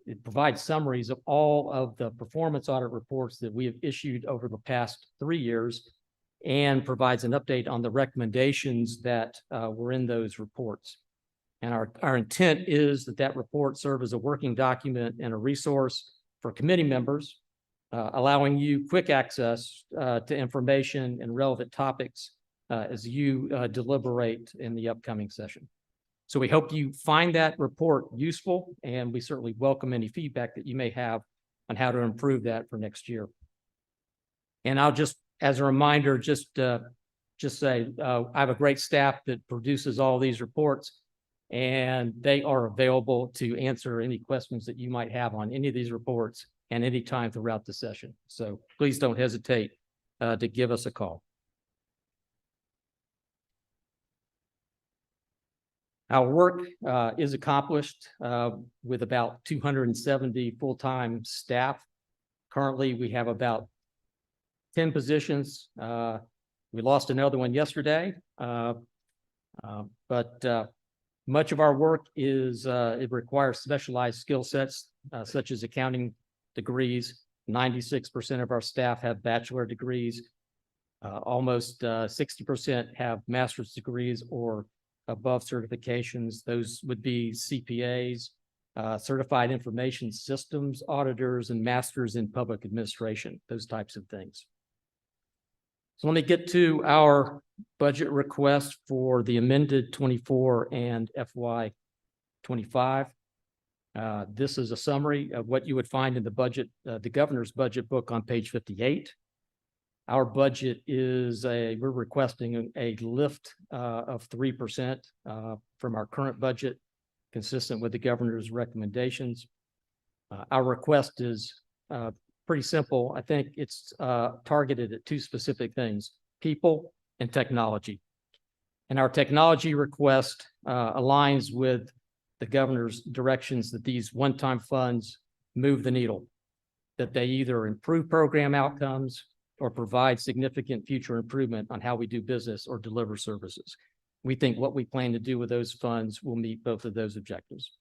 it provides summaries of all of the performance audit reports that we have issued over the past 3 years and provides an update on the recommendations that were in those reports. And our intent is that that report serve as a working document and a resource for committee members, allowing you quick access to information and relevant topics as you deliberate in the upcoming session. So we hope you find that report useful, and we certainly welcome any feedback that you may have on how to improve that for next year. And I'll just, as a reminder, just say, I have a great staff that produces all these reports, and they are available to answer any questions that you might have on any of these reports and any time throughout the session. So please don't hesitate to give us a call. Our work is accomplished with about 270 full-time staff. Currently, we have about 10 positions. We lost another one yesterday, but much of our work is, it requires specialized skill sets, such as accounting degrees. 96% of our staff have bachelor degrees. Almost 60% have master's degrees or above certifications. Those would be CPAs, certified information systems auditors, and masters in public administration, those types of things. So let me get to our budget request for the amended 24 and FY 25. This is a summary of what you would find in the budget, the governor's budget book on page 58. Our budget is we're requesting a lift of 3% from our current budget, consistent with the governor's recommendations. Our request is pretty simple. I think it's targeted at two specific things: people and technology. And our technology request aligns with the governor's directions that these one-time funds move the needle, that they either improve program outcomes or provide significant future improvement on how we do business or deliver services. We think what we plan to do with those funds will meet both of those objectives.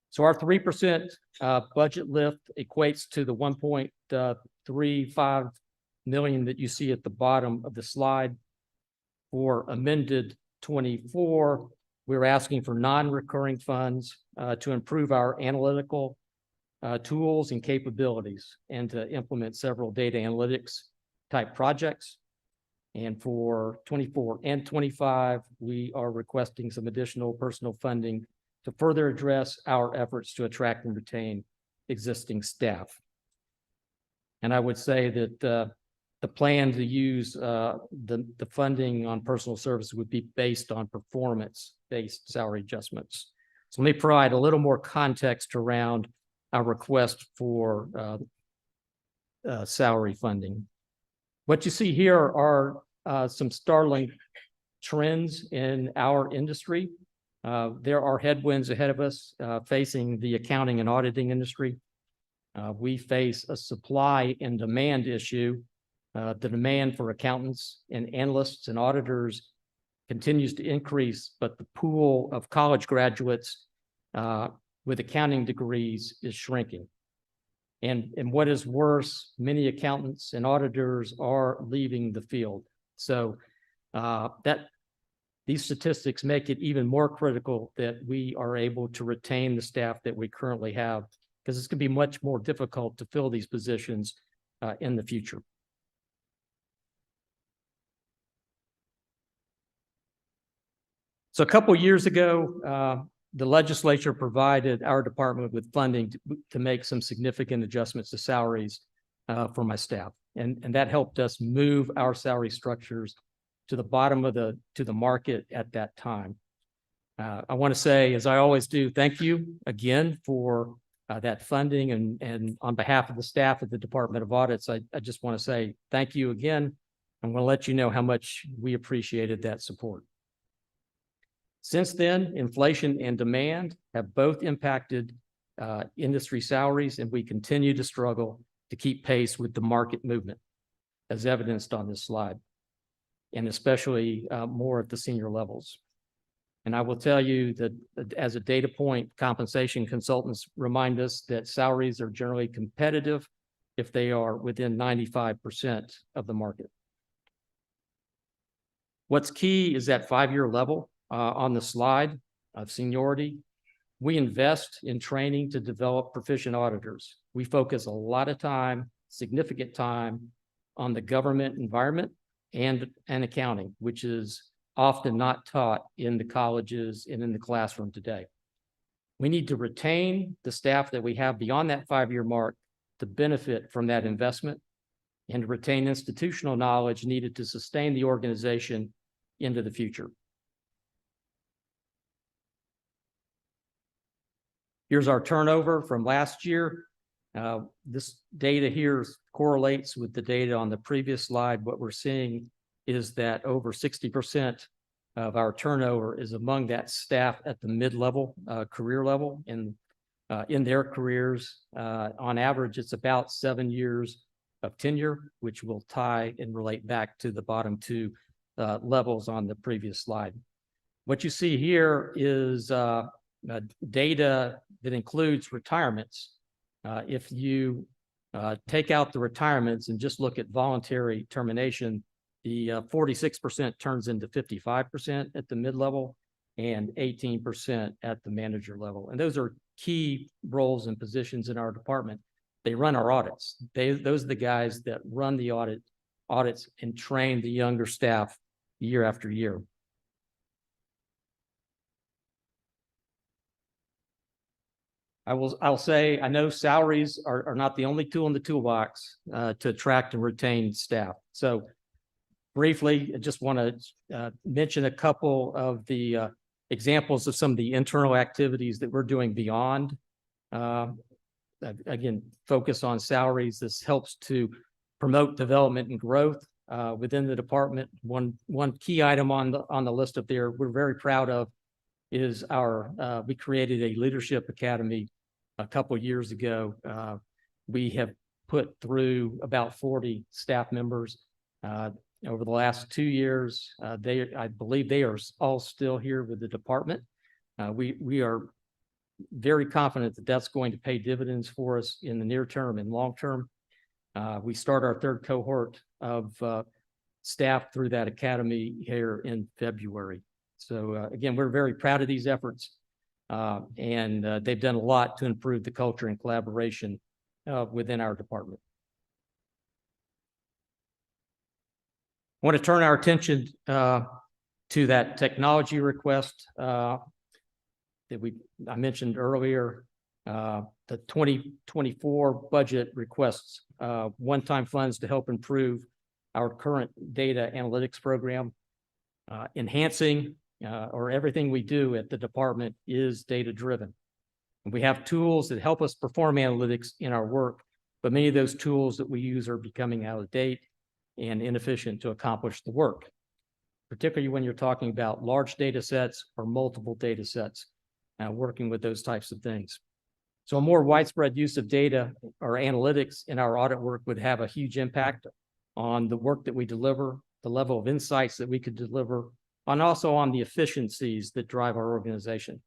So our 3% budget lift equates to the 1.35 million that you see at the bottom of the slide. For amended 24, we're asking for non-recurring funds to improve our analytical tools and capabilities and to implement several data analytics type projects. And for 24 and 25, we are requesting some additional personal funding to further address our efforts to attract and retain existing staff. And I would say that the plan to use the funding on personal services would be based on performance-based salary adjustments. So let me provide a little more context around our request for salary funding. What you see here are some startling trends in our industry. There are headwinds ahead of us facing the accounting and auditing industry. We face a supply and demand issue. The demand for accountants and analysts and auditors continues to increase, but the pool of college graduates with accounting degrees is shrinking. And what is worse, many accountants and auditors are leaving the field. So these statistics make it even more critical that we are able to retain the staff that we currently have, because it's going to be much more difficult to fill these positions in the future. So a couple years ago, the legislature provided our department with funding to make some significant adjustments to salaries for my staff. And that helped us move our salary structures to the bottom of the market at that time. I want to say, as I always do, thank you again for that funding. And on behalf of the staff at the Department of Audits, I just want to say thank you again. I'm going to let you know how much we appreciated that support. Since then, inflation and demand have both impacted industry salaries, and we continue to struggle to keep pace with the market movement, as evidenced on this slide, and especially more at the senior levels. And I will tell you that as a data point, compensation consultants remind us that salaries are generally competitive if they are within 95% of the market. What's key is that 5-year level on the slide of seniority. We invest in training to develop proficient auditors. We focus a lot of time, significant time, on the government environment and accounting, which is often not taught in the colleges and in the classroom today. We need to retain the staff that we have beyond that 5-year mark to benefit from that investment and to retain institutional knowledge needed to sustain the organization into the future. Here's our turnover from last year. This data here correlates with the data on the previous slide. What we're seeing is that over 60% of our turnover is among that staff at the mid-level, career level, and in their careers. On average, it's about 7 years of tenure, which will tie and relate back to the bottom two levels on the previous slide. What you see here is data that includes retirements. If you take out the retirements and just look at voluntary termination, the 46% turns into 55% at the mid-level and 18% at the manager level. And those are key roles and positions in our department. They run our audits. Those are the guys that run the audits and train the younger staff year after year. I'll say, I know salaries are not the only tool in the toolbox to attract and retain staff. So briefly, I just want to mention a couple of the examples of some of the internal activities that we're doing beyond. Again, focus on salaries. This helps to promote development and growth within the department. One key item on the list up there we're very proud of is we created a leadership academy a couple years ago. We have put through about 40 staff members over the last 2 years. I believe they are all still here with the department. We are very confident that that's going to pay dividends for us in the near term and long term. We start our third cohort of staff through that academy here in February. So again, we're very proud of these efforts, and they've done a lot to improve the culture and collaboration within our department. I want to turn our attention to that technology request that I mentioned earlier. The 2024 budget requests one-time funds to help improve our current data analytics program. Enhancing or everything we do at the department is data-driven. We have tools that help us perform analytics in our work, but many of those tools that we use are becoming out of date and inefficient to accomplish the work, particularly when you're talking about large data sets or multiple data sets, working with those types of things. So a more widespread use of data or analytics in our audit work would have a huge impact on the work that we deliver, the level of insights that we could deliver, and also on the efficiencies that drive our organization.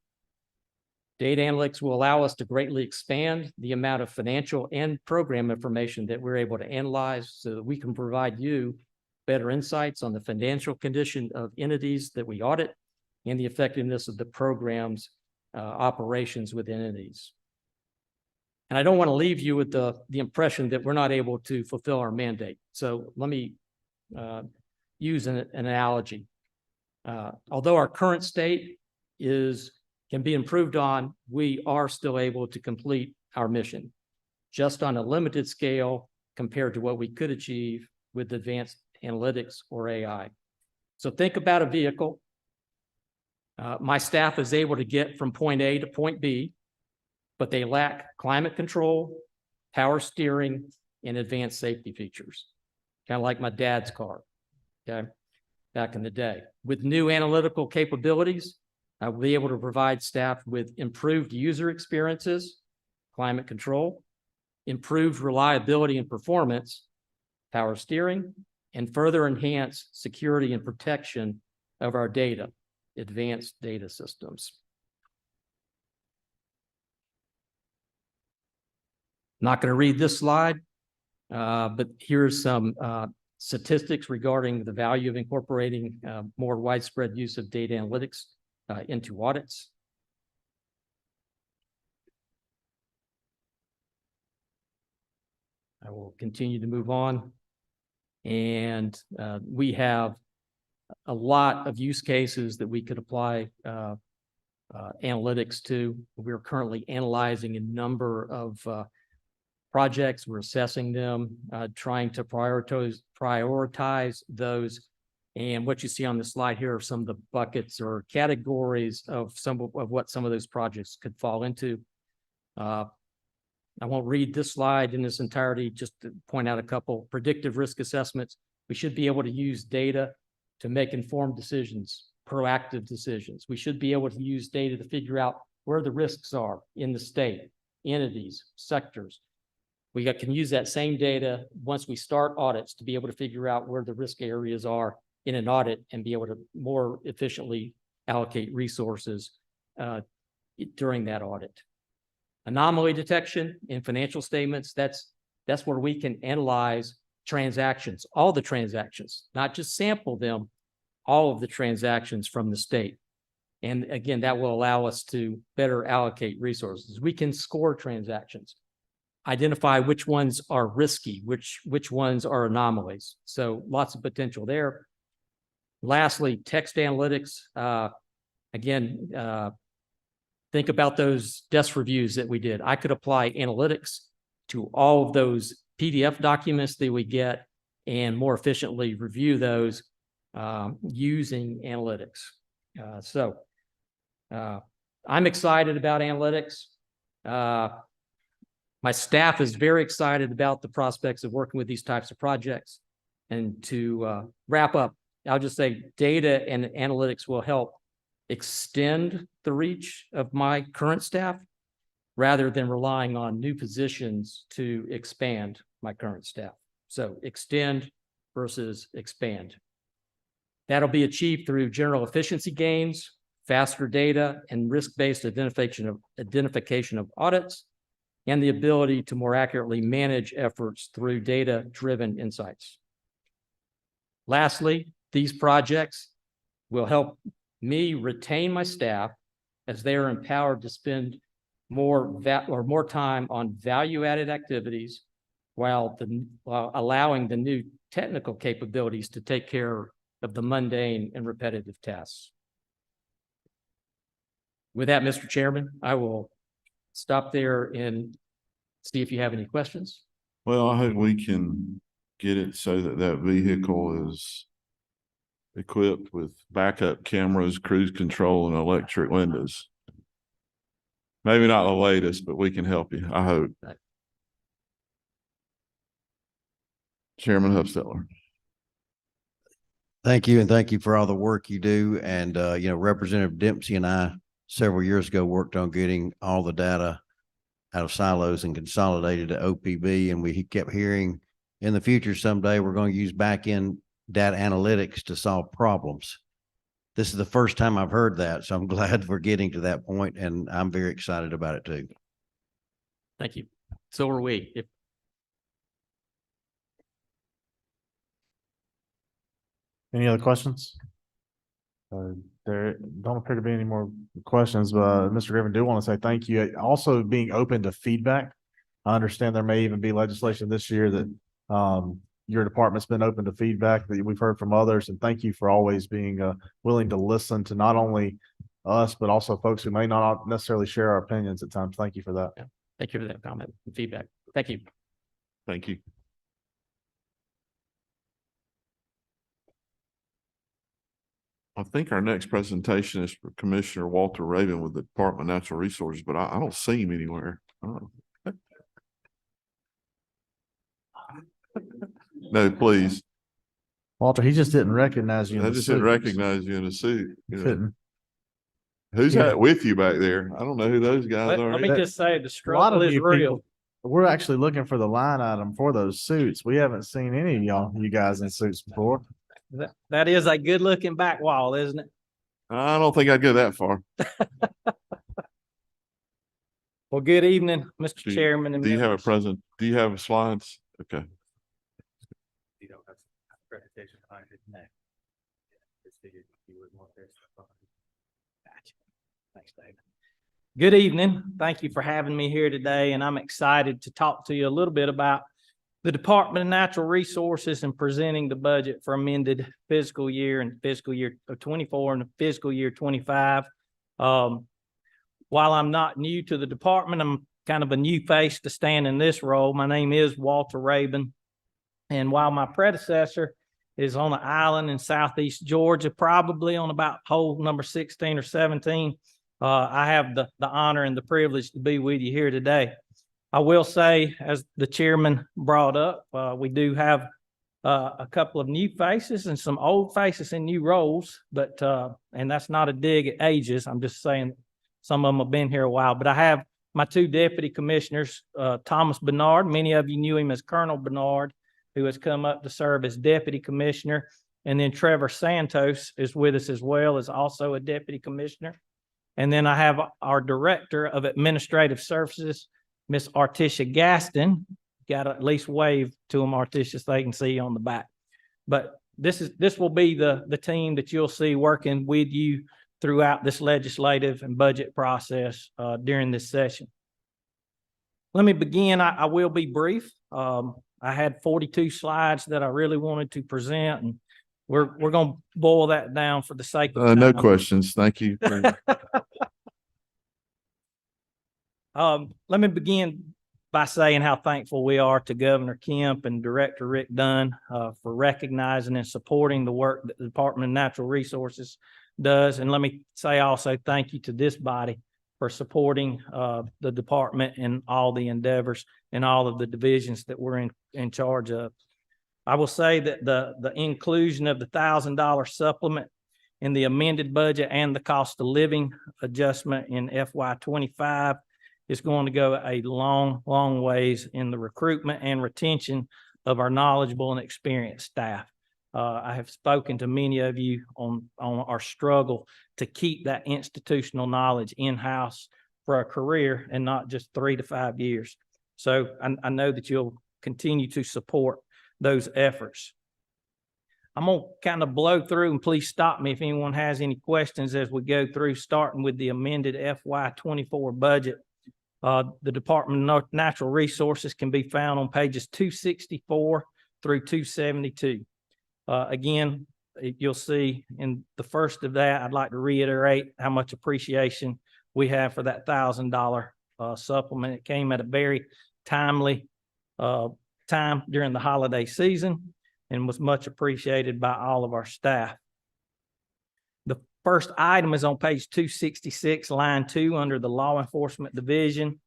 Data analytics will allow us to greatly expand the amount of financial and program information that we're able to analyze so that we can provide you better insights on the financial condition of entities that we audit and the effectiveness of the program's operations within entities. And I don't want to leave you with the impression that we're not able to fulfill our mandate. So let me use an analogy. Although our current state can be improved on, we are still able to complete our mission, just on a limited scale compared to what we could achieve with advanced analytics or AI. So think about a vehicle. My staff is able to get from point A to point B, but they lack climate control, power steering, and advanced safety features, kind of like my dad's car, okay, back in the day. With new analytical capabilities, I will be able to provide staff with improved user experiences, climate control, improved reliability and performance, power steering, and further enhance security and protection of our data, advanced data systems. Not going to read this slide, but here's some statistics regarding the value of incorporating more widespread use of data analytics into audits. I will continue to move on. And we have a lot of use cases that we could apply analytics to. We're currently analyzing a number of projects. We're assessing them, trying to prioritize those. And what you see on the slide here are some of the buckets or categories of what some of those projects could fall into. I won't read this slide in its entirety, just to point out a couple. Predictive risk assessments. We should be able to use data to make informed decisions, proactive decisions. We should be able to use data to figure out where the risks are in the state, entities, sectors. We can use that same data once we start audits to be able to figure out where the risk areas are in an audit and be able to more efficiently allocate resources during that audit. Anomaly detection in financial statements, that's where we can analyze transactions, all the transactions, not just sample them, all of the transactions from the state. And again, that will allow us to better allocate resources. We can score transactions, identify which ones are risky, which ones are anomalies. So lots of potential there. Lastly, text analytics. Think about those desk reviews that we did. I could apply analytics to all of those PDF documents that we get and more efficiently review those using analytics. I'm excited about analytics. My staff is very excited about the prospects of working with these types of projects. And to wrap up, I'll just say data and analytics will help extend the reach of my current staff rather than relying on new positions to expand my current staff. So extend versus expand. That'll be achieved through general efficiency gains, faster data, and risk-based identification of audits, and the ability to more accurately manage efforts through data-driven insights. Lastly, these projects will help me retain my staff as they are empowered to spend more time on value-added activities while allowing the new technical capabilities to take care of the mundane and repetitive tasks. With that, Mr. Chairman, I will stop there and see if you have any questions. Well, I hope we can get it so that that vehicle is equipped with backup cameras, cruise control, and electric windows. Maybe not the latest, but we can help you. I hope. Chairman Hufstetler. Thank you, and thank you for all the work you do. And, Representative Dempsey and I, several years ago, worked on getting all the data out of silos and consolidated to OPB. And we kept hearing in the future, someday we're going to use back-end data analytics to solve problems. This is the first time I've heard that. So I'm glad we're getting to that point, and I'm very excited about it too. Thank you. So are we. Any other questions? There don't appear to be any more questions, but Mr. Griffin, do want to say thank you. Also being open to feedback. I understand there may even be legislation this year that your department's been open to feedback that we've heard from others. And thank you for always being willing to listen to not only us, but also folks who may not necessarily share our opinions at times. Thank you for that. Yeah. Thank you for that comment and feedback. Thank you. Thank you. I think our next presentation is for Commissioner Walter Raven with the Department of Natural Resources, but I don't see him anywhere. No, please. Walter, he just didn't recognize you. I just didn't recognize you in a suit. Couldn't. Who's that with you back there? I don't know who those guys are. Let me just say the A lot of struggle is you real. people, we're actually looking for the line item for those suits. We haven't seen any of you guys in suits before. That is a good looking back wall, isn't it? I don't think I'd go that far. Well, good evening, Mr. Chairman. And do you have a members. present? Do you have slides? Okay. No. Just figured you would want this. Gotcha. Thanks, David. Good evening. Thank you for having me here today, and I'm excited to talk to you a little bit about the Department of Natural Resources and presenting the budget for amended fiscal year and fiscal year of 24 and fiscal year 25. While I'm not new to the department, I'm kind of a new face to stand in this role. My name is Walter Rabin. And while my predecessor is on an island in Southeast Georgia, probably on about hole number 16 or 17, I have the honor and the privilege to be with you here today. I will say, as the chairman brought up, we do have a couple of new faces and some old faces in new roles, but and that's not a dig at ages. I'm just saying some of them have been here a while. But I have my two deputy commissioners, Thomas Bernard. Many of you knew him as Colonel Bernard, who has come up to serve as deputy commissioner. And then Trevor Santos is with us as well, as also a deputy commissioner. And then I have our director of administrative services, Miss Artisha Gaston. Got to at least wave to them, Artisha, so they can see you on the back. But this will be the team that you'll see working with you throughout this legislative and budget process during this session. Let me begin. I will be brief. I had 42 slides that I really wanted to present, and we're going to boil that down for the sake of no time. questions. Thank you. Let me begin by saying how thankful we are to Governor Kemp and Director Rick Dunn for recognizing and supporting the work that the Department of Natural Resources does. And let me say also thank you to this body for supporting the department and all the endeavors and all of the divisions that we're in charge of. I will say that the inclusion of the $1,000 supplement in the amended budget and the cost of living adjustment in FY25 is going to go a long, long ways in the recruitment and retention of our knowledgeable and experienced staff. I have spoken to many of you on our struggle to keep that institutional knowledge in-house for a career and not just 3 to 5 years. So I know that you'll continue to support those efforts. I'm going to kind of blow through, and please stop me if anyone has any questions as we go through, starting with the amended FY24 budget. The Department of Natural Resources can be found on pages 264 through 272. Again, you'll see in the first of that, I'd like to reiterate how much appreciation we have for that $1,000 supplement. It came at a very timely time during the holiday season and was much appreciated by all of our staff. The first item is on page 266, line 2, under the Law Enforcement Division.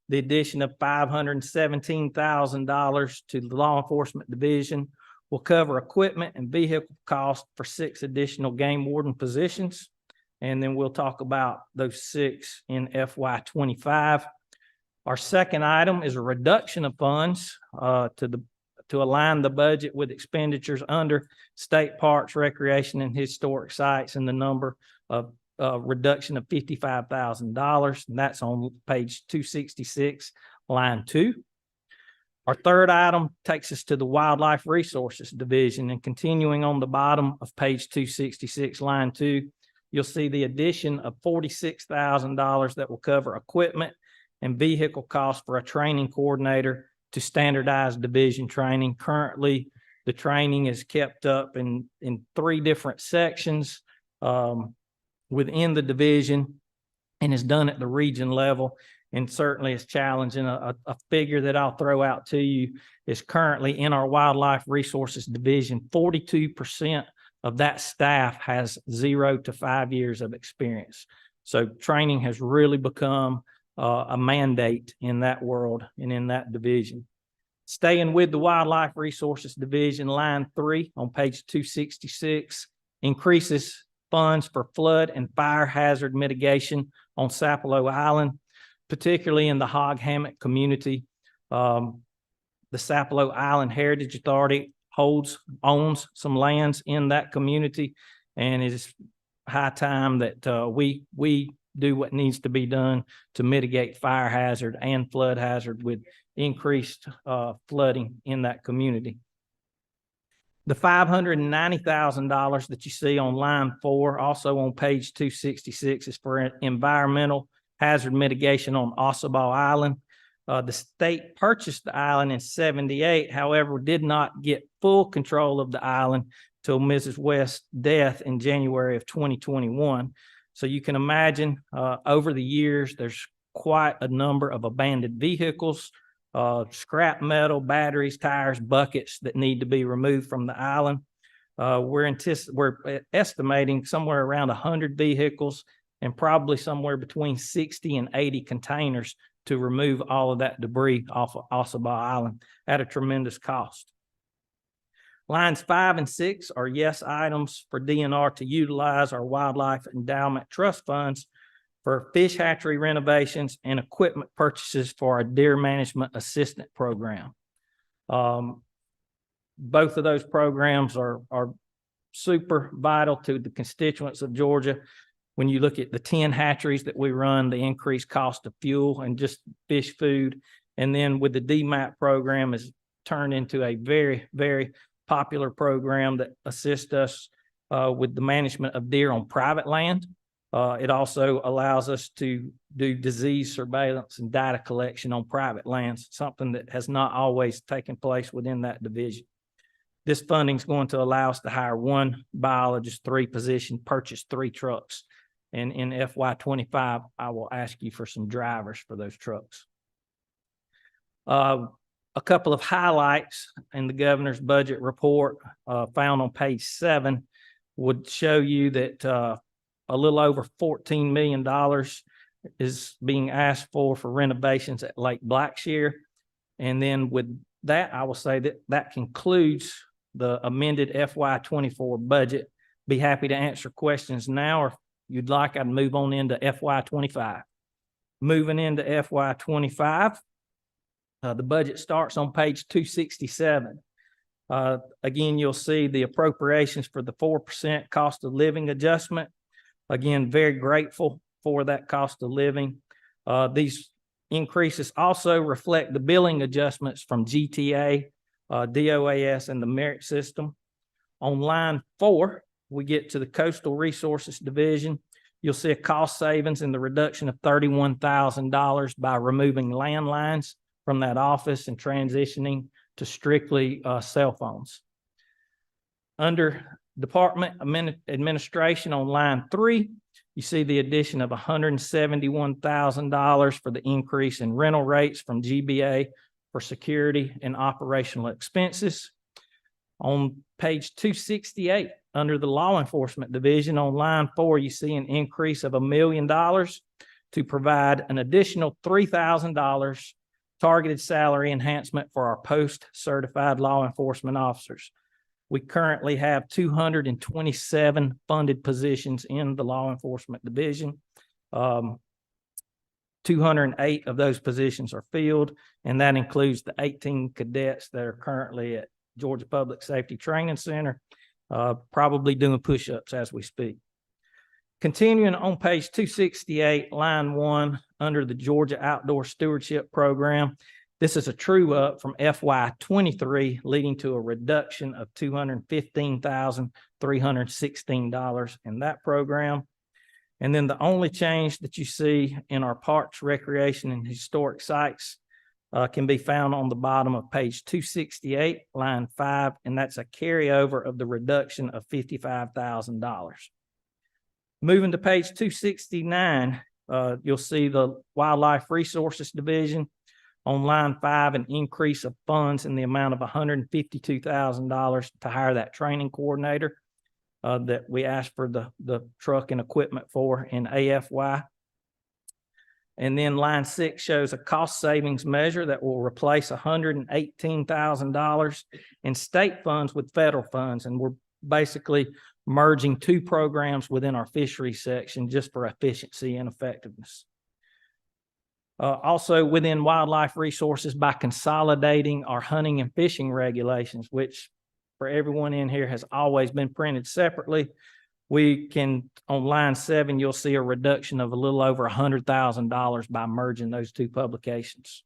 The addition of $517,000 to the Law Enforcement Division will cover equipment and vehicle costs for 6 additional game warden positions. And then we'll talk about those 6 in FY25. Our second item is a reduction of funds to align the budget with expenditures under state parks, recreation, and historic sites in the number of reduction of $55,000. And that's on page 266, line 2. Our third item takes us to the Wildlife Resources Division, and continuing on the bottom of page 266, line 2, you'll see the addition of $46,000 that will cover equipment and vehicle costs for a training coordinator to standardize division training. Currently, the training is kept up in 3 different sections within the division and is done at the region level. And certainly it's challenging. A figure that I'll throw out to you is currently in our Wildlife Resources Division, 42% of that staff has 0 to 5 years of experience. So training has really become a mandate in that world and in that division. Staying with the Wildlife Resources Division, line 3 on page 266 increases funds for flood and fire hazard mitigation on Sapelo Island, particularly in the Hog Hammock community. The Sapelo Island Heritage Authority owns some lands in that community, and it is high time that we do what needs to be done to mitigate fire hazard and flood hazard with increased flooding in that community. The $590,000 that you see on line 4, also on page 266, is for environmental hazard mitigation on Ossabaw Island. The state purchased the island in 78, however, did not get full control of the island till Mrs. West's death in January of 2021. So you can imagine over the years, there's quite a number of abandoned vehicles, scrap metal, batteries, tires, buckets that need to be removed from the island. We're estimating somewhere around 100 vehicles and probably somewhere between 60 and 80 containers to remove all of that debris off of Ossabaw Island at a tremendous cost. Lines 5 and 6 are yes items for DNR to utilize our Wildlife Endowment Trust funds for fish hatchery renovations and equipment purchases for our Deer Management Assistant Program. Both of those programs are super vital to the constituents of Georgia. When you look at the 10 hatcheries that we run, the increased cost of fuel and just fish food, and then with the DMAP program is turned into a very, very popular program that assists us with the management of deer on private land. It also allows us to do disease surveillance and data collection on private lands, something that has not always taken place within that division. This funding is going to allow us to hire 1 biologist, 3 positions, purchase 3 trucks. And in FY25, I will ask you for some drivers for those trucks. A couple of highlights in the governor's budget report found on page 7 would show you that a little over $14 million is being asked for renovations at Lake Blackshear. And then with that, I will say that that concludes the amended FY24 budget. Be happy to answer questions now, or if you'd like, I'd move on into FY25. Moving into FY25, the budget starts on page 267. Again, you'll see the appropriations for the 4% cost of living adjustment. Again, very grateful for that cost of living. These increases also reflect the billing adjustments from GTA, DOAS, and the merit system. On line 4, we get to the Coastal Resources Division. You'll see a cost savings in the reduction of $31,000 by removing landlines from that office and transitioning to strictly cell phones. Under Department Administration on line 3, you see the addition of $171,000 for the increase in rental rates from GBA for security and operational expenses. On page 268, under the Law Enforcement Division on line 4, you see an increase of $1 million to provide an additional $3,000 targeted salary enhancement for our post-certified law enforcement officers. We currently have 227 funded positions in the Law Enforcement Division. 208 of those positions are filled, and that includes the 18 cadets that are currently at Georgia Public Safety Training Center, probably doing push-ups as we speak. Continuing on page 268, line 1, under the Georgia Outdoor Stewardship Program, this is a true up from FY23, leading to a reduction of $215,316 in that program. And then the only change that you see in our Parks, Recreation, and Historic Sites can be found on the bottom of page 268, line 5, and that's a carryover of the reduction of $55,000. Moving to page 269, you'll see the Wildlife Resources Division. On line 5, an increase of funds in the amount of $152,000 to hire that training coordinator that we asked for the truck and equipment for in AFY. And then line 6 shows a cost savings measure that will replace $118,000 in state funds with federal funds. And we're basically merging 2 programs within our fisheries section just for efficiency and effectiveness. Also within wildlife resources, by consolidating our hunting and fishing regulations, which for everyone in here has always been printed separately, we can, on line 7, you'll see a reduction of a little over $100,000 by merging those 2 publications.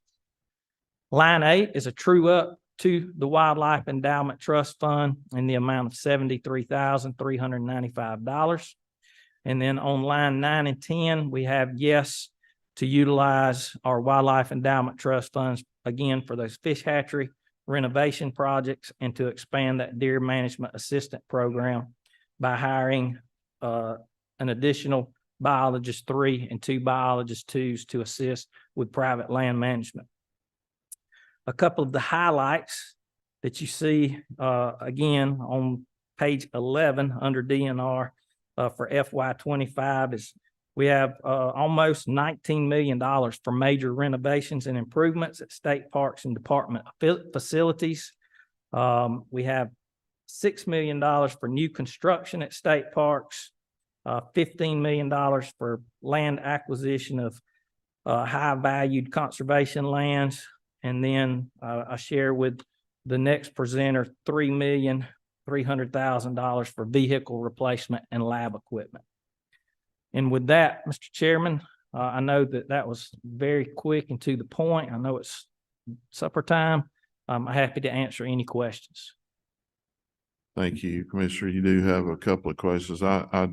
Line 8 is a true up to the Wildlife Endowment Trust Fund in the amount of $73,395. And then on line 9 and 10, we have yes to utilize our Wildlife Endowment Trust funds again for those fish hatchery renovation projects and to expand that deer management assistant program by hiring an additional biologist 3 and 2 biologist 2s to assist with private land management. A couple of the highlights that you see again on page 11 under DNR for FY25 is we have almost $19 million for major renovations and improvements at state parks and department facilities. We have $6 million for new construction at state parks, $15 million for land acquisition of high valued conservation lands. And then I share with the next presenter $3,300,000 for vehicle replacement and lab equipment. And with that, Mr. Chairman, I know that was very quick and to the point. I know it's supper time. I'm happy to answer any questions. Thank you, Commissioner. You do have a couple of questions. I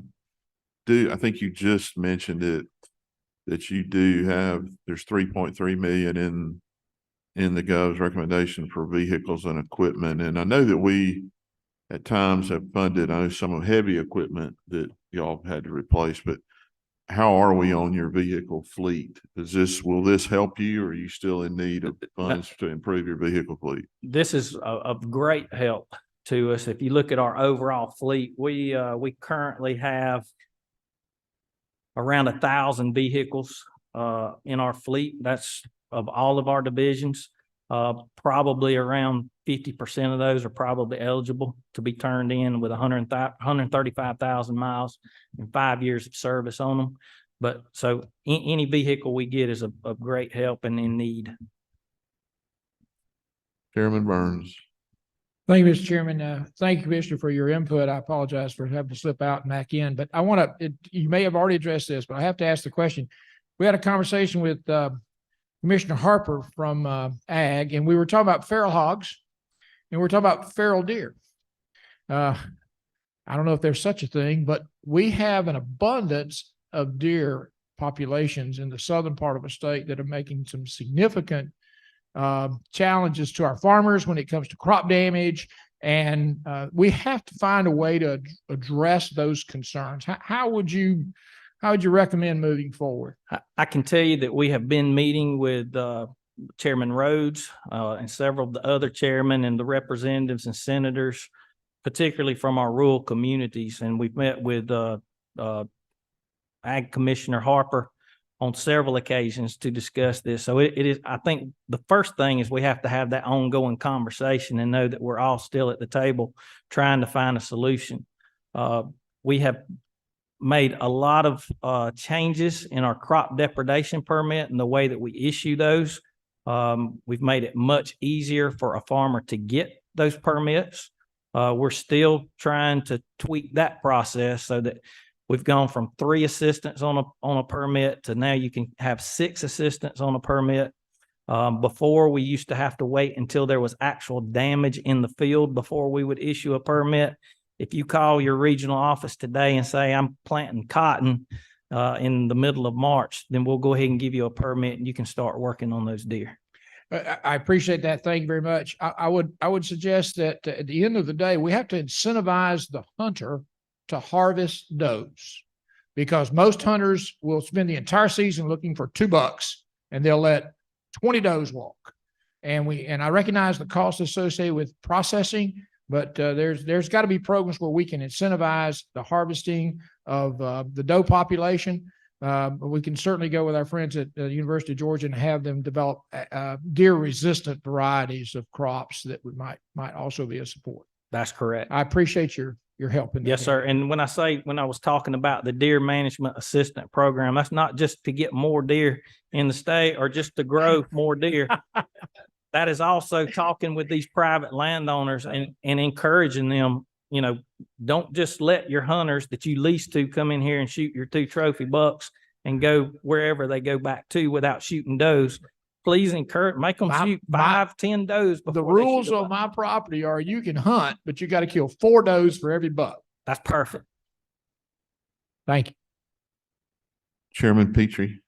think you just mentioned it, that you do have, there's 3.3 million in the Gov's recommendation for vehicles and equipment. And I know that we at times have funded, I know some of heavy equipment that y'all had to replace, but how are we on your vehicle fleet? Will this help you, or are you still in need of funds to improve your vehicle fleet? This is of great help to us. If you look at our overall fleet, we currently have around 1,000 vehicles in our fleet. That's of all of our divisions. Probably around 50% of those are probably eligible to be turned in with 135,000 miles and 5 years of service on them. But so any vehicle we get is of great help and in need. Chairman Burns. Thank you, Mr. Chairman. Thank you, Commissioner, for your input. I apologize for having to slip out and back in, but I want to, you may have already addressed this, but I have to ask the question. We had a conversation with Commissioner Harper from Ag, and we were talking about feral hogs, and we're talking about feral deer. I don't know if there's such a thing, but we have an abundance of deer populations in the southern part of the state that are making some significant challenges to our farmers when it comes to crop damage. And we have to find a way to address those concerns. How would you recommend moving forward? I can tell you that we have been meeting with Chairman Rhodes and several of the other chairmen and the representatives and senators, particularly from our rural communities. And we've met with Ag Commissioner Harper on several occasions to discuss this. So it is, I think the first thing is we have to have that ongoing conversation and know that we're all still at the table trying to find a solution. We have made a lot of changes in our crop depredation permit and the way that we issue those. We've made it much easier for a farmer to get those permits. We're still trying to tweak that process so that we've gone from 3 assistants on a permit to now you can have 6 assistants on a permit. Before, we used to have to wait until there was actual damage in the field before we would issue a permit. If you call your regional office today and say, I'm planting cotton in the middle of March, then we'll go ahead and give you a permit and you can start working on those deer. I appreciate that. Thank you very much. I would suggest that at the end of the day, we have to incentivize the hunter to harvest does, because most hunters will spend the entire season looking for 2 bucks and they'll let 20 does walk. And I recognize the cost associated with processing, but there's got to be programs where we can incentivize the harvesting of the doe population. We can certainly go with our friends at the University of Georgia and have them develop deer-resistant varieties of crops that might also be a support. That's correct. I appreciate your help in that. Yes, sir. And when I was talking about the deer management assistant program, that's not just to get more deer in the state or just to grow more deer. That is also talking with these private landowners and encouraging them, don't just let your hunters that you lease to come in here and shoot your 2 trophy bucks and go wherever they go back to without shooting does. please encourage, make them shoot 5, 10 does before The they shoot rules a on buck. my property are you can hunt, but you got to kill 4 does for every buck. That's perfect. Thank you. Chairman Petrie.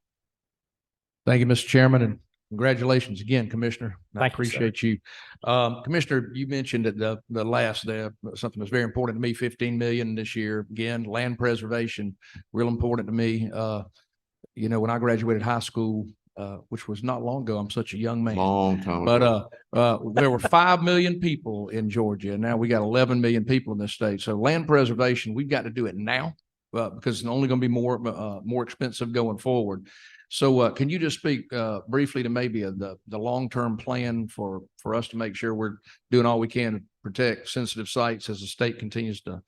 Thank you, Mr. Chairman, and congratulations again, Commissioner. I Thank you, sir. appreciate you. Commissioner, you mentioned at the last there, something that's very important to me, 15 million this year. Again, land preservation, real important to me. You know, when I graduated high school, which was not long ago, I'm such a young man. Long time ago. But there were 5 million people in Georgia, and now we got 11 million people in this state. So land preservation, we've got to do it now, because it's only going to be more expensive going forward. So can you just speak briefly to maybe the long-term plan for us to make sure we're doing all we can to protect sensitive sites as the state continues to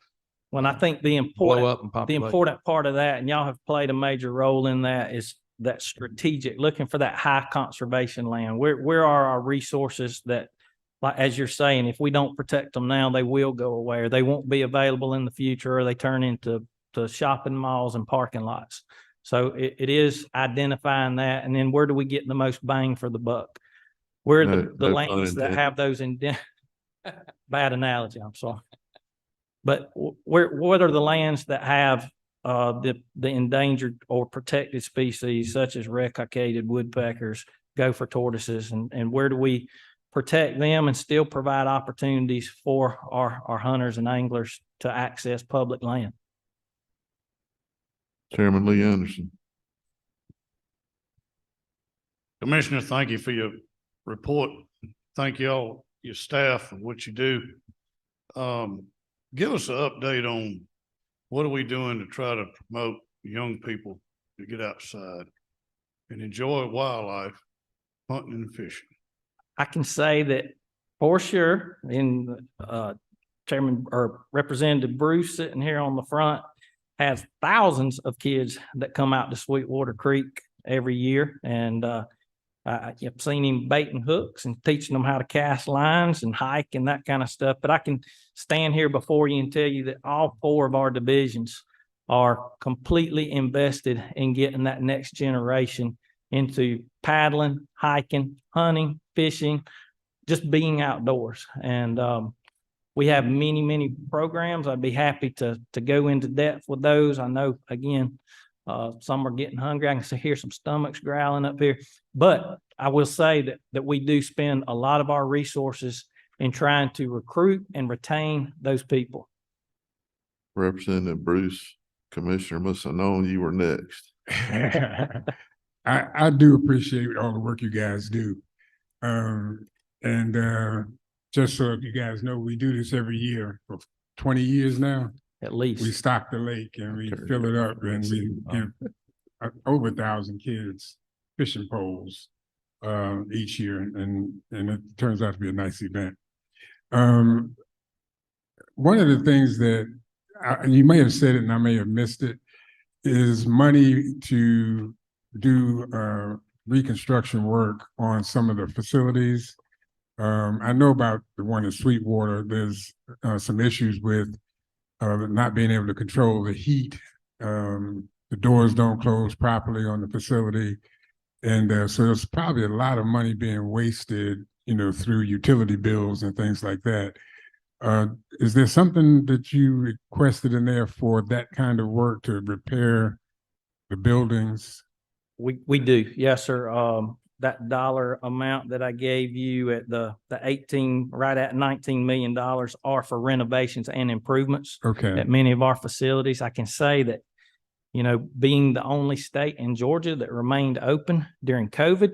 Well, I think blow up in the population? important part of that, and y'all have played a major role in that, is that strategic, looking for that high conservation land. Where are our resources that, like, as you're saying, if we don't protect them now, they will go away, or they won't be available in the future, or they turn into shopping malls and parking lots. So it is identifying that. And then where do we get the most bang for the buck? Where No- the no pun lands that intended. have those bad analogy, I'm sorry. But what are the lands that have the endangered or protected species such as red-cockaded woodpeckers, gopher tortoises, and where do we protect them and still provide opportunities for our hunters and anglers to access public land? Chairman Lee Anderson. Commissioner, thank you for your report. Thank you all, your staff, for what you do. Give us an update on what are we doing to try to promote young people to get outside and enjoy wildlife, hunting and fishing. I can say that for sure, in Chairman or Representative Bruce sitting here on the front has thousands of kids that come out to Sweetwater Creek every year. And I've seen him baiting hooks and teaching them how to cast lines and hike and that kind of stuff. But I can stand here before you and tell you that all 4 of our divisions are completely invested in getting that next generation into paddling, hiking, hunting, fishing, just being outdoors. And we have many, many programs. I'd be happy to go into depth with those. I know, again, some are getting hungry. I can hear some stomachs growling up here. But I will say that we do spend a lot of our resources in trying to recruit and retain those people. Representative Bruce, Commissioner must have known you were next. I do appreciate all the work you guys do. Just so you guys know, we do this every year for 20 years now. At least. We stock the lake and we fill it up and we give over 1,000 kids fishing poles each year, and it turns out to be a nice event. One of the things that you may have said it and I may have missed it is money to do reconstruction work on some of the facilities. I know about the one in Sweetwater. There's some issues with not being able to control the heat. The doors don't close properly on the facility. And so there's probably a lot of money being wasted, you know, through utility bills and things like that. Is there something that you requested in there for that kind of work to repair the buildings? We do, yes, sir. That dollar amount that I gave you at the 18, right at $19 million are for renovations and improvements. Okay. At many of our facilities. I can say that, you know, being the only state in Georgia that remained open during COVID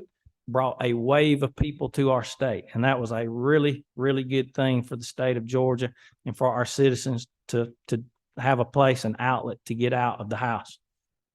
brought a wave of people to our state. And that was a really, really good thing for the state of Georgia and for our citizens to have a place, an outlet to get out of the house.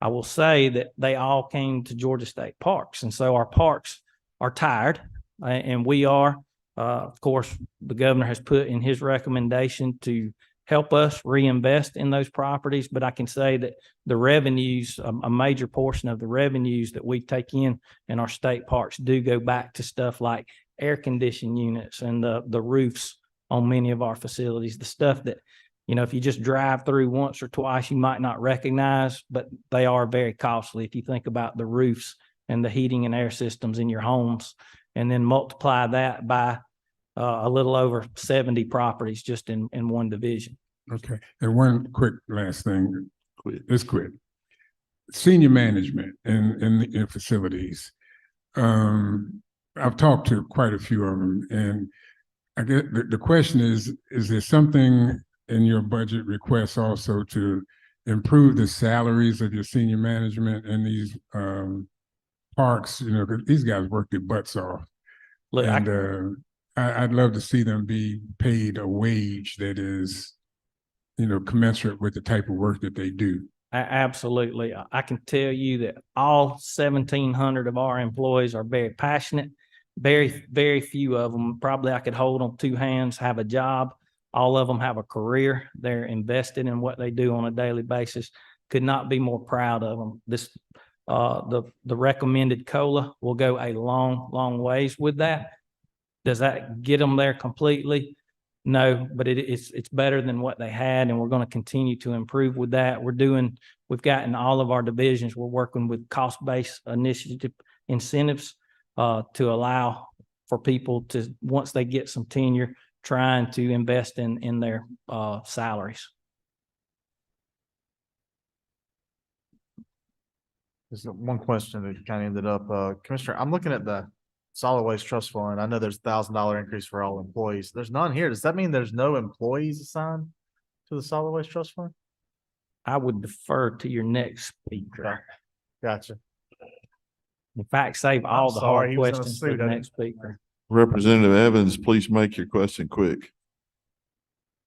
I will say that they all came to Georgia State Parks. And so our parks are tired, and we are. Of course, the governor has put in his recommendation to help us reinvest in those properties. But I can say that the revenues, a major portion of the revenues that we take in our state parks do go back to stuff like air conditioning units and the roofs on many of our facilities, the stuff that, you know, if you just drive through once or twice, you might not recognize, but they are very costly if you think about the roofs and the heating and air systems in your homes, and then multiply that by a little over 70 properties just in one division. Okay, and one quick last thing, it's quick. Senior management in facilities. I've talked to quite a few of them, and I get the question is there something in your budget requests also to improve the salaries of your senior management in these parks? You know, 'cause these guys work their butts off. Look, And I'd love to see them be paid a wage that is, you know, commensurate with the type of work that they do. Absolutely. I can tell you that all 1,700 of our employees are very passionate. Very, very few of them, probably I could hold on two hands, have a job. All of them have a career. They're invested in what they do on a daily basis. Could not be more proud of them. The recommended COLA will go a long, long ways with that. Does that get them there completely? No, but it's better than what they had, and we're going to continue to improve with that. We've got in all of our divisions, we're working with cost-based initiative incentives to allow for people to, once they get some tenure, trying to invest in their salaries. There's one question that kind of ended up, Commissioner, I'm looking at the solid waste trust fund. I know there's $1,000 increase for all employees. There's none here. Does that mean there's no employees assigned to the solid waste trust fund? I would defer to your next speaker. Gotcha. In fact, save all the sorry, hard he was in a questions for suit, the I next speaker. Representative Evans, please make your question quick.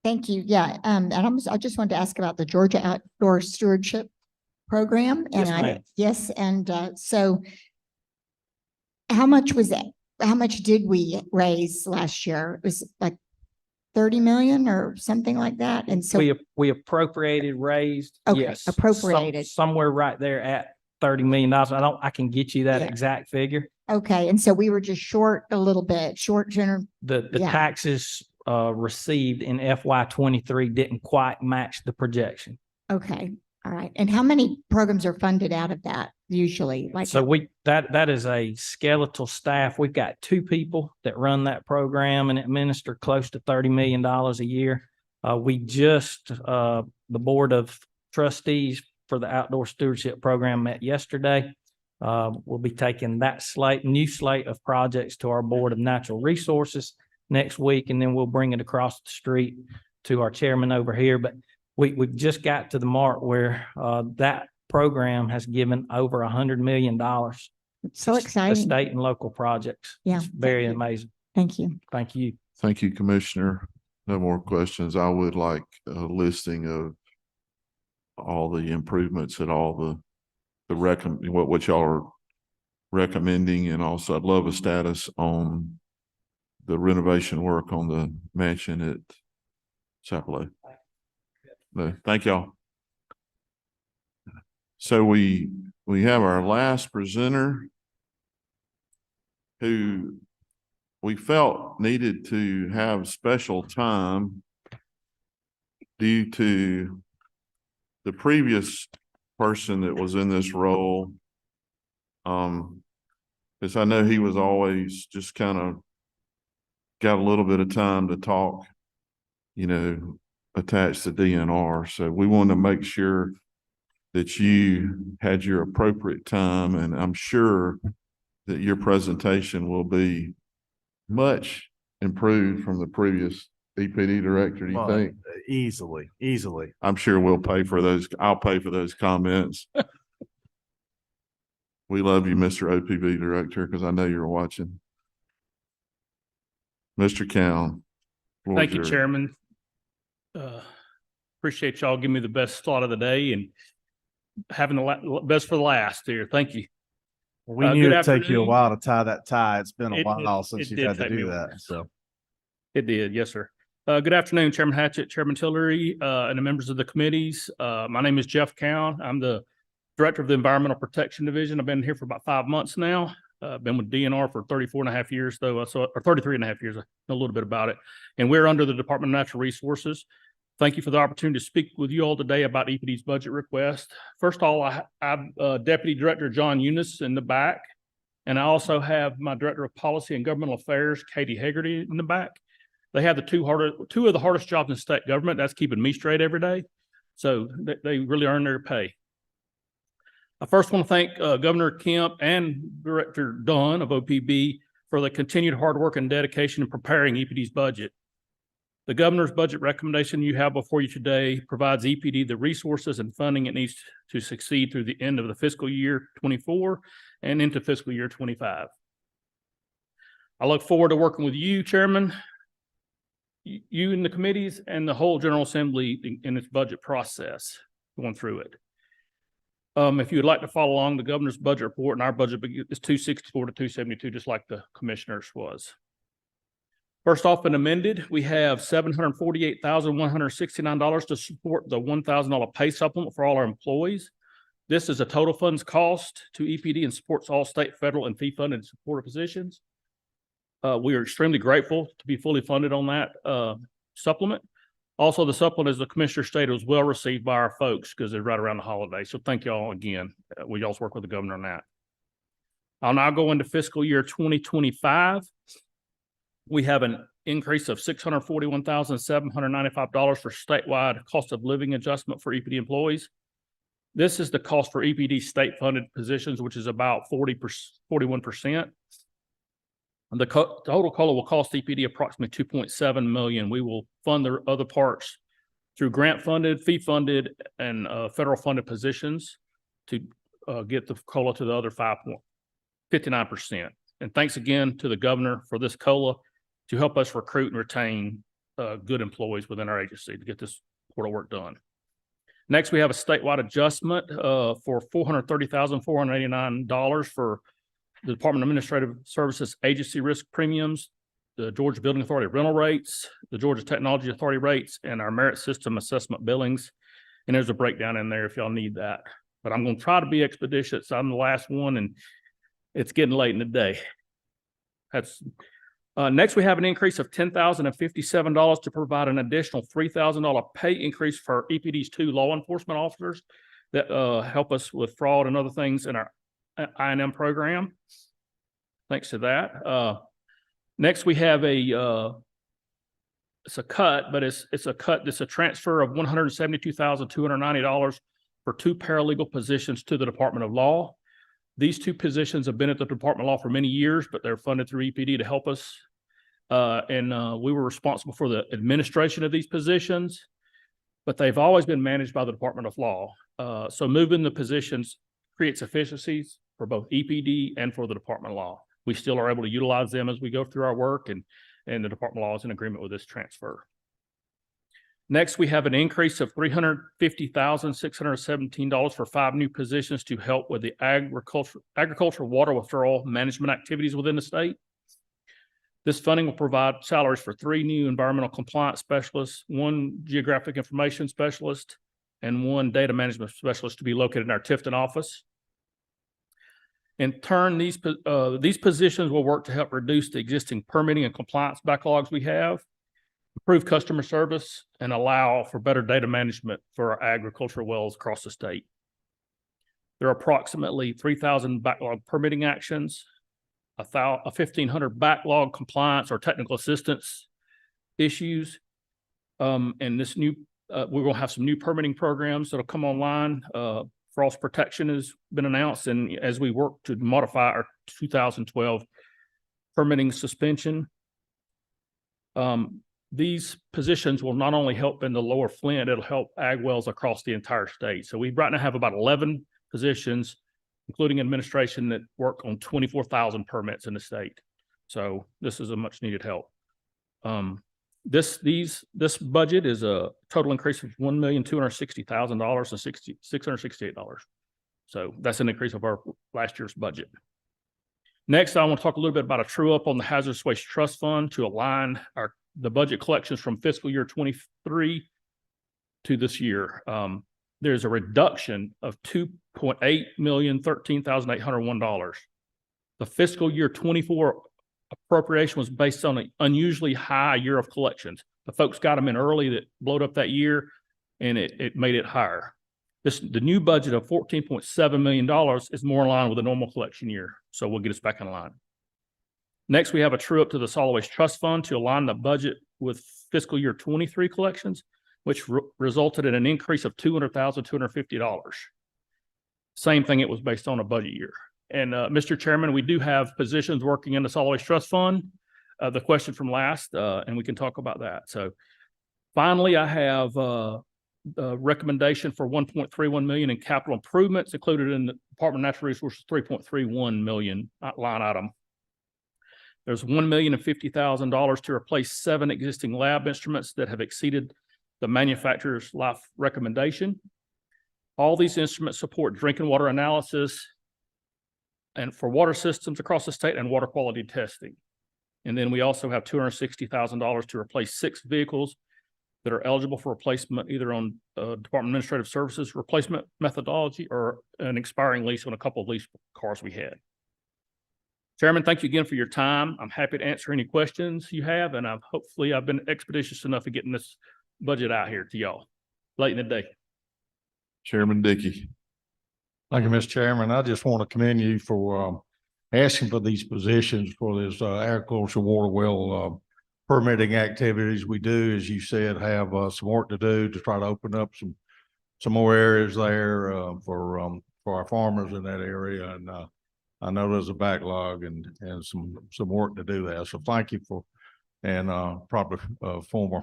Thank you. Yeah, and I just wanted to ask about the Georgia Outdoor Stewardship Program. Yes, ma'am. Yes, and so how much was that? How much did we raise last year? It was like 30 million or something like that. And so We appropriated, raised, Okay, yes. appropriated. Somewhere right there at $30 million. I can get you that Yeah. exact figure. okay, and so we were just short a little bit, short general. The Yeah. taxes received in FY 23 didn't quite match the projection. Okay, all right. And how many programs are funded out of that usually? Like So that is a skeletal staff. We've got 2 people that run that program and administer close to $30 million a year. We just, the Board of Trustees for the Outdoor Stewardship Program met yesterday. We'll be taking that new slate of projects to our Board of Natural Resources next week, and then we'll bring it across the street to our chairman over here. But we've just got to the mark where that program has given over $100 million. It's so exciting. To state and local projects. Yeah, It's very amazing. Thank you. Thank you. Thank you, Commissioner. No more questions. I would like a listing of all the improvements at all what y'all are recommending, and also I'd love a status on the renovation work on the mansion at Chapel. No, thank y'all. So we have our last presenter who we felt needed to have special time due to the previous person that was in this role. Because I know he was always just kind of got a little bit of time to talk, you know, attached to DNR. So we wanted to make sure that you had your appropriate time, and I'm sure that your presentation will be much improved from the previous EPD director. Do you think? Easily. I'm sure we'll pay for those. I'll pay for those comments. We love you, Mr. OPB director, because I know you're watching. Mr. Cowan. Thank you, Chairman. Appreciate y'all giving me the best slot of the day and having the best for the last here. Thank you. We knew it'd take you a afternoon. while to tie that tie. It's been a It while did- since it you've did had to take me do a while. that, so. It did, yes, sir. Good afternoon, Chairman Hatchett, Chairman Tillery, and the members of the committees. My name is Jeff Cowan. I'm the Director of the Environmental Protection Division. I've been here for about 5 months now. Been with DNR for 34 and a half years, though, or 33 and a half years. I know a little bit about it. And we're under the Department of Natural Resources. Thank you for the opportunity to speak with you all today about EPD's budget request. First of all, I have Deputy Director John Eunice in the back, and I also have my Director of Policy and Governmental Affairs, Katie Hegarty, in the back. They have the two of the hardest jobs in state government. That's keeping me straight every day. So they really earn their pay. I first want to thank Governor Kemp and Director Dunn of OPB for the continued hard work and dedication in preparing EPD's budget. The governor's budget recommendation you have before you today provides EPD the resources and funding it needs to succeed through the end of the fiscal year 24 and into fiscal year 25. I look forward to working with you, Chairman, you and the committees and the whole General Assembly in its budget process, going through it. If you would like to follow along, the governor's budget report and our budget is 264 to 272, just like the commissioner's was. First off, and amended, we have $748,169 to support the $1,000 pay supplement for all our employees. This is a total funds cost to EPD and supports all state, federal, and fee funded supported positions. We are extremely grateful to be fully funded on that supplement. Also, the supplement, as the commissioner stated, was well received by our folks because they're right around the holidays. So thank you all again. We also work with the governor on that. I'll now go into fiscal year 2025. We have an increase of $641,795 for statewide cost of living adjustment for EPD employees. This is the cost for EPD state-funded positions, which is about 41%. And the total COLA will cost EPD approximately $2.7 million. We will fund the other parts through grant-funded, fee-funded, and federal-funded positions to get the COLA to the other 59%. And thanks again to the governor for this COLA to help us recruit and retain good employees within our agency to get this portal work done. Next, we have a statewide adjustment for $430,489 for the Department of Administrative Services agency risk premiums, the Georgia Building Authority rental rates, the Georgia Technology Authority rates, and our merit system assessment billings. And there's a breakdown in there if y'all need that. But I'm going to try to be expeditious. I'm the last one, and it's getting late in the day. That's next, we have an increase of $10,057 to provide an additional $3,000 pay increase for EPD's 2 law enforcement officers that help us with fraud and other things in our I&M program. Thanks to that. Next, we have it's a cut, but it's a transfer of $172,290 for 2 paralegal positions to the Department of Law. These 2 positions have been at the Department of Law for many years, but they're funded through EPD to help us. We were responsible for the administration of these positions, but they've always been managed by the Department of Law. So moving the positions creates efficiencies for both EPD and for the Department of Law. We still are able to utilize them as we go through our work, and the Department of Law is in agreement with this transfer. Next, we have an increase of $350,617 for 5 new positions to help with the agricultural water withdrawal management activities within the state. This funding will provide salaries for 3 new environmental compliance specialists, 1 geographic information specialist, and 1 data management specialist to be located in our Tifton office. In turn, these positions will work to help reduce the existing permitting and compliance backlogs we have, improve customer service, and allow for better data management for our agricultural wells across the state. There are approximately 3,000 backlog permitting actions, 1,500 backlog compliance or technical assistance issues. And this new, we're going to have some new permitting programs that'll come online. Frost protection has been announced, and as we work to modify our 2012 permitting suspension, these positions will not only help in the lower Flint, it'll help ag wells across the entire state. So we right now have about 11 positions, including administration, that work on 24,000 permits in the state. So this is a much needed help. This budget is a total increase of $1,260,000 and $668. So that's an increase of our last year's budget. Next, I want to talk a little bit about a true up on the Hazardous Waste Trust Fund to align the budget collections from fiscal year 23 to this year. There's a reduction of $2.8,013,801. The fiscal year 24 appropriation was based on an unusually high year of collections. The folks got them in early that blowed up that year, and it made it higher. The new budget of $14.7 million is more in line with a normal collection year, so we'll get us back in line. Next, we have a true up to the solid waste trust fund to align the budget with fiscal year 23 collections, which resulted in an increase of $200,250. Same thing, it was based on a budget year. And Mr. Chairman, we do have positions working in the solid waste trust fund. The question from last, and we can talk about that. So finally, I have a recommendation for 1.31 million in capital improvements included in the Department of Natural Resources 3.31 million line item. There's $1,050,000 to replace 7 existing lab instruments that have exceeded the manufacturer's life recommendation. All these instruments support drinking water analysis and for water systems across the state and water quality testing. And then we also have $260,000 to replace 6 vehicles that are eligible for replacement either on Department of Administrative Services replacement methodology or an expiring lease on a couple of lease cars we had. Chairman, thank you again for your time. I'm happy to answer any questions you have, and hopefully I've been expeditious enough in getting this budget out here to y'all late in the day. Chairman Dickey. Thank you, Mr. Chairman. I just want to commend you for asking for these positions for this agricultural water well permitting activities. We do, as you said, have some work to do to try to open up some more areas there for our farmers in that area. And I know there's a backlog and some work to do there. So thank you for and probably former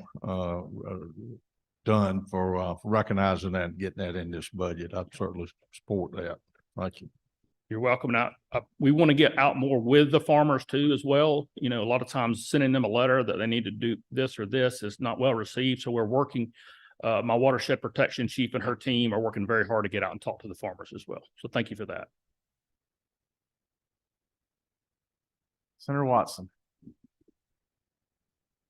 done for recognizing that and getting that in this budget. I certainly support that. Thank you. You're welcome. Now, we want to get out more with the farmers too as well. You know, a lot of times sending them a letter that they need to do this or this is not well received. So we're working, my watershed protection chief and her team are working very hard to get out and talk to the farmers as well. So thank you for that. Senator Watson.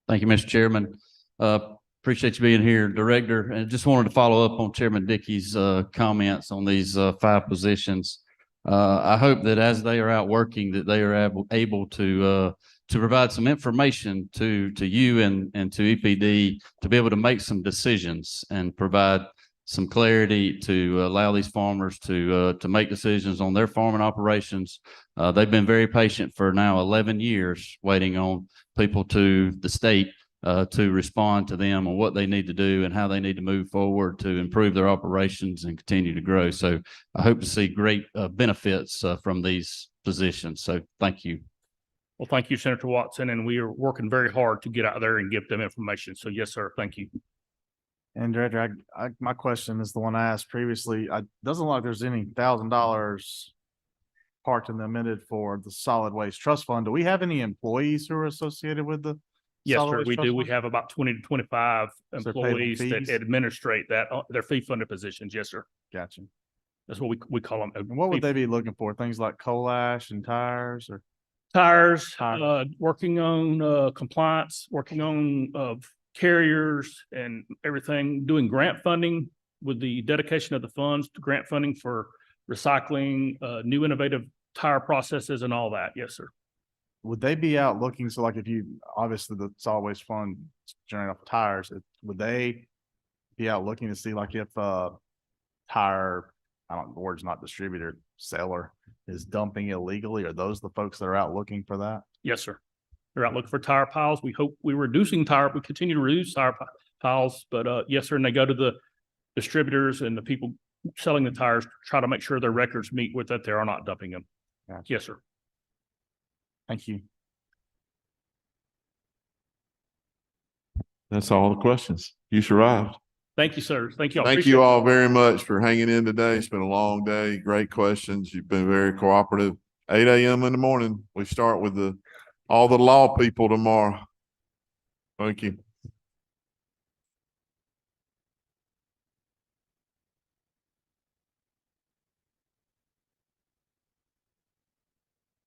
Thank you, Mr. Chairman. Appreciate you being here, Director. And just wanted to follow up on Chairman Dickey's comments on these 5 positions. I hope that as they are out working, that they are able to provide some information to you and to EPD to be able to make some decisions and provide some clarity to allow these farmers to make decisions on their farming operations. They've been very patient for now 11 years waiting on people to the state to respond to them on what they need to do and how they need to move forward to improve their operations and continue to grow. So I hope to see great benefits from these positions. So thank you. Well, thank you, Senator Watson, and we are working very hard to get out there and give them information. So yes, sir. Thank you. And Director, my question is the one I asked previously. Doesn't look like there's any $1,000 parked in the amended for the solid waste trust fund. Do we have any employees who are associated with the? Yes, solid sir. waste We trust do. We fund? have about 20 to 25 So they're paid employees that fees? administrate that. They're fee funded positions. Yes, sir. Gotcha. That's what we call them. And what would they be looking for? Things like coal ash and tires or? Tires, working on compliance, working on carriers and everything, doing grant funding with the dedication of the funds to grant funding for recycling, new innovative tire processes and all that. Yes, sir. Would they be out looking? So like if you, obviously the solid waste fund generate off tires, would they be out looking to see like if tire, the word's not distributor, seller is dumping illegally? Are those the folks that are out looking for that? Yes, sir. They're out looking for tire piles. We hope we're reducing we continue to reduce tire piles, but yes, sir. And they go to the distributors and the people selling the tires, try to make sure their records meet with that. They are not dumping them. Gotcha. Yes, sir. Thank you. That's all the questions. You survived. Thank you, sir. Thank you all. Thank Appreciate you it. all very much for hanging in today. It's been a long day. Great questions. You've been very cooperative. 8 a.m. in the morning. We start with all the law people tomorrow. Thank you.